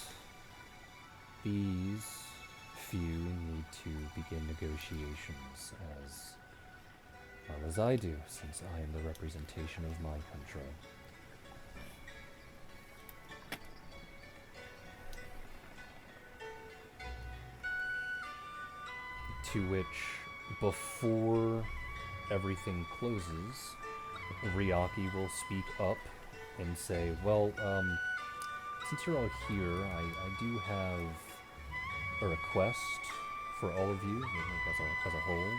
these few need to begin negotiations as well as I do, since I am the representation of my country. To which, before everything closes, Ryaki will speak up and say, well, since you're all here, I do have a request for all of you, as a whole.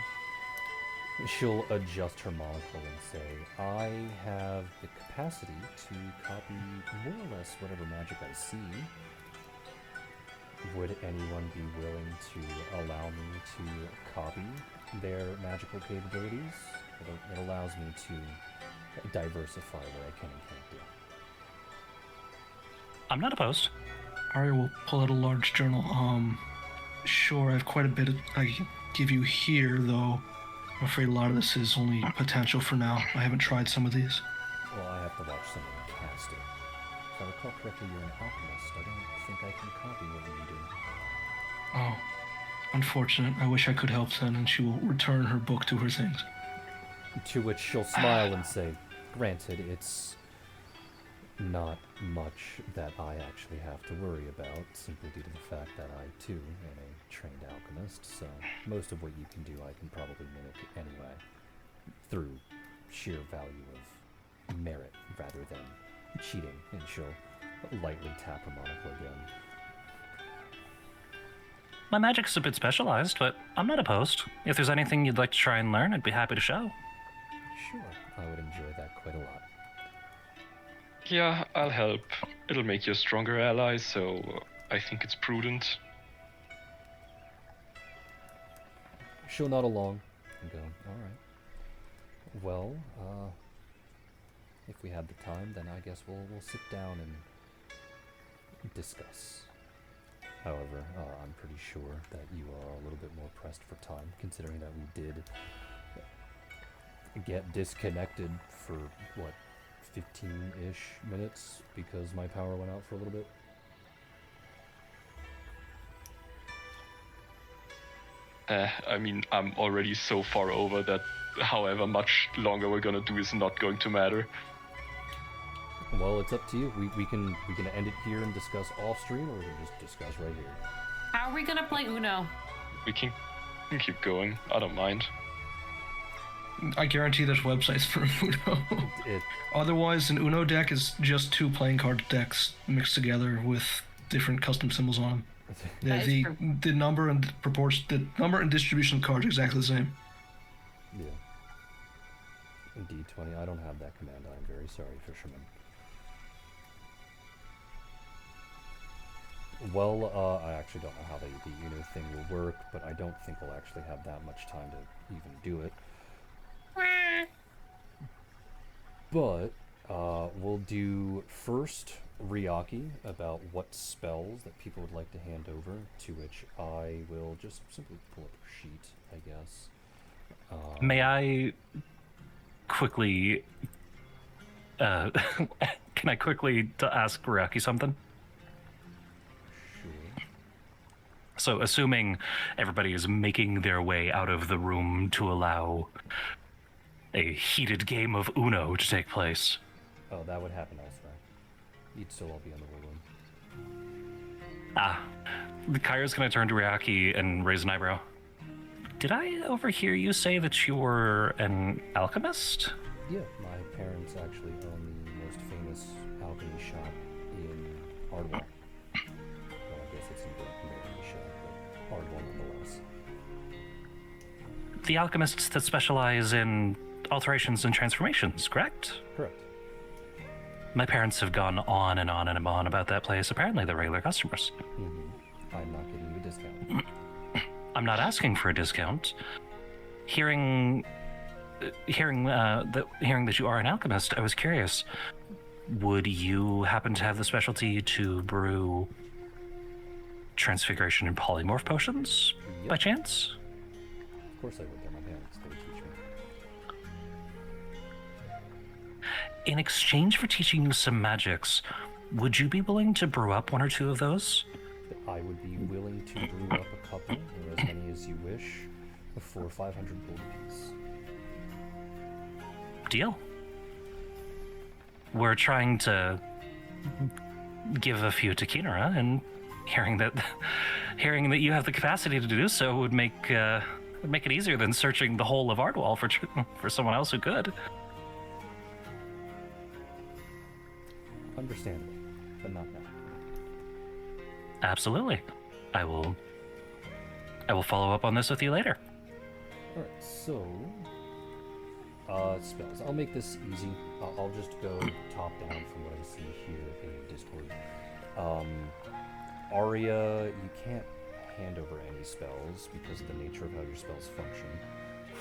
She'll adjust her monocle and say, I have the capacity to copy more or less whatever magic I see. Would anyone be willing to allow me to copy their magical capabilities It allows me to diversify what I can and can't do. I'm not opposed. Arya will pull out a large journal. Sure, I have quite a bit I can give you here, though. I'm afraid a lot of this is only potential for now. I haven't tried some of these. Well, I have to watch someone cast it. If I recall correctly, you're an alchemist. I don't think I can copy what you do. Oh, unfortunate. I wish I could help then, and she will return her book to her things. To which she'll smile and say, granted, it's not much that I actually have to worry about, simply due to the fact that I, too, am a trained alchemist, so most of what you can do I can probably mimic anyway, through sheer value of merit rather than cheating, and she'll lightly tap her monocle again. My magic's a bit specialized, but I'm not opposed. If there's anything you'd like to try and learn, I'd be happy to show. Sure, I would enjoy that quite a lot. Yeah, I'll help. It'll make you a stronger ally, so I think it's prudent. She'll nod along and go, alright. Well, if we had the time, then I guess we'll sit down and discuss. However, I'm pretty sure that you are a little bit more pressed for time, considering that we did get disconnected for, what, 15-ish minutes because my power went out for a little bit. I mean, I'm already so far over that however much longer we're gonna do is not going to matter. Well, it's up to you. We can end it here and discuss off stream, or we can just discuss right here. How are we gonna play Uno? We can keep going. I don't mind. I guarantee there's websites for Uno. Otherwise, an Uno deck is just two playing card decks mixed together with different custom symbols on them. The number and proportion, the number and distribution of cards are exactly the same. Yeah. D20. I don't have that command. I'm very sorry, Fisherman. Well, I actually don't know how the Uno thing will work, but I don't think we'll actually have that much time to even do it. But we'll do first Ryaki about what spells that people would like to hand over, to which I will just simply pull up a sheet, I guess. May I quickly... can I quickly ask Ryaki something? Sure. So, assuming everybody is making their way out of the room to allow a heated game of Uno to take place. Oh, that would happen elsewhere. You'd still all be in the room. Kyra's gonna turn to Ryaki and raise an eyebrow. Did I overhear you say that you were an alchemist? Yeah, my parents actually own the most famous alchemy shop in Ardwell. Well, I guess it's in the shop, but Ardwell nonetheless. The alchemists that specialize in alterations and transformations, correct? Correct. My parents have gone on and on and on about that place. Apparently, they're regular customers. Mm-hmm. I'm not giving you a discount. I'm not asking for a discount. Hearing that you are an alchemist, I was curious. Would you happen to have the specialty to brew transfiguration and polymorph potions by chance? Of course I would. They're my parents. They would teach me. In exchange for teaching you some magics, would you be willing to brew up one or two of those? I would be willing to brew up a couple, or as many as you wish, for 500 gold apiece. Deal. We're trying to give a few to Kinara, and hearing that you have the capacity to do so would make it easier than searching the whole of Ardwall for someone else who could. Understandable, but not now. Absolutely. I will follow up on this with you later. Alright, so... spells. I'll make this easy. I'll just go top down from what I see here in Discord. Arya, you can't hand over any spells because of the nature of how your spells function.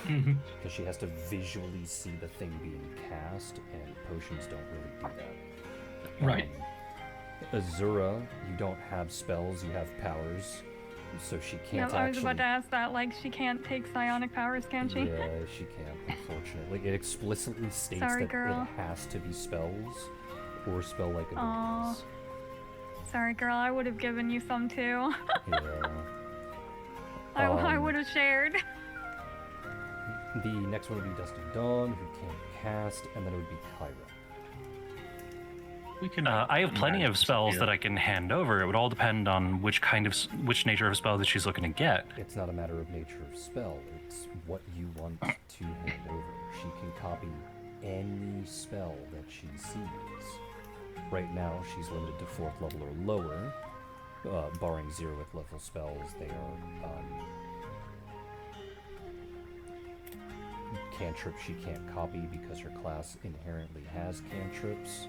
because she has to visually see the thing being cast, and potions don't really do that. Right. Azura, you don't have spells, you have powers, so she Yeah, can't I was actually... about to ask that. Like, she can't take psionic powers, can she? Yeah, she can't, unfortunately. It explicitly states Sorry, that girl. it has to be spells or spell-like Aw. abilities. Sorry, girl. I would have given you some too. Yeah. I would have shared. The next one would be Dusty Dawn, who can't cast, and then it would be Kyra. We can. I have plenty manage of this spells here. that I can hand over. It would all depend on which nature of spell that she's looking to get. It's not a matter of nature of spell, it's what you want to hand over. She can copy any spell that she sees. Right now, she's limited to 4th level or lower. Barring 0th level spells, they are cantrips she can't copy because her class inherently has cantrips.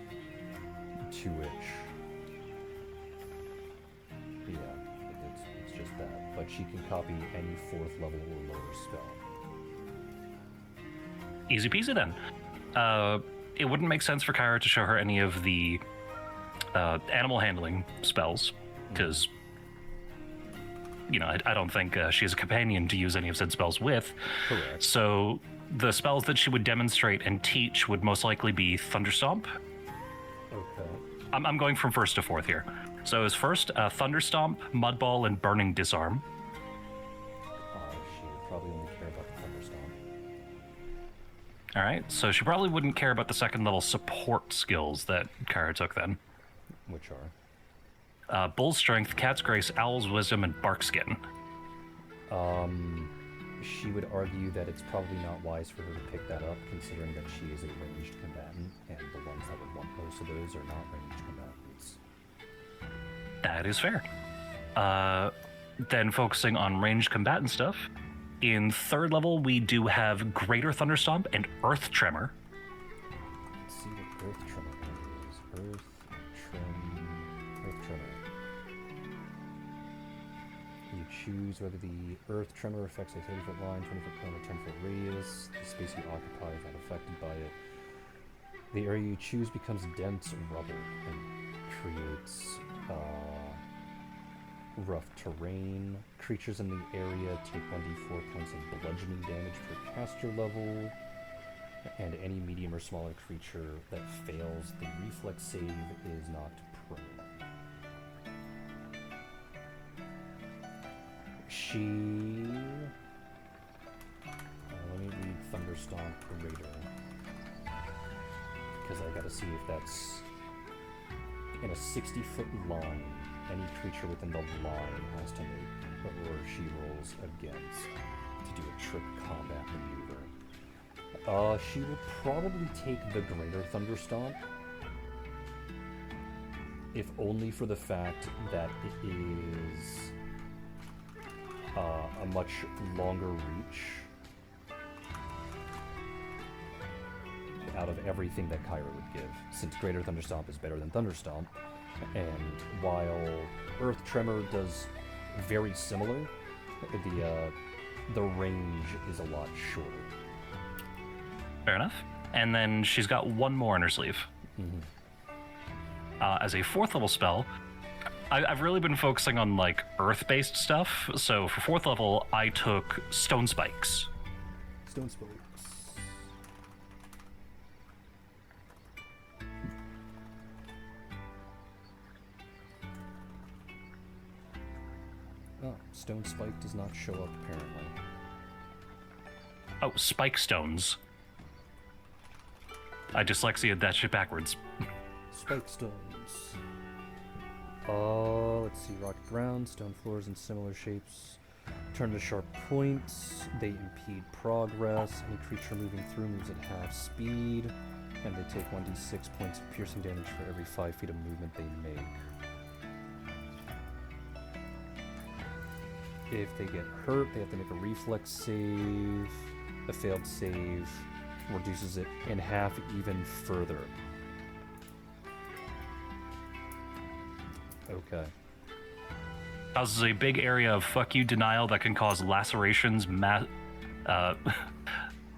To which, yeah, it's just that. But she can copy any 4th level or lower spell. Easy peasy then. It wouldn't make sense for Kyra to show her any of the animal handling spells, because, you know, I don't think she has a companion to use any of said spells with. Correct. So the spells that she would demonstrate and teach would most likely be Thunderstomp. Okay. I'm going from 1st to 4th here. So as first, Thunderstomp, Mudball, and Burning Disarm. She would probably only care about the Thunderstorm. All right, so she probably wouldn't care about the 2nd level support skills that Kyra took then. Which are? Bull's Strength, Cat's Grace, Owl's Wisdom, and Barkskin. She would argue that it's probably not wise for her to pick that up, considering that she is a ranged combatant, and the ones that would want most of those are not ranged combatants. That is fair. Then focusing on ranged combatant stuff, in 3rd level we do have Greater Thunderstomp and Earth Tremor. Let's see what Earth Tremor is. Earth Tremor. You choose whether the Earth Tremor affects a 30-foot line, 20-foot cone, or 10-foot radius. The space you occupy is not affected by it. The area you choose becomes dense rubble and creates rough terrain. Creatures in the area take 1d4 points of bludgeoning damage per caster level, and any medium or smaller creature that fails the reflex save is knocked prone. Let me read Thunderstomp Greater, because I gotta see if that's in a 60-foot line. Any creature within the line has to make, or she rolls against, to do a trick combat maneuver. She will probably take the Greater Thunderstomp, if only for the fact that it is a much longer reach out of everything that Kyra would give, since Greater Thunderstomp is better than Thunderstomp, and while Earth Tremor does very similar, the range is a lot shorter. Fair enough. And then she's got one more in her sleeve. As a 4th level spell, I've really been focusing on like earth-based stuff. So for 4th level, I took Stone Spikes. Stone Spikes. Oh, Stone Spike does not show up apparently. Oh, Spike Stones. I dyslexia that shit backwards. Spike Stones. Let's see. Rocky ground, stone floors in similar shapes turn to sharp points. They impede progress. Any creature moving through moves at half speed, and they take 1d6 points of piercing damage for every 5 feet of movement they make. If they get hurt, they have to make a reflex save. A failed save reduces it in half even further. Okay. Causes a big area of fuck you denial that can cause lacerations,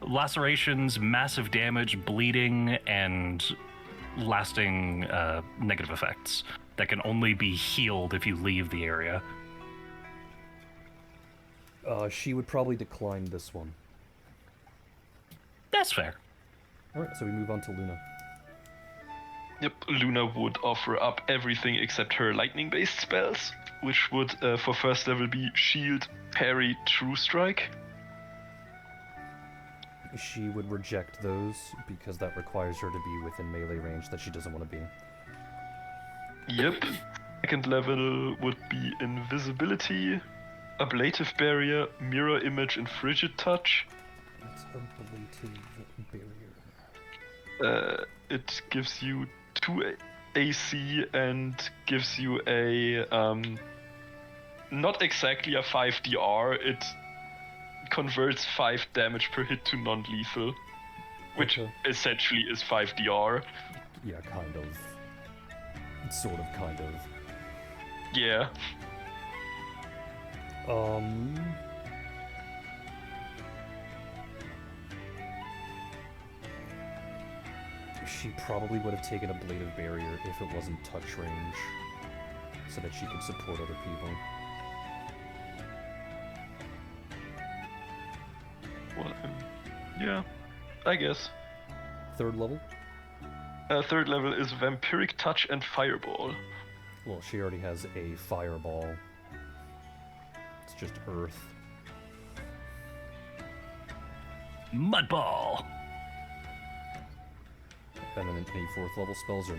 lacerations, massive damage, bleeding, and lasting negative effects that can only be healed if you leave the area. She would probably decline this one. That's fair. Alright, so we move on to Luna. Yep, Luna would offer up everything except her lightning-based spells, which would, for first level, be Shield, Parry, True Strike. She would reject those because that requires her to be within melee range that she doesn't want to be. Yep. Second level would be Invisibility, Ablative Barrier, Mirror Image, and Frigid Touch. That's ablative barrier. It gives you 2 AC and gives you a not exactly a 5 DR. It converts 5 damage per hit to non-lethal, which Okay. essentially is 5 DR. Yeah, kind of. Sort of, kind of. Yeah. She probably would have taken ablative barrier if it wasn't touch range, so that she could support other people. Well, yeah, I guess. Third level? Third level is Vampiric Touch and Fireball. Well, she already has a fireball. It's just earth. Mudball. And then any fourth level spells or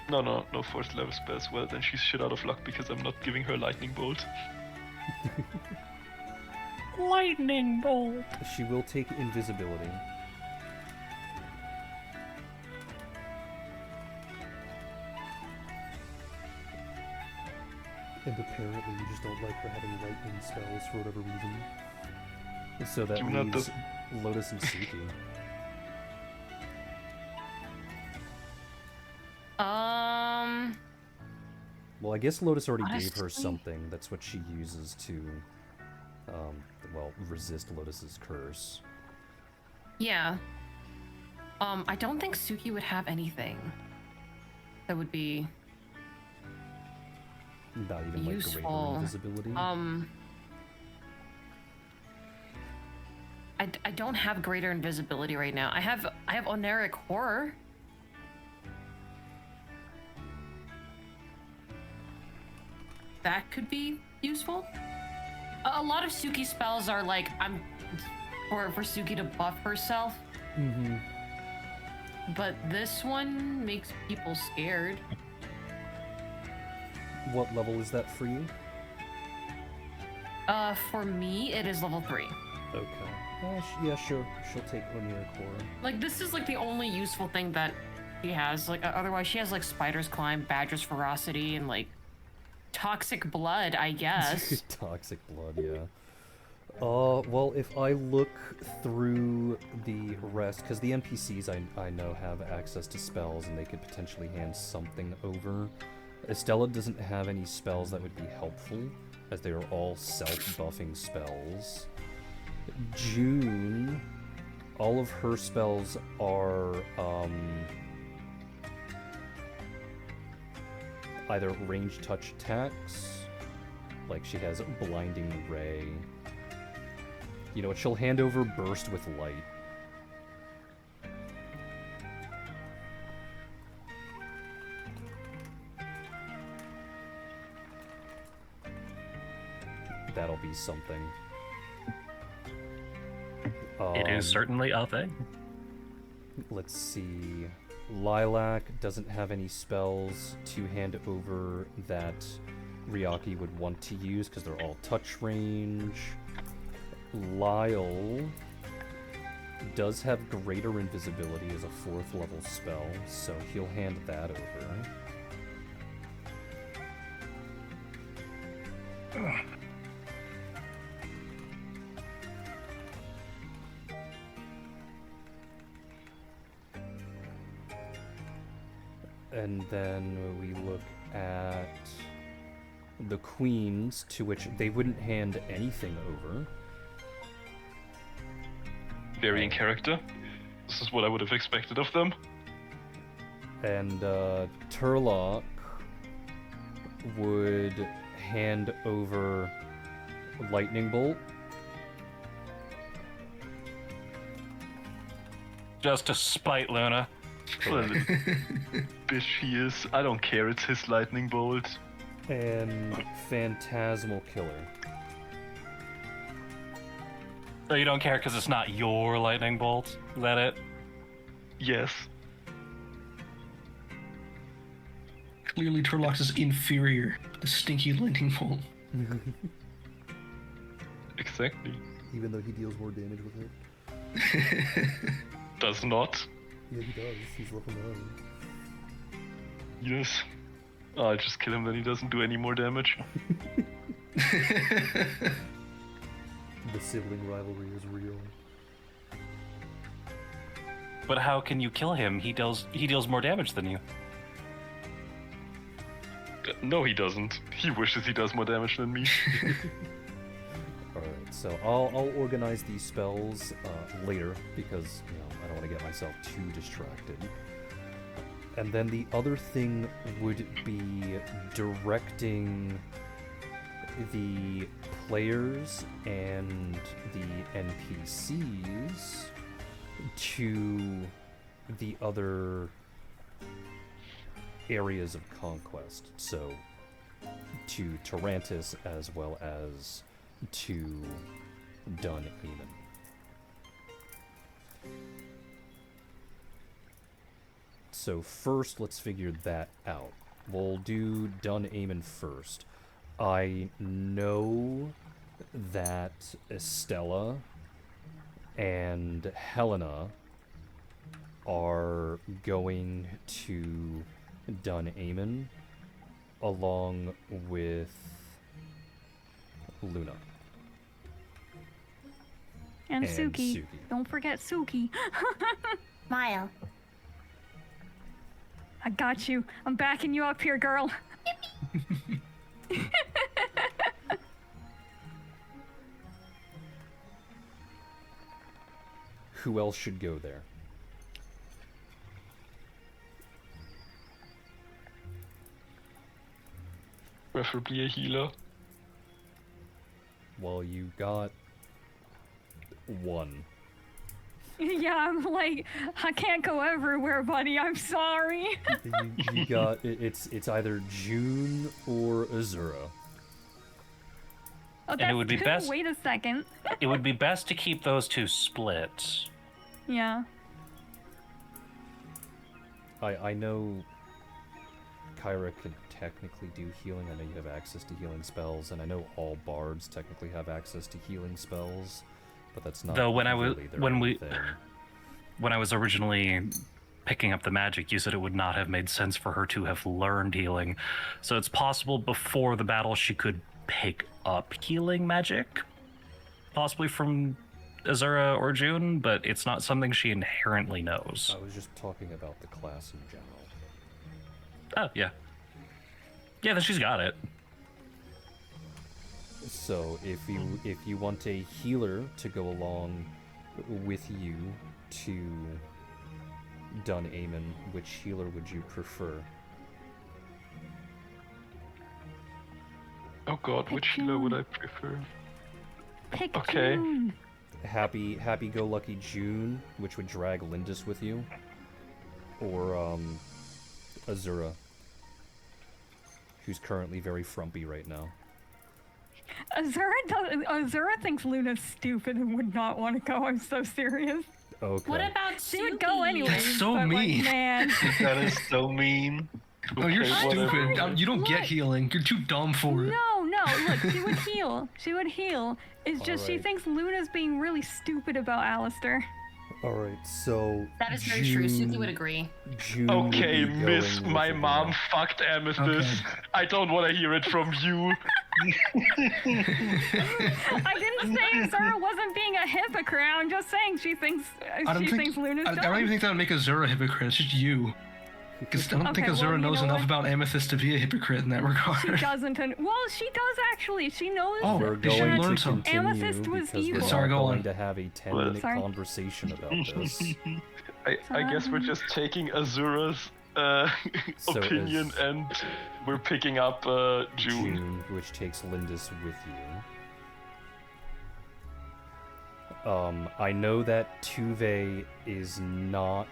no? No fourth level spells. Well, then she's shit out of luck because I'm not giving her Lightning Bolt. Lightning bolt. She will take invisibility. And apparently you just don't like her having lightning spells for whatever reason. So that Do not leaves Lotus and Suki. Well, I guess Lotus already gave her Honestly- something. That's what she uses to, well, resist Lotus's curse. Yeah. I don't think Suki would have anything that would be Not even like useful. greater invisibility. I don't have greater invisibility right now. I have Oneric Horror. That could be useful. A lot of Suki spells are like for Suki to buff herself. Mm-hmm. But this one makes people scared. What level is that for you? For me, it is level 3. Okay. Yeah, sure. She'll take Linear Core. Like, this is like the only useful thing that she has. Like, otherwise she has like Spider's Climb, Badger's Ferocity, and like Toxic Blood, I guess. Toxic Blood, yeah. Well, if I look through the rest, because the NPCs I know have access to spells and they could potentially hand something over. Estella doesn't have any spells that would be helpful, as they are all self-buffing spells. June, all of her spells are, either range touch attacks, like she has Blinding Ray. You know what, she'll hand over Burst with Light. That'll be something. It is certainly a thing. Let's see. Lilac doesn't have any spells to hand over that Ryaki would want to use because they're all touch range. Lyle does have greater invisibility as a 4th level spell, so he'll hand that over. And then we look at the queens, to which they wouldn't hand anything over. Very in character. This is what I would have expected of them. And Turlock would hand over Lightning Bolt. Just to spite Luna. Well, bitch he is. I don't care, it's his lightning bolt. And Phantasmal Killer. So you don't care because it's not your lightning bolt? Is that it? Yes. Clearly, Turlock is inferior to the stinky lightning bolt. Exactly. Even though he deals more damage with it. Does not. Yeah, he does. He's level 9. Yes. I'll just kill him, then he doesn't do any more damage. The sibling rivalry is real. But how can you kill him? He deals more damage than you. No, he doesn't. He wishes he does more damage than me. Alright, so I'll organize these spells later because, I don't want to get myself too distracted. And then the other thing would be directing the players and the NPCs to the other areas of conquest. So to Tarantus as well as to Dun Aemon. So first, let's figure that out. We'll do Dun Aemon first. I know that Estella and Helena are going to Dun Aemon along with Luna. And And Suki. Suki. Don't forget Suki. Smile. I got you. I'm backing you up here, girl. Who else should go there? Preferably a healer. Well, you got one. Yeah, I'm like, I can't go everywhere, buddy. I'm sorry. You got it's either June or Azura. Oh, And it would be two. best- Wait a second. It would be best to keep those two split. Yeah. I know Kyra could technically do healing. I know you have access to healing spells, and I know all bards technically have access to healing spells, but that's not Though when I was- really their when own we- thing. When I was originally picking up the magic, you said it would not have made sense for her to have learned healing. So it's possible before the battle she could pick up healing magic, possibly from Azura or June, but it's not something she inherently knows. I was just talking about the class in general. Oh, yeah. Yeah, then she's got it. So if you want a healer to go along with you to Dun Aemon, which healer would you prefer? Oh god, which healer would I prefer? Pick Okay. June. Happy-go-lucky June, which would drag Lindis with you, or Azura, who's currently very frumpy right now. Azura thinks Luna's stupid and would not want to go. I'm so serious. Okay. What about She would go Suki? anyway. That's so but, mean. Like, man. That is so mean. Oh, you're Okay, whatever. stupid. You don't get Look. healing. You're too dumb for it. No, look, she would heal. She would heal. It's just she Alright. thinks Luna's being really stupid about Alistair. All right. So That is very true. Suki would agree. June would Okay, be miss, going my with mom Azura. fucked Amethyst. Okay. I don't want to hear it from you. I didn't say Azura wasn't being a hypocrite. I'm just saying she thinks I don't she think. thinks Luna's I dumb. don't even think that would make Azura a hypocrite. It's just you. Because I don't think Okay, well, Azura you knows know enough what? about Amethyst to be a hypocrite in that She regard. doesn't. Well, she does actually. She knows. Oh, We're did she going learn to some? continue Amethyst was because evil. we're Sorry, not go going on. to have a 10-minute Sorry. conversation about this. I guess we're just taking Azura's So opinion as- and we're picking up June. June, which takes Lindis with you. I know that Tuve is not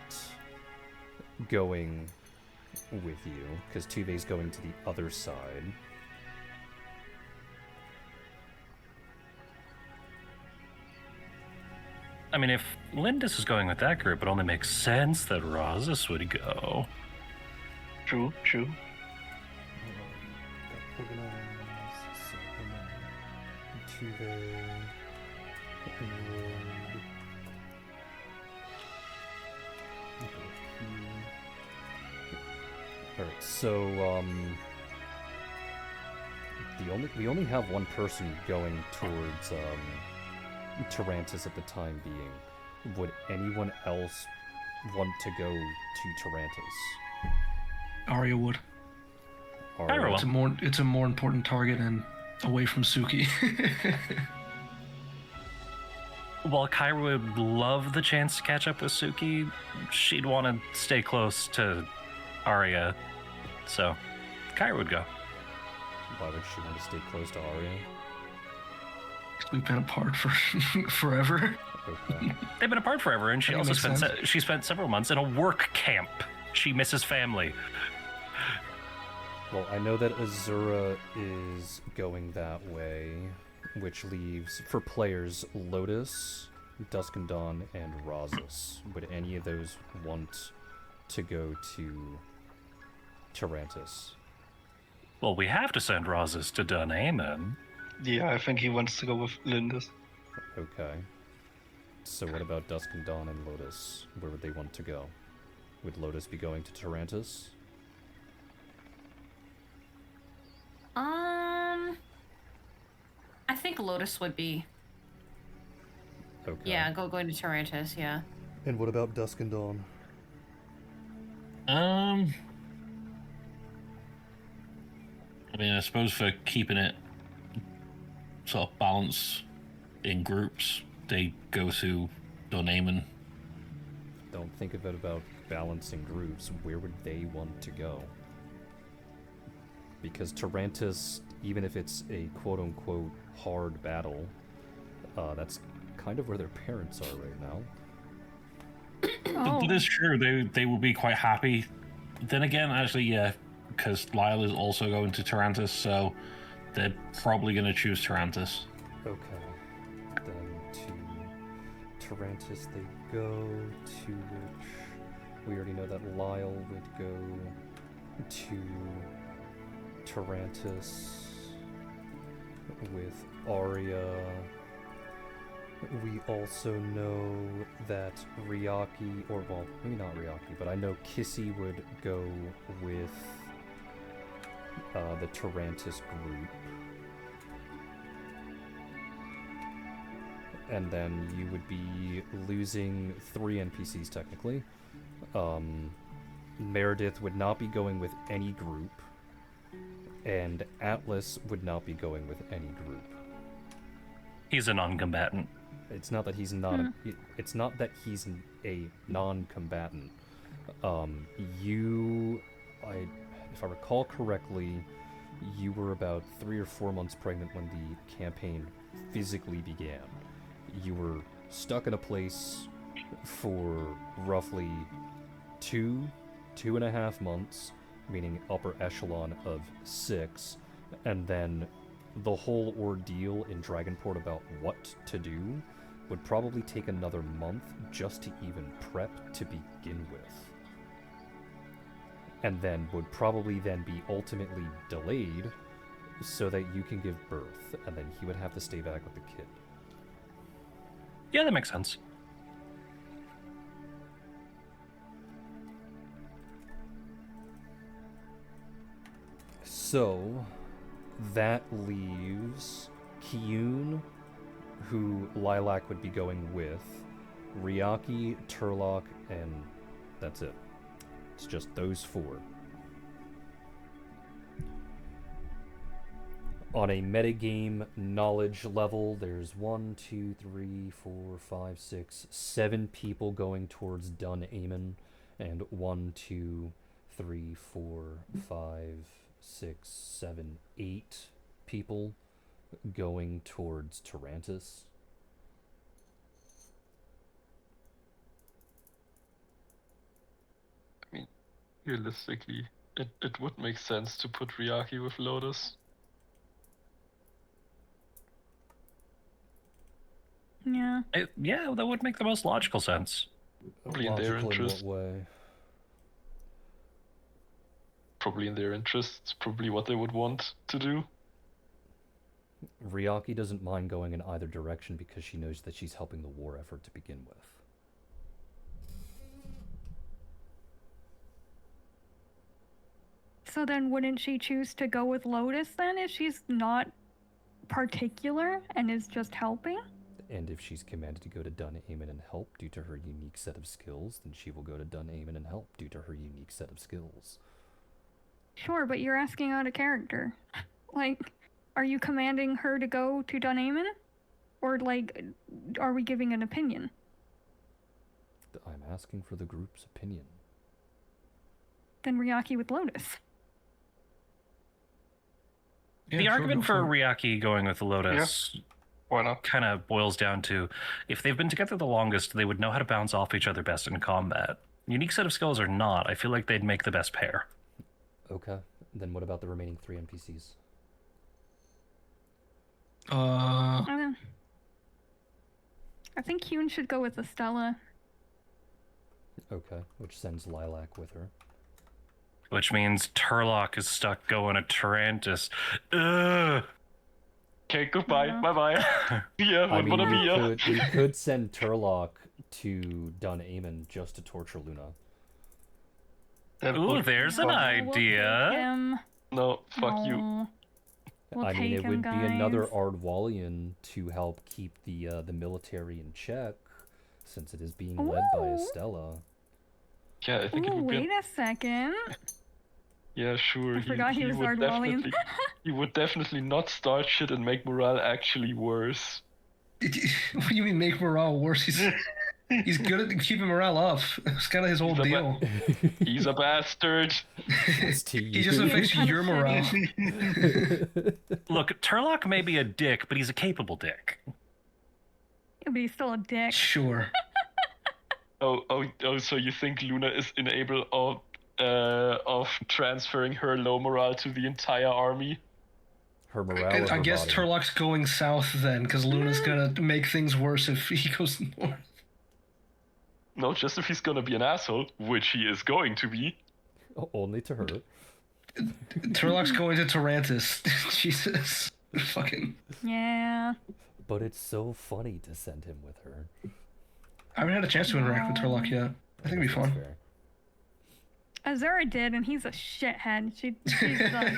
going with you, because Tuve's going to the other side. I mean, if Lindis is going with that group, it only makes sense that Razas would go. True, true. Alright, so, we only have one person going towards, Tarantus at the time being. Would anyone else want to go to Tarantus? Arya would. Arya will. It's a more important target and away from Suki. While Kyra would love the chance to catch up with Suki, she'd want to stay close to Arya. So, Kyra would go. Why would she want to stay close to Arya? We've been apart for forever. Okay. They've been apart forever, and she I think also it makes spent she spent several months in a work camp. She misses family. Well, I know that Azura is going that way, which leaves, for players, Lotus, Dusk and Dawn, and Razas. Would any of those want to go to Tarantus? Well, we have to send Razas to Dunhaven. Yeah, I think he wants to go with Lindis. Okay. So what about Dusk and Dawn and Lotus? Where would they want to go? Would Lotus be going to Tarantus? I think Lotus would be. Okay. Yeah, going to Tarantus, yeah. And what about Dusk and Dawn? I mean, I suppose for keeping it sort of balanced in groups, they go to Dunhaven. Don't think of it about balancing groups. Where would they want to go? Because Tarantus, even if it's a quote-unquote hard battle, that's kind of where their parents are right now. Oh. That is true. They will be quite happy. Then again, actually, yeah, because Lyle is also going to Tarantus, so they're probably going to choose Tarantus. Okay. Then to Tarantus they go, to which we already know that Lyle would go to Tarantus with Arya. We also know that Ryaki, or well, maybe not Ryaki, but I know Kissy would go with the Tarantus group. And then you would be losing 3 NPCs technically. Meredith would not be going with any group. And Atlas would not be going with any group. He's a non-combatant. It's not that he's not. It's not that he's a non-combatant. If I recall correctly, you were about 3 or 4 months pregnant when the campaign physically began. You were stuck in a place for roughly 2.5 months, meaning upper echelon of 6, and then the whole ordeal in Dragonport about what to do would probably take another month just to even prep to begin with. And then would probably then be ultimately delayed so that you can give birth, and then he would have to stay back with the kid. Yeah, that makes sense. So, that leaves Kiyun, who Lilac would be going with, Ryaki, Turlock, and that's it. It's just those 4. On a metagame knowledge level, there's 1, 2, 3, 4, 5, 6, 7 people going towards Dun Aemon, and 1, 2, 3, 4, 5, 6, 7, 8 people going towards Tarantus. I mean, realistically, it would make sense to put Ryaki with Lotus. Yeah. Yeah, that would make the most logical sense. Probably in their Logical in what interest. way? Probably in their interests. Probably what they would want to do. Ryaki doesn't mind going in either direction because she knows that she's helping the war effort to begin with. So then wouldn't she choose to go with Lotus then if she's not particular and is just helping? And if she's commanded to go to Dun Aemon and help due to her unique set of skills, then she will go to Dun Aemon and help due to her unique set of skills. Sure, but you're asking out of character. Like, are you commanding her to go to Dun Aemon? Or, like, are we giving an opinion? I'm asking for the group's opinion. Then Ryaki with Lotus. Yeah, The sure, argument go for it. Ryaki going with Lotus Why not? kind of boils down to, if they've been together the longest, they would know how to bounce off each other best in combat. Unique set of skills or not, I feel like they'd make the best pair. Okay, then what about the remaining 3 NPCs? I think Hyun should go with Estella. Okay, which sends Lilac with her. Which means Turlock is stuck going to Tarantus. Ugh. Okay, goodbye. Yeah. Bye-bye. Yeah, I mean, wanna be ya. we could send Turlock to Dun Aemon just to torture Luna. That Ooh, would be there's an fun. We'll idea. take him. No, fuck you. No. We'll I mean, take it him, would be another guys. Ardwalian to help keep the military in check, since it is being led by Ooh. Estella. Yeah, I think it Ooh, would be. wait a second. Yeah, sure. I forgot he was would Ardwalian. definitely. He would definitely not start shit and make morale actually worse. What do you mean make morale worse? He's good at keeping morale up. It's kind of his whole He's a deal. He's a bastard. It's to He just you. affects Kind of your morale. Look, Turlock may be a dick, but he's a capable dick. But he's still a dick. Sure. Oh, so you think Luna is unable of transferring her low morale to the entire army? Her morale of I her guess body. Turlock's going south then, because Luna's gonna make things worse if he goes north. No, just if he's gonna be an asshole, which he is going to be. Only to her. Turlock's going to Tarantus. Jesus. Fucking. Yeah. But it's so funny to send him with her. I haven't had a chance to interact with Turlock yet. I think it'd be That's fun. fair. Azura did, and he's a shithead. She's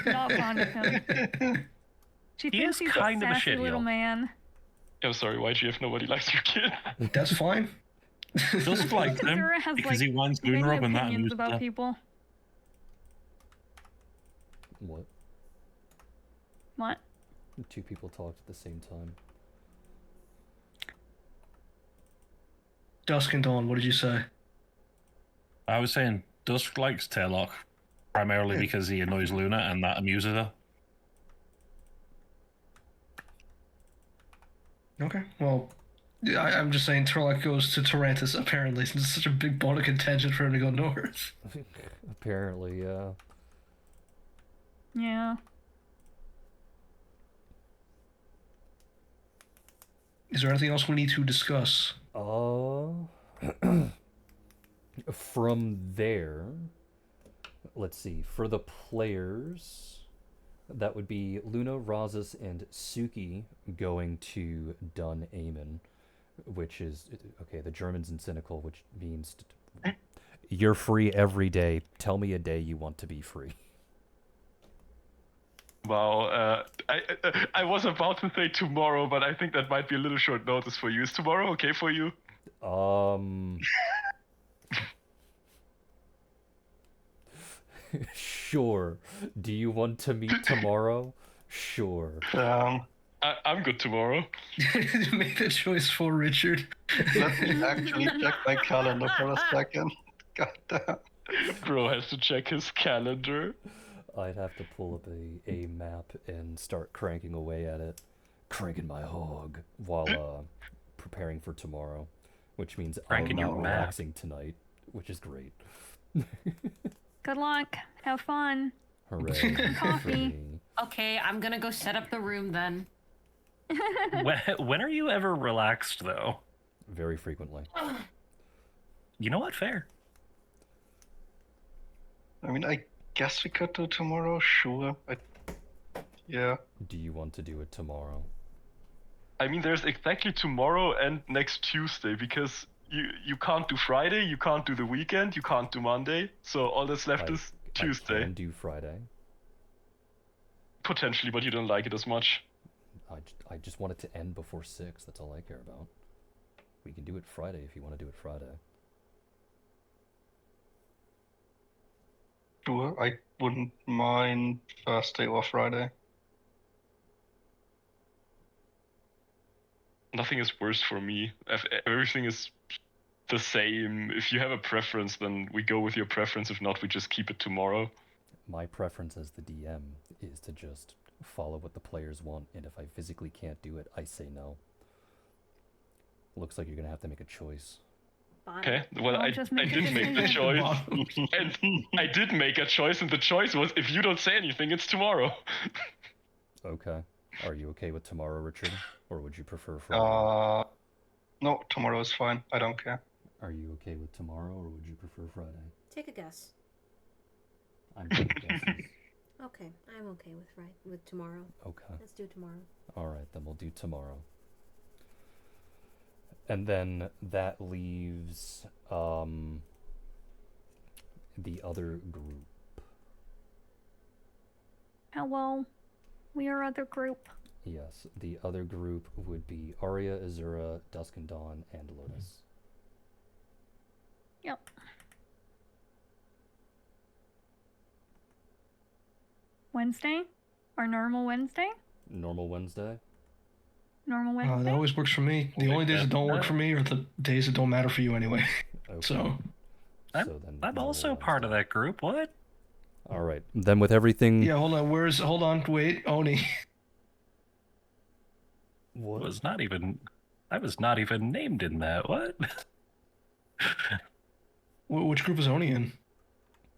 not fond of him. She He thinks is he's kind a of a sassy shitheel. little man. I'm sorry, YGF, nobody likes your kid. That's fine. Doesn't like him Azura has because like he wants many Moonrub and that opinions amused about her. people. What? What? 2 people talked at the same time. Dusk and Dawn, what did you say? I was saying Dusk likes Taillock primarily because he annoys Luna and that amuses her. Okay, well, I'm just saying Turlock goes to Tarantus, apparently, since it's such a big bone of contention for him to go north. Apparently, yeah. Yeah. Is there anything else we need to discuss? From there, let's see. For the players, that would be Luna, Razas, and Suki going to Dun Aemon, which is, okay, the German's in cynical, which means you're free every day. Tell me a day you want to be free. Wow, I was about to say tomorrow, but I think that might be a little short notice for you. Is tomorrow okay for you? Sure. Do you want to meet tomorrow? Sure. I'm good tomorrow. Make the choice for Richard. Let me actually check my calendar for a second. God damn. Bro has to check his calendar. I'd have to pull up a map and start cranking away at it. Cranking my hog while preparing for tomorrow. Which means Cranking I'm not your map. relaxing tonight, which is great. Good luck. Have fun. Hooray for Coffee. me. Okay, I'm gonna go set up the room then. When are you ever relaxed, though? Very frequently. You know what? Fair. I mean, I guess we could do tomorrow, sure. Yeah. Do you want to do it tomorrow? I mean, there's exactly tomorrow and next Tuesday because you can't do Friday, you can't do the weekend, you can't do Monday. So all that's left is I Tuesday. can do Friday. Potentially, but you don't like it as much. I just want it to end before 6. That's all I care about. We can do it Friday if you want to do it Friday. Sure, I wouldn't mind Thursday or Friday. Nothing is worse for me. Everything is the same. If you have a preference, then we go with your preference. If not, we just keep it tomorrow. My preference as the DM is to just follow what the players want, and if I physically can't do it, I say no. Looks like you're gonna have to make a choice. Okay, well, I'll I just make a did make the decision. choice. And I did make a choice, and the choice was if you don't say anything, it's tomorrow. Okay. Are you okay with tomorrow, Richard? Or would you prefer Friday? No, tomorrow is fine. I don't care. Are you okay with tomorrow, or would you prefer Friday? Take a guess. I'm good at guesses. Okay, I'm okay with tomorrow. Okay. Let's do tomorrow. Alright, then we'll do tomorrow. And then that leaves the other group. Hello. We are other group. Yes, the other group would be Arya, Azura, Dusk and Dawn, and Lotus. Yep. Wednesday? Our normal Wednesday? Normal Wednesday? Normal Wednesday? That always works for me. The only days that don't work for me are the days that don't matter for you anyway. Okay. So, I'm also part of that group. What? Alright, then with everything... yeah, hold on, wait, Oni. What? I was not even named in that. What? Which group is Oni in?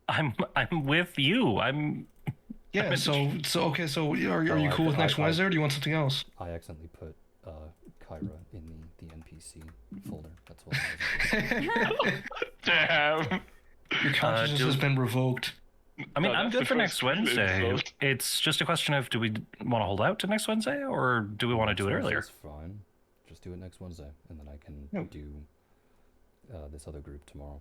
I'm with you. Yeah, so okay, so are you cool with next Wednesday, or do you want something else? I accidentally put Kyra in the NPC folder. That's what I was. Damn. Your consciousness has been revoked. I mean, No, I'm that's good the for first next real Wednesday. insult. It's just a question of, do we want to hold out to next Wednesday, or do we want to do it earlier? That's fine. Just do it next Wednesday, and then I can do this other group tomorrow.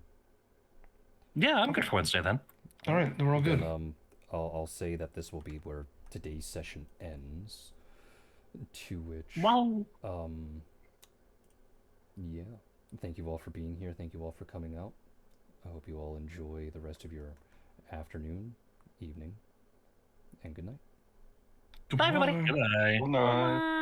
Yeah, I'm good for Wednesday then. All right, then we're all good. Then, I'll say that this will be where today's session ends. To which, Well, yeah. Thank you all for being here. Thank you all for coming out. I hope you all enjoy the rest of your afternoon, evening, and good night. bye everybody. Goodbye. Goodbye. Good night. Bye.